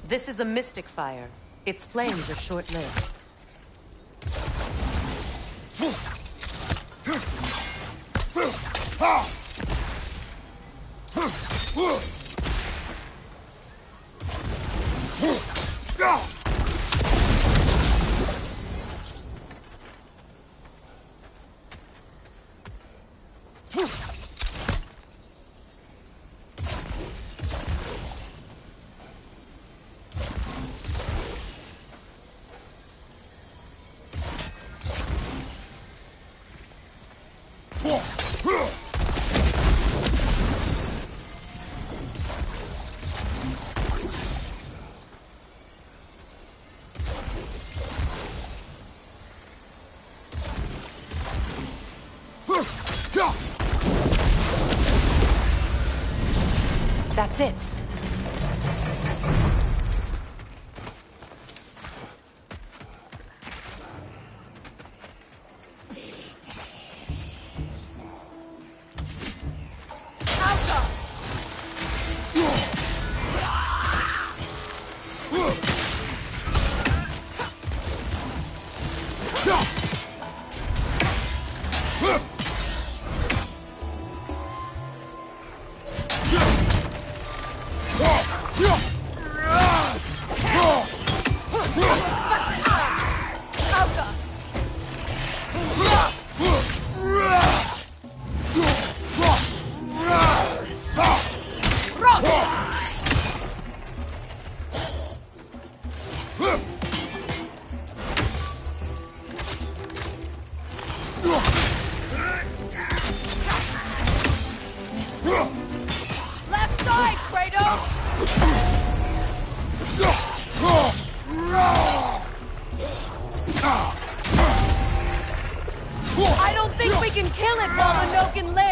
This is a mystic fire. Its flames are short-lived. That's it.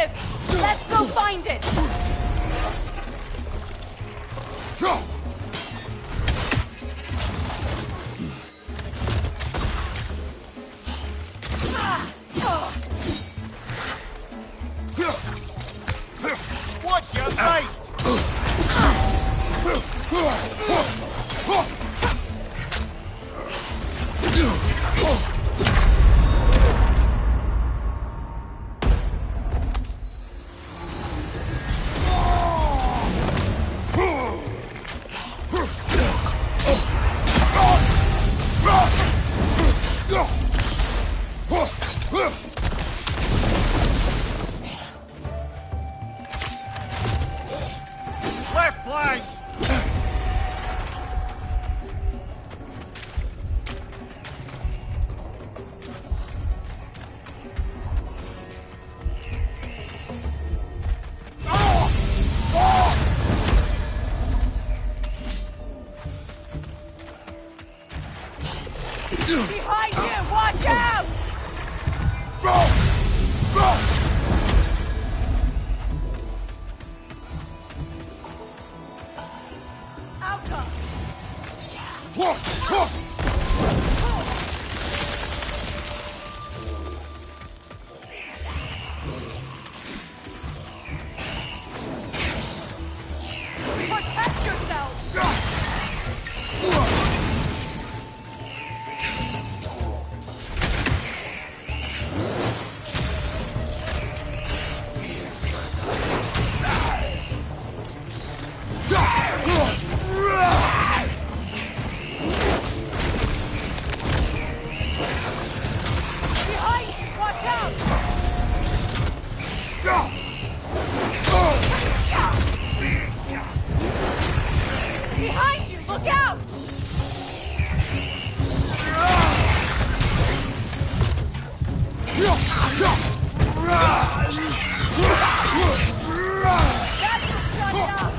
lives! Let's go find it! What's your fate? Left flank! Behind you! Watch out! Outcome! Protect yourself! Behind you! Watch out! Behind you! Look out! That's what shut it up!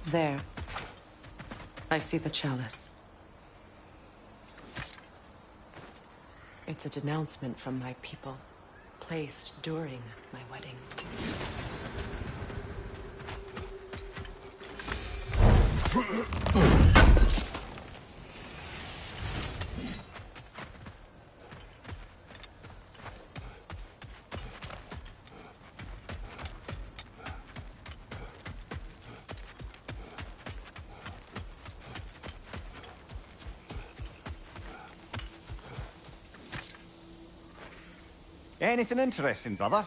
There. I see the chalice. It's a denouncement from my people, placed during my wedding. Anything interesting, brother?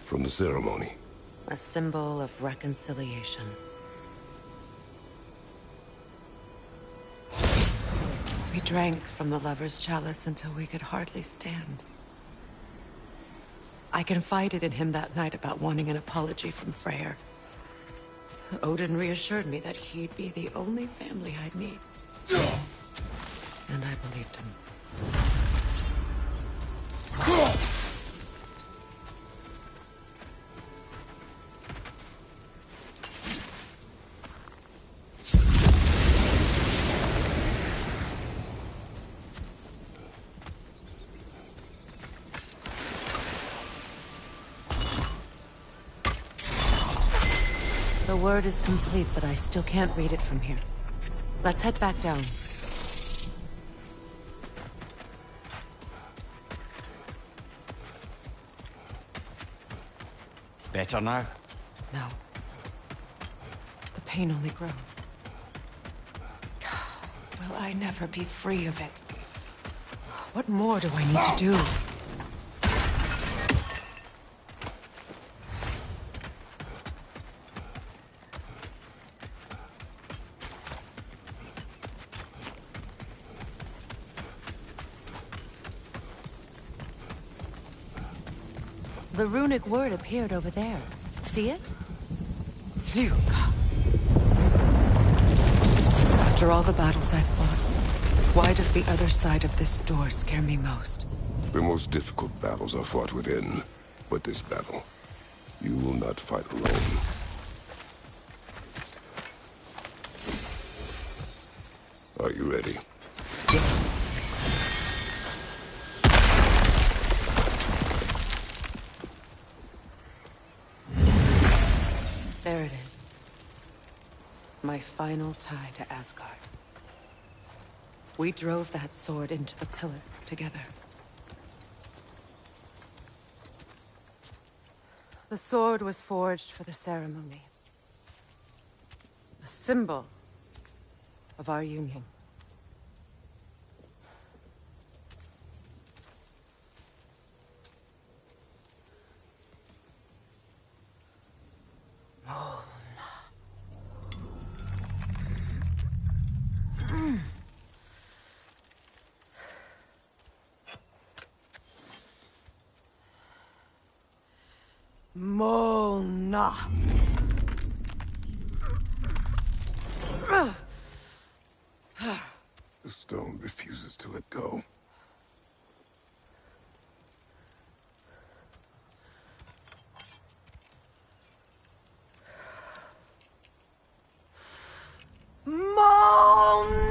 From the ceremony. A symbol of reconciliation. We drank from the lover's chalice until we could hardly stand. I confided in him that night about wanting an apology from Freyr. Odin reassured me that he'd be the only family I'd need. And I believed him. The word is complete, but I still can't read it from here. Let's head back down. Better now? No. The pain only grows. Will I never be free of it? What more do I need to do? The runic word appeared over there. See it? Phew. After all the battles I've fought, why does the other side of this door scare me most? The most difficult battles are fought within, but this battle, you will not fight alone. Are you ready? Yes. There it is. My final tie to Asgard. We drove that sword into the pillar together. The sword was forged for the ceremony. A symbol of our union. Mona. The stone refuses to let go. Mona!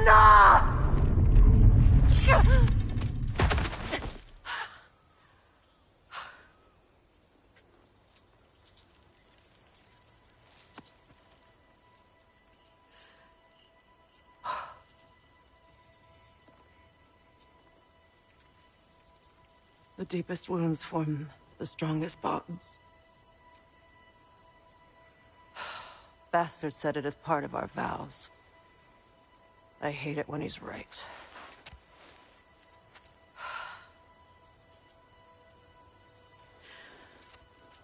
The deepest wounds form the strongest bonds. Bastard said it as part of our vows. I hate it when he's right.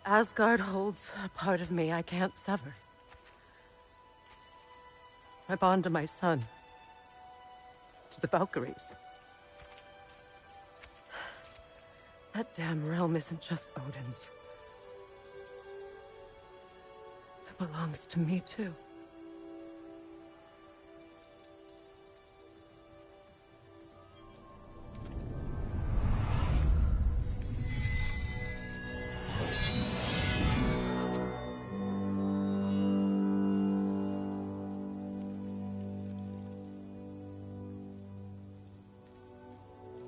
Asgard holds a part of me I can't sever. My bond to my son. To the Valkyries. That damn realm isn't just Odin's. It belongs to me, too.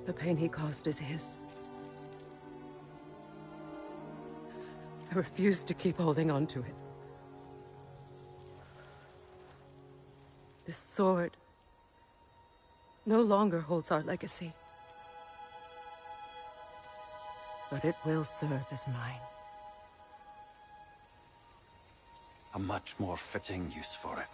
The pain he caused is his. I refuse to keep holding on to it. This sword no longer holds our legacy. But it will serve as mine. A much more fitting use for it.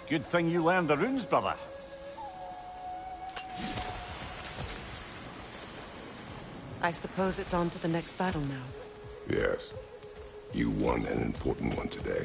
Good thing you learned the runes, brother. I suppose it's on to the next battle now. Yes. You won an important one today.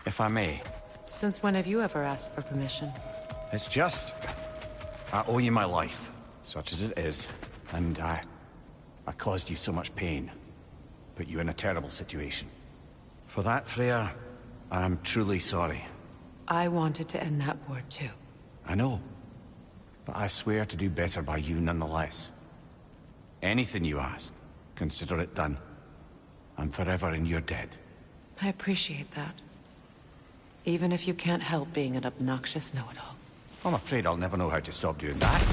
If I may. Since when have you ever asked for permission? It's just... I owe you my life, such as it is. And I caused you so much pain. Put you in a terrible situation. For that, Freya, I am truly sorry. I wanted to end that war too. I know. But I swear to do better by you nonetheless. Anything you ask, consider it done. I'm forever in your debt. I appreciate that. Even if you can't help being an obnoxious know-it-all. I'm afraid I'll never know how to stop doing that.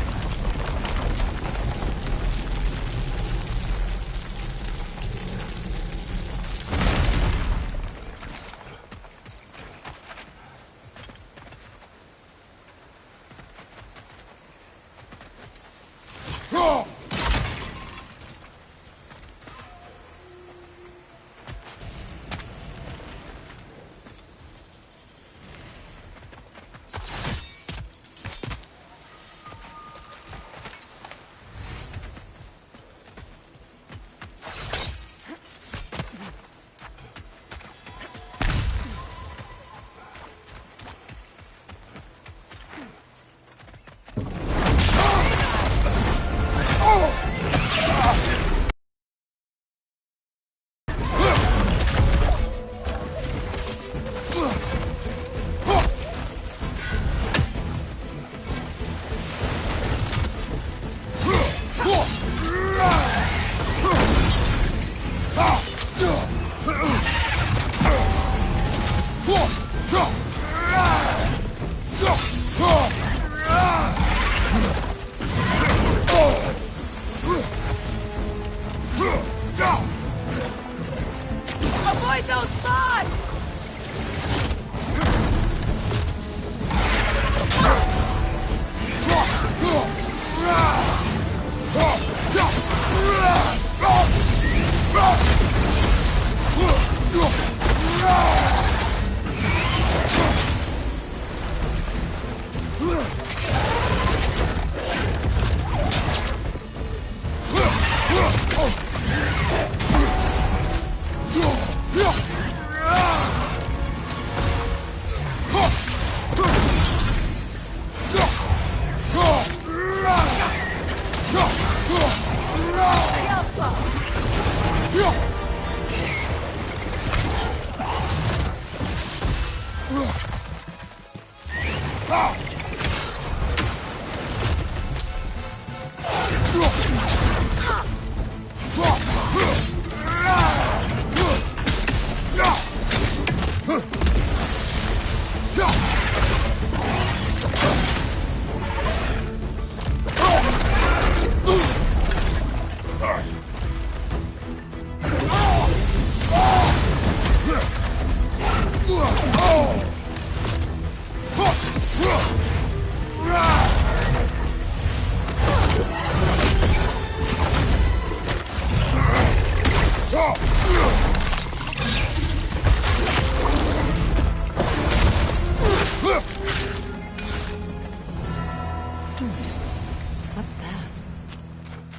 Avoid those spots!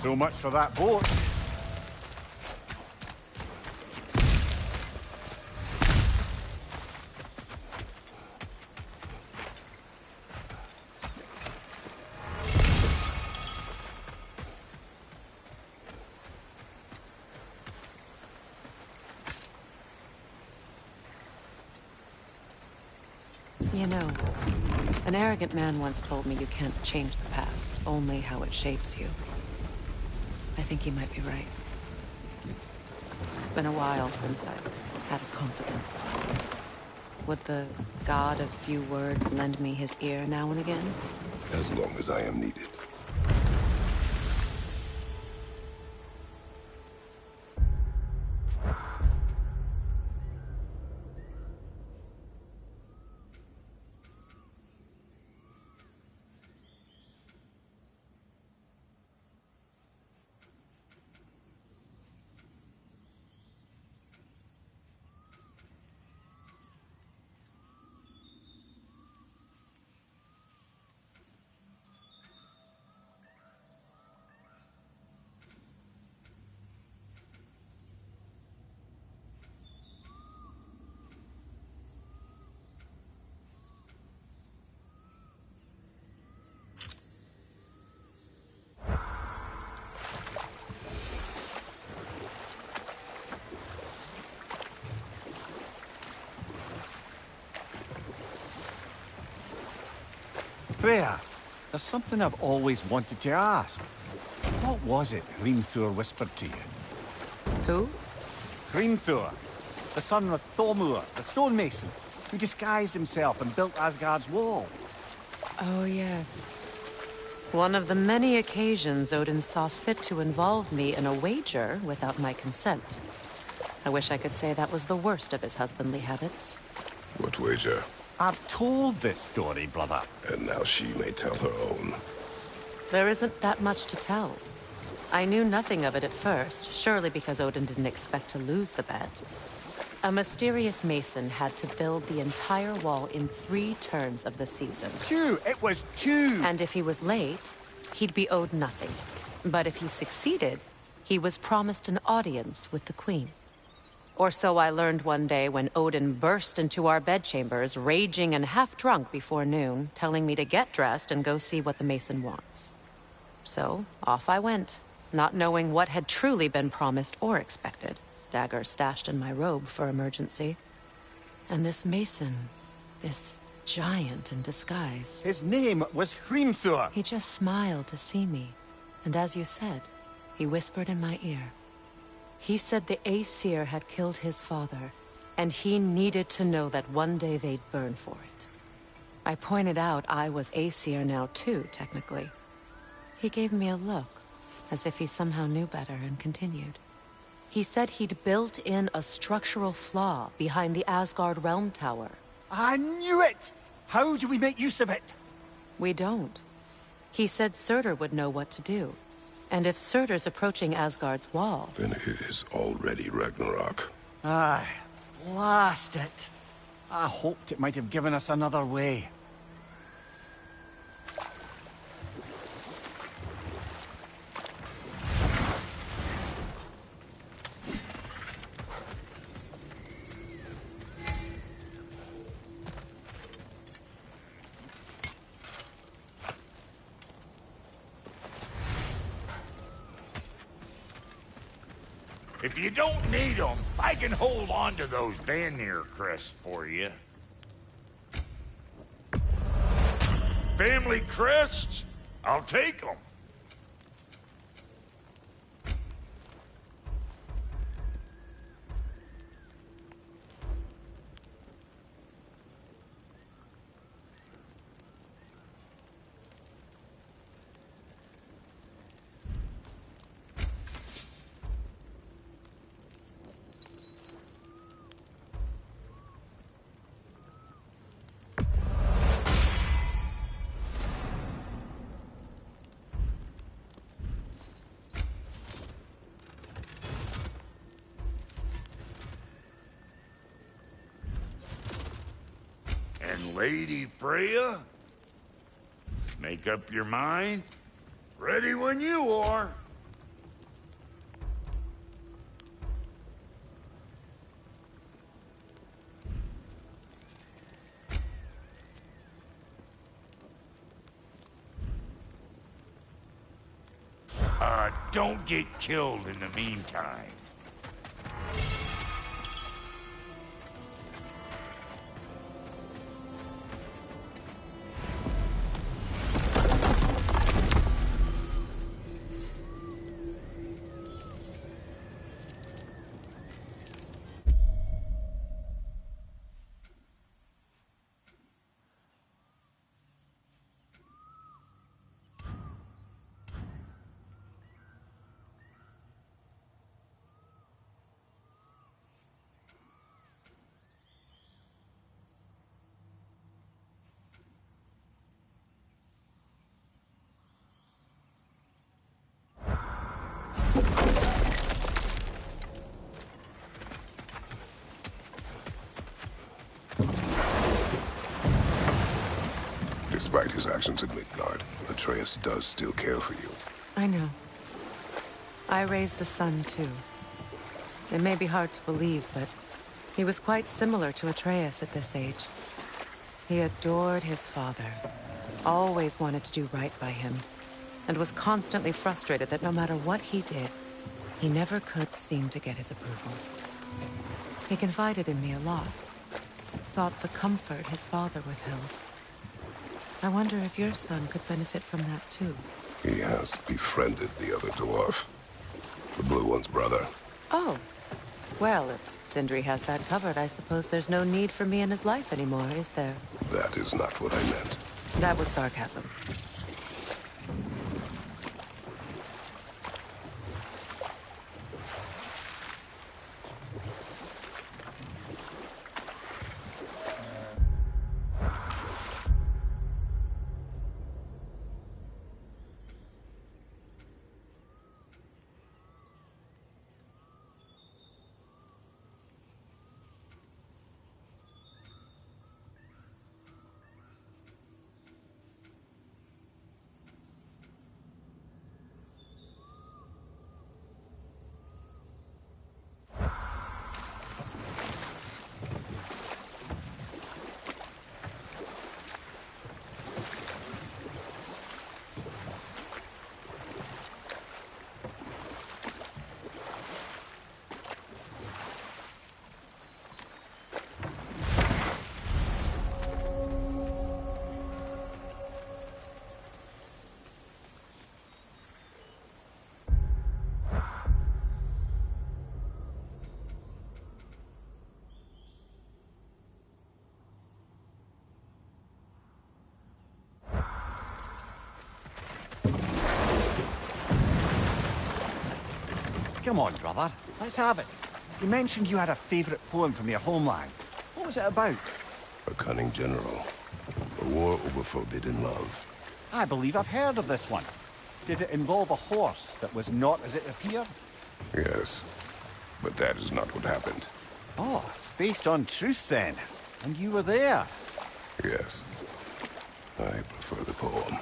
So much for that boat. You know, an arrogant man once told me you can't change the past, only how it shapes you. I think he might be right. It's been a while since I've had a confidant. Would the god of few words lend me his ear now and again? As long as I am needed. Freya, there's something I've always wanted to ask. What was it Hrimthur whispered to you? Who? Hrimthur, the son of Thormur, the stonemason, who disguised himself and built Asgard's wall. Oh, yes. One of the many occasions Odin saw fit to involve me in a wager without my consent. I wish I could say that was the worst of his husbandly habits. What wager? I've told this story, brother. And now she may tell her own. There isn't that much to tell. I knew nothing of it at first, surely because Odin didn't expect to lose the bet. A mysterious mason had to build the entire wall in 3 turns of the season. 2! It was 2! And if he was late, he'd be owed nothing. But if he succeeded, he was promised an audience with the queen. Or so I learned one day when Odin burst into our bedchambers, raging and half-drunk before noon, telling me to get dressed and go see what the mason wants. So, off I went, not knowing what had truly been promised or expected. Dagger stashed in my robe for emergency. And this mason, this giant in disguise... His name was Hrimthur! He just smiled to see me. And as you said, he whispered in my ear. He said the Aesir had killed his father, and he needed to know that one day they'd burn for it. I pointed out I was Aesir now too, technically. He gave me a look, as if he somehow knew better, and continued. He said he'd built in a structural flaw behind the Asgard Realm Tower. I knew it! How do we make use of it? We don't. He said Surtur would know what to do. And if Surtur's approaching Asgard's wall... Then it is already Ragnarok. Aye, blast it. I hoped it might have given us another way. If you don't need them, I can hold on to those Vanir crests for you. Family crests? I'll take them. And Lady Freya, make up your mind. Ready when you are. Don't get killed in the meantime. Despite his actions at Midgard, Atreus does still care for you. I know. I raised a son, too. It may be hard to believe, but he was quite similar to Atreus at this age. He adored his father, always wanted to do right by him, and was constantly frustrated that no matter what he did, he never could seem to get his approval. He confided in me a lot, sought the comfort his father withheld. I wonder if your son could benefit from that, too. He has befriended the other dwarf. The blue one's brother. Oh. Well, if Sindri has that covered, I suppose there's no need for me in his life anymore, is there? That is not what I meant. That was sarcasm. Come on, brother. Let's have it. You mentioned you had a favorite poem from your homeland. What was it about? A cunning general. A war over forbidden love. I believe I've heard of this one. Did it involve a horse that was not as it appeared? Yes, but that is not what happened. Oh, it's based on truth then. And you were there. Yes. I prefer the poem.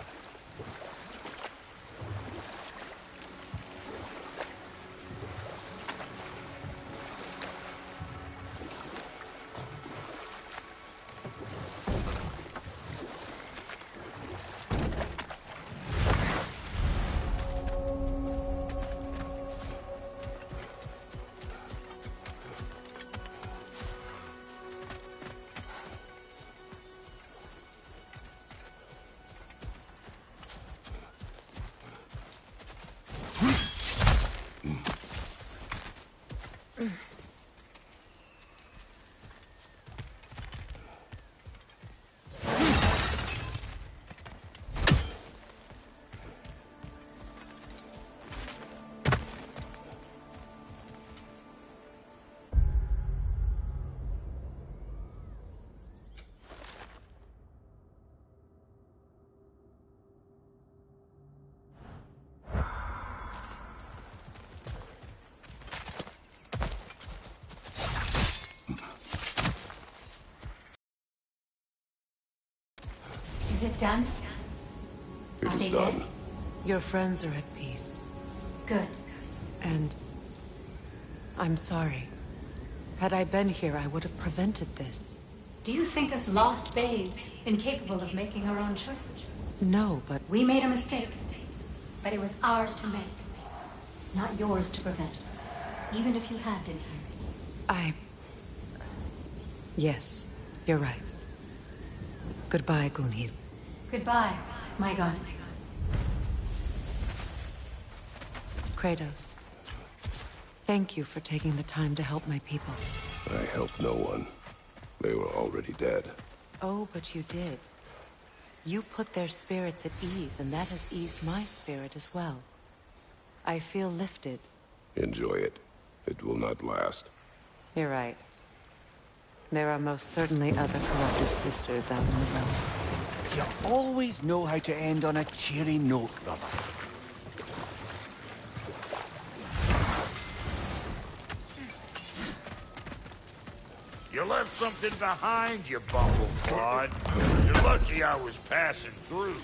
Is it done? It is done. Your friends are at peace. Good. And I'm sorry. Had I been here, I would have prevented this. Do you think us lost babes, incapable of making our own choices? No, but... We made a mistake, but it was ours to make. Not yours to prevent. Even if you had been here. Yes, you're right. Goodbye, Gunhild. Goodbye, my goddess. Kratos. Thank you for taking the time to help my people. I helped no one. They were already dead. Oh, but you did. You put their spirits at ease, and that has eased my spirit as well. I feel lifted. Enjoy it. It will not last. You're right. There are most certainly other corrupted sisters out in the realms. You always know how to end on a cheery note, brother. You left something behind, you bumbleclod. You're lucky I was passing through.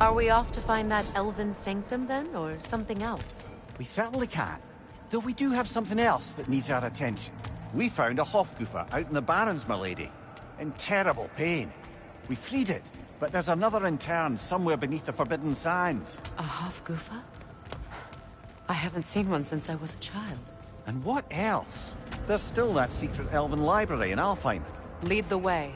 Are we off to find that elven sanctum then, or something else? We certainly can. Though we do have something else that needs our attention. We found a Hofgufa out in the Barrens, my lady. In terrible pain. We freed it, but there's another intern somewhere beneath the Forbidden Sands. A Hofgufa? I haven't seen one since I was a child. And what else? There's still that secret elven library in Alfheim. Lead the way.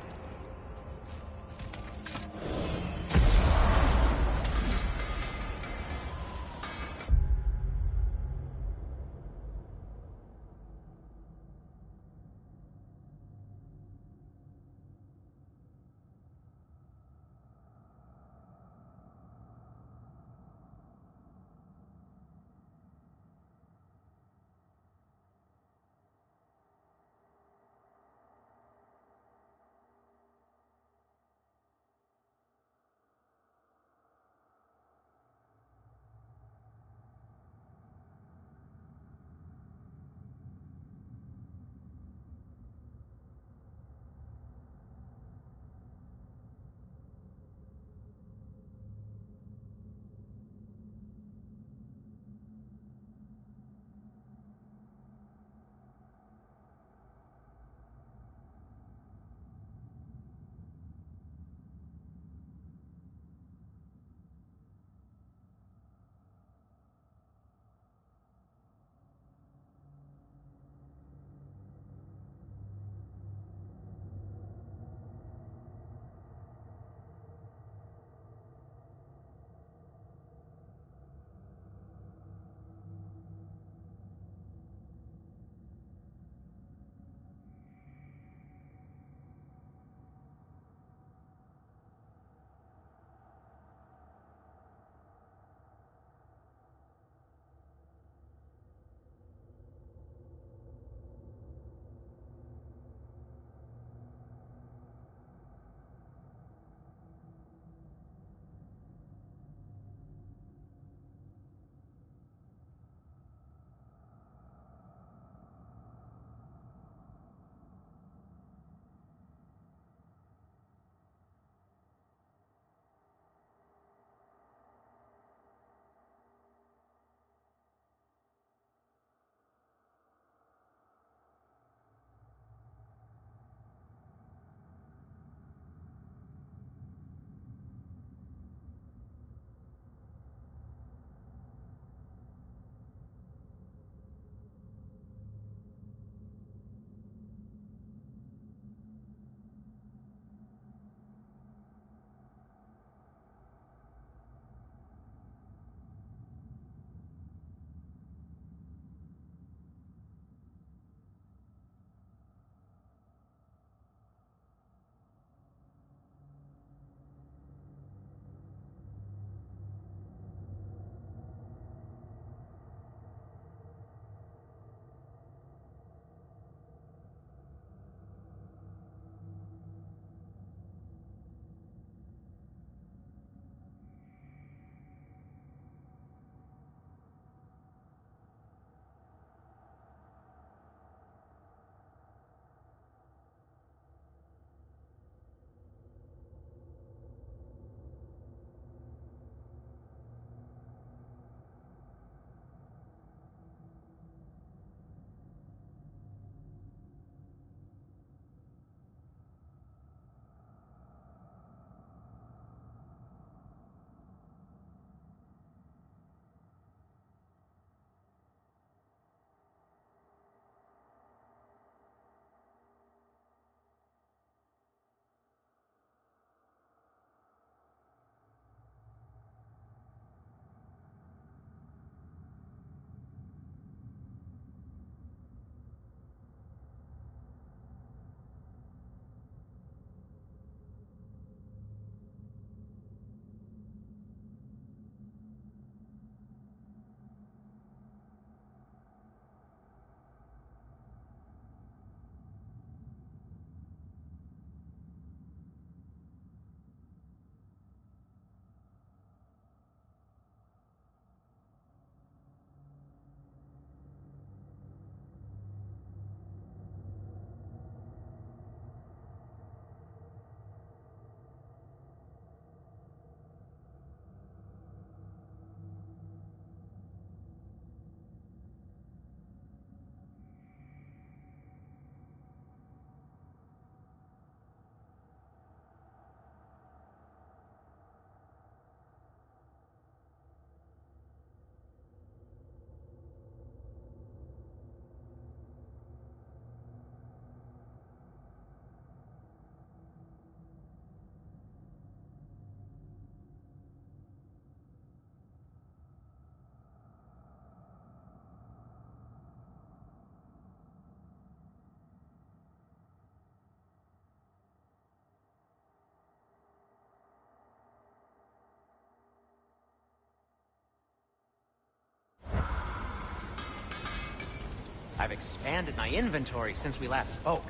I've expanded my inventory since we last spoke.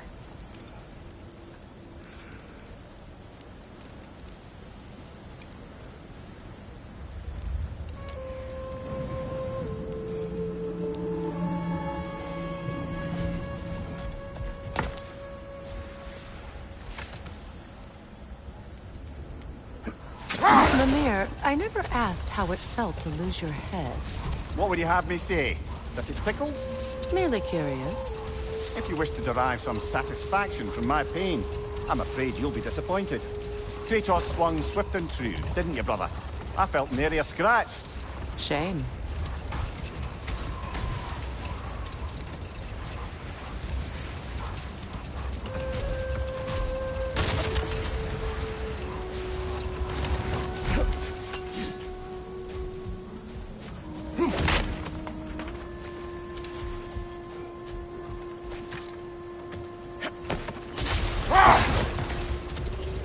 Mimir, I never asked how it felt to lose your head. What would you have me say? That it tickled? Merely curious. If you wish to derive some satisfaction from my pain, I'm afraid you'll be disappointed. Kratos swung swift and true, didn't you, brother? I felt nary a scratch. Shame.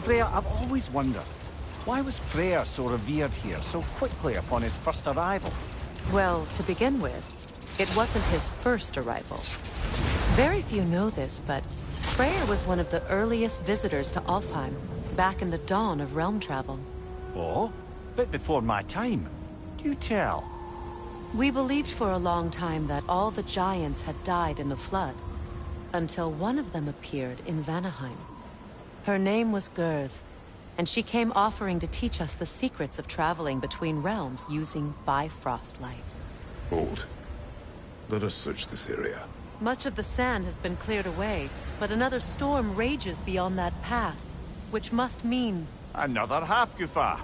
Freya, I've always wondered, why was Freyr so revered here so quickly upon his first arrival? Well, to begin with, it wasn't his first arrival. Very few know this, but Freyr was one of the earliest visitors to Alfheim, back in the dawn of realm travel. Oh? Bit before my time. Do tell. We believed for a long time that all the giants had died in the flood, until one of them appeared in Vanaheim. Her name was Girth, and she came offering to teach us the secrets of traveling between realms using Bifrost light. Hold. Let us search this area. Much of the sand has been cleared away, but another storm rages beyond that pass, which must mean... Another Hafgufa!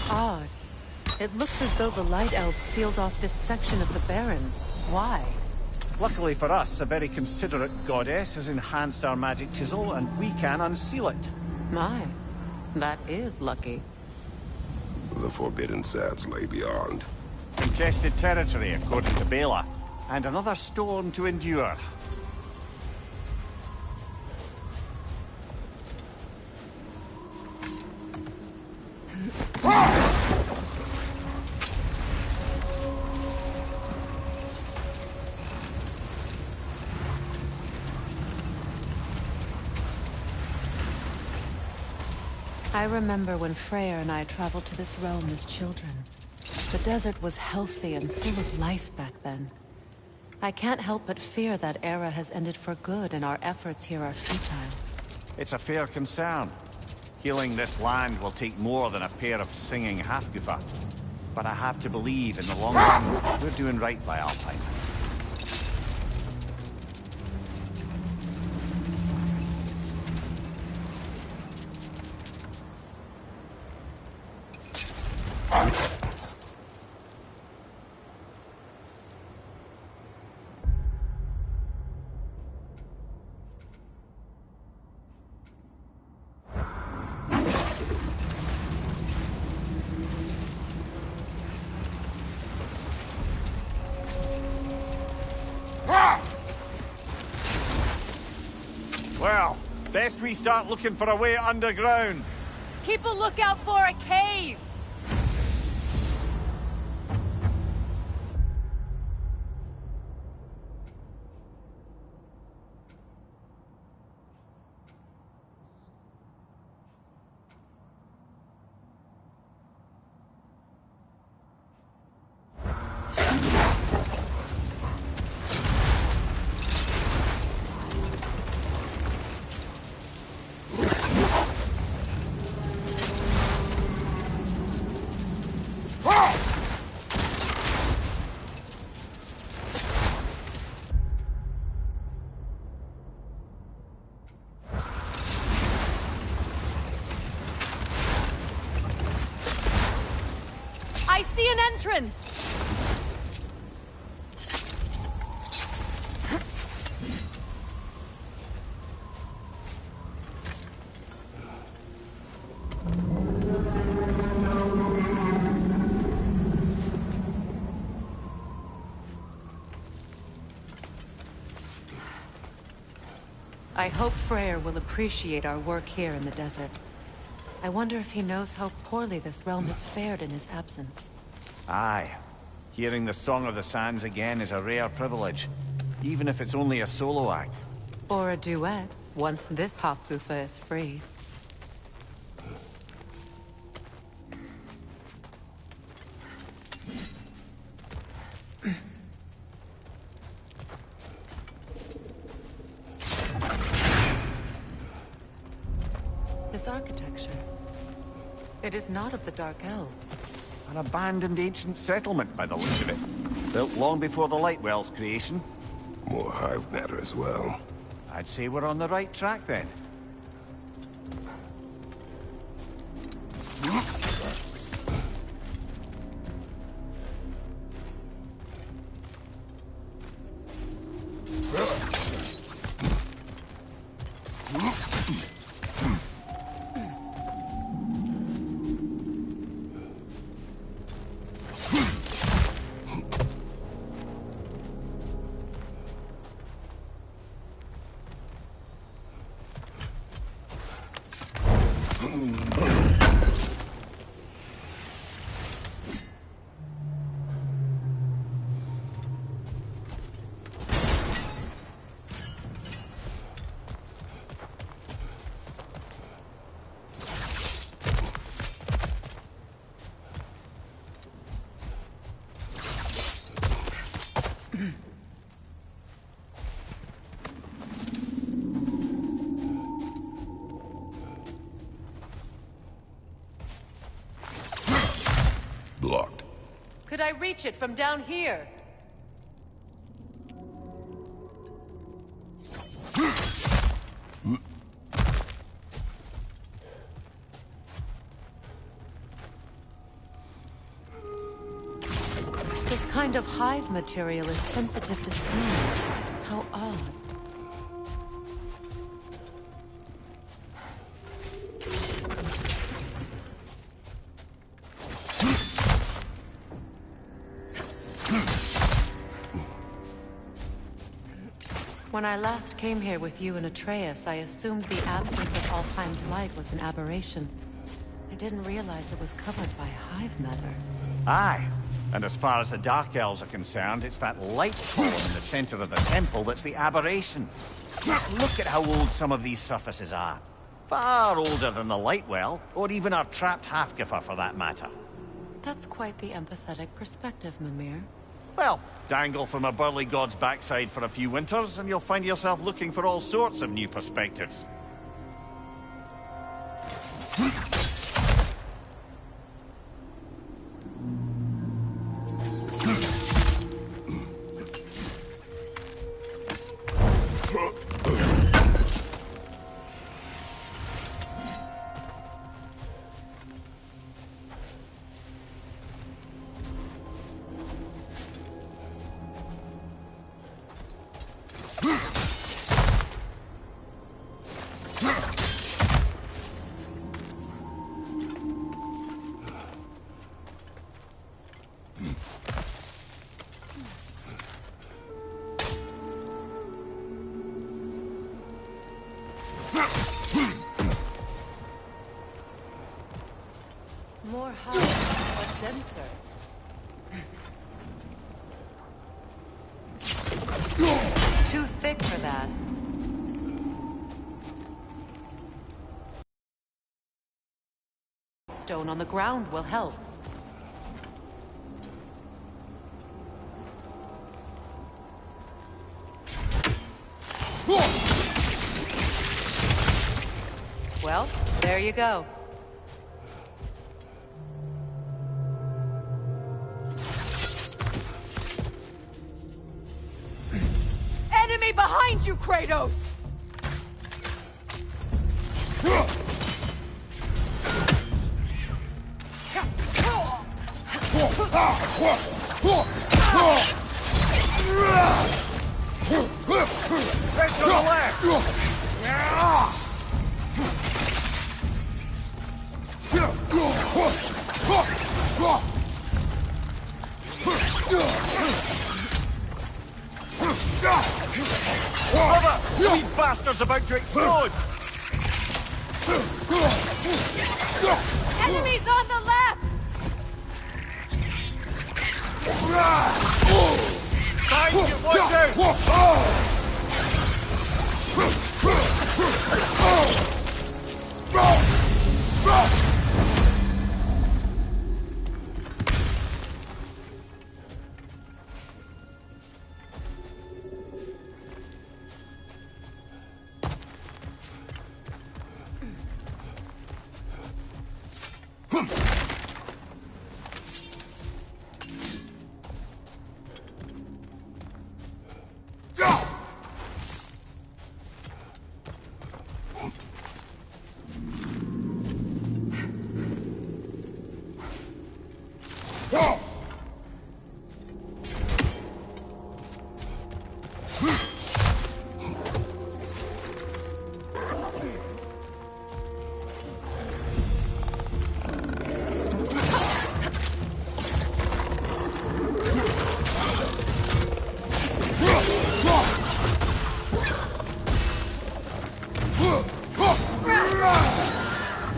Odd. It looks as though the Light Elves sealed off this section of the Barrens. Why? Luckily for us, a very considerate goddess has enhanced our magic chisel, and we can unseal it. My, that is lucky. The Forbidden Sands lay beyond. Contested territory, according to Bela, and another storm to endure. I remember when Freyr and I traveled to this realm as children. The desert was healthy and full of life back then. I can't help but fear that era has ended for good and our efforts here are futile. It's a fair concern. Healing this land will take more than a pair of singing Hafgufa. But I have to believe in the long run, we're doing right by Alpine. Well, best we start looking for a way underground. Keep a lookout for a cave! I see an entrance! I hope Freyr will appreciate our work here in the desert. I wonder if he knows how poorly this realm has fared in his absence. Aye. Hearing the Song of the Sands again is a rare privilege, even if it's only a solo act. Or a duet, once this Hofgufa is free. This architecture. It is not of the Dark Elves. An abandoned ancient settlement by the looks of it. Built long before the Lightwell's creation. More hive matter as well. I'd say we're on the right track then. Blocked. Could I reach it from down here? This kind of hive material is sensitive to smell. How odd. When I last came here with you and Atreus, I assumed the absence of Alfheim's light was an aberration. I didn't realize it was covered by hive matter. Aye. And as far as the Dark Elves are concerned, it's that light column in the center of the temple that's the aberration. Just look at how old some of these surfaces are. Far older than the Lightwell, or even our trapped Hafgifa for that matter. That's quite the empathetic perspective, Mimir. Well, dangle from a burly god's backside for a few winters, and you'll find yourself looking for all sorts of new perspectives. More hive, but denser. Too thick for that. Stone on the ground will help. Well, there you go. Enemy behind you, Kratos! Right to the left! Brother! These bastards about to explode! Enemies on the left! Behind you, watch out!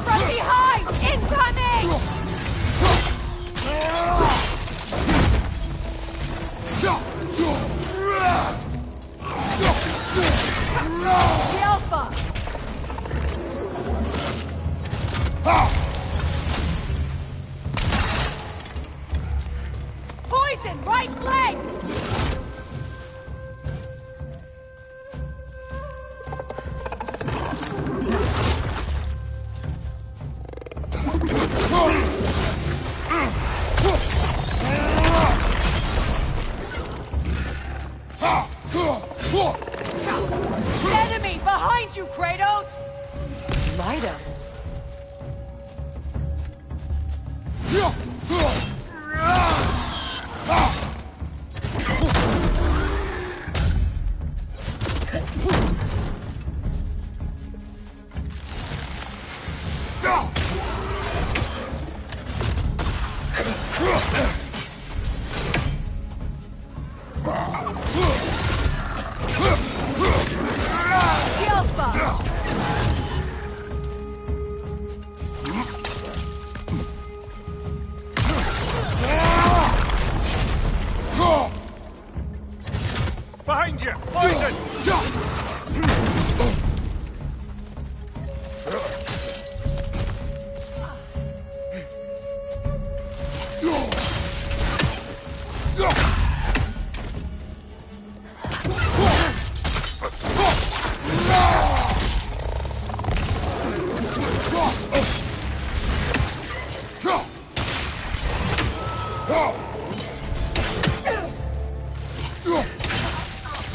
From behind! Incoming! The Alpha! Poison, right flank! Enemy behind you, Kratos! Light elves. The Alpha! Behind you! Poison!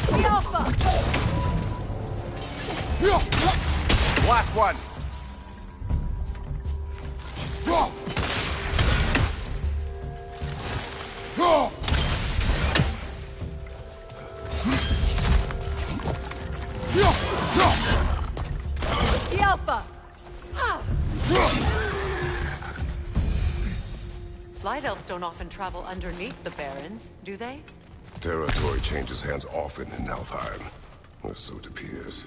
The Alpha! Last one! The Alpha! Light elves don't often travel underneath the barrens, do they? Territory changes hands often in Alfheim. Or so it appears.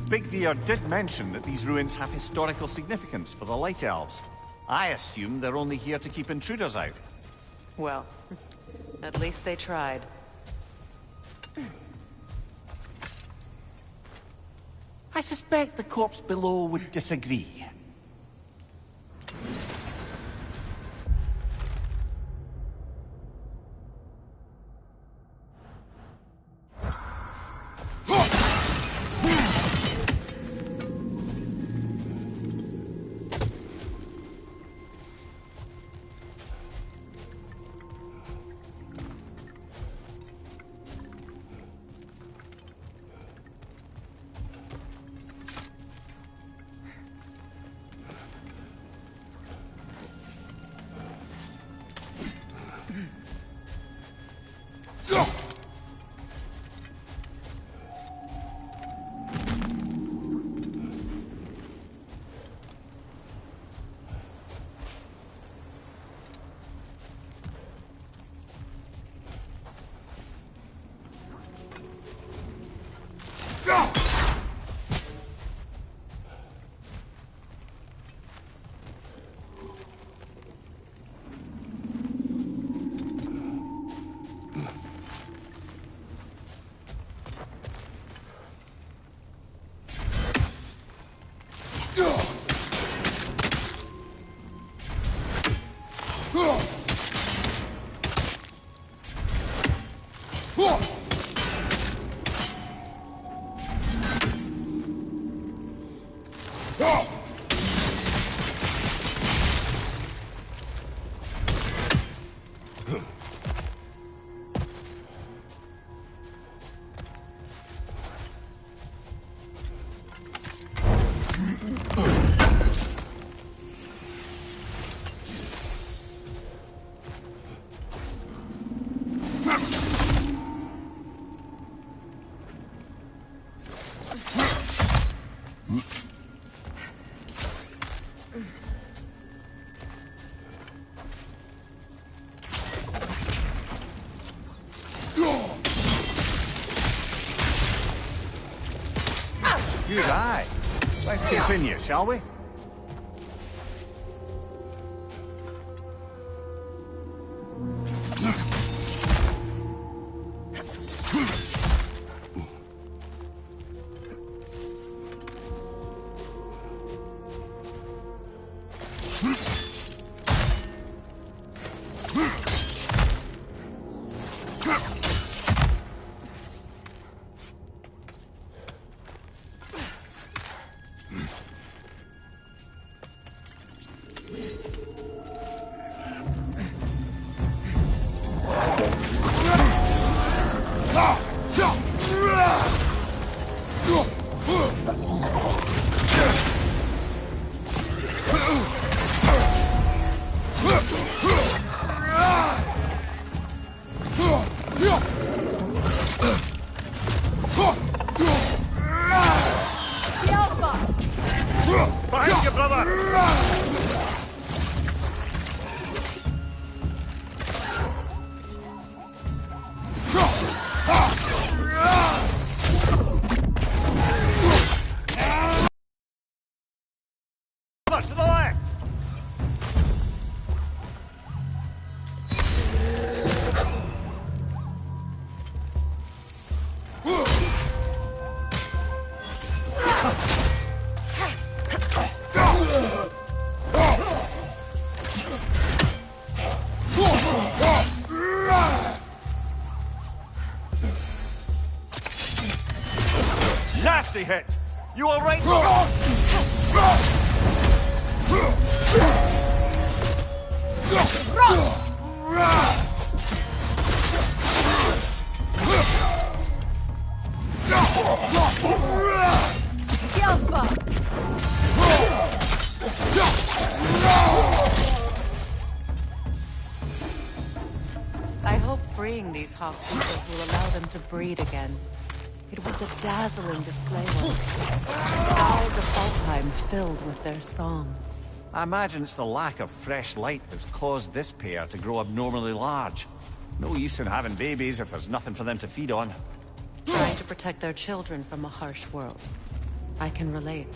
Big Veer did mention that these ruins have historical significance for the Light Elves. I assume they're only here to keep intruders out. Well, at least they tried. I suspect the corpse below would disagree. Good eye. Let's continue, shall we? Behind you, brother! To the left! Nasty hit! You all right? I hope freeing these hawk creatures will allow them to breed again. It was a dazzling display once. Skies of Alfheim filled with their song. I imagine it's the lack of fresh light that's caused this pair to grow abnormally large. No use in having babies if there's nothing for them to feed on. Trying to protect their children from a harsh world. I can relate.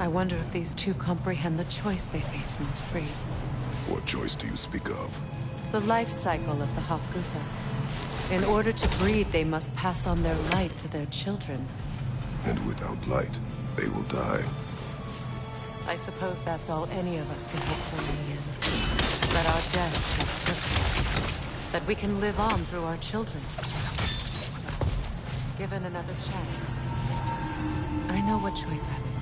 I wonder if these two comprehend the choice they face once free. What choice do you speak of? The life cycle of the Hofgufa. In order to breed, they must pass on their light to their children. And without light, they will die. I suppose that's all any of us can hope for in the end. That our death has purpose. That we can live on through our children. Given another chance, I know what choice I would make.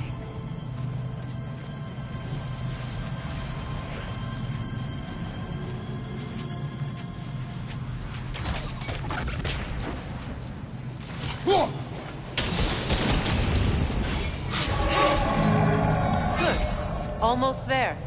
Good. Almost there.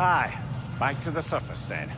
Aye, back to the surface then.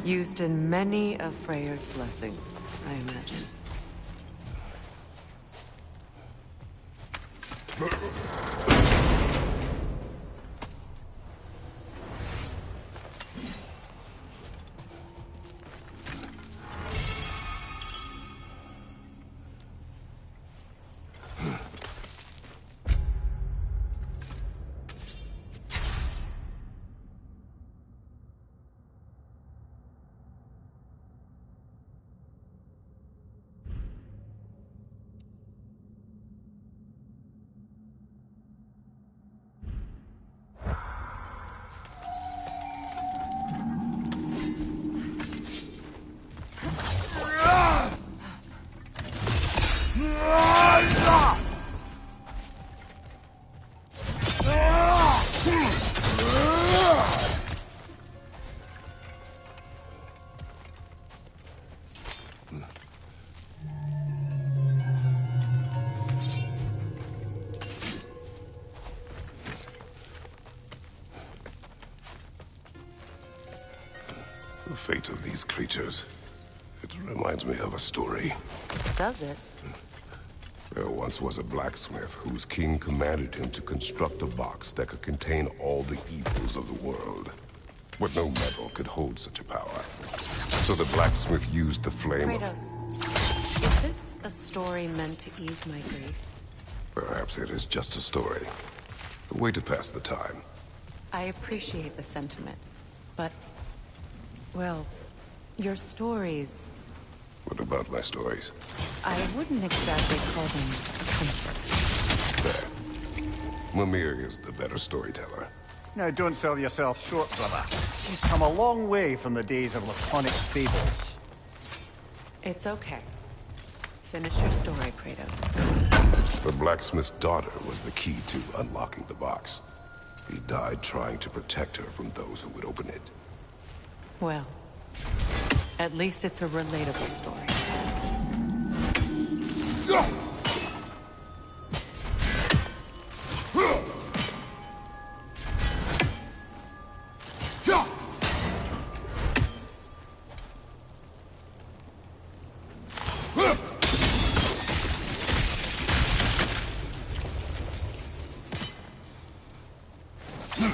Used in many of Freyr's blessings, I imagine. The fate of these creatures, it reminds me of a story. Does it? There once was a blacksmith whose king commanded him to construct a box that could contain all the evils of the world. But no metal could hold such a power. So the blacksmith used the flame Kratos, is this a story meant to ease my grief? Perhaps it is just a story. A way to pass the time. I appreciate the sentiment, but... well, your stories... What about my stories? I wouldn't exactly call them comfort. There. Mimir is the better storyteller. Now, don't sell yourself short, brother. You've come a long way from the days of laconic fables. It's okay. Finish your story, Kratos. The blacksmith's daughter was the key to unlocking the box. He died trying to protect her from those who would open it. Well, at least it's a relatable story. It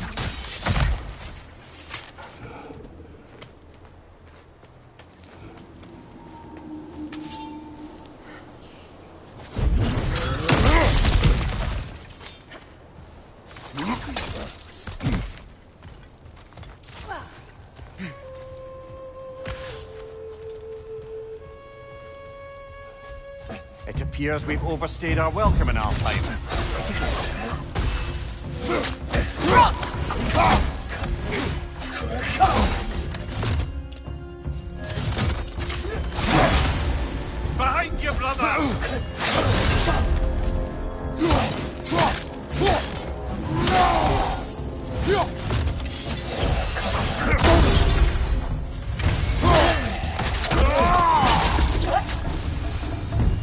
appears we've overstayed our welcome in our time. Behind you, brother!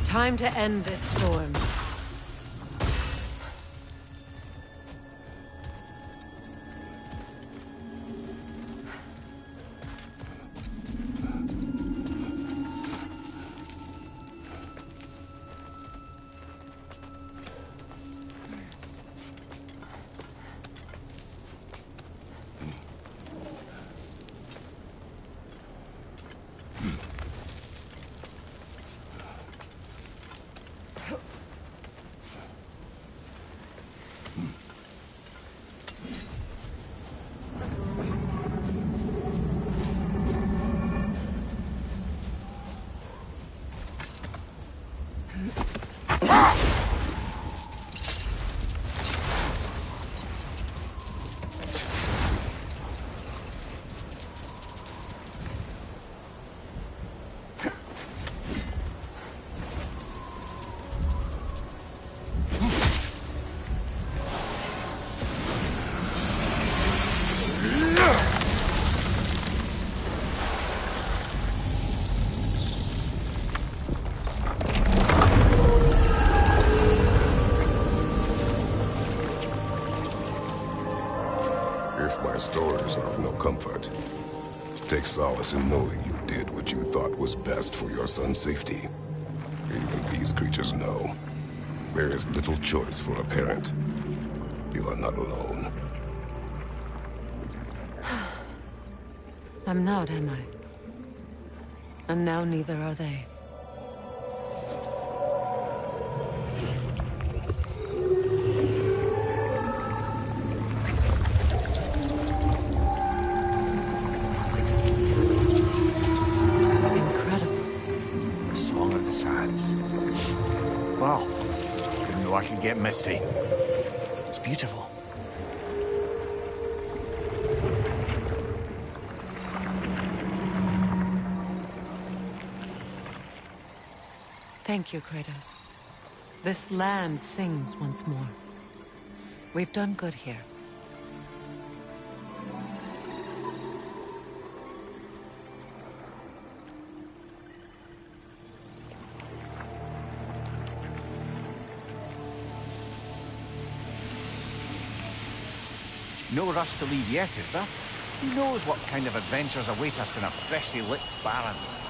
Time to end this storm. Stories are of no comfort. Take solace in knowing you did what you thought was best for your son's safety. Even these creatures know. There is little choice for a parent. You are not alone. I'm not, am I? And now neither are they. Wow. Didn't know I could get misty. It's beautiful. Thank you, Kratos. This land sings once more. We've done good here. No rush to leave yet, is there? Who knows what kind of adventures await us in our freshly lit barrens?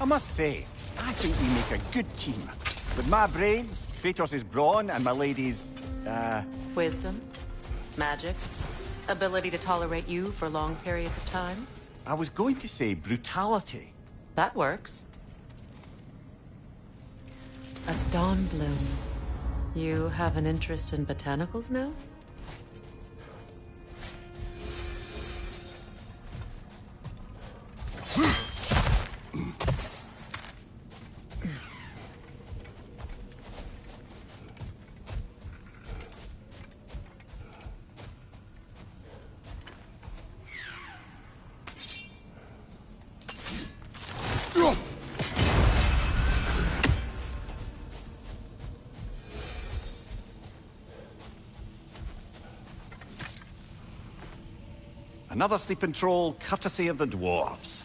I must say, I think we make a good team. With my brains, Kratos' brawn, and my lady's, Wisdom, magic, ability to tolerate you for long periods of time. I was going to say brutality. That works. A dawn bloom. You have an interest in botanicals now? Another sleeping troll, courtesy of the dwarves.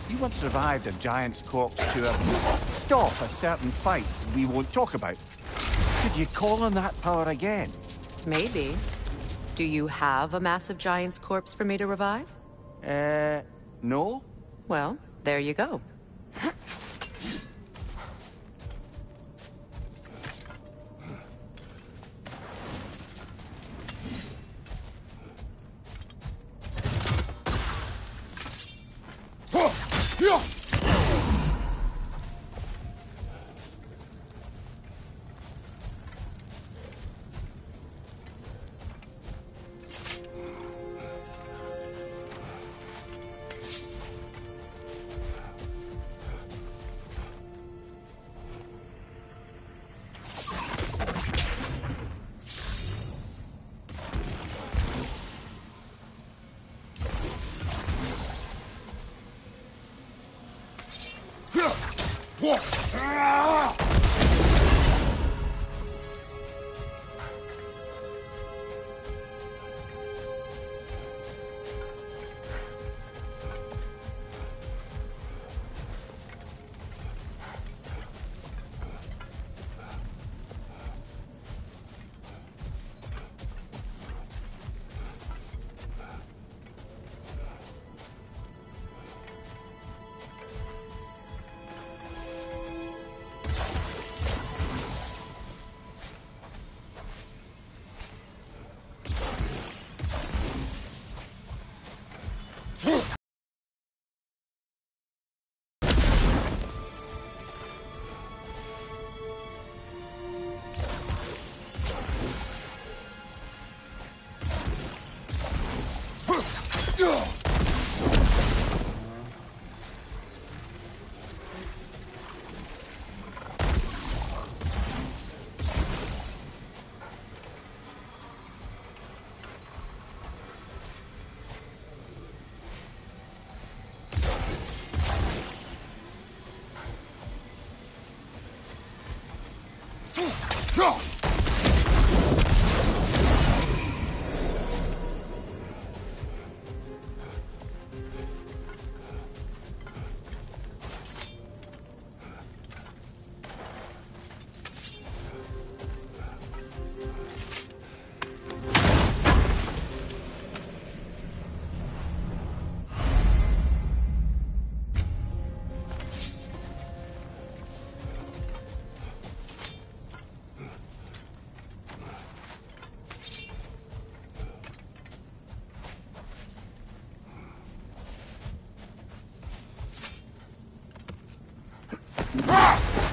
You once revived a giant's corpse to stop a certain fight we won't talk about. Could you call on that power again? Maybe. Do you have a massive giant's corpse for me to revive? No? Well, there you go.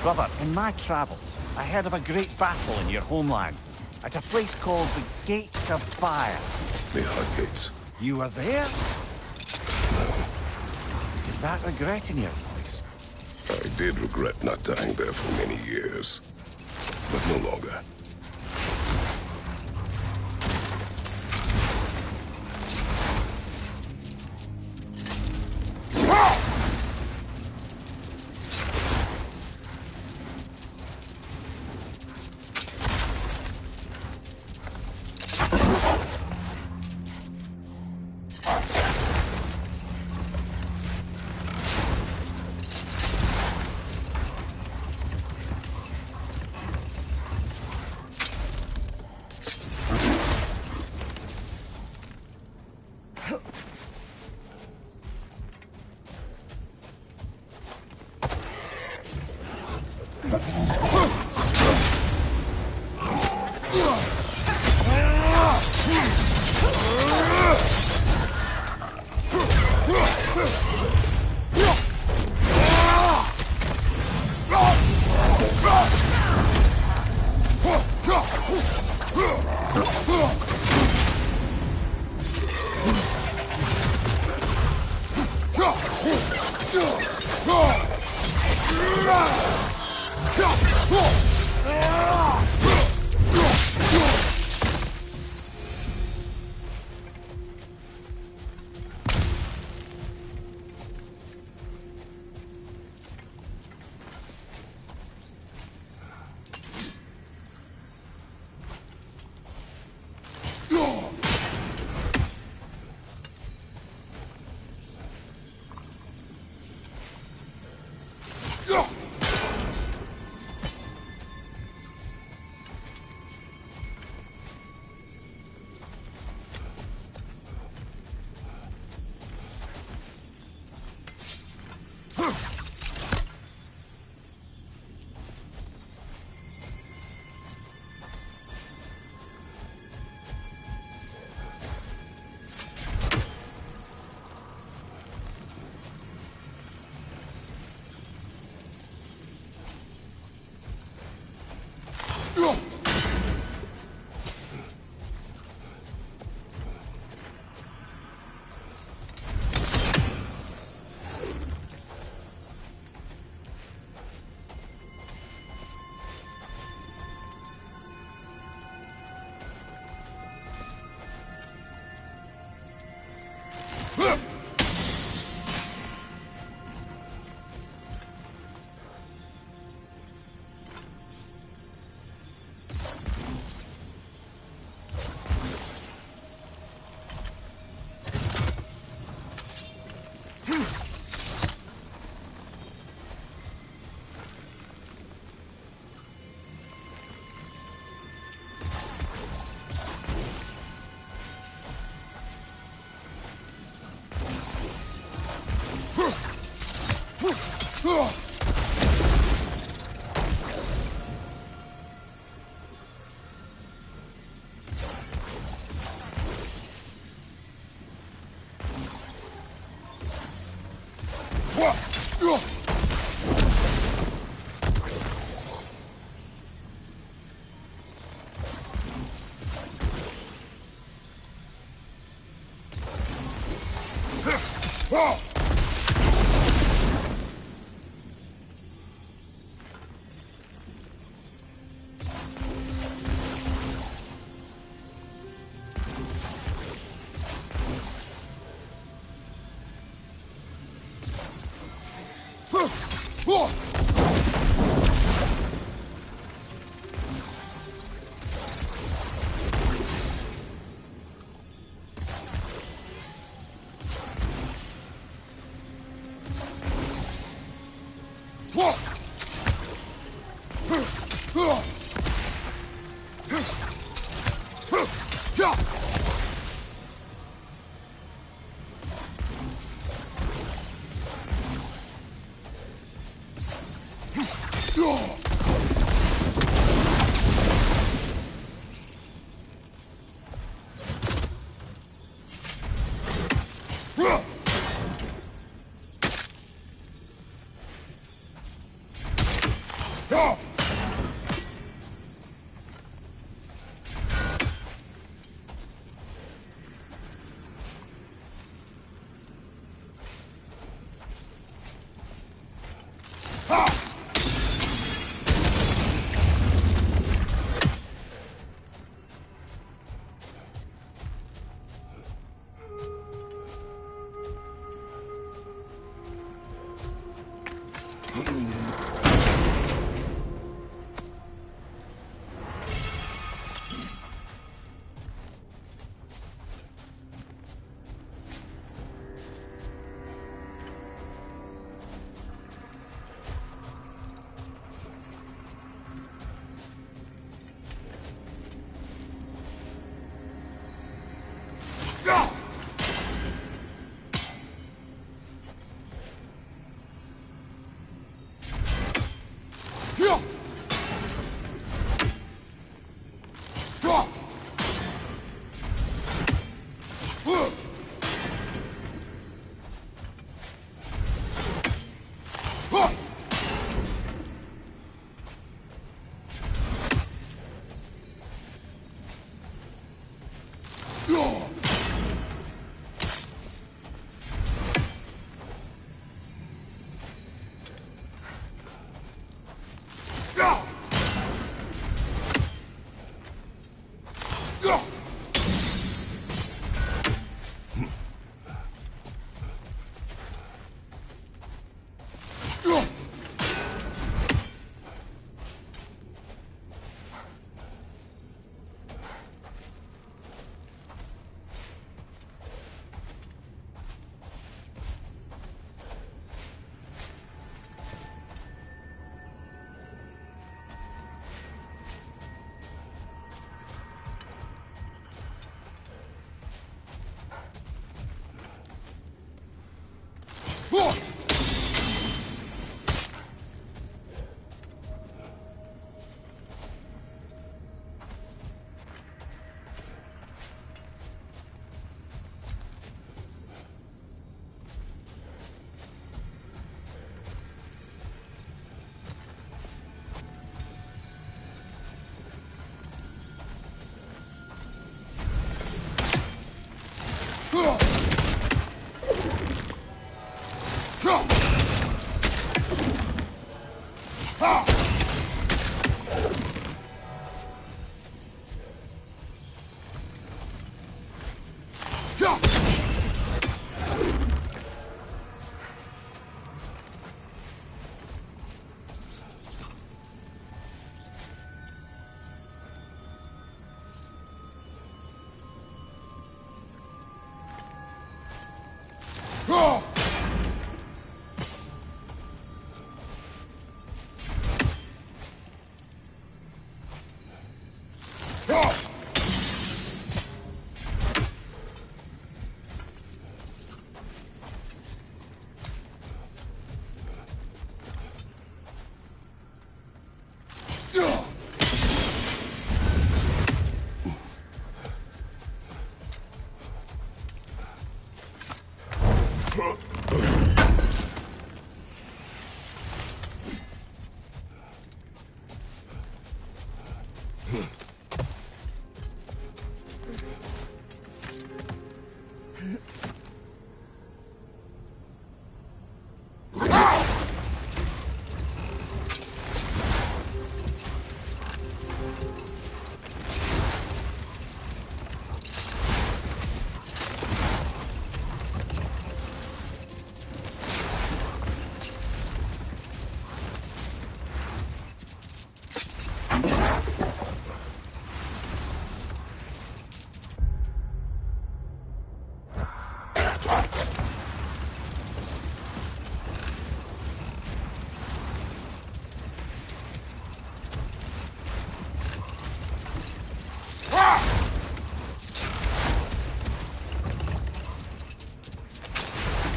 Brother, in my travels, I heard of a great battle in your homeland, at a place called the Gates of Fire. The Hudgates. You were there? Is that regret in your voice? I did regret not dying there for many years, but no longer.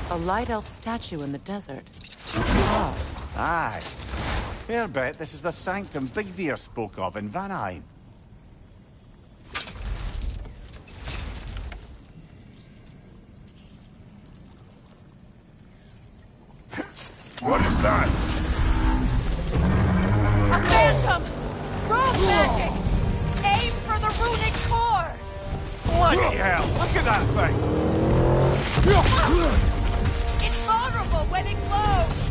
A light elf statue in the desert. Aye. Fair bet this is the sanctum Bigveer spoke of in Vanheim. What is that? A phantom! Rune magic! Aim for the runic core! Bloody hell! Look at that thing! It's vulnerable when it glows!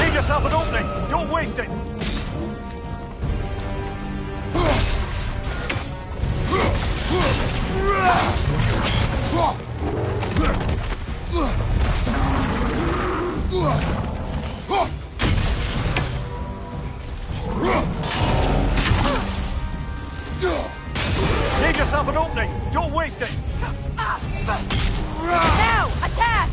Leave yourself an opening! Don't waste it! Leave yourself an opening! Don't waste it! Now! Attack!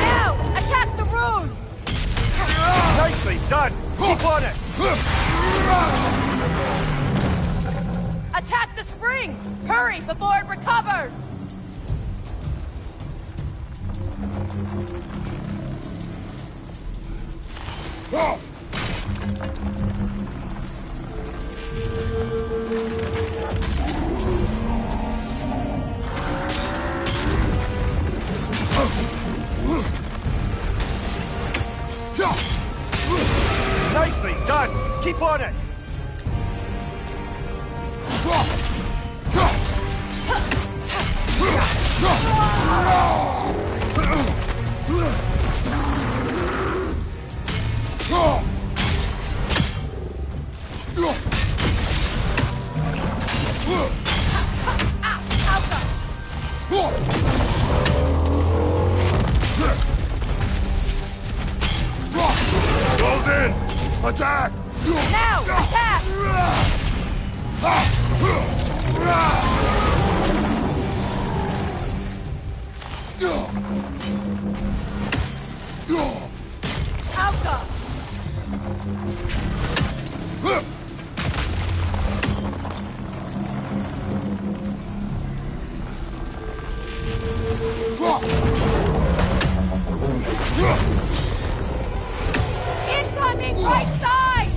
Now! Attack the rune! Nicely done! Keep on it! Attack the springs! Hurry before it recovers! Nicely done! Keep on it! Goes in! Attack! Now! Attack! Alka! Incoming right side!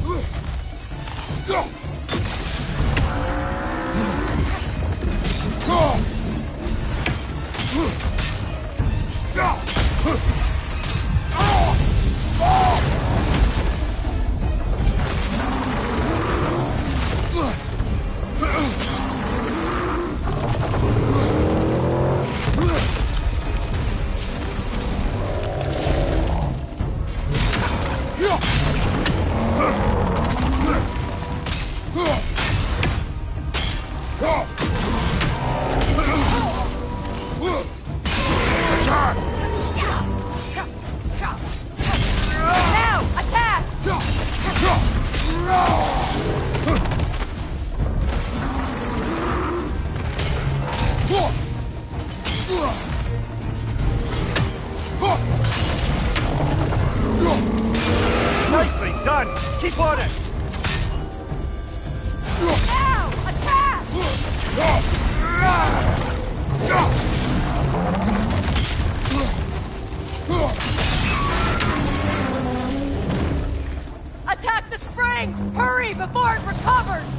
before it recovers!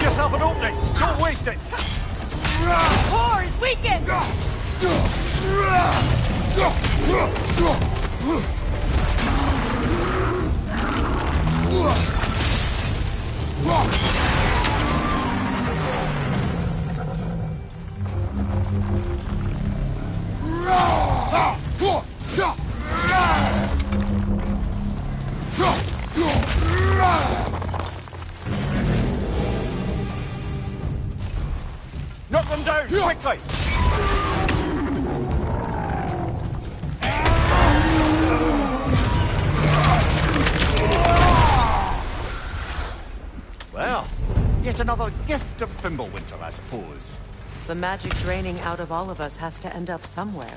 Give yourself an opening! Don't waste it! Core is weakened! Knock them down, quickly! Well, yet another gift of Fimbulwinter, I suppose. The magic draining out of all of us has to end up somewhere.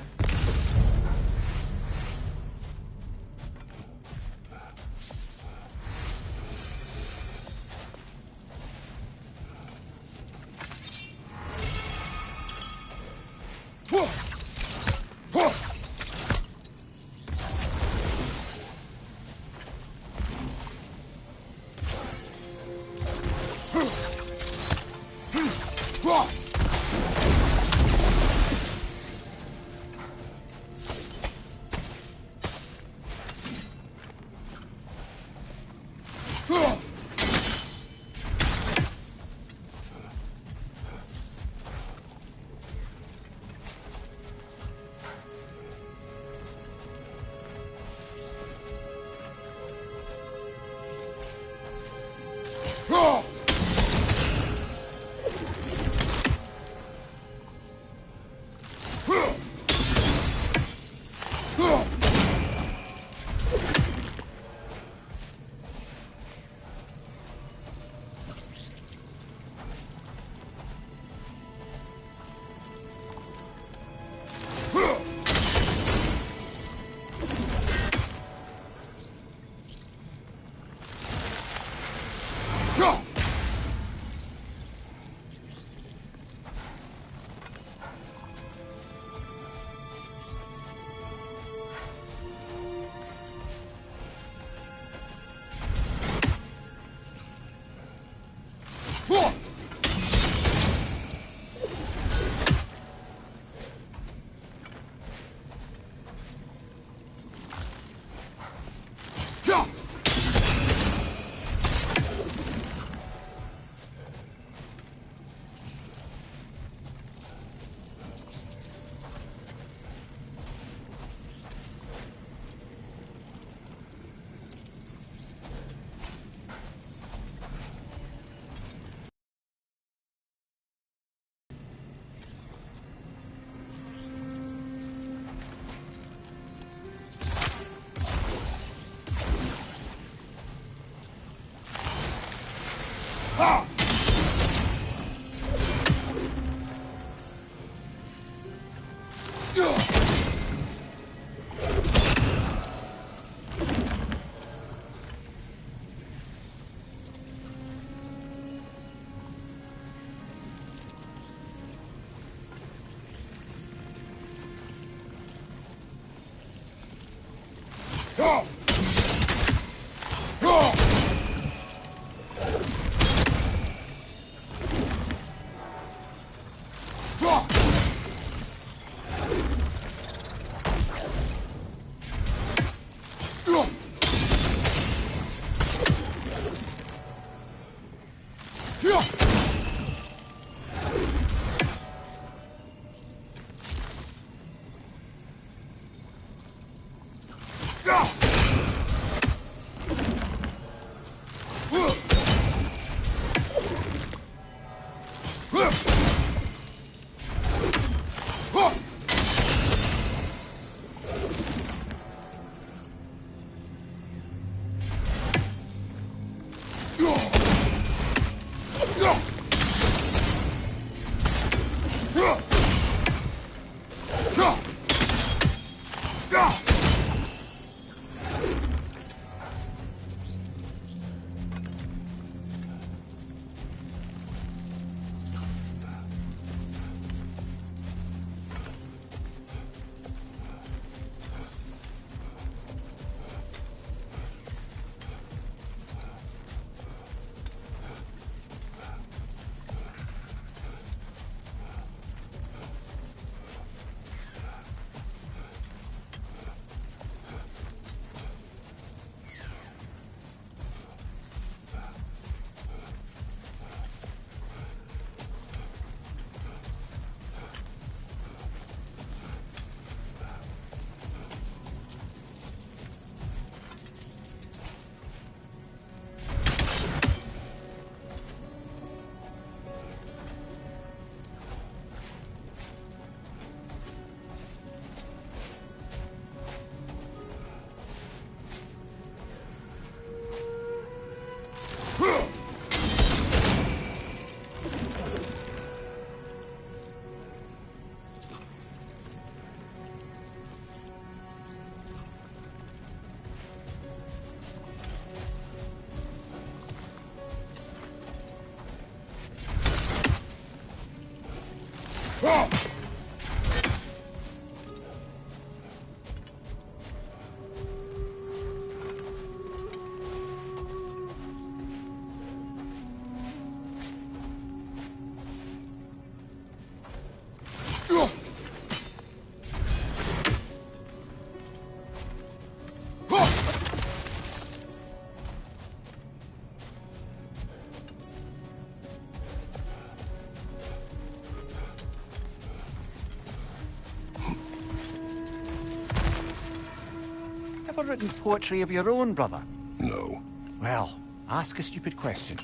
Ever written poetry of your own, brother? No. Well, ask a stupid question.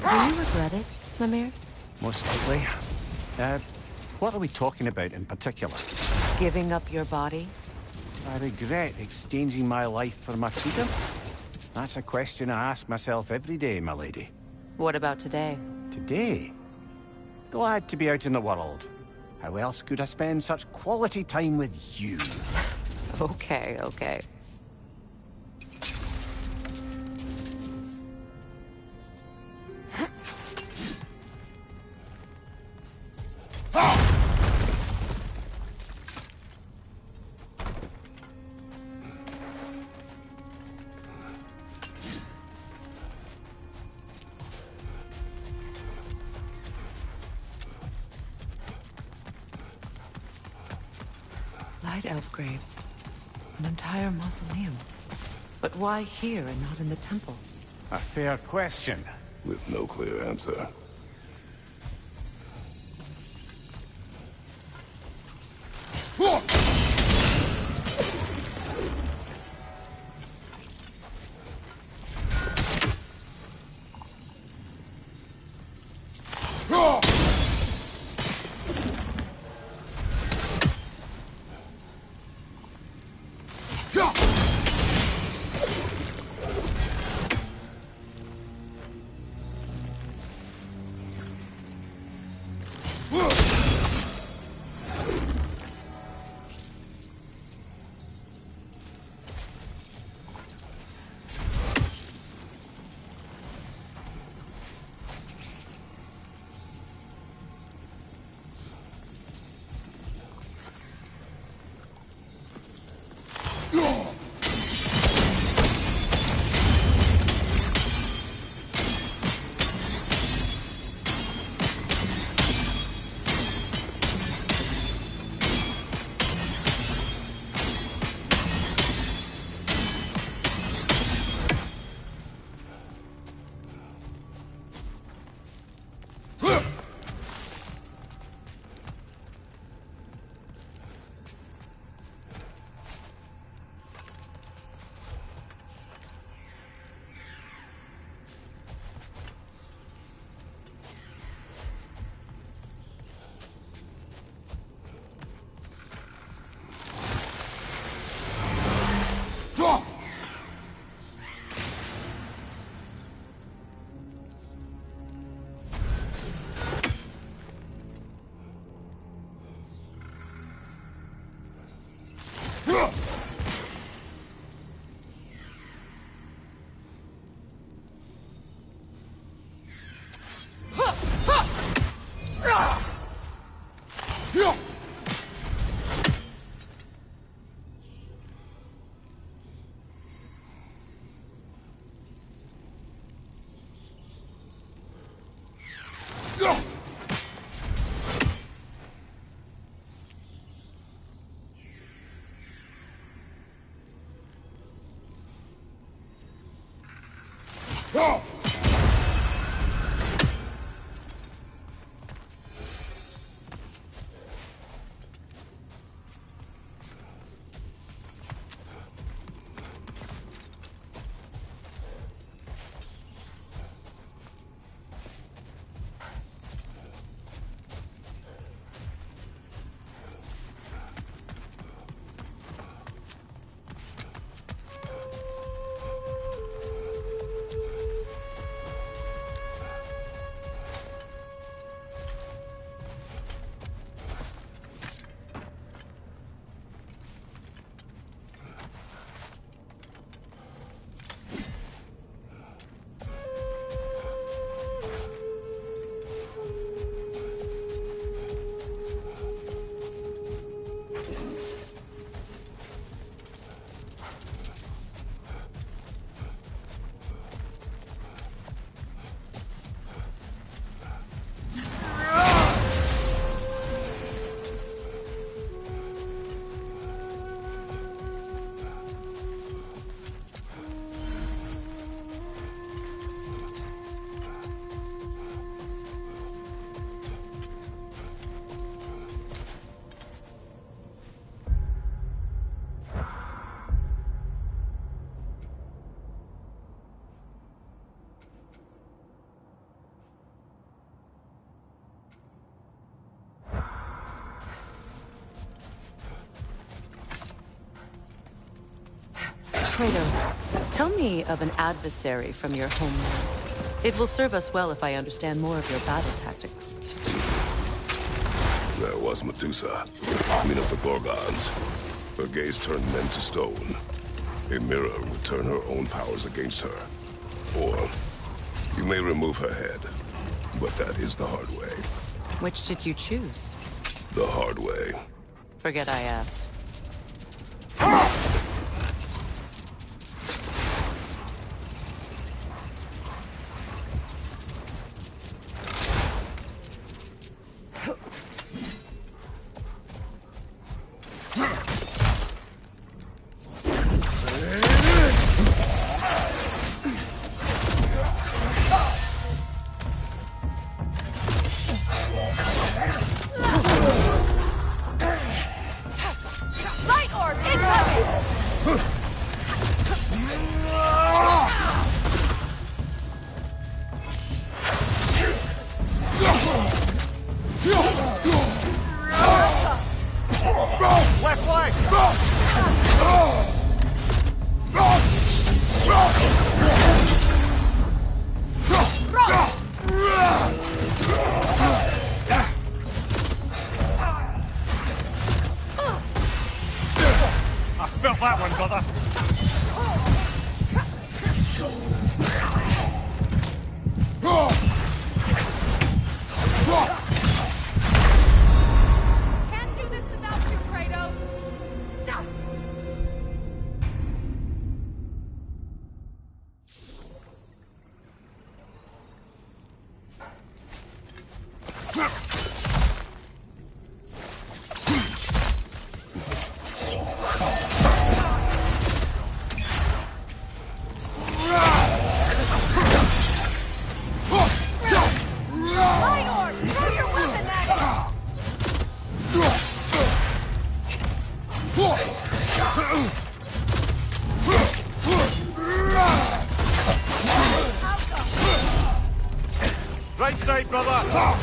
Do you regret it, Lemire? Most likely. What are we talking about in particular? Giving up your body? I regret exchanging my life for my freedom? That's a question I ask myself every day, my lady. What about today? Today? Glad to be out in the world. How else could I spend such quality time with you? Okay, okay. Light elf graves. An entire mausoleum. But why here and not in the temple? A fair question. With no clear answer. Kratos, tell me of an adversary from your homeland. It will serve us well if I understand more of your battle tactics. There was Medusa, queen of the Gorgons. Her gaze turned men to stone. A mirror would turn her own powers against her. Or, you may remove her head, but that is the hard way. Which did you choose? The hard way. Forget I asked. Right side, brother!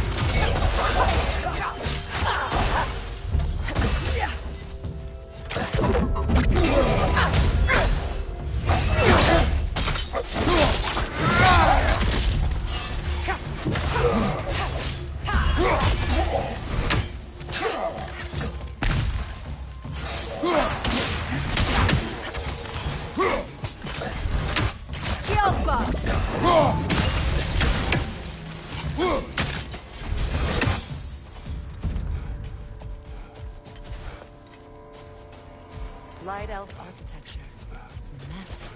Light elf architecture. It's massive.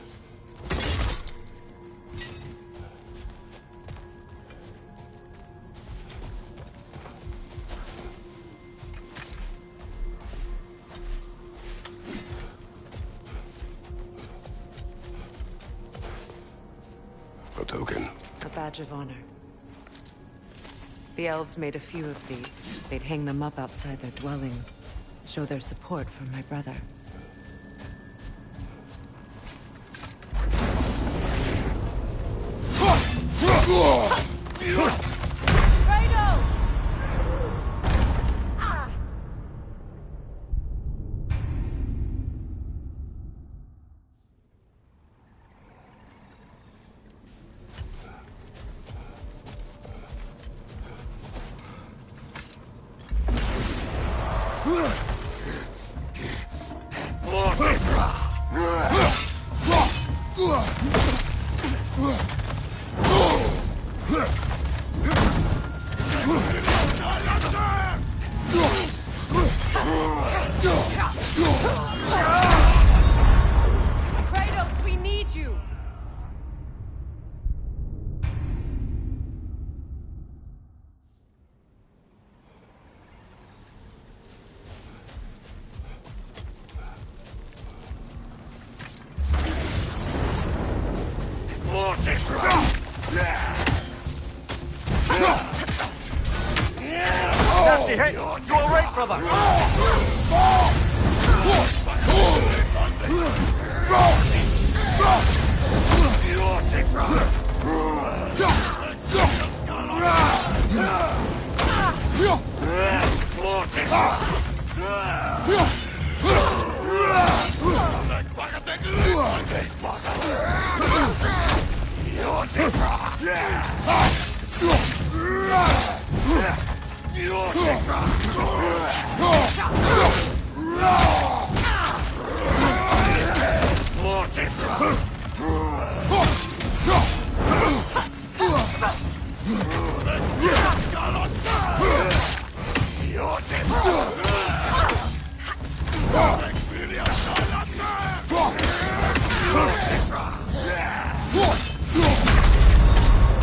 A token. A badge of honor. The elves made a few of these. They'd hang them up outside their dwellings. Show their support for my brother. Kratos, we need you! Nasty hit! You alright, brother?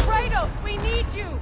Kratos, we need you!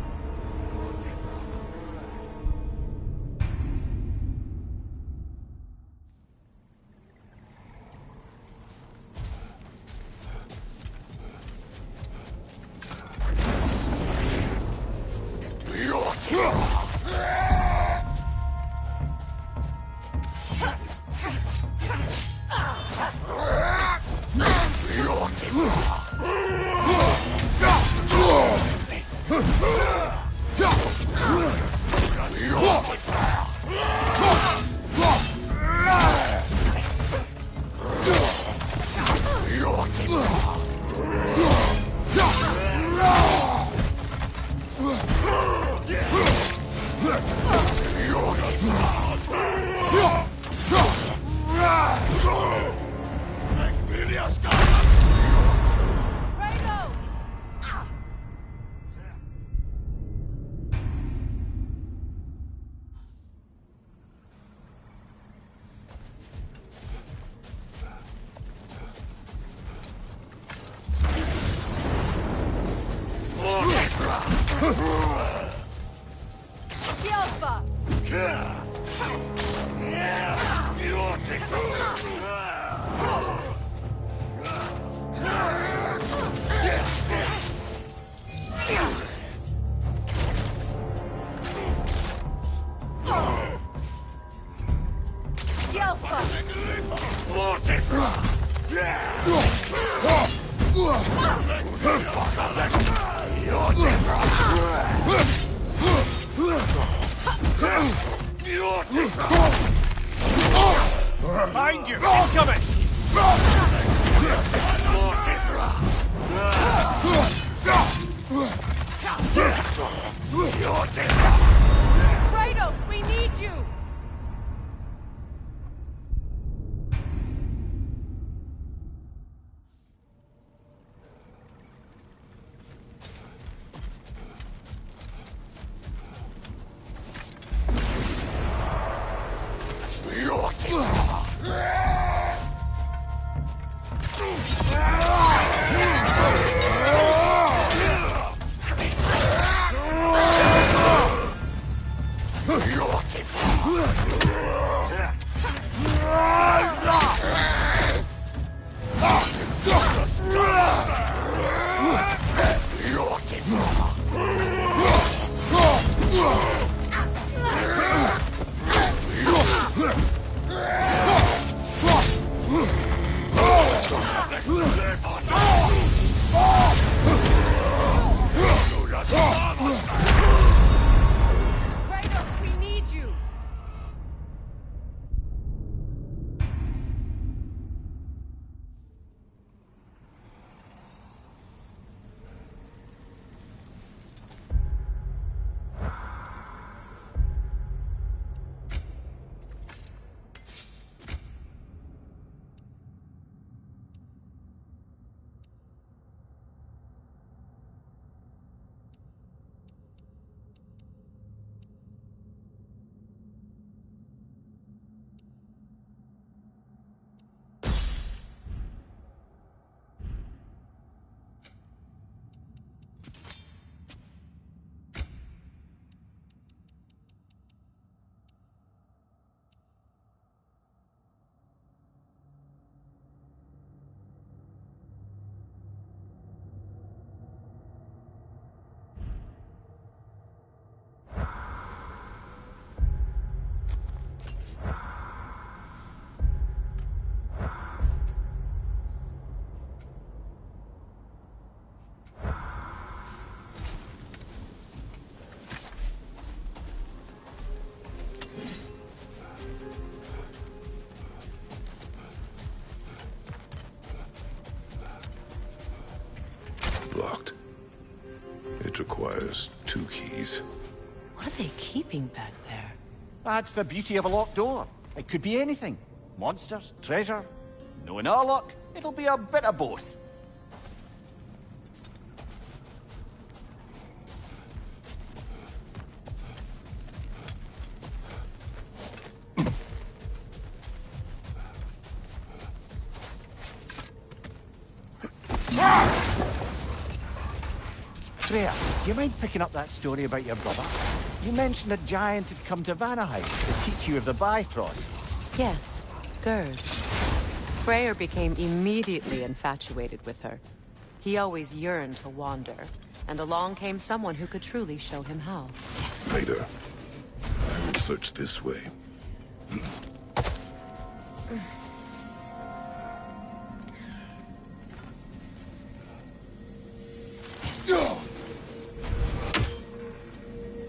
Behind you! Incoming! Kratos, we need you! Kratos, we need you! Locked. It requires 2 keys. What are they keeping back there? That's the beauty of a locked door. It could be anything. Monsters, treasure. Knowing our luck, it'll be a bit of both. Freya, do you mind picking up that story about your brother? You mentioned a giant had come to Vanaheim to teach you of the Bifrost. Yes, Gerd. Freyr became immediately infatuated with her. He always yearned to wander, and along came someone who could truly show him how. Later, I will search this way.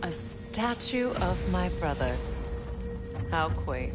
A statue of my brother. How quaint.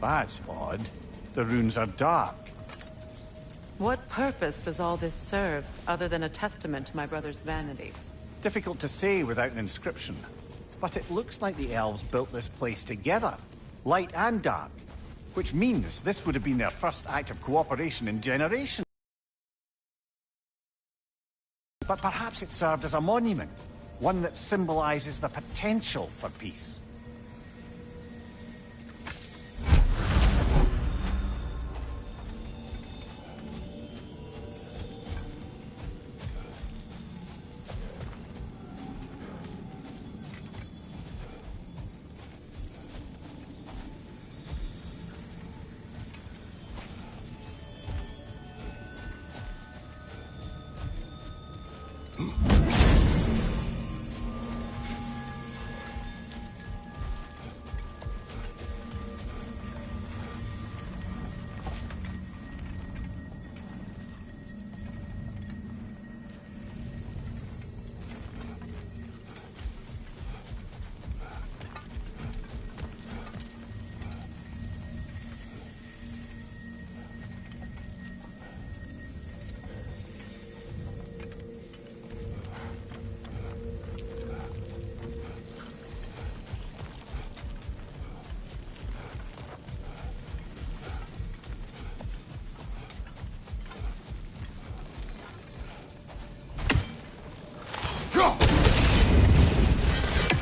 That's odd. The runes are dark. What purpose does all this serve, other than a testament to my brother's vanity? Difficult to say without an inscription. But it looks like the elves built this place together, light and dark. Which means this would have been their first act of cooperation in generations. But perhaps it served as a monument, one that symbolizes the potential for peace.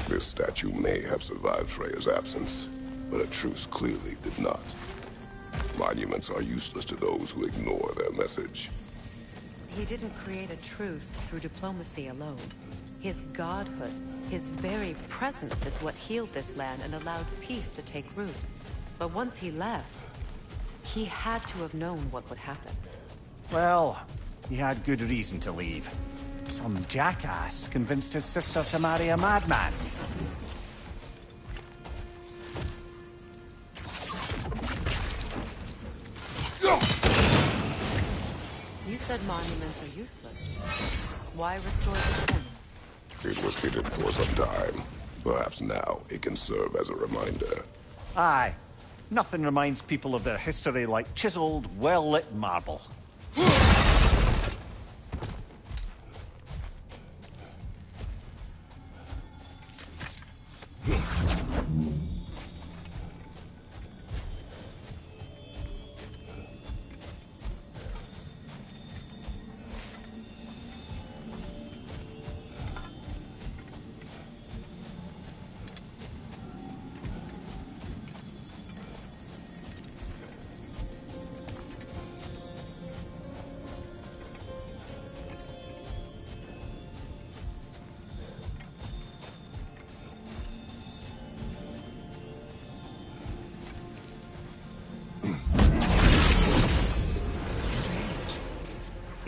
This statue may have survived Freya's absence, but a truce clearly did not. Monuments are useless to those who ignore their message. He didn't create a truce through diplomacy alone. His godhood, his very presence is what healed this land and allowed peace to take root. But once he left, he had to have known what would happen. Well, he had good reason to leave. Some jackass convinced his sister to marry a madman. You said monuments are useless. Why restore this then? It was hidden for some time. Perhaps now it can serve as a reminder. Aye. Nothing reminds people of their history like chiseled, well-lit marble.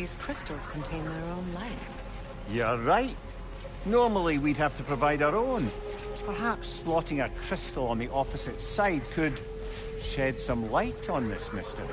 these crystals contain their own life. You're right. Normally we'd have to provide our own. Perhaps slotting a crystal on the opposite side could shed some light on this mystery.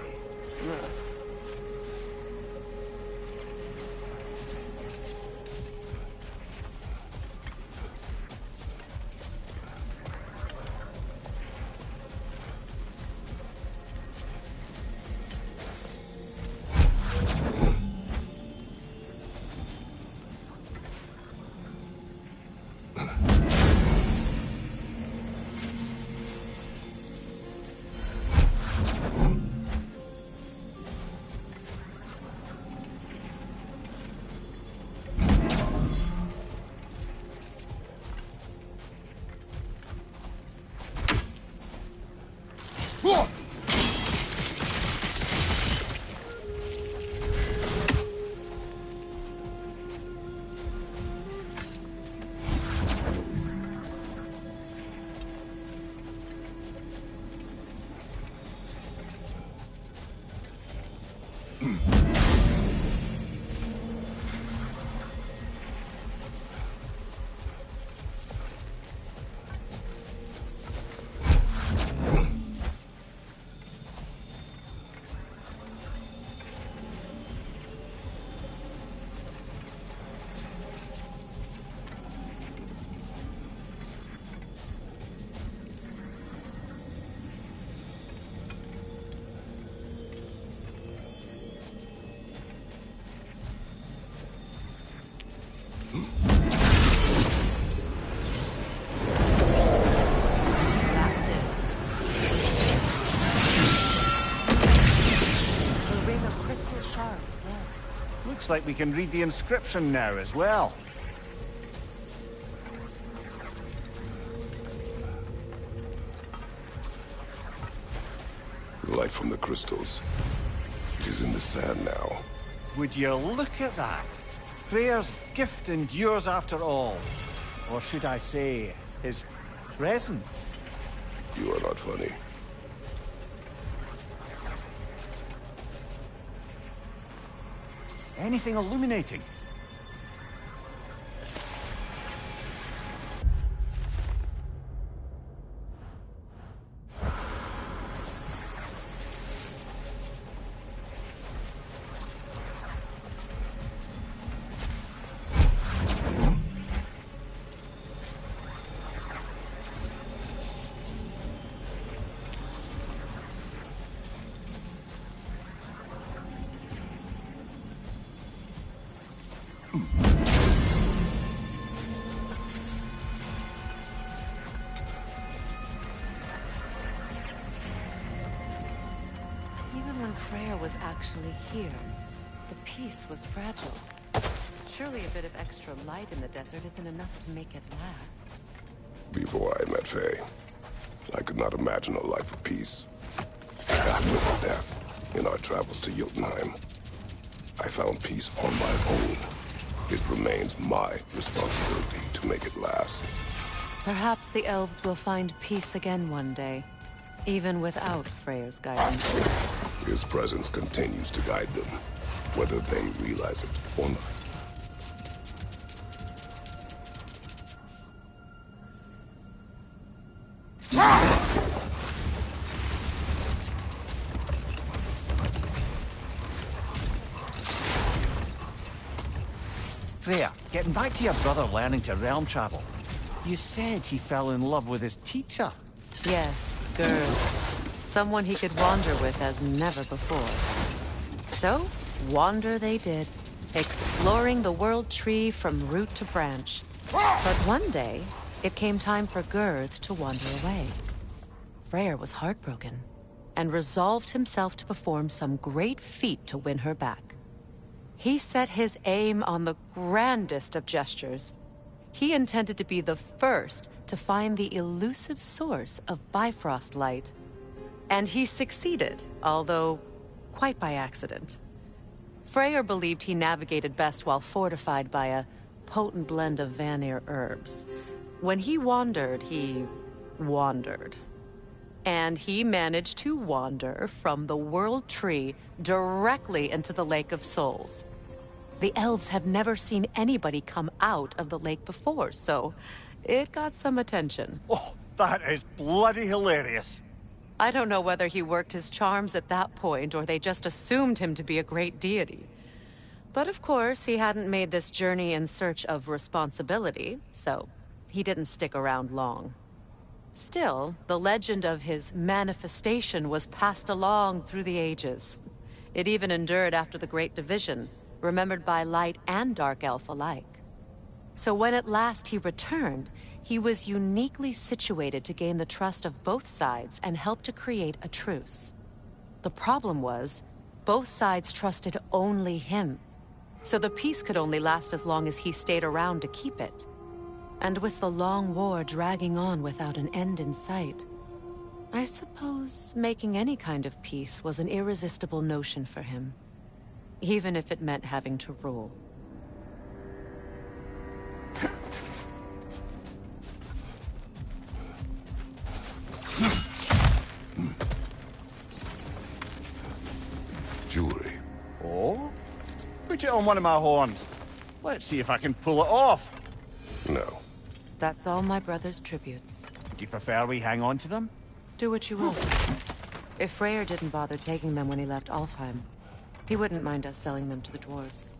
Looks like we can read the inscription now as well. Light from the crystals. It is in the sand now. Would you look at that? Freyr's gift endures after all. Or should I say, his presence? You are not funny. Anything illuminating? Freyr was actually here, the peace was fragile. Surely a bit of extra light in the desert isn't enough to make it last. Before I met Faye, I could not imagine a life of peace. After death, in our travels to Jotunheim, I found peace on my own. It remains my responsibility to make it last. Perhaps the elves will find peace again one day, even without Freyr's guidance. His presence continues to guide them, whether they realize it or not. Freyr, getting back to your brother learning to realm travel. You said he fell in love with his teacher. Yes, Gerd. Someone he could wander with as never before. So, wander they did, exploring the world tree from root to branch. But one day, it came time for Gerd to wander away. Freyr was heartbroken, and resolved himself to perform some great feat to win her back. He set his aim on the grandest of gestures. He intended to be the first to find the elusive source of Bifrost light. And he succeeded, although quite by accident. Freyr believed he navigated best while fortified by a potent blend of Vanir herbs. When he wandered, he wandered. And he managed to wander from the World Tree directly into the Lake of Souls. The elves have never seen anybody come out of the lake before, so it got some attention. Oh, that is bloody hilarious. I don't know whether he worked his charms at that point or they just assumed him to be a great deity. But of course, he hadn't made this journey in search of responsibility, so he didn't stick around long. Still, the legend of his manifestation was passed along through the ages. It even endured after the Great Division, remembered by Light and Dark Elf alike. So when at last he returned, he was uniquely situated to gain the trust of both sides and help to create a truce. The problem was, both sides trusted only him. So the peace could only last as long as he stayed around to keep it. And with the long war dragging on without an end in sight, I suppose making any kind of peace was an irresistible notion for him. Even if it meant having to rule. Jewelry. Oh? Put it on one of my horns. Let's see if I can pull it off. No. That's all my brother's tributes. Do you prefer we hang on to them? Do what you will. If Freyr didn't bother taking them when he left Alfheim, he wouldn't mind us selling them to the dwarves.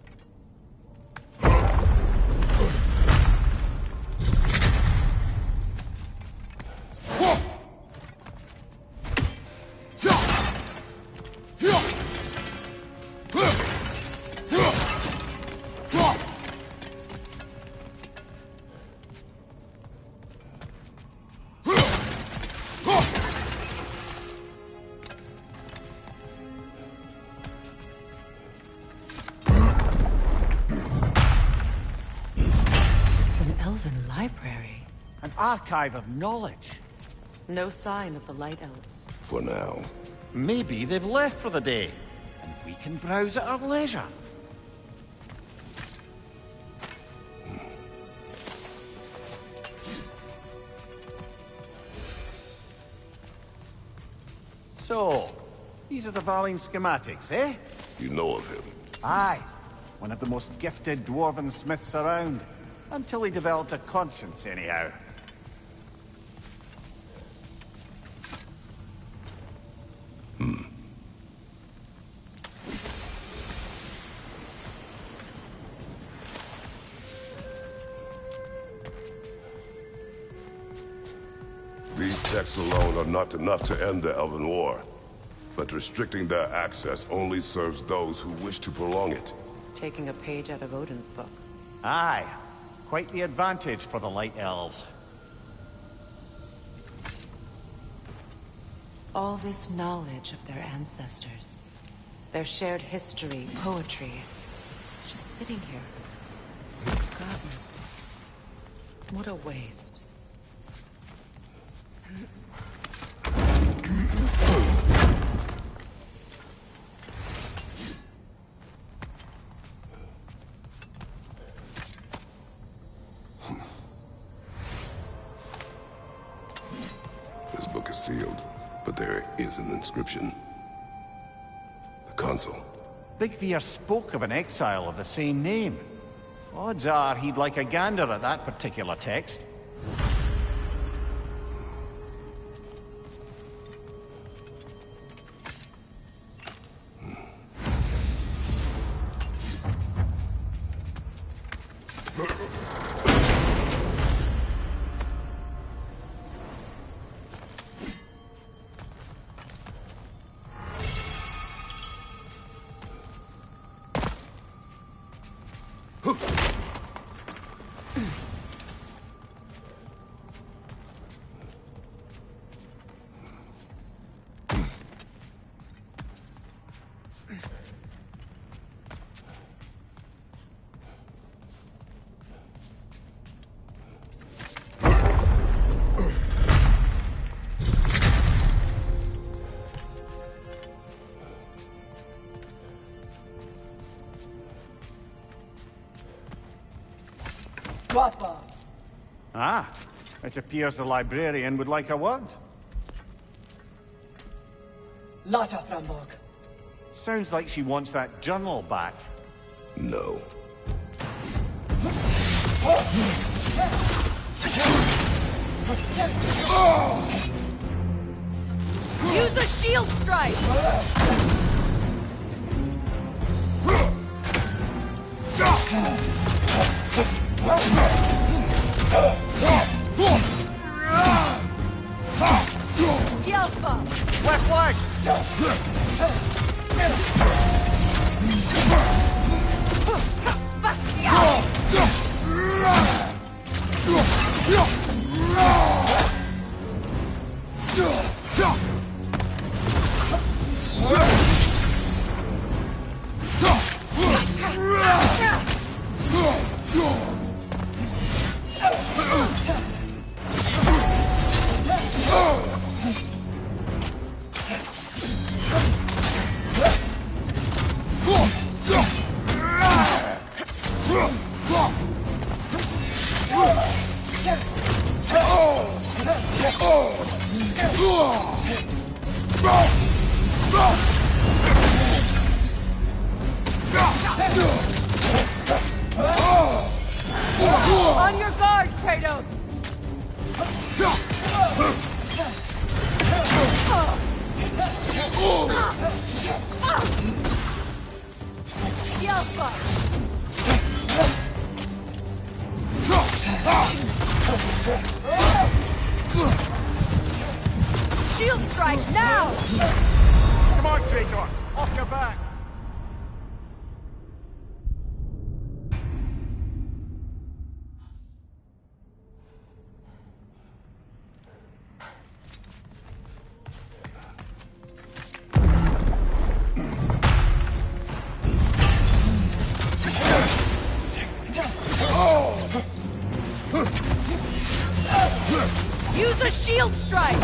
An archive of knowledge. No sign of the Light Elves. For now. Maybe they've left for the day, and we can browse at our leisure. So, these are the Valine schematics, eh? You know of him? Aye. One of the most gifted dwarven smiths around. Until he developed a conscience, anyhow. These texts alone are not enough to end the Elven War. But restricting their access only serves those who wish to prolong it. Taking a page out of Odin's book. Aye. Quite the advantage for the Light Elves. All this knowledge of their ancestors, their shared history, poetry, just sitting here, forgotten. What a waste. This book is sealed, but there is an inscription. The consul. Big Veer spoke of an exile of the same name. Odds are he'd like a gander at that particular text. Ah, it appears the librarian would like a word. Lata Framborg. Sounds like she wants that journal back. No. Use a shield strike! Scalpa! Left leg! On your guard, Kratos! Scalpa! Shield strike now! Come on, Kratos! Off your back! Use a shield strike!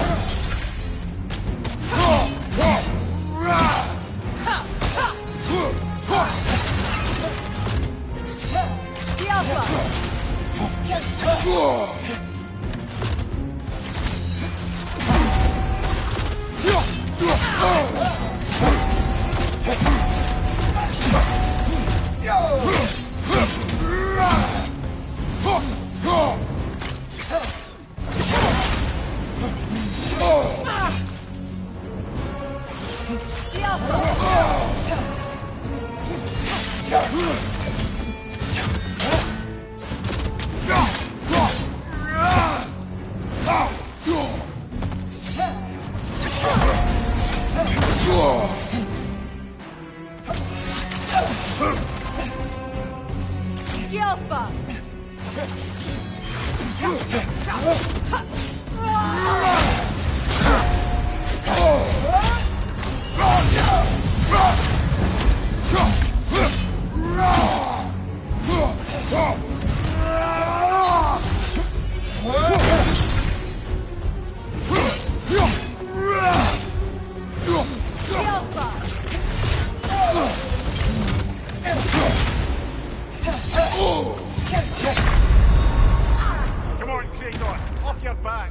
Come on, Kratos! Off your back!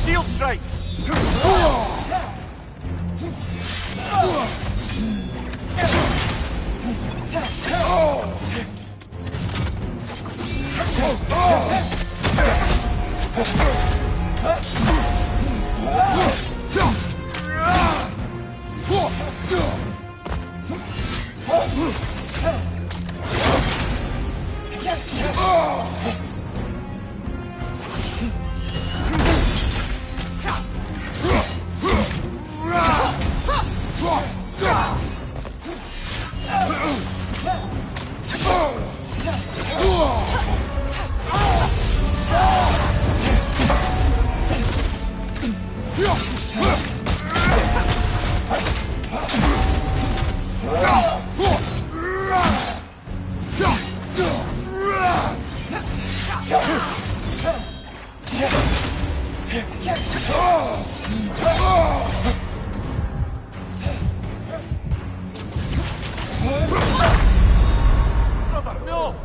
Shield strike! Brother, no!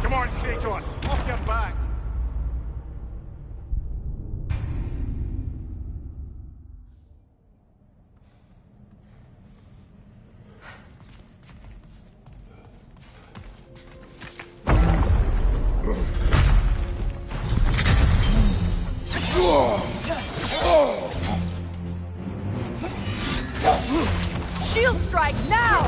Come on, Kratos, off your back. Shield strike now!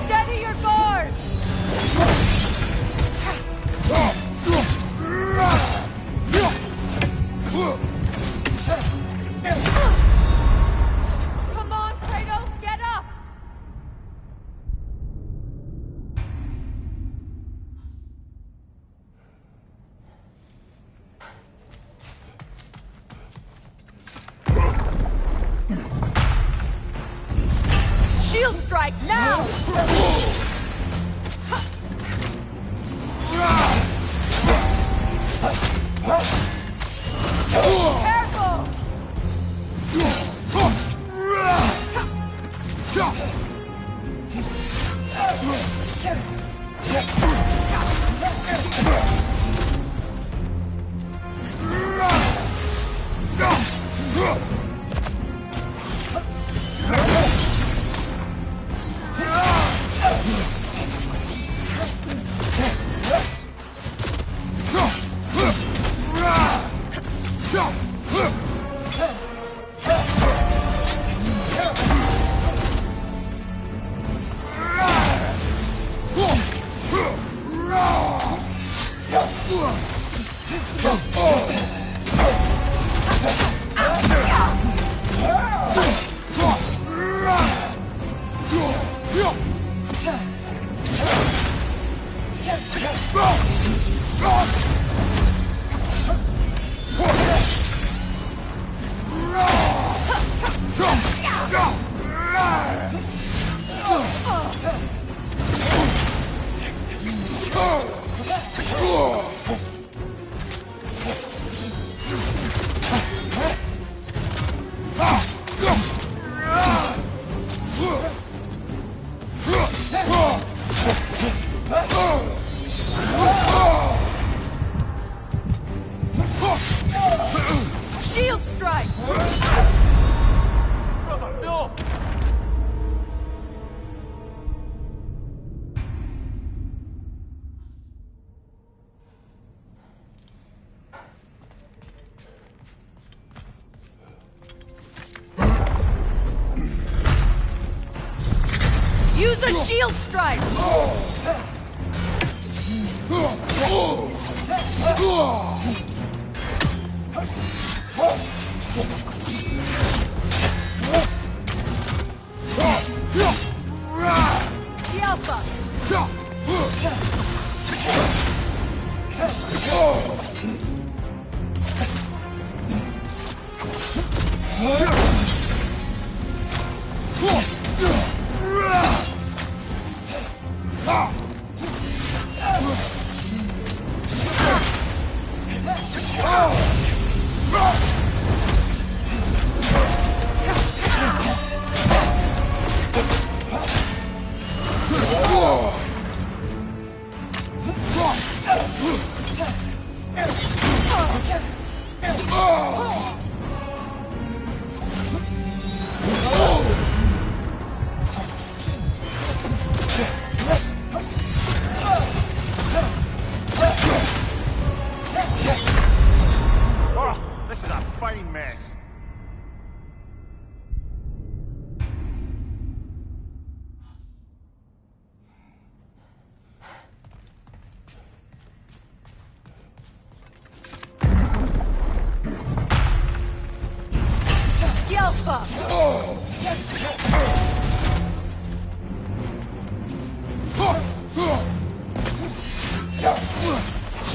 Steady your guard! Come on, Kratos, get up! Shield strike now! Careful! Shield strike! Brother, no! Use a shield strike!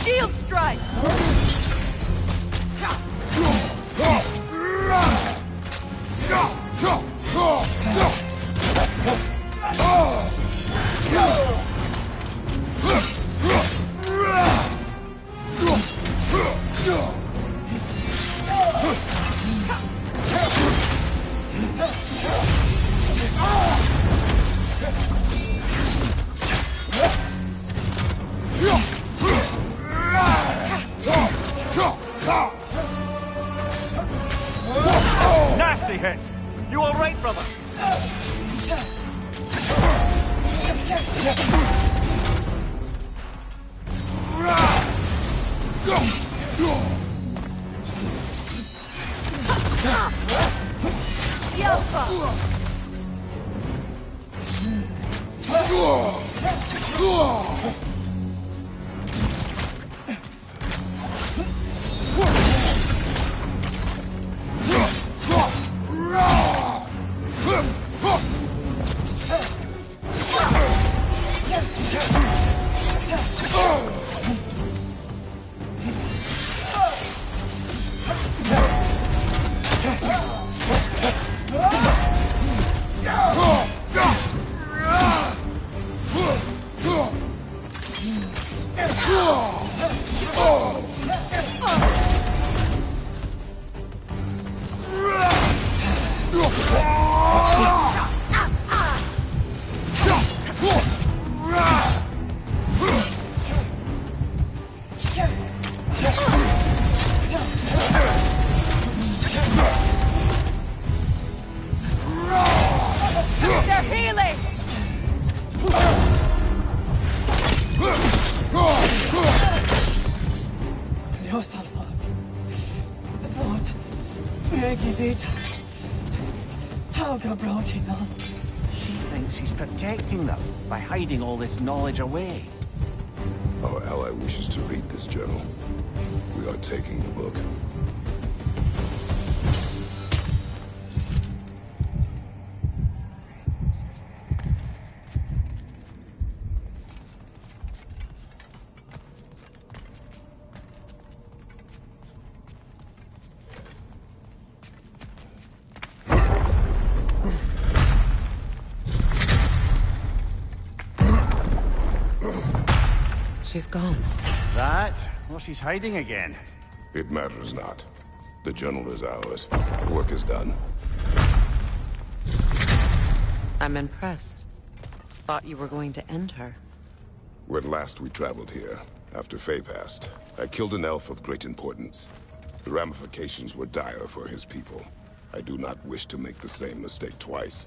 Shield strike! Nasty hit! You all right, brother? They're healing! Io salvo. Thought. Maggie Vita. Helga Brotina. She thinks she's protecting them by hiding all this knowledge away. Our ally wishes to read this journal. We are taking the book. She's gone. That? Well, she's hiding again. It matters not. The journal is ours. Our work is done. I'm impressed. Thought you were going to end her. When last we traveled here, after Faye passed, I killed an elf of great importance. The ramifications were dire for his people. I do not wish to make the same mistake twice.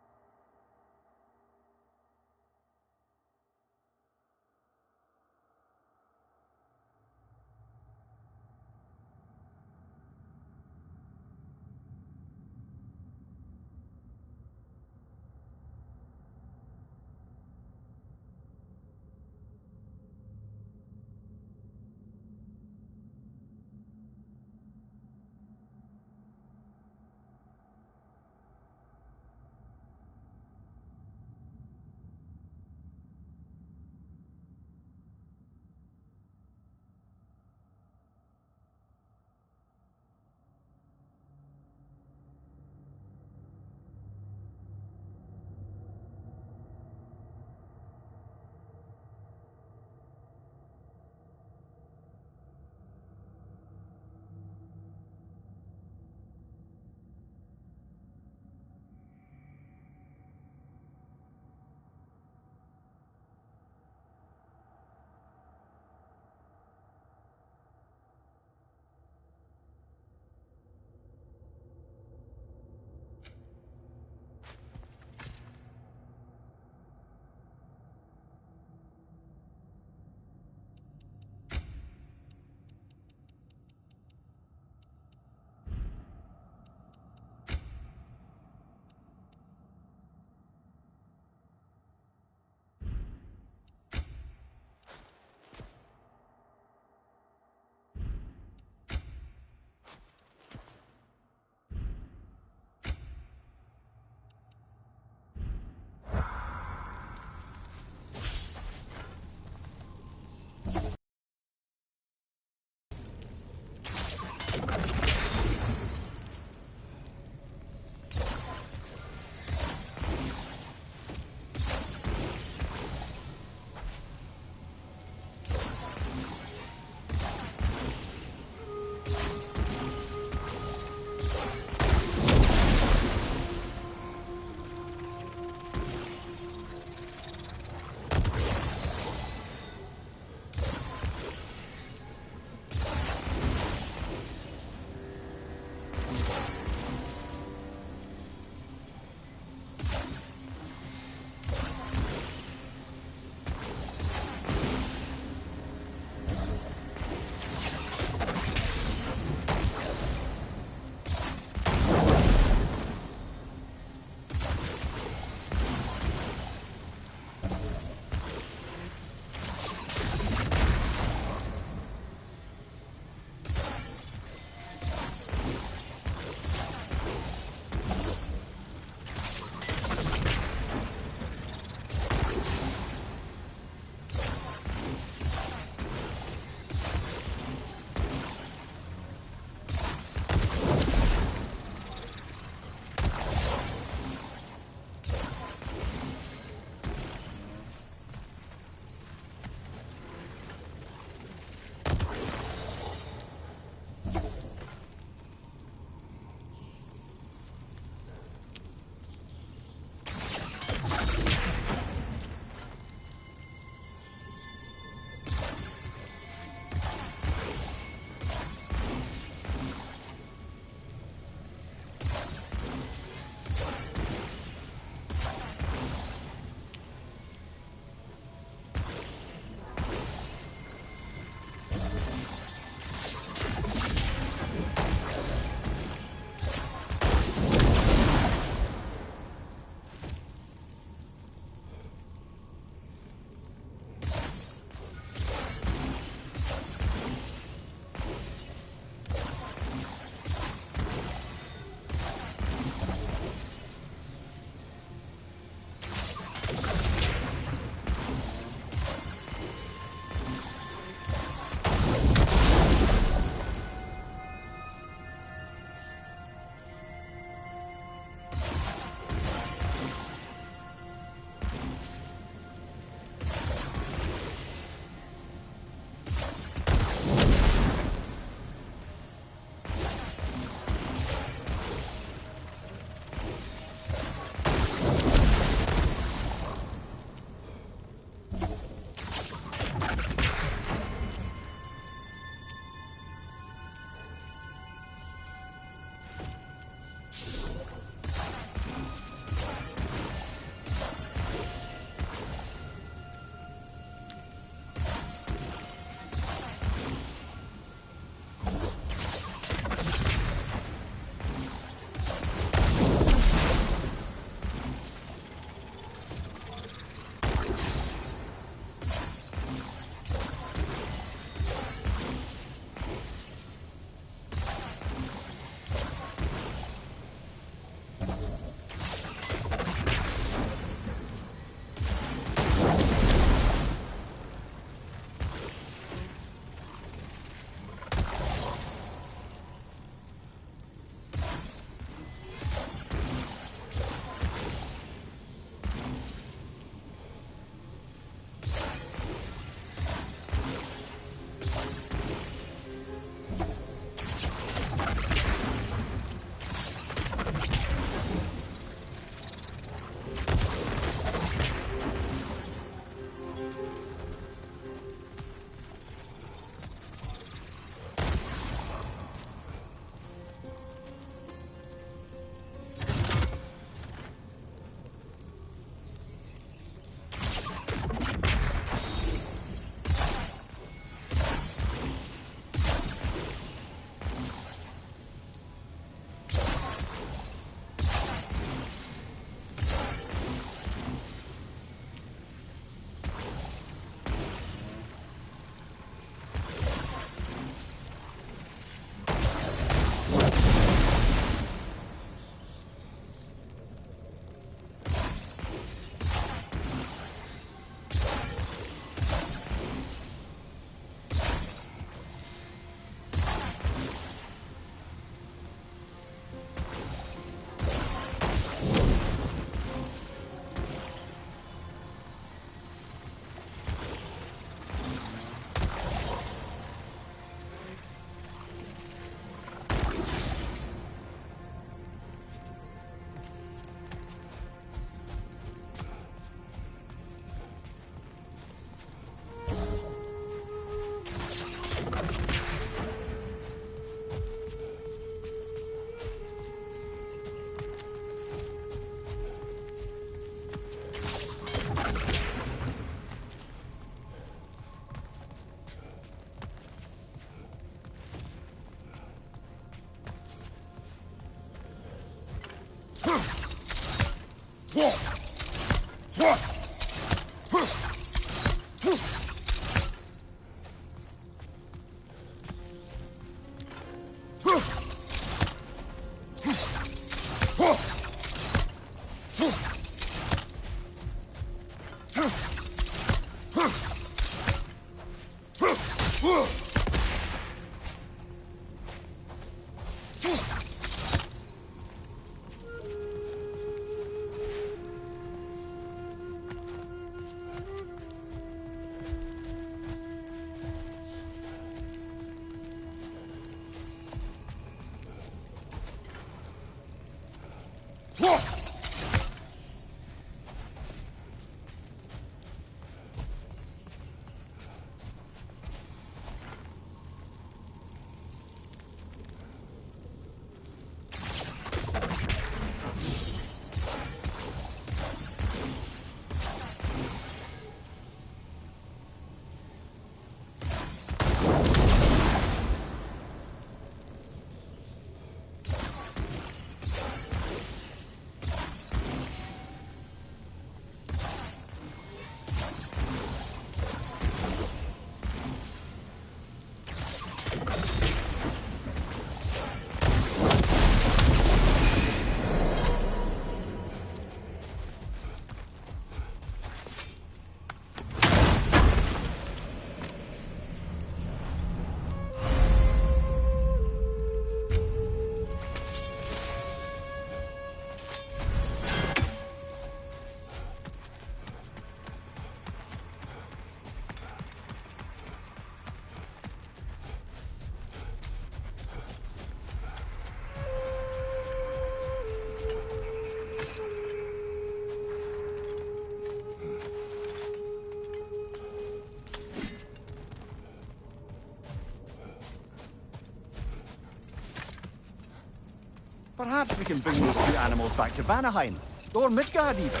Perhaps we can bring those two animals back to Vanaheim, or Midgard even.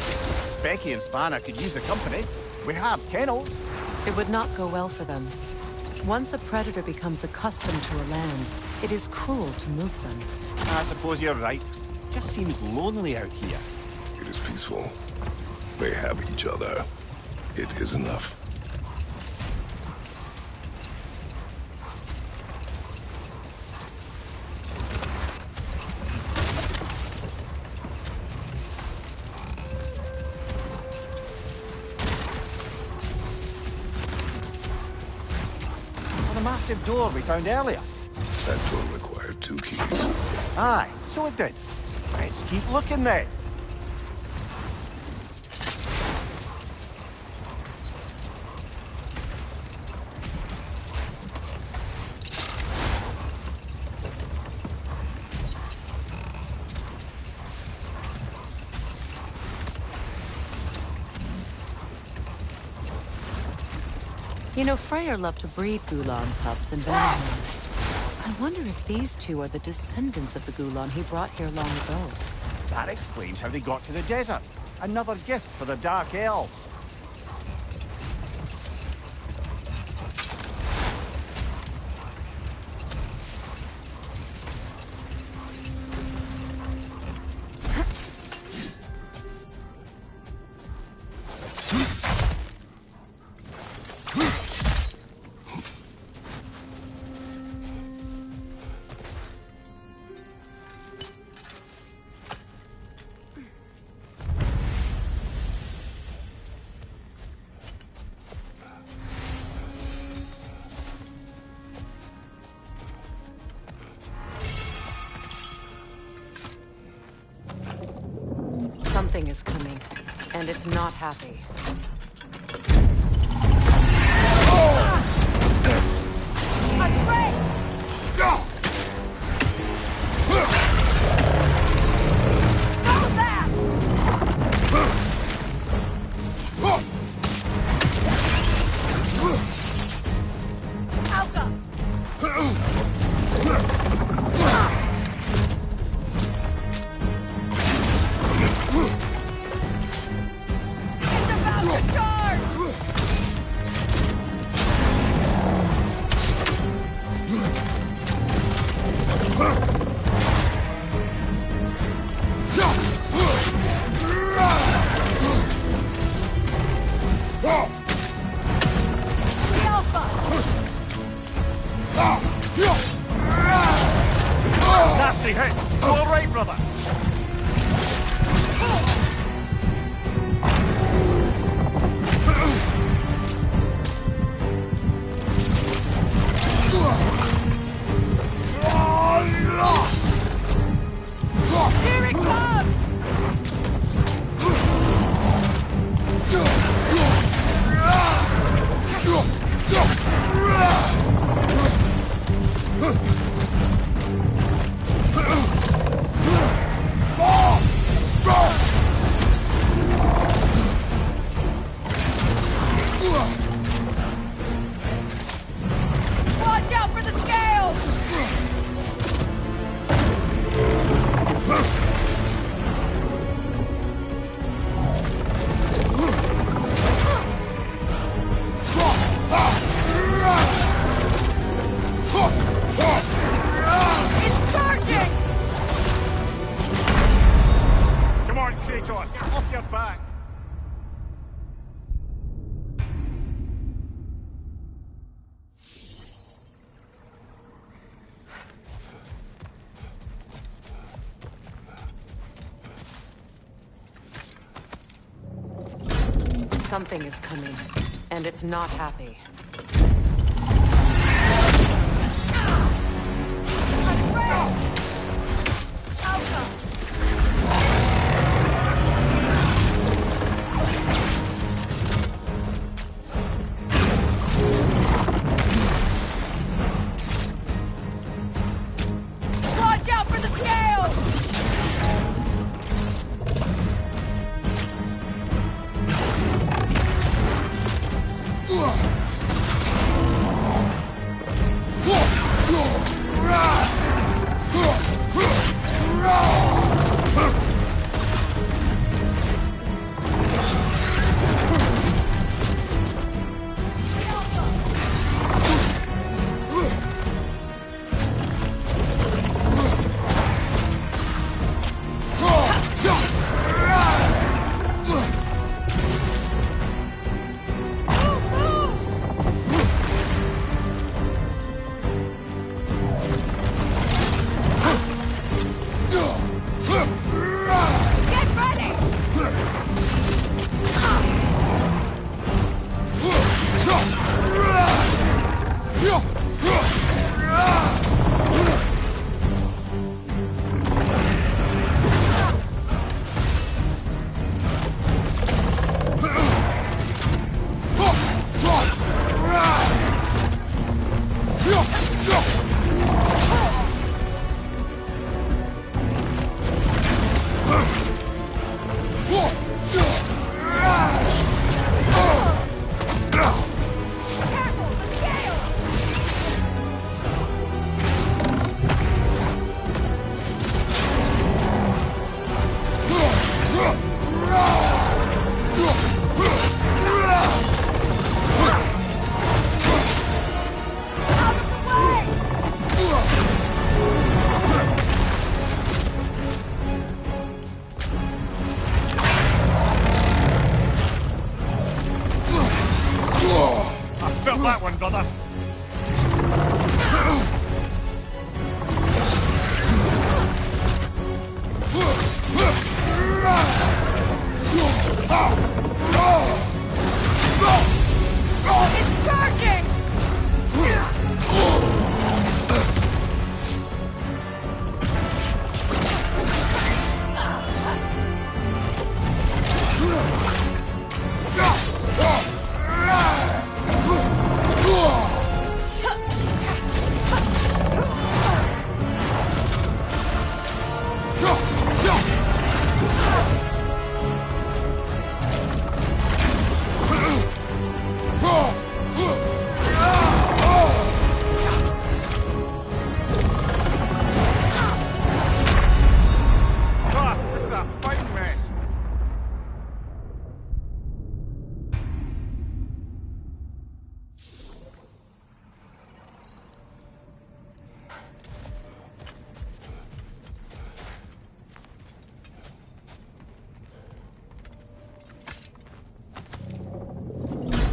Becky and Spanna could use the company. We have kennels. It would not go well for them. Once a predator becomes accustomed to a land, it is cruel to move them. I suppose you're right. Just seems lonely out here. It is peaceful. They have each other. It is enough. The massive door we found earlier. That door required 2 keys. Aye, so it did. Let's keep looking then. You know, Freyr loved to breed Gulan pups in Vanaheim. I wonder if these two are the descendants of the Gulan he brought here long ago. That explains how they got to the desert. Another gift for the Dark Elves. Something is coming, and it's not happy. Nasty hit! All right, brother. Here it comes! Watch out for the scales! It's charging! Come on, Kratos, off your back. Something is coming, and it's not happy. Watch out for the scales! Rah! that one, brother. It's charging!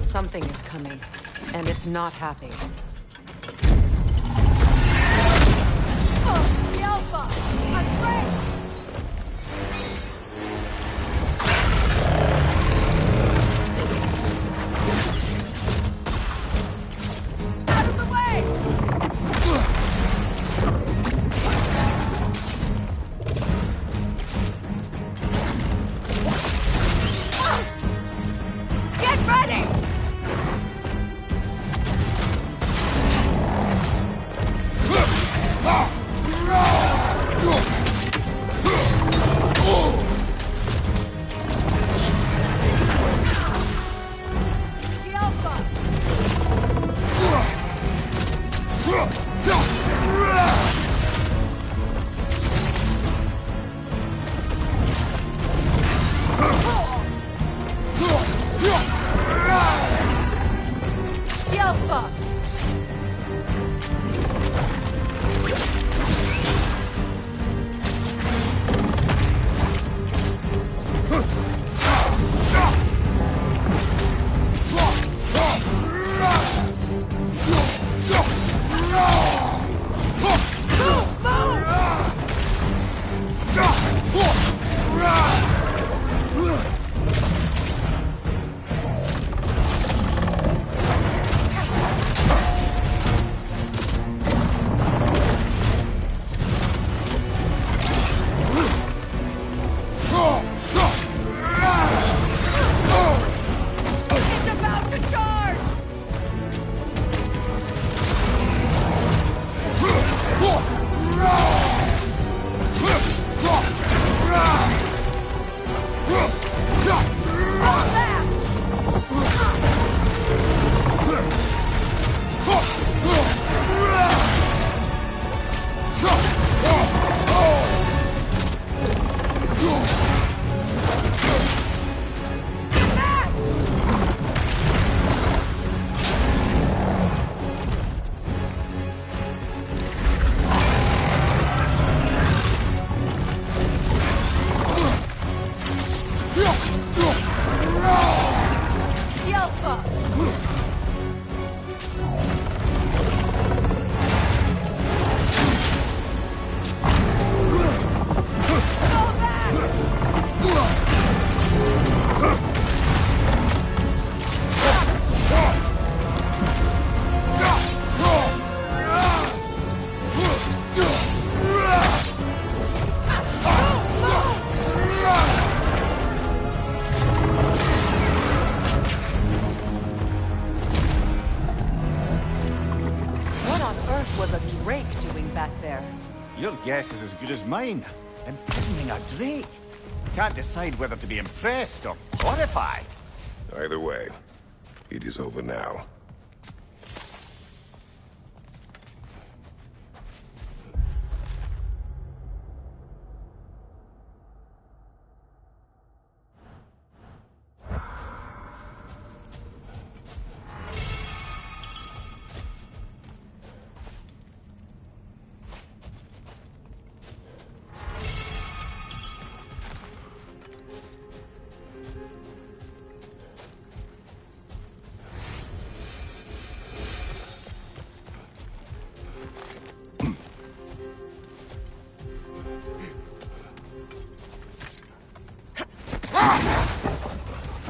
Something is coming, and it's not happy. Oh, the Alpha! I'm afraid! Out of the way! Get ready! The Alpha! The Alpha! It's about to charge! Hold that! The Alpha! Go back! What on earth was a Drake doing back there? Your guess is as good as mine. Imprisoning a Drake. Can't decide whether to be impressed or horrified. Either way, it is over now.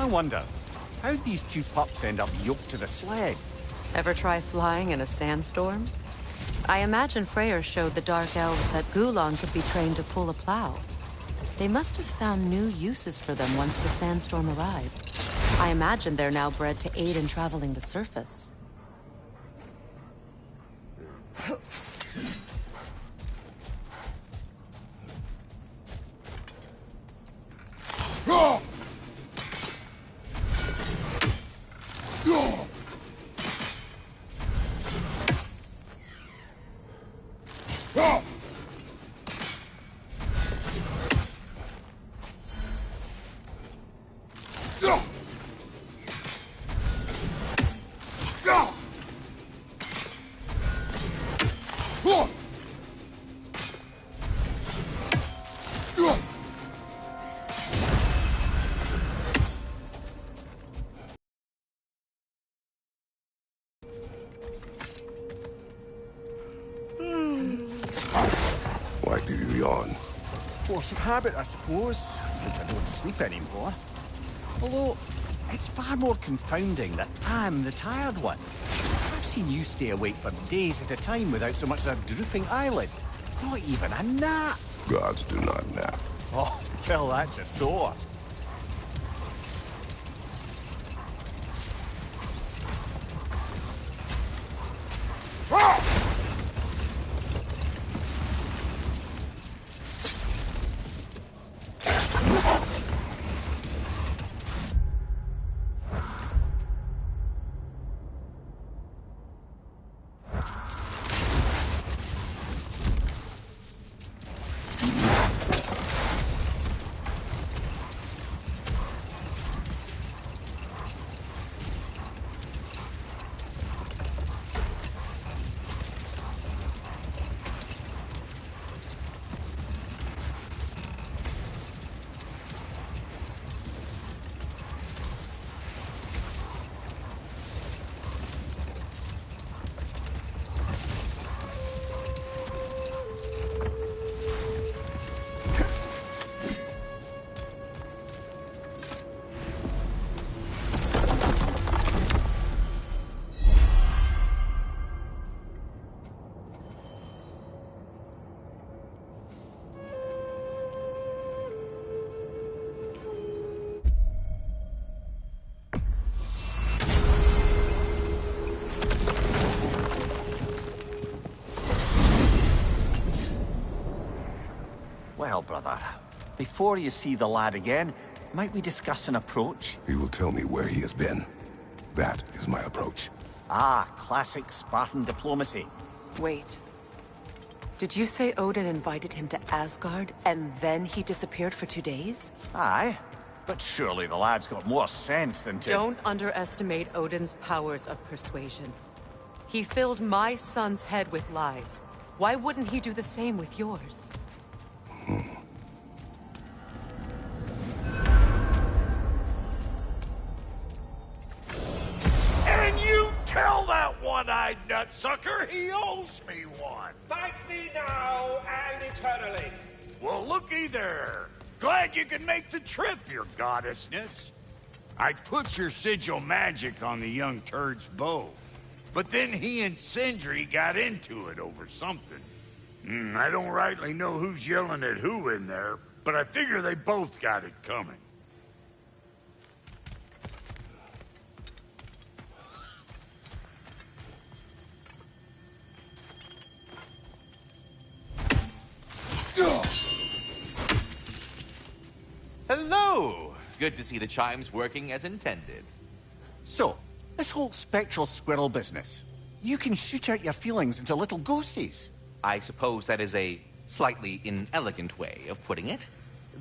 I wonder, how'd these two pups end up yoked to the sled? Ever try flying in a sandstorm? I imagine Freyr showed the Dark Elves that Gulan could be trained to pull a plow. They must have found new uses for them once the sandstorm arrived. I imagine they're now bred to aid in traveling the surface. Why do you yawn? Force of habit, I suppose, since I don't sleep anymore. Although, it's far more confounding that I'm the tired one. I've seen you stay awake for days at a time without so much as a drooping eyelid. Not even a nap. Gods do not nap. Oh, tell that to Thor. Well, brother, before you see the lad again, might we discuss an approach? He will tell me where he has been. That is my approach. Ah, classic Spartan diplomacy. Wait. Did you say Odin invited him to Asgard, and then he disappeared for 2 days? Aye, but surely the lad's got more sense than to... Don't underestimate Odin's powers of persuasion. He filled my son's head with lies. Why wouldn't he do the same with yours? And you tell that one-eyed nutsucker he owes me one. Fight me now and eternally. Well, looky there. Glad you can make the trip, your goddessness. I put your sigil magic on the young turd's bow, but then he and Sindri got into it over something. I don't rightly know who's yelling at who in there, but I figure they both got it coming. Hello! Good to see the chimes working as intended. So, this whole spectral squirrel business, you can shoot out your feelings into little ghosties. I suppose that is a slightly inelegant way of putting it.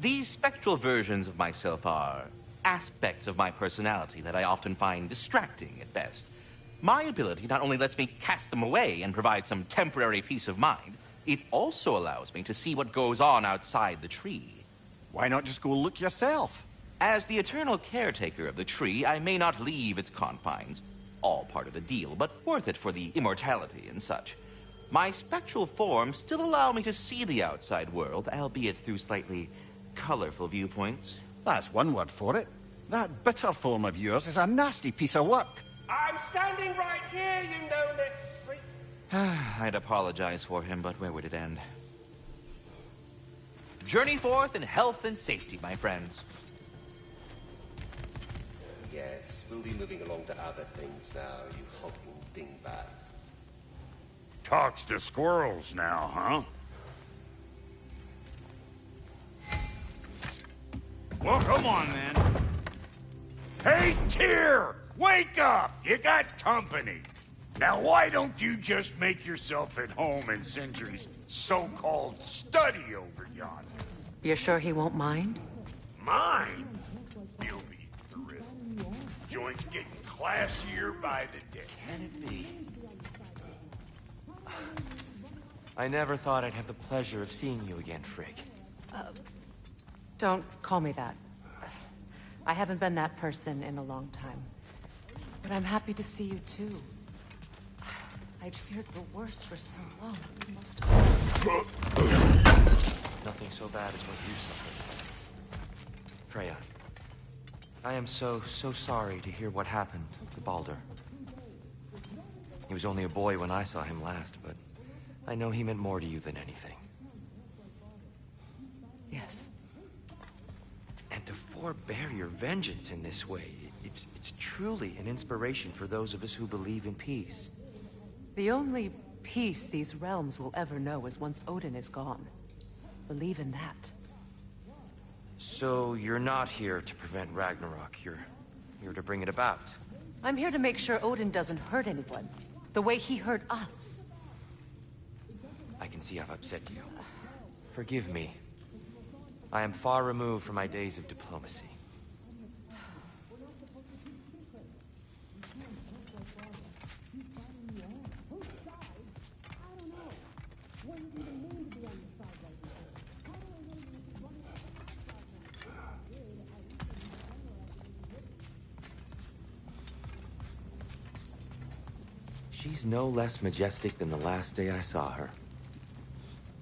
These spectral versions of myself are aspects of my personality that I often find distracting at best. My ability not only lets me cast them away and provide some temporary peace of mind, it also allows me to see what goes on outside the tree. Why not just go look yourself? As the eternal caretaker of the tree, I may not leave its confines. All part of the deal, but worth it for the immortality and such. My spectral forms still allow me to see the outside world, albeit through slightly colorful viewpoints. That's one word for it. That bitter form of yours is a nasty piece of work. I'm standing right here, you know-lit freak. I'd apologize for him, but where would it end? Journey forth in health and safety, my friends. Yes, we'll be moving along to other things now, you hulking dingbat. Talks to squirrels now, huh? Well, come on, then. Hey, Tyr! Wake up! You got company. Now, why don't you just make yourself at home in Sindri's so-called study over yonder? You're sure he won't mind? Mine? You'll be thrilled. Joint's getting classier by the day. Can it be? I never thought I'd have the pleasure of seeing you again, Frigg. Don't call me that. I haven't been that person in a long time. But I'm happy to see you too. I'd feared the worst for so long. You must have... Nothing so bad as what you suffered. Freya, I am so sorry to hear what happened to Baldur. He was only a boy when I saw him last, but I know he meant more to you than anything. Yes. And to forbear your vengeance in this way, it's truly an inspiration for those of us who believe in peace. The only peace these realms will ever know is once Odin is gone. Believe in that. So you're not here to prevent Ragnarok, you're here to bring it about. I'm here to make sure Odin doesn't hurt anyone, the way he hurt us. I can see I've upset you. Forgive me. I am far removed from my days of diplomacy. She's no less majestic than the last day I saw her.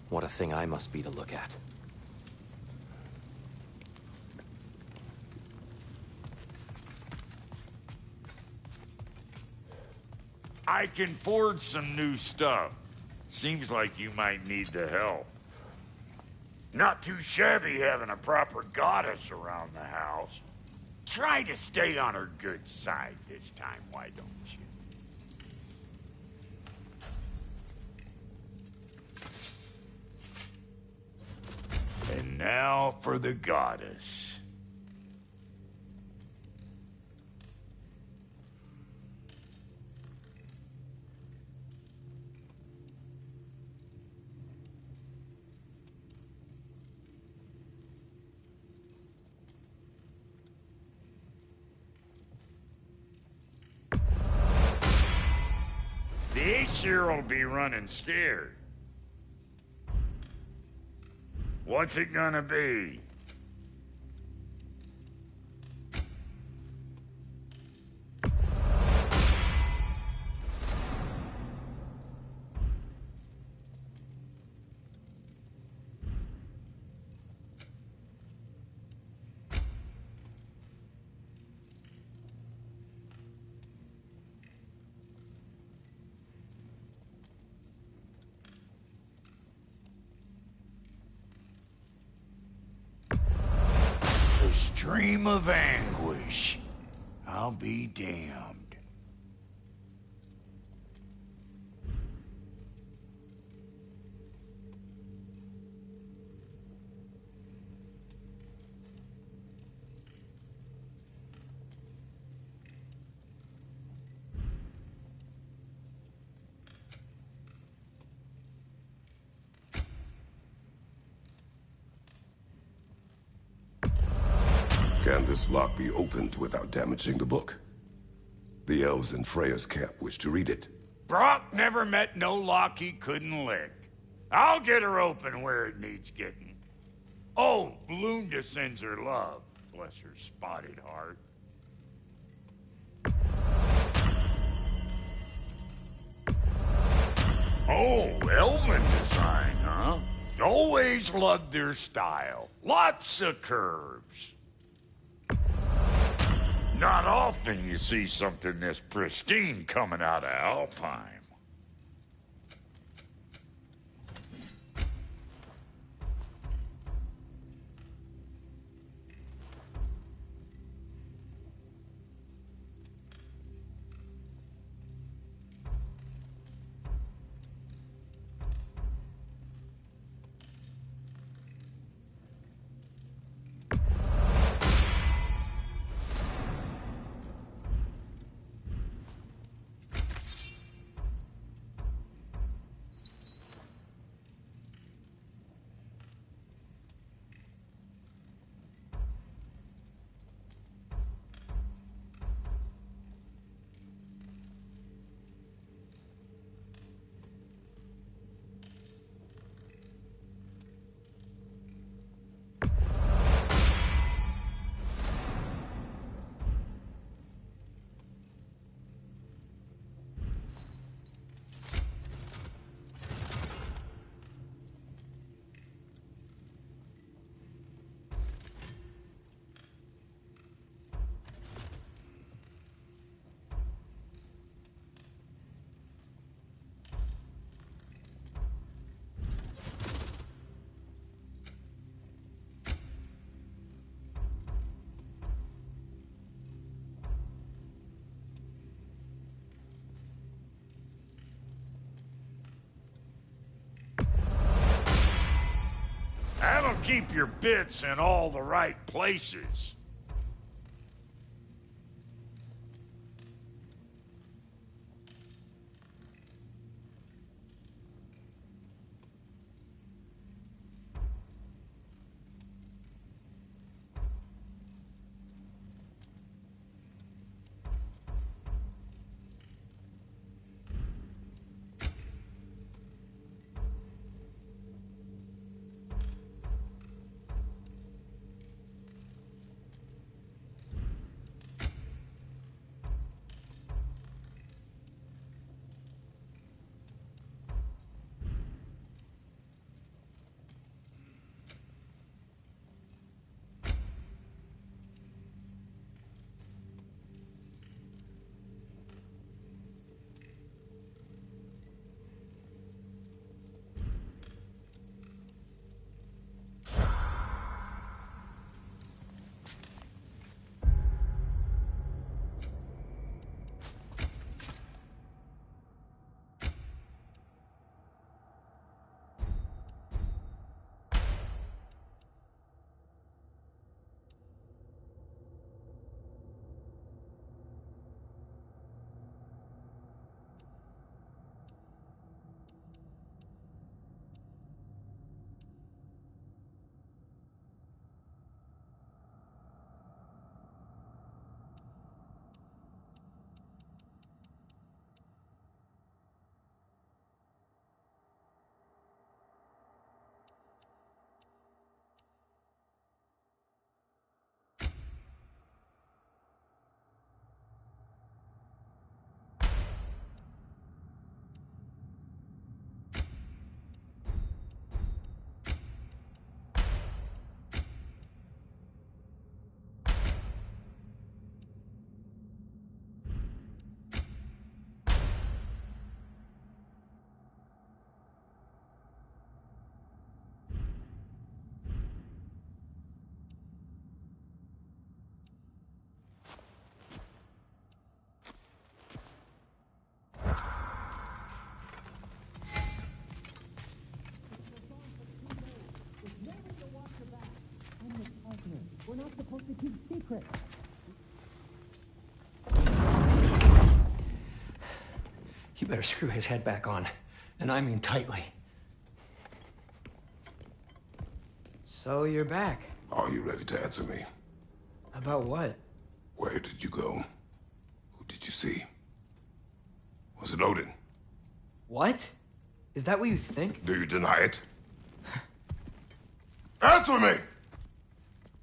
What a thing I must be to look at. I can forge some new stuff. Seems like you might need the help. Not too shabby having a proper goddess around the house. Try to stay on her good side this time, why don't you? And now for the goddess. The Aesir will be running scared. What's it gonna be? Stream of anguish. I'll be damned. Can this lock be opened without damaging the book? The elves in Freya's camp wish to read it. Brock never met no lock he couldn't lick. I'll get her open where it needs getting. Oh, Lunda sends her love. Bless her spotted heart. Oh, elven design, huh? Always loved their style. Lots of curves. Not often you see something this pristine coming out of Alfheim. That'll keep your bits in all the right places. We're not supposed to keep secrets. You better screw his head back on. And I mean tightly. So you're back. Are you ready to answer me? About what? Where did you go? Who did you see? Was it Odin? What? Is that what you think? Do you deny it? Answer me!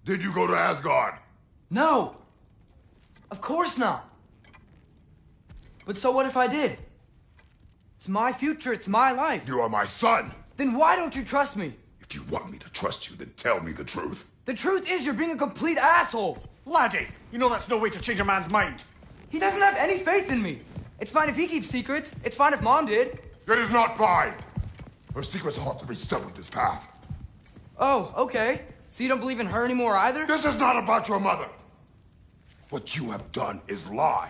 Did you go to Asgard? No! Of course not! But so what if I did? It's my future, it's my life. You are my son! Then why don't you trust me? If you want me to trust you, then tell me the truth. The truth is you're being a complete asshole! Laddie, you know that's no way to change a man's mind. He doesn't have any faith in me. It's fine if he keeps secrets. It's fine if Mom did. It is not fine. Her secrets ought to be stuck with this path. Oh, okay. So you don't believe in her anymore either? This is not about your mother. What you have done is lie.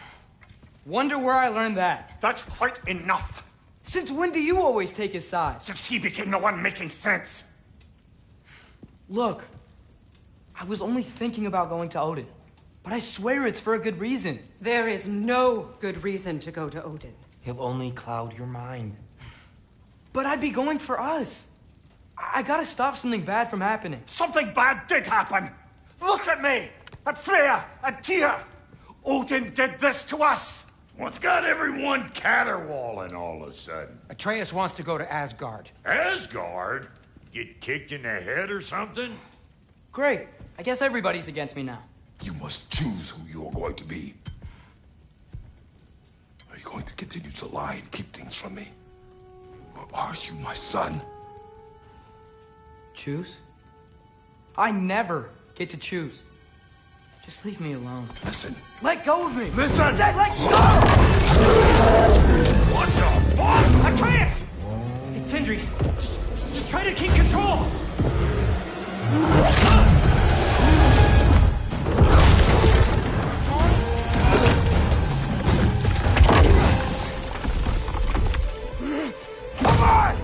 Wonder where I learned that. That's quite enough. Since when do you always take his side? Since he became the one making sense. Look, I was only thinking about going to Odin. But I swear it's for a good reason. There is no good reason to go to Odin. He'll only cloud your mind. But I'd be going for us. I gotta stop something bad from happening. Something bad did happen. Look at me, at Freya, and Tyr. Odin did this to us. What's got everyone caterwauling all of a sudden? Atreus wants to go to Asgard. Asgard? Get kicked in the head or something? Great. I guess everybody's against me now. You must choose who you are going to be. Are you going to continue to lie and keep things from me? Or are you my son? Choose? I never get to choose. Just leave me alone. Listen. Let go of me! Listen! I said let go! What the fuck? Atreus! It's Sindri. Just try to keep control! Come on!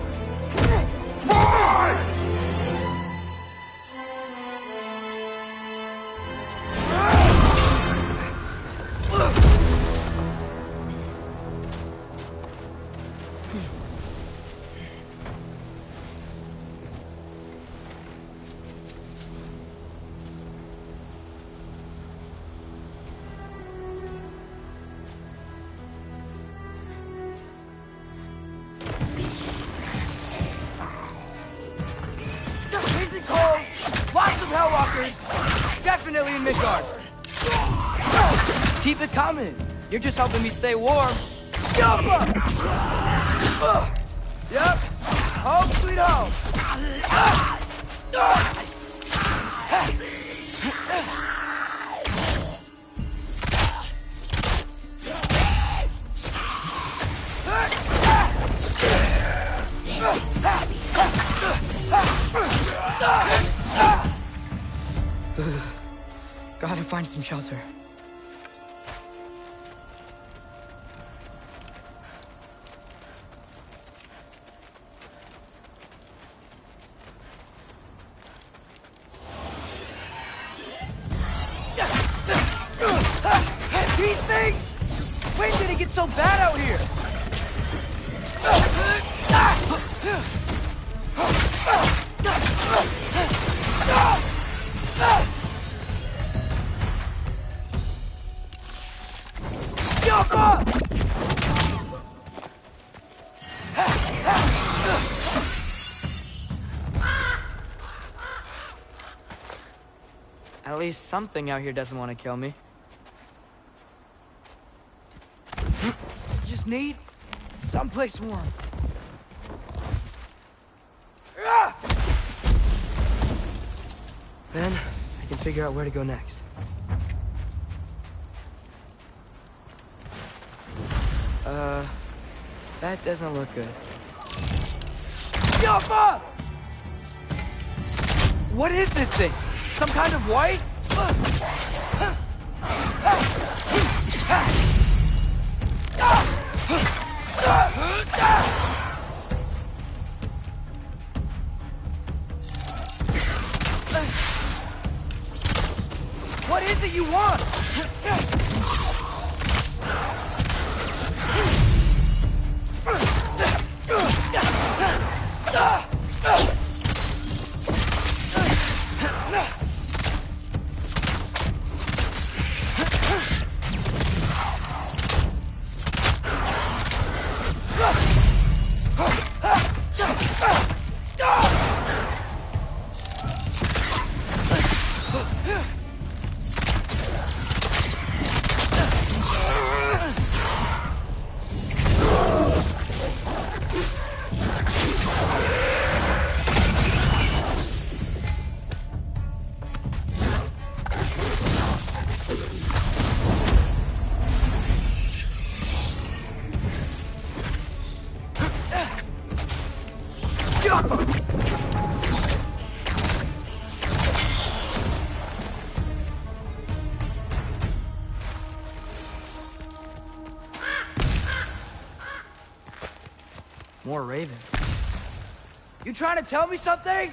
Boy! Lots of Hellwalkers! Definitely in Midgard! Keep it coming! You're just helping me stay warm. Yep. Home sweet home! Gotta find some shelter. These things! When did it get so bad out here? At least something out here doesn't want to kill me. Just need someplace warm. Then I can figure out where to go next. That doesn't look good. What is this thing? Some kind of white? What is it you want? More ravens. You trying to tell me something?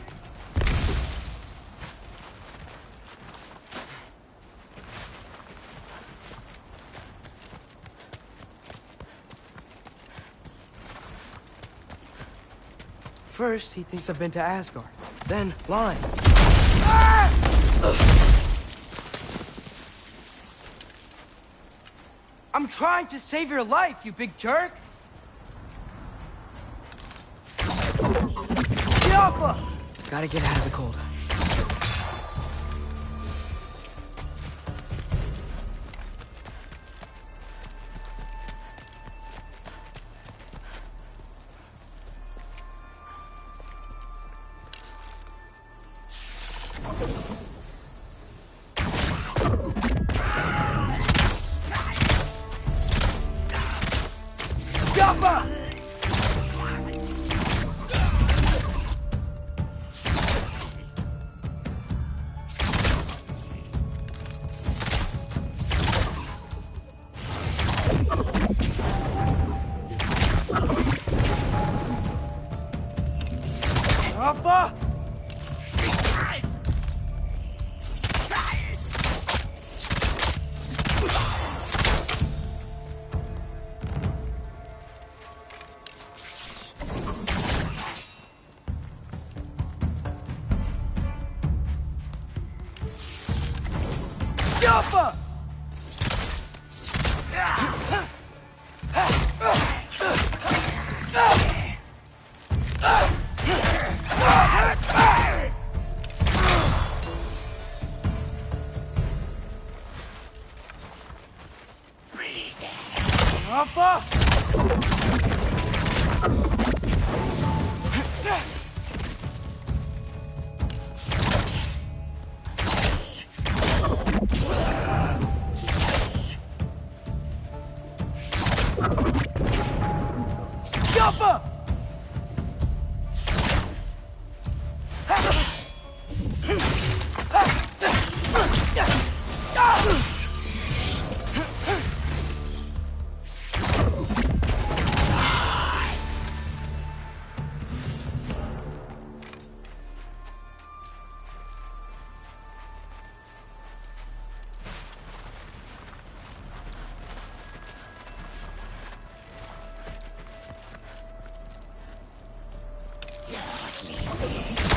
First, he thinks I've been to Asgard. Then, lying. I'm trying to save your life, you big jerk! Yappa! Gotta get out of the cold. Yappa! Yappa! Yappa! Yappa!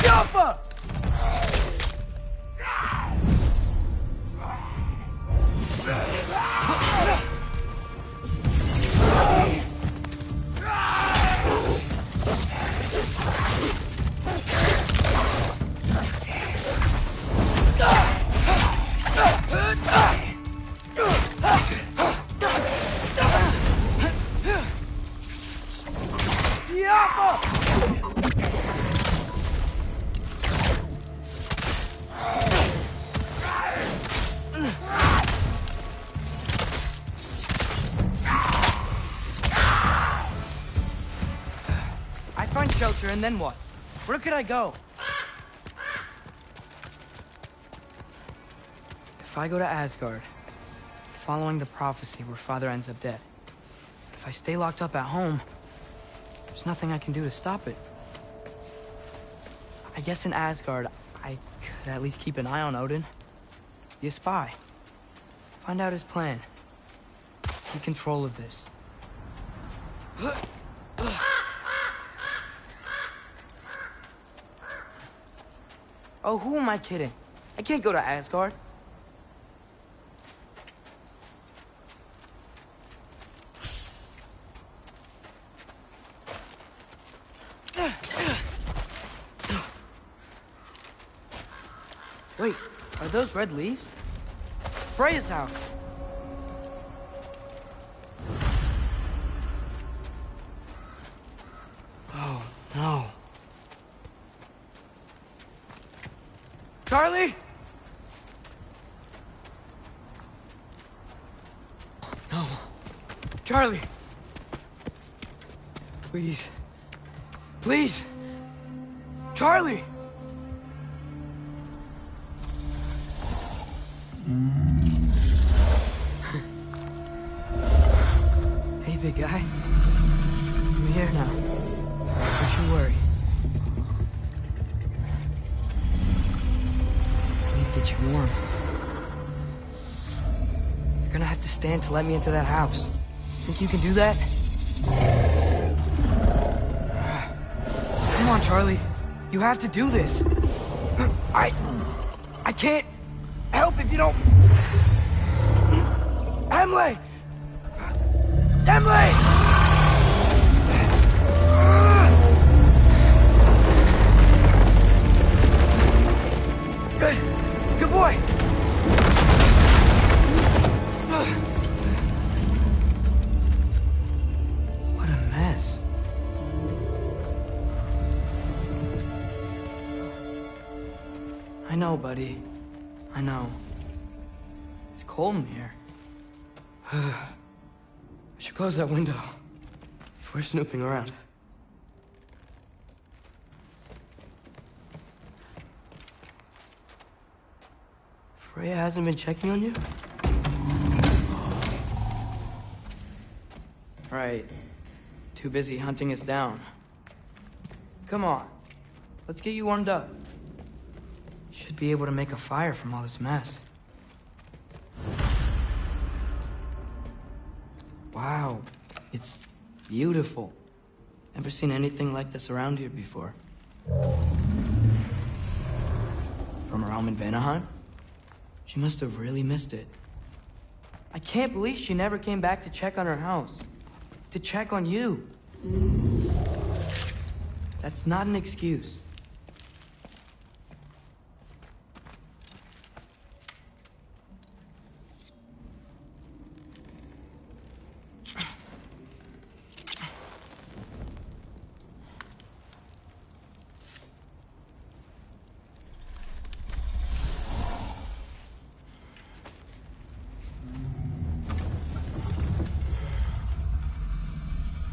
Yappa! Yappa! I find shelter, and then what? Where could I go? If I go to Asgard, following the prophecy where Father ends up dead, if I stay locked up at home, there's nothing I can do to stop it. I guess in Asgard, I could at least keep an eye on Odin. Be a spy. Find out his plan. Take control of this. Oh, who am I kidding? I can't go to Asgard. Wait, are those red leaves? Freya's house. Oh, no. Charlie? No. Charlie. Please. Please. Charlie! Hey, big guy. I'm here now. Don't you worry. I need to get you warm. You're gonna have to stand to let me into that house. Think you can do that? Come on, Charlie. You have to do this. I can't help if you don't... Emily! Emily! Good boy! What a mess. I know, buddy. I know. It's cold in here. I should close that window before snooping around. Freya hasn't been checking on you? Right. Too busy hunting us down. Come on. Let's get you warmed up. Should be able to make a fire from all this mess. Wow. It's beautiful. Never seen anything like this around here before. From her home in Vanaheim? She must have really missed it. I can't believe she never came back to check on her house. To check on you. That's not an excuse.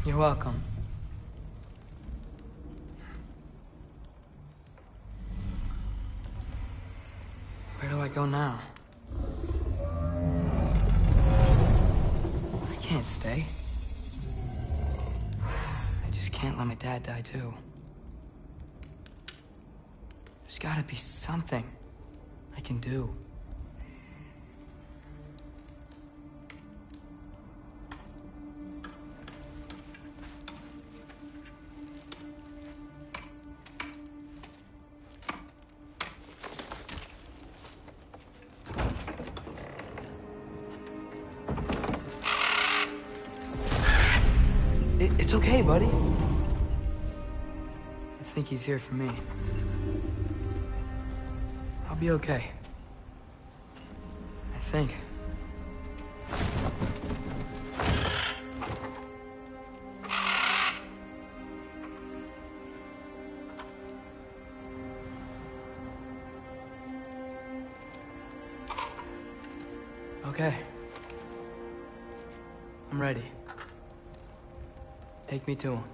You're welcome. Where do I go now? I can't stay. I just can't let my dad die too. There's gotta be something I can do. It's okay, buddy. I think he's here for me. I'll be okay. I think. Okay. I'm ready. Take me to him.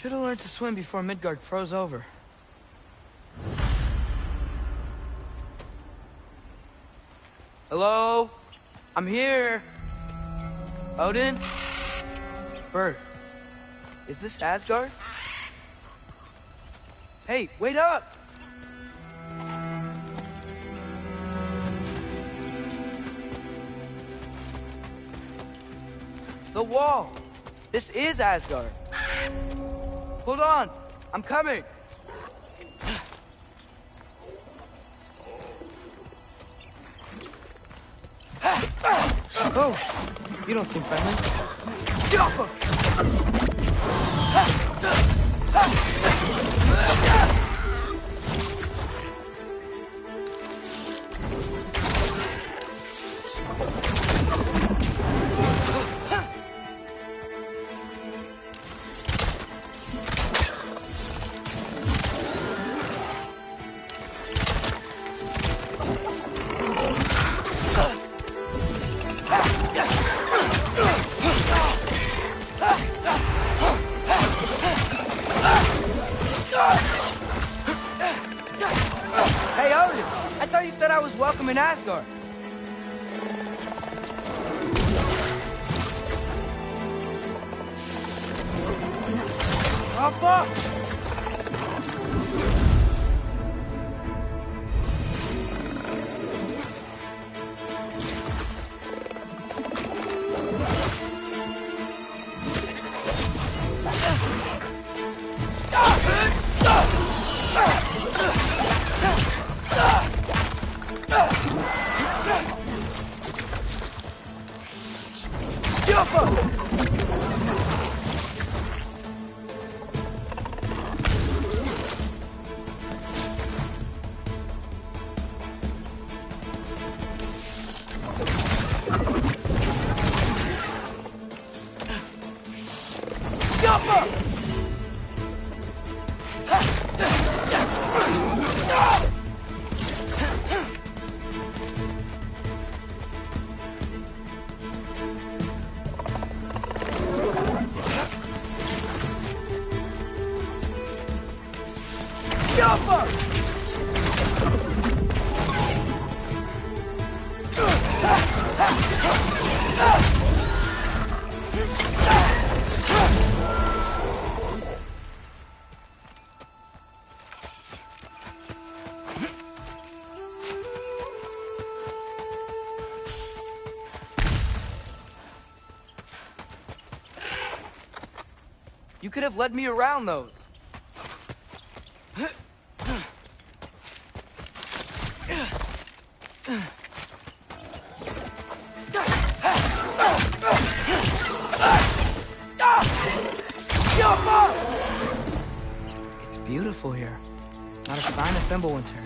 Should have learned to swim before Midgard froze over. Hello? I'm here. Odin? Bert, is this Asgard? Hey, wait up! The wall! This is Asgard. Hold on, I'm coming. Oh, you don't seem friendly. Get off him! Hey, Odin! I thought you said I was welcome in Asgard. Oh, fuck! You could have led me around those. It's beautiful here. Not a sign of Fimbulwinter.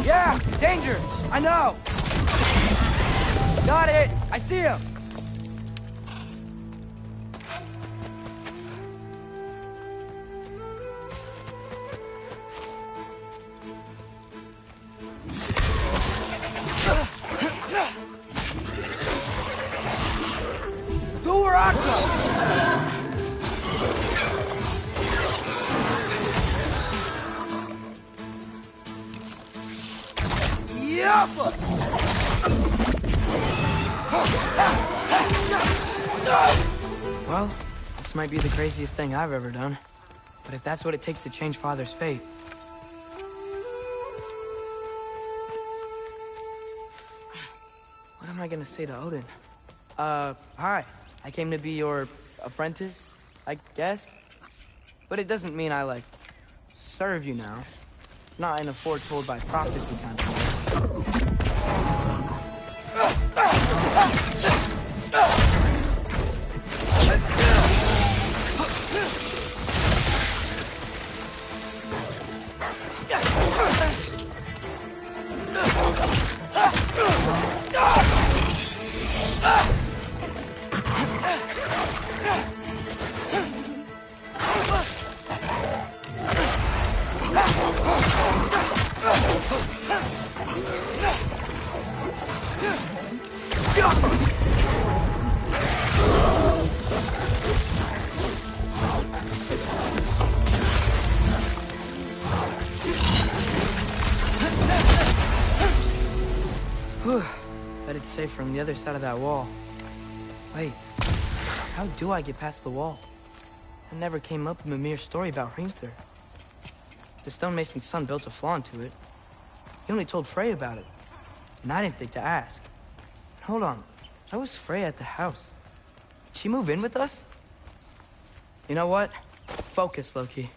Yeah! Danger! I know! Got it! I see him! Well, this might be the craziest thing I've ever done. But if that's what it takes to change Father's fate... What am I gonna say to Odin? Hi. I came to be your apprentice, I guess? But it doesn't mean I, like, serve you now. Not in a foretold by prophecy kind of way. Bet it's safe from the other side of that wall. Wait, how do I get past the wall? It never came up in Mimir's story about Hrimthur. The stonemason's son built a flaw into it. He only told Frey about it, and I didn't think to ask. Hold on, how was Frey at the house? Did she move in with us? You know what? Focus, Loki.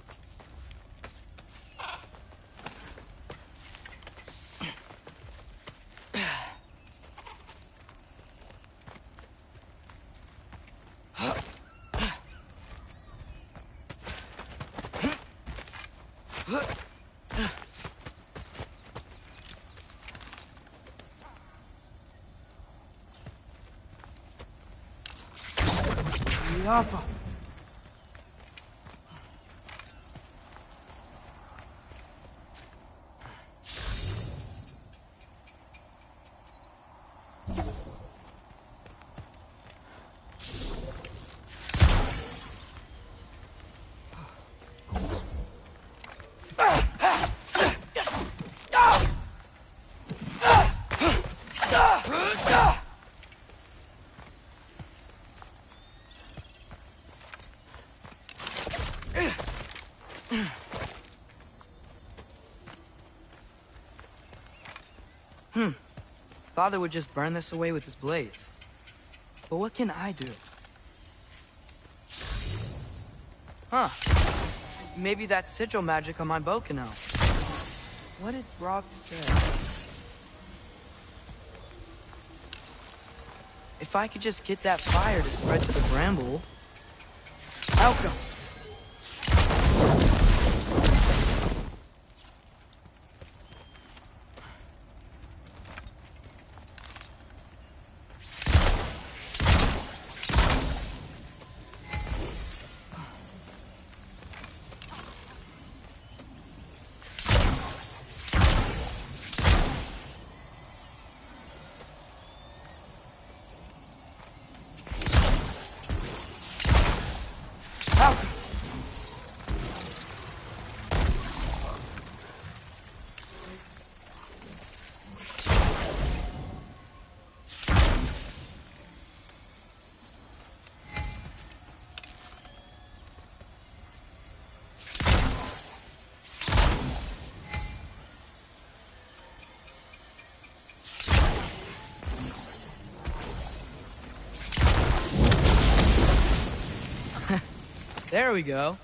Lava. Father would just burn this away with his blaze. But what can I do? Huh. Maybe that sigil magic on my bow can help. What did Rock say? If I could just get that fire to spread to the bramble... Outcome! There we go.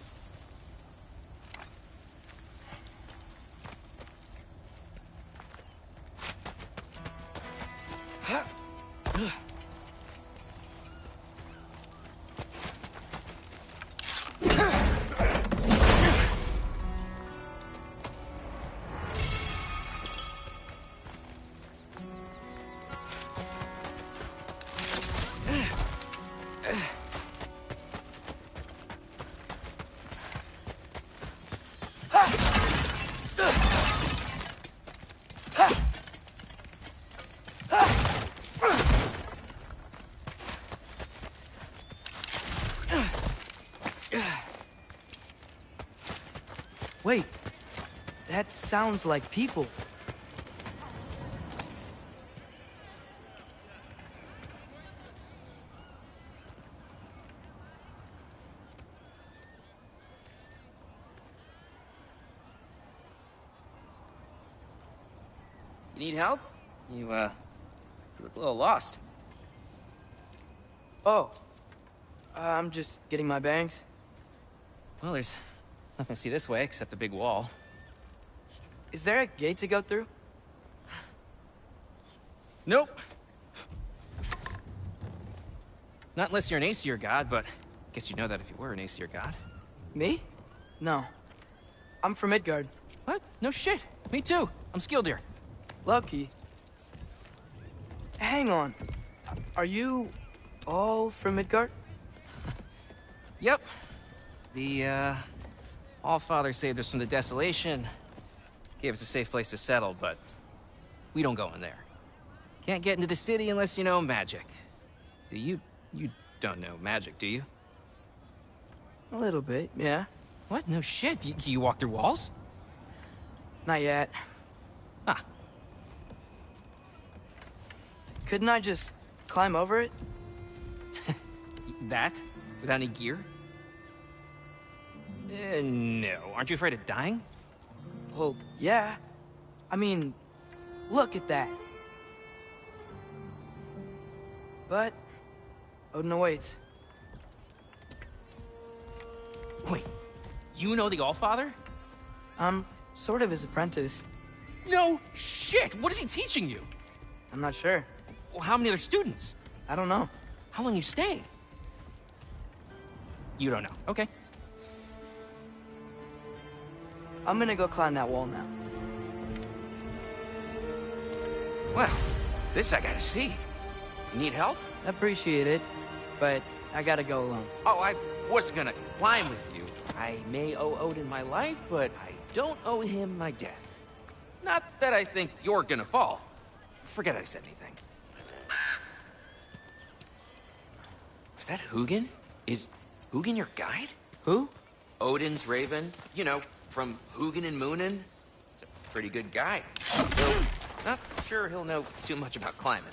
Wait, that sounds like people. You need help? You look a little lost. Oh. I'm just getting my bearings. Well, there's nothing to see this way except the big wall. Is there a gate to go through? Nope. Not unless you're an Aesir god, but I guess you'd know that if you were an Aesir god. Me? No. I'm from Midgard. What? No shit. Me too. I'm Skildir. Lucky. Hang on. Are you all from Midgard? Yep. The, Allfather saved us from the desolation. Gave us a safe place to settle, but we don't go in there. Can't get into the city unless you know magic. You don't know magic, do you? A little bit, yeah. What? No shit. You walk through walls? Not yet. Ah. Couldn't I just climb over it? That? Without any gear? No. Aren't you afraid of dying? Well, yeah. I mean, look at that. But Odin awaits. Wait, you know the Allfather? I'm sort of his apprentice. No shit! What is he teaching you? I'm not sure. Well, how many other students? I don't know. How long you stay? You don't know. Okay. I'm gonna go climb that wall now. Well, this I gotta see. Need help? Appreciate it, but I gotta go alone. Oh, I wasn't gonna climb with you. I may owe Odin my life, but I don't owe him my death. Not that I think you're gonna fall. Forget I said anything. Was that Hugin? Is Hugin your guide? Who? Odin's raven. You know, from Hugin and Moonin. He's a pretty good guy. Though, not sure he'll know too much about climbing.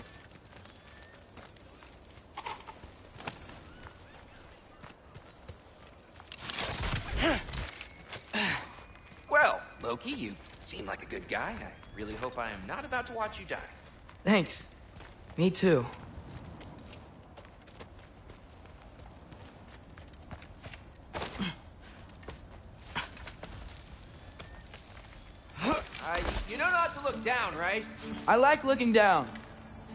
Well, Loki, you seem like a good guy. I really hope I am not about to watch you die. Thanks. Me too. You know not to look down, right? I like looking down.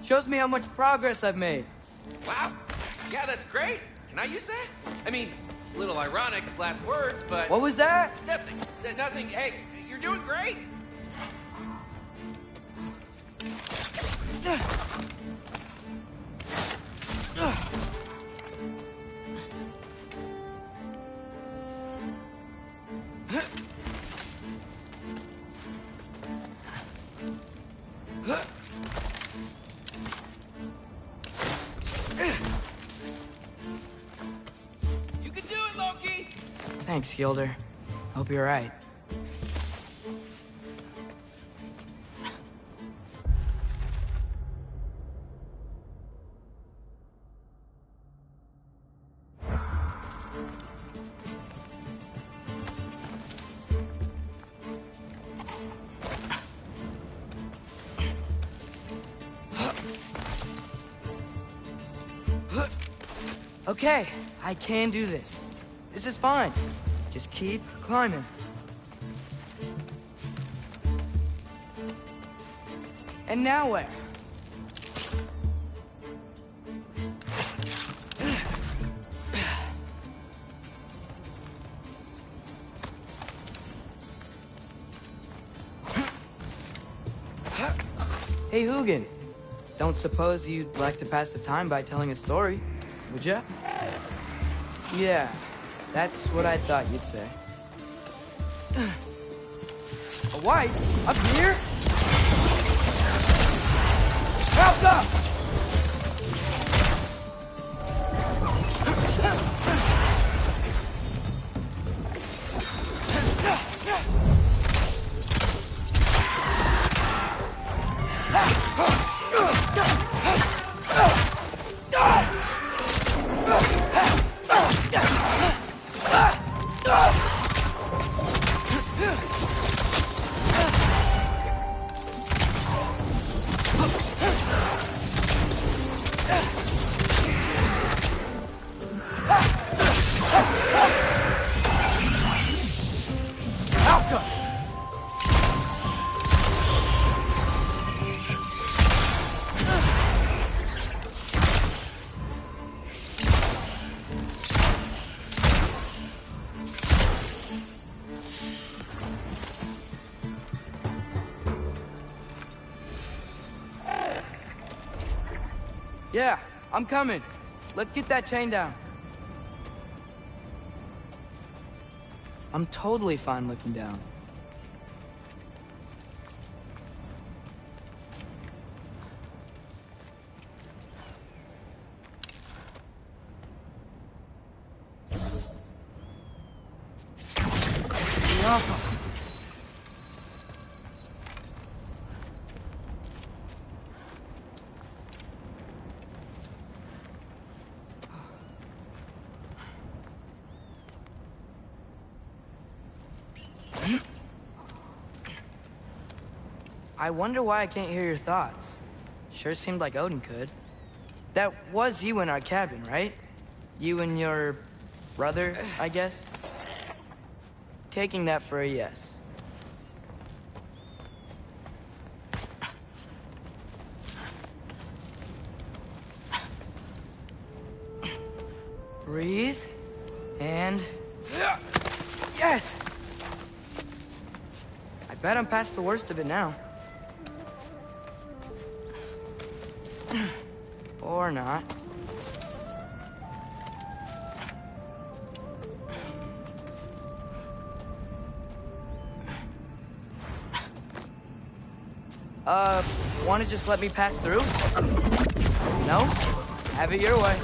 Shows me how much progress I've made. Wow. Yeah, that's great. Can I use that? I mean, a little ironic, last words, but... What was that? Nothing. Nothing. Hey, you're doing great. You can do it, Loki! Thanks, Gilder. Hope you're right. Okay, I can do this. This is fine. Just keep climbing. And now where? Hey, Hugin. Don't suppose you'd like to pass the time by telling a story, would ya? Yeah, that's what I thought you'd say. A wife? Up here? Help up! Yeah, I'm coming. Let's get that chain down. I'm totally fine looking down. I wonder why I can't hear your thoughts. Sure seemed like Odin could. That was you in our cabin, right? You and your brother, I guess? Taking that for a yes. Breathe, and... Yes! I bet I'm past the worst of it now. Or not. Wanna just let me pass through? No? Have it your way.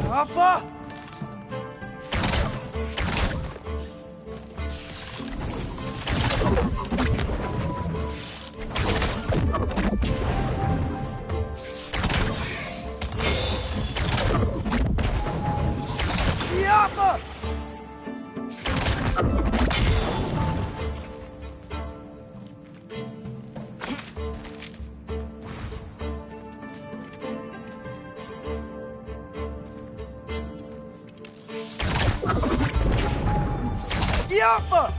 Papa! Yappa! Yappa!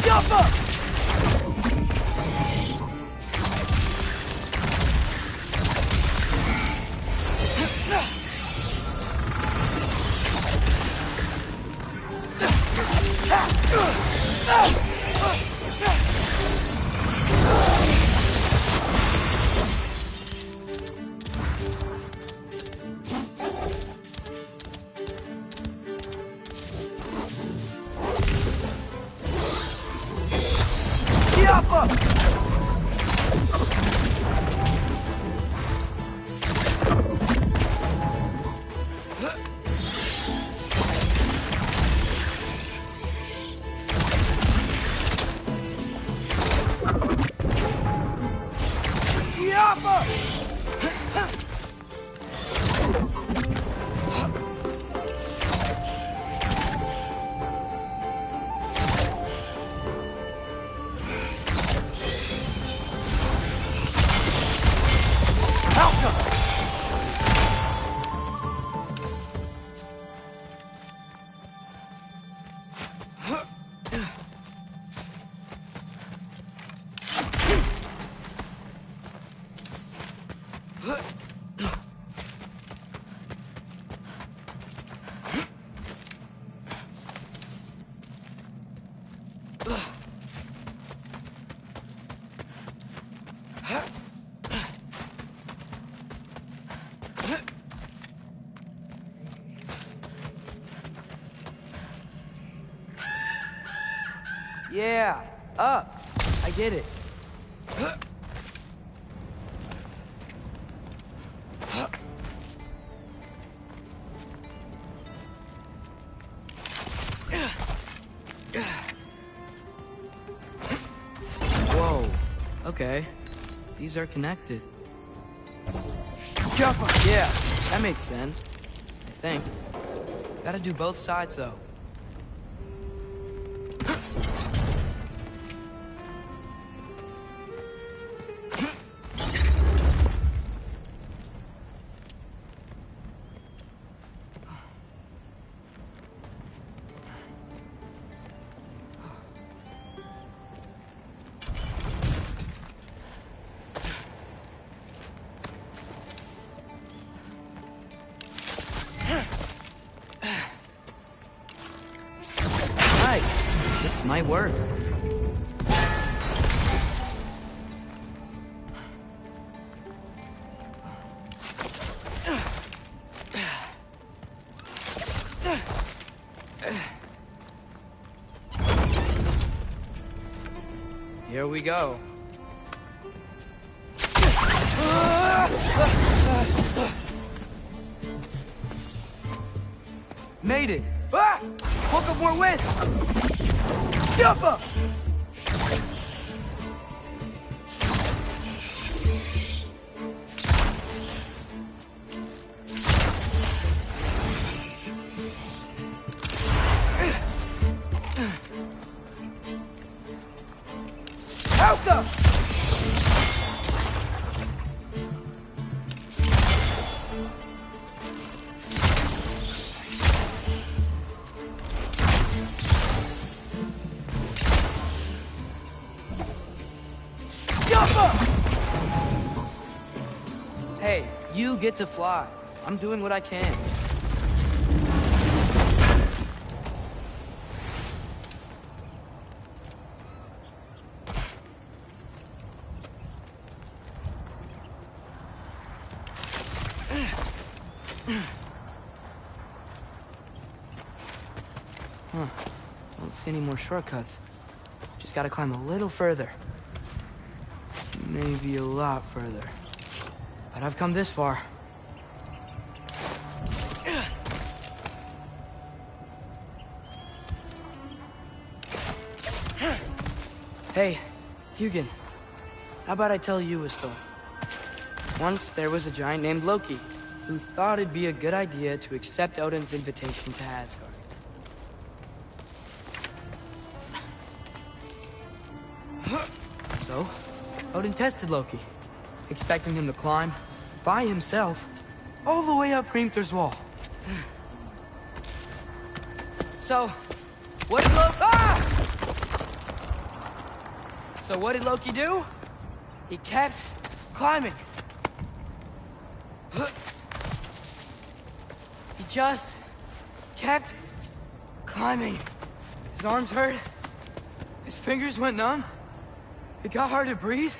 Yappa! Yeah, up. I get it. Whoa. Okay. These are connected. Yeah, that makes sense. I think. Gotta do both sides, though. might work. Here we go. Made it! Ah! Woke up more wind! Jump up! Alka! Hey, you get to fly. I'm doing what I can. Huh. Don't see any more shortcuts. Just gotta climb a little further. Maybe a lot further. But I've come this far. Hey, Hugin. How about I tell you a story? Once there was a giant named Loki who thought it'd be a good idea to accept Odin's invitation to Asgard. So, Odin tested Loki, expecting him to climb, by himself, all the way up Hrimthur's wall. So, what did Loki do? He kept climbing. He just kept climbing. His arms hurt. His fingers went numb. It got hard to breathe.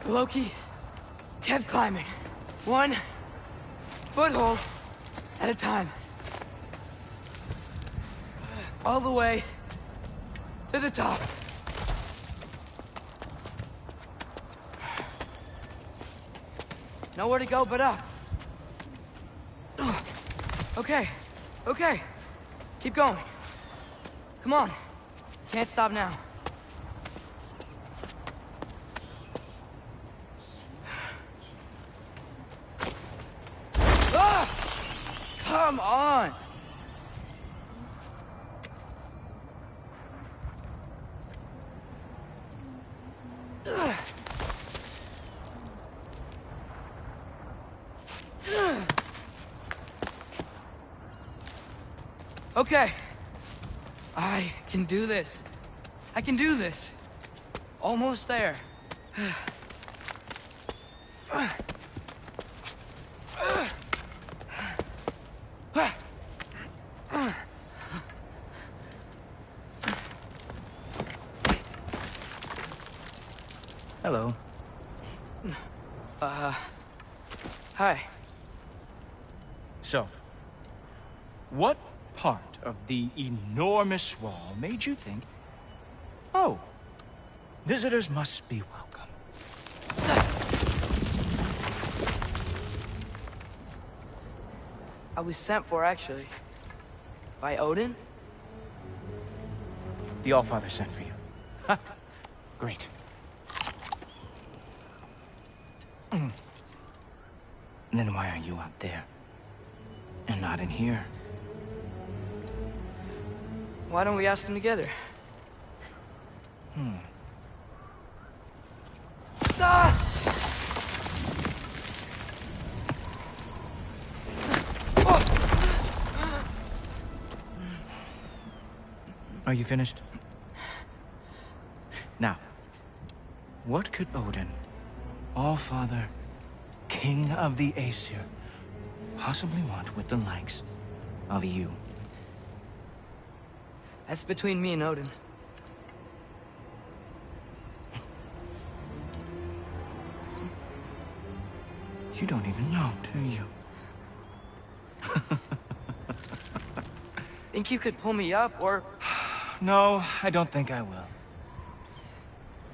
Loki kept climbing, one foothold at a time. All the way to the top. Nowhere to go but up. Okay, okay. Keep going. Come on. Can't stop now. Ah! Come on! Okay. I can do this. I can do this. Almost there. Hello. Hi. So, what part of the enormous wall made you think, oh, visitors must be welcome? I was sent for, actually. By Odin? The Allfather sent for you. Ha! Great. Then why are you out there? And not in here? Why don't we ask them together? Ah! Are you finished? Now, what could Odin, Allfather, King of the Aesir, possibly want with the likes of you? That's between me and Odin. You don't even know, do you? Think you could pull me up, or... No, I don't think I will.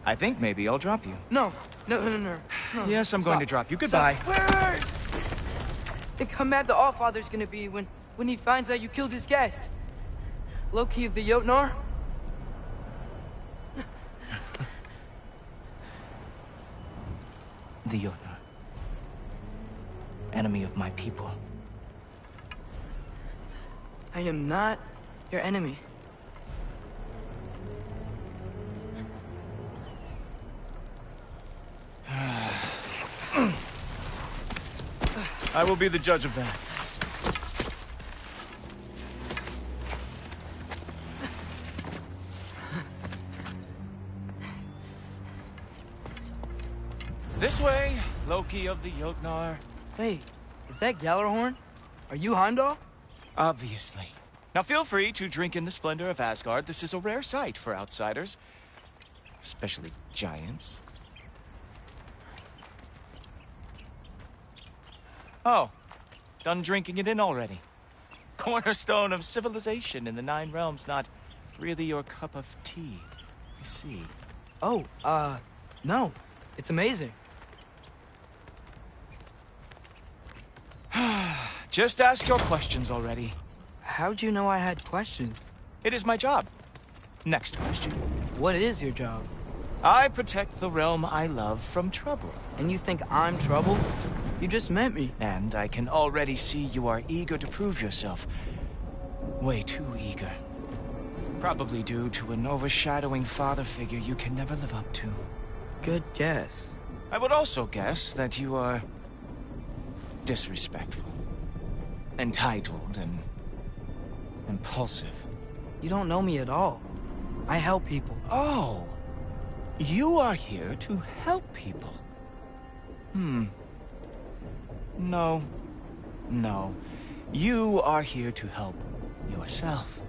I think maybe I'll drop you. No. Yes, I'm going to drop you. Goodbye. Wait. Think how mad the Allfather's gonna be when he finds out you killed his guest. Loki of the Jotnar? The Jotnar. Enemy of my people. I am not your enemy. I will be the judge of that. This way, Loki of the Jotnar. Wait, is that Gjallarhorn? Are you Heimdall? Obviously. Now feel free to drink in the splendor of Asgard. This is a rare sight for outsiders. Especially giants. Oh, done drinking it in already. Cornerstone of civilization in the Nine Realms, not really your cup of tea. I see. Oh, no. It's amazing. Just ask your questions already. How'd you know I had questions? It is my job. Next question. What is your job? I protect the realm I love from trouble. And you think I'm trouble? You just met me. And I can already see you are eager to prove yourself. Way too eager. Probably due to an overshadowing father figure you can never live up to. Good guess. I would also guess that you are disrespectful, entitled, and impulsive. You don't know me at all. I help people. Oh, you are here to help people. No. You are here to help yourself.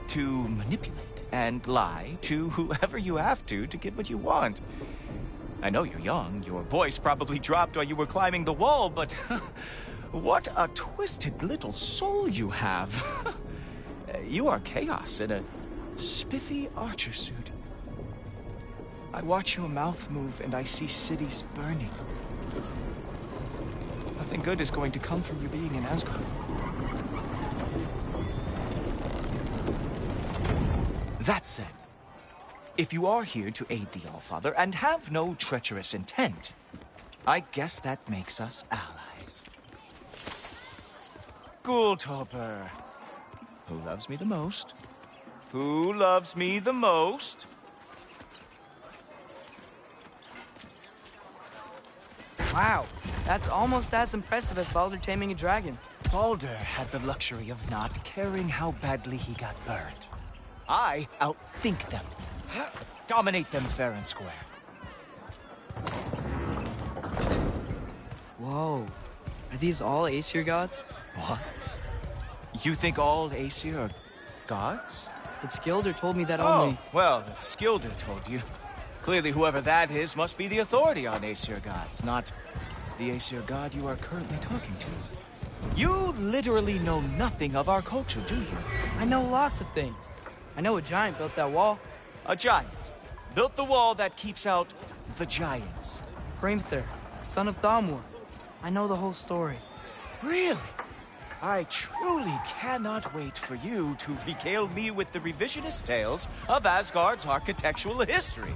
To manipulate and lie to whoever you have to get what you want. I know you're young. Your voice probably dropped while you were climbing the wall, but what a twisted little soul you have. You are chaos in a spiffy archer suit. I watch your mouth move and I see cities burning. Nothing good is going to come from you being in Asgard. That said, if you are here to aid the Allfather and have no treacherous intent, I guess that makes us allies. Ghoultoper. Who loves me the most? Who loves me the most? Wow, that's almost as impressive as Baldur taming a dragon. Baldur had the luxury of not caring how badly he got burned. I outthink them. Dominate them fair and square. Whoa. Are these all Aesir gods? What? You think all Aesir are gods? But Skilder told me that Oh, only... well, if Skilder told you, clearly whoever that is must be the authority on Aesir gods, not the Aesir god you are currently talking to. You literally know nothing of our culture, do you? I know lots of things. I know a giant built that wall. A giant built the wall that keeps out the giants. Hrimthur, son of Thamur. I know the whole story. Really? I truly cannot wait for you to regale me with the revisionist tales of Asgard's architectural history.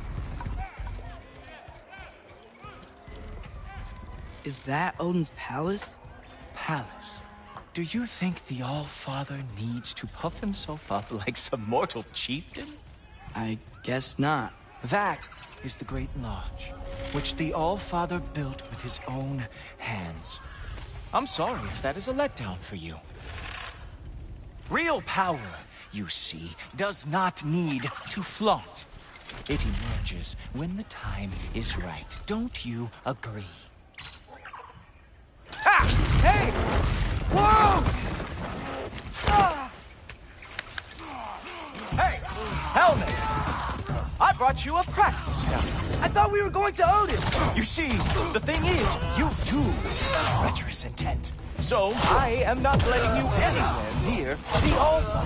Is that Odin's palace? Palace? Do you think the All-Father needs to puff himself up like some mortal chieftain? I guess not. That is the Great Lodge, which the All-Father built with his own hands. I'm sorry if that is a letdown for you. Real power, you see, does not need to flaunt. It emerges when the time is right. Don't you agree? Hey! Whoa! Hey, helmets! I brought you a practice gun. I thought we were going to Odin! You see, the thing is, you do have treacherous intent. So, I am not letting you anywhere near the Alpha.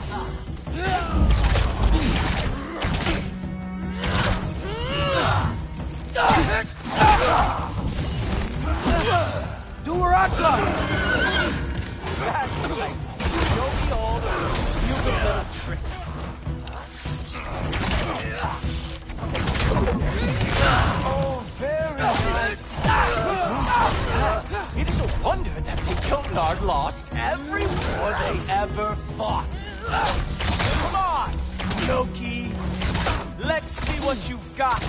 Do Uratra! That's right. Show me all the stupid little tricks. Oh, very nice. It is a wonder that the Kildar lost every war they ever fought. Come on, Loki. Let's see what you've got.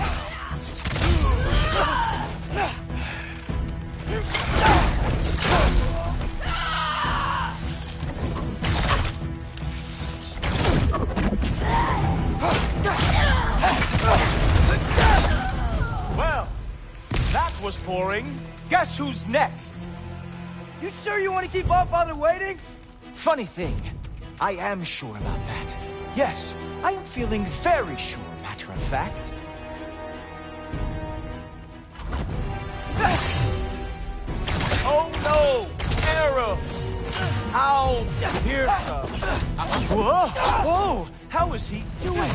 Well, that was boring. Guess who's next? You sure you want to keep our father waiting? Funny thing, I am sure about that. Yes, I am feeling very sure, matter of fact. Oh no! Arrow! Ow! Fearsome! Whoa! Whoa! How is he doing?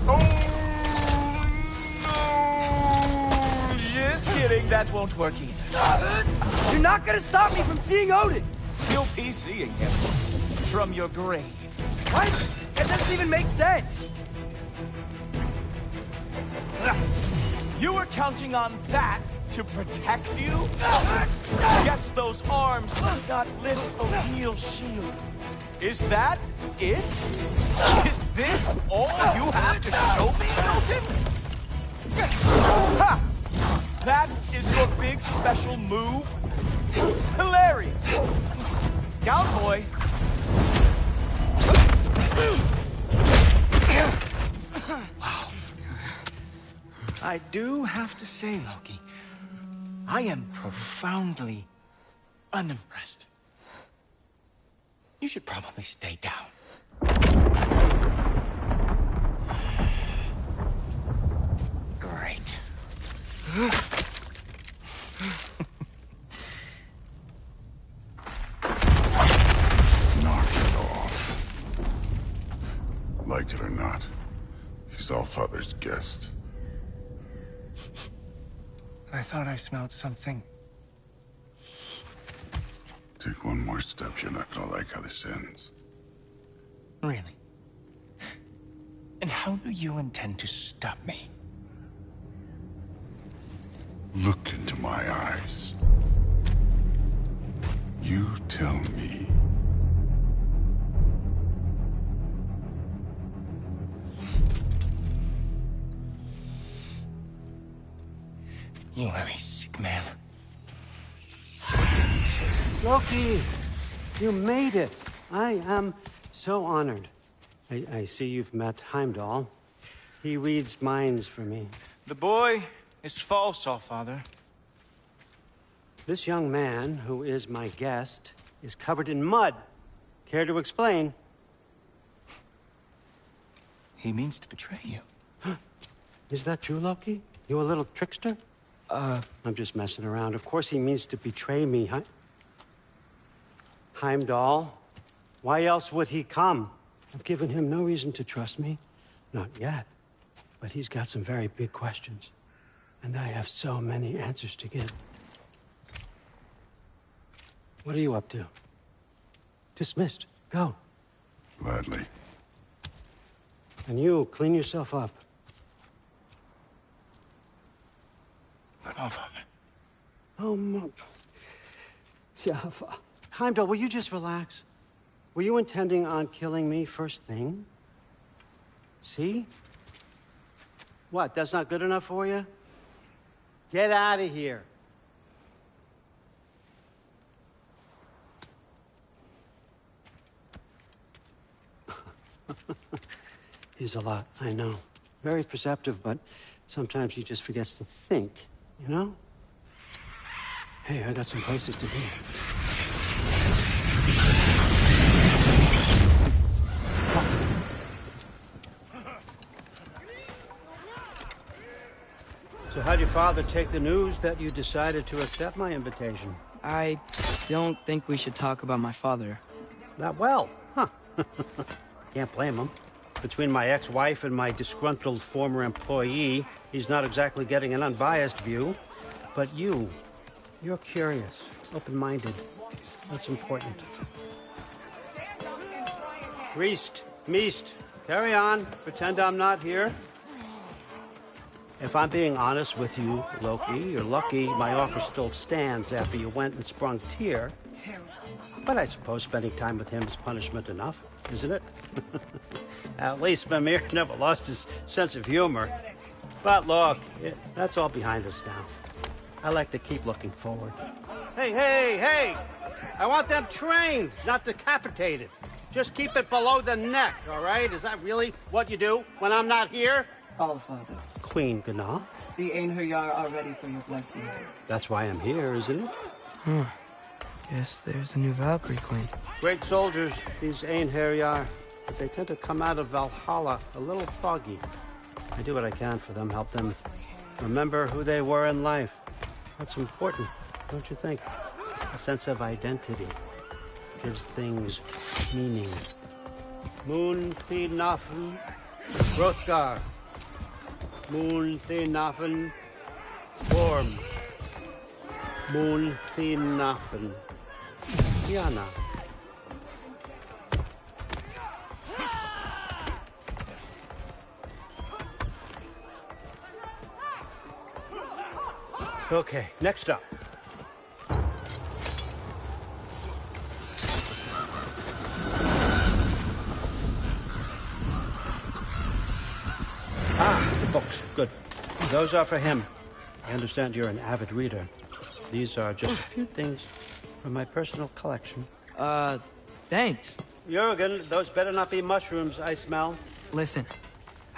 Oh no! Just kidding, that won't work either. You're not gonna stop me from seeing Odin! You'll be seeing him from your grave. What? That doesn't even make sense! You were counting on that to protect you? Guess those arms did not lift a real shield. Is that it? Is this all you have to show me, Milton? Ha! That is your big special move? Hilarious! Down, boy. Wow. I do have to say, Loki, I am profoundly unimpressed. You should probably stay down. Great. Knock it off. Like it or not, he's Allfather's guest. I thought I smelled something. Take one more step, you're not gonna like how this ends. Really? And how do you intend to stop me? Look into my eyes. You tell me. You are a sick man. Loki, you made it. I am so honored. I see you've met Heimdall. He reads minds for me. The boy is false, Allfather. This young man, who is my guest, is covered in mud. Care to explain? He means to betray you. Is that true, Loki? You a little trickster? I'm just messing around. Of course he means to betray me, Heimdall. Why else would he come? I've given him no reason to trust me. Not yet. But he's got some very big questions. And I have so many answers to give. What are you up to? Dismissed. Go. Gladly. And you, clean yourself up. But Allfather. Oh, Heimdall, will you just relax? Were you intending on killing me first thing? See? What, that's not good enough for you? Get out of here. He's a lot, I know. Very perceptive, but sometimes he just forgets to think, you know? Hey, I got some places to be. So how'd your father take the news that you decided to accept my invitation? I don't think we should talk about my father. Not well, huh? Can't blame him. Between my ex-wife and my disgruntled former employee, he's not exactly getting an unbiased view. But you're curious, open-minded. That's important. Reist, Meest, carry on. Pretend I'm not here. If I'm being honest with you, Loki, you're lucky my offer still stands after you went and sprung Tyr. But I suppose spending time with him is punishment enough, isn't it? At least Mimir never lost his sense of humor. But look, that's all behind us now. I like to keep looking forward. Hey! I want them trained, not decapitated. Just keep it below the neck, all right? Is that really what you do when I'm not here? Allfather. Queen Gná? The Einherjar are ready for your blessings. That's why I'm here, isn't it? Guess there's a new Valkyrie Queen. Great soldiers, these Einherjar. But they tend to come out of Valhalla a little foggy. I do what I can for them, help them remember who they were in life. That's important, don't you think? A sense of identity gives things meaning. Moon Thinafen, Hrothgar. Moon Thinafen, Form. Moon Thinafen, Diana. Okay, next up. The books. Good. Those are for him. I understand you're an avid reader. These are just a few things from my personal collection. Thanks. Jurgen, those better not be mushrooms I smell. Listen,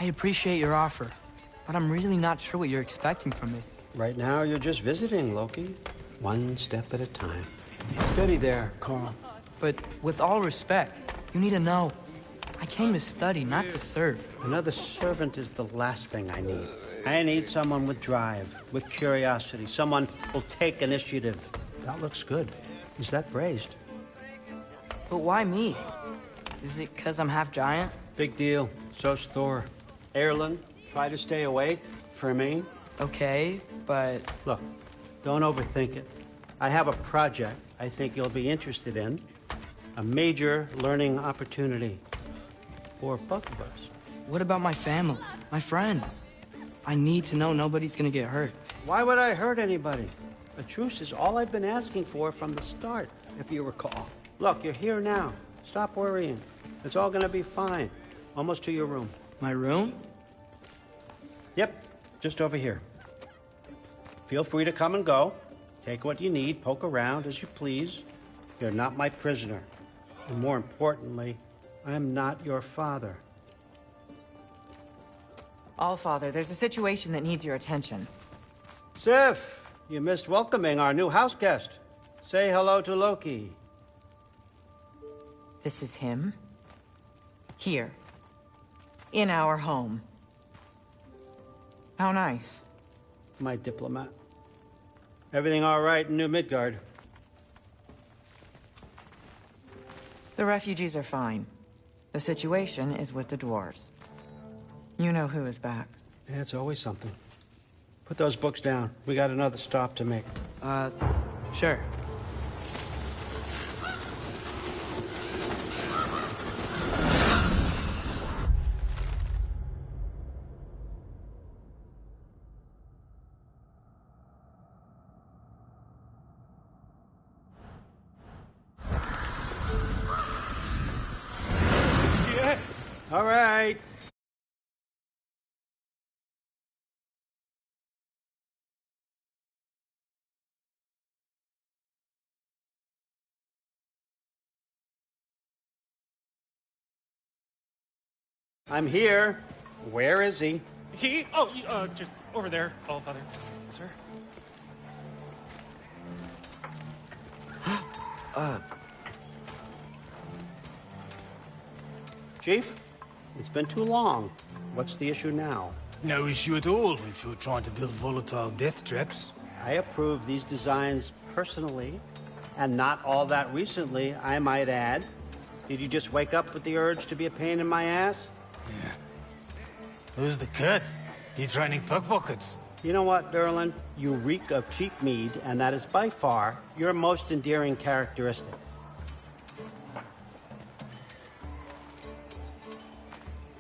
I appreciate your offer, but I'm really not sure what you're expecting from me. Right now, you're just visiting, Loki. One step at a time. Steady there, Carl. But with all respect, you need to know, I came to study, not to serve. Another servant is the last thing I need. I need someone with drive, with curiosity, someone who'll take initiative. That looks good. Is that praised? But why me? Is it because I'm half giant? Big deal. So's Thor. Erlen, try to stay awake for me. Okay, but... Look, don't overthink it. I have a project I think you'll be interested in. A major learning opportunity. For both of us. What about my family? My friends? I need to know nobody's gonna get hurt. Why would I hurt anybody? A truce is all I've been asking for from the start, if you recall. Look, you're here now. Stop worrying. It's all gonna be fine. Almost to your room. My room? Yep, just over here. Feel free to come and go. Take what you need, poke around as you please. You're not my prisoner. And more importantly, I'm not your father. Allfather, there's a situation that needs your attention. Sif, you missed welcoming our new house guest. Say hello to Loki. This is him? Here. In our home. How nice. My diplomat. Everything all right in New Midgard? The refugees are fine. The situation is with the dwarves. You know who is back. Yeah, it's always something. Put those books down. We got another stop to make. Sure. Yeah. All right. I'm here. Where is he? Just over there, Allfather. Sir? Chief, it's been too long. What's the issue now? No issue at all if you're trying to build volatile death traps. I approve these designs personally, and not all that recently, I might add. Did you just wake up with the urge to be a pain in my ass? Yeah. Who's the cut? You training pickpockets? You know what, Derlin? You reek of cheap mead, and that is by far your most endearing characteristic.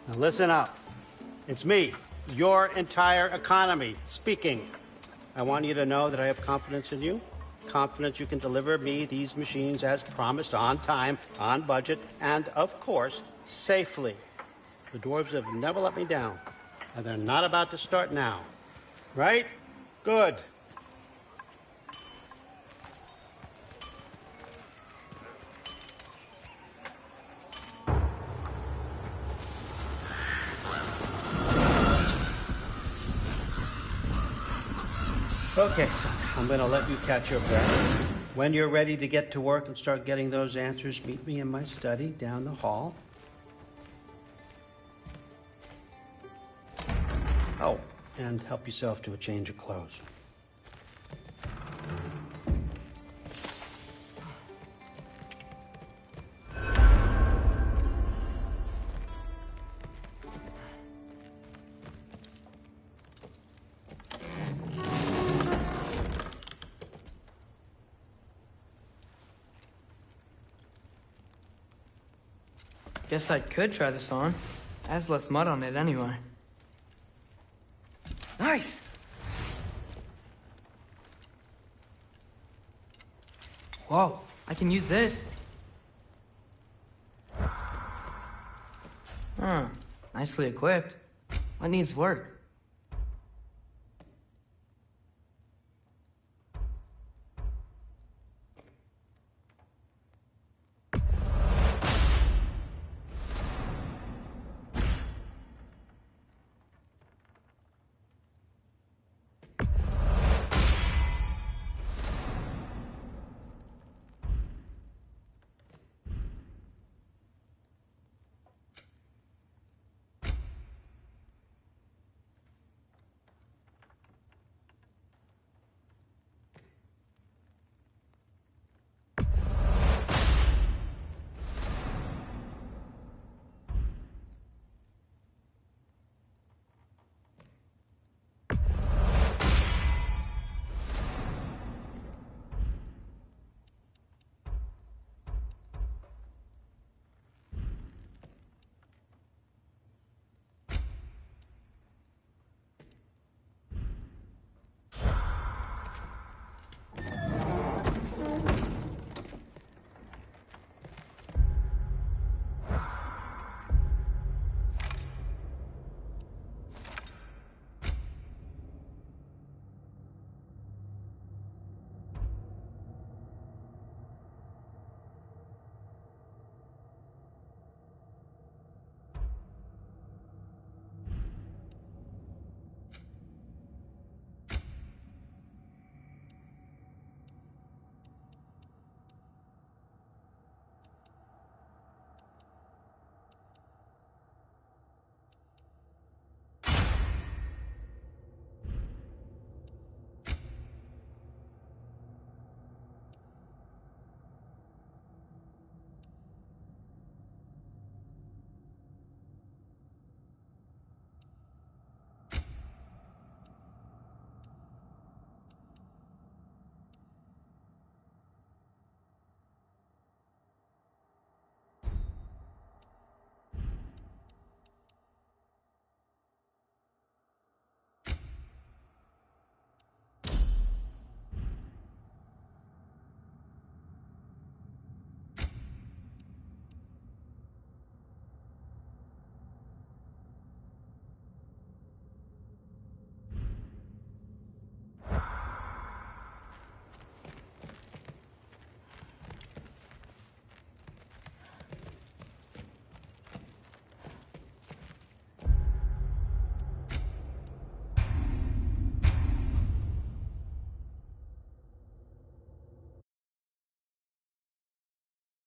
Now listen up. It's me, your entire economy, speaking. I want you to know that I have confidence in you. Confidence you can deliver me these machines as promised, on time, on budget, and, of course, safely. The dwarves have never let me down, and they're not about to start now. Right? Good. Okay, son, I'm gonna let you catch your breath. When you're ready to get to work and start getting those answers, meet me in my study down the hall. Oh, and help yourself to a change of clothes. Guess I could try this on. It has less mud on it anyway. Nice! Whoa, I can use this. Huh, nicely equipped. What needs work?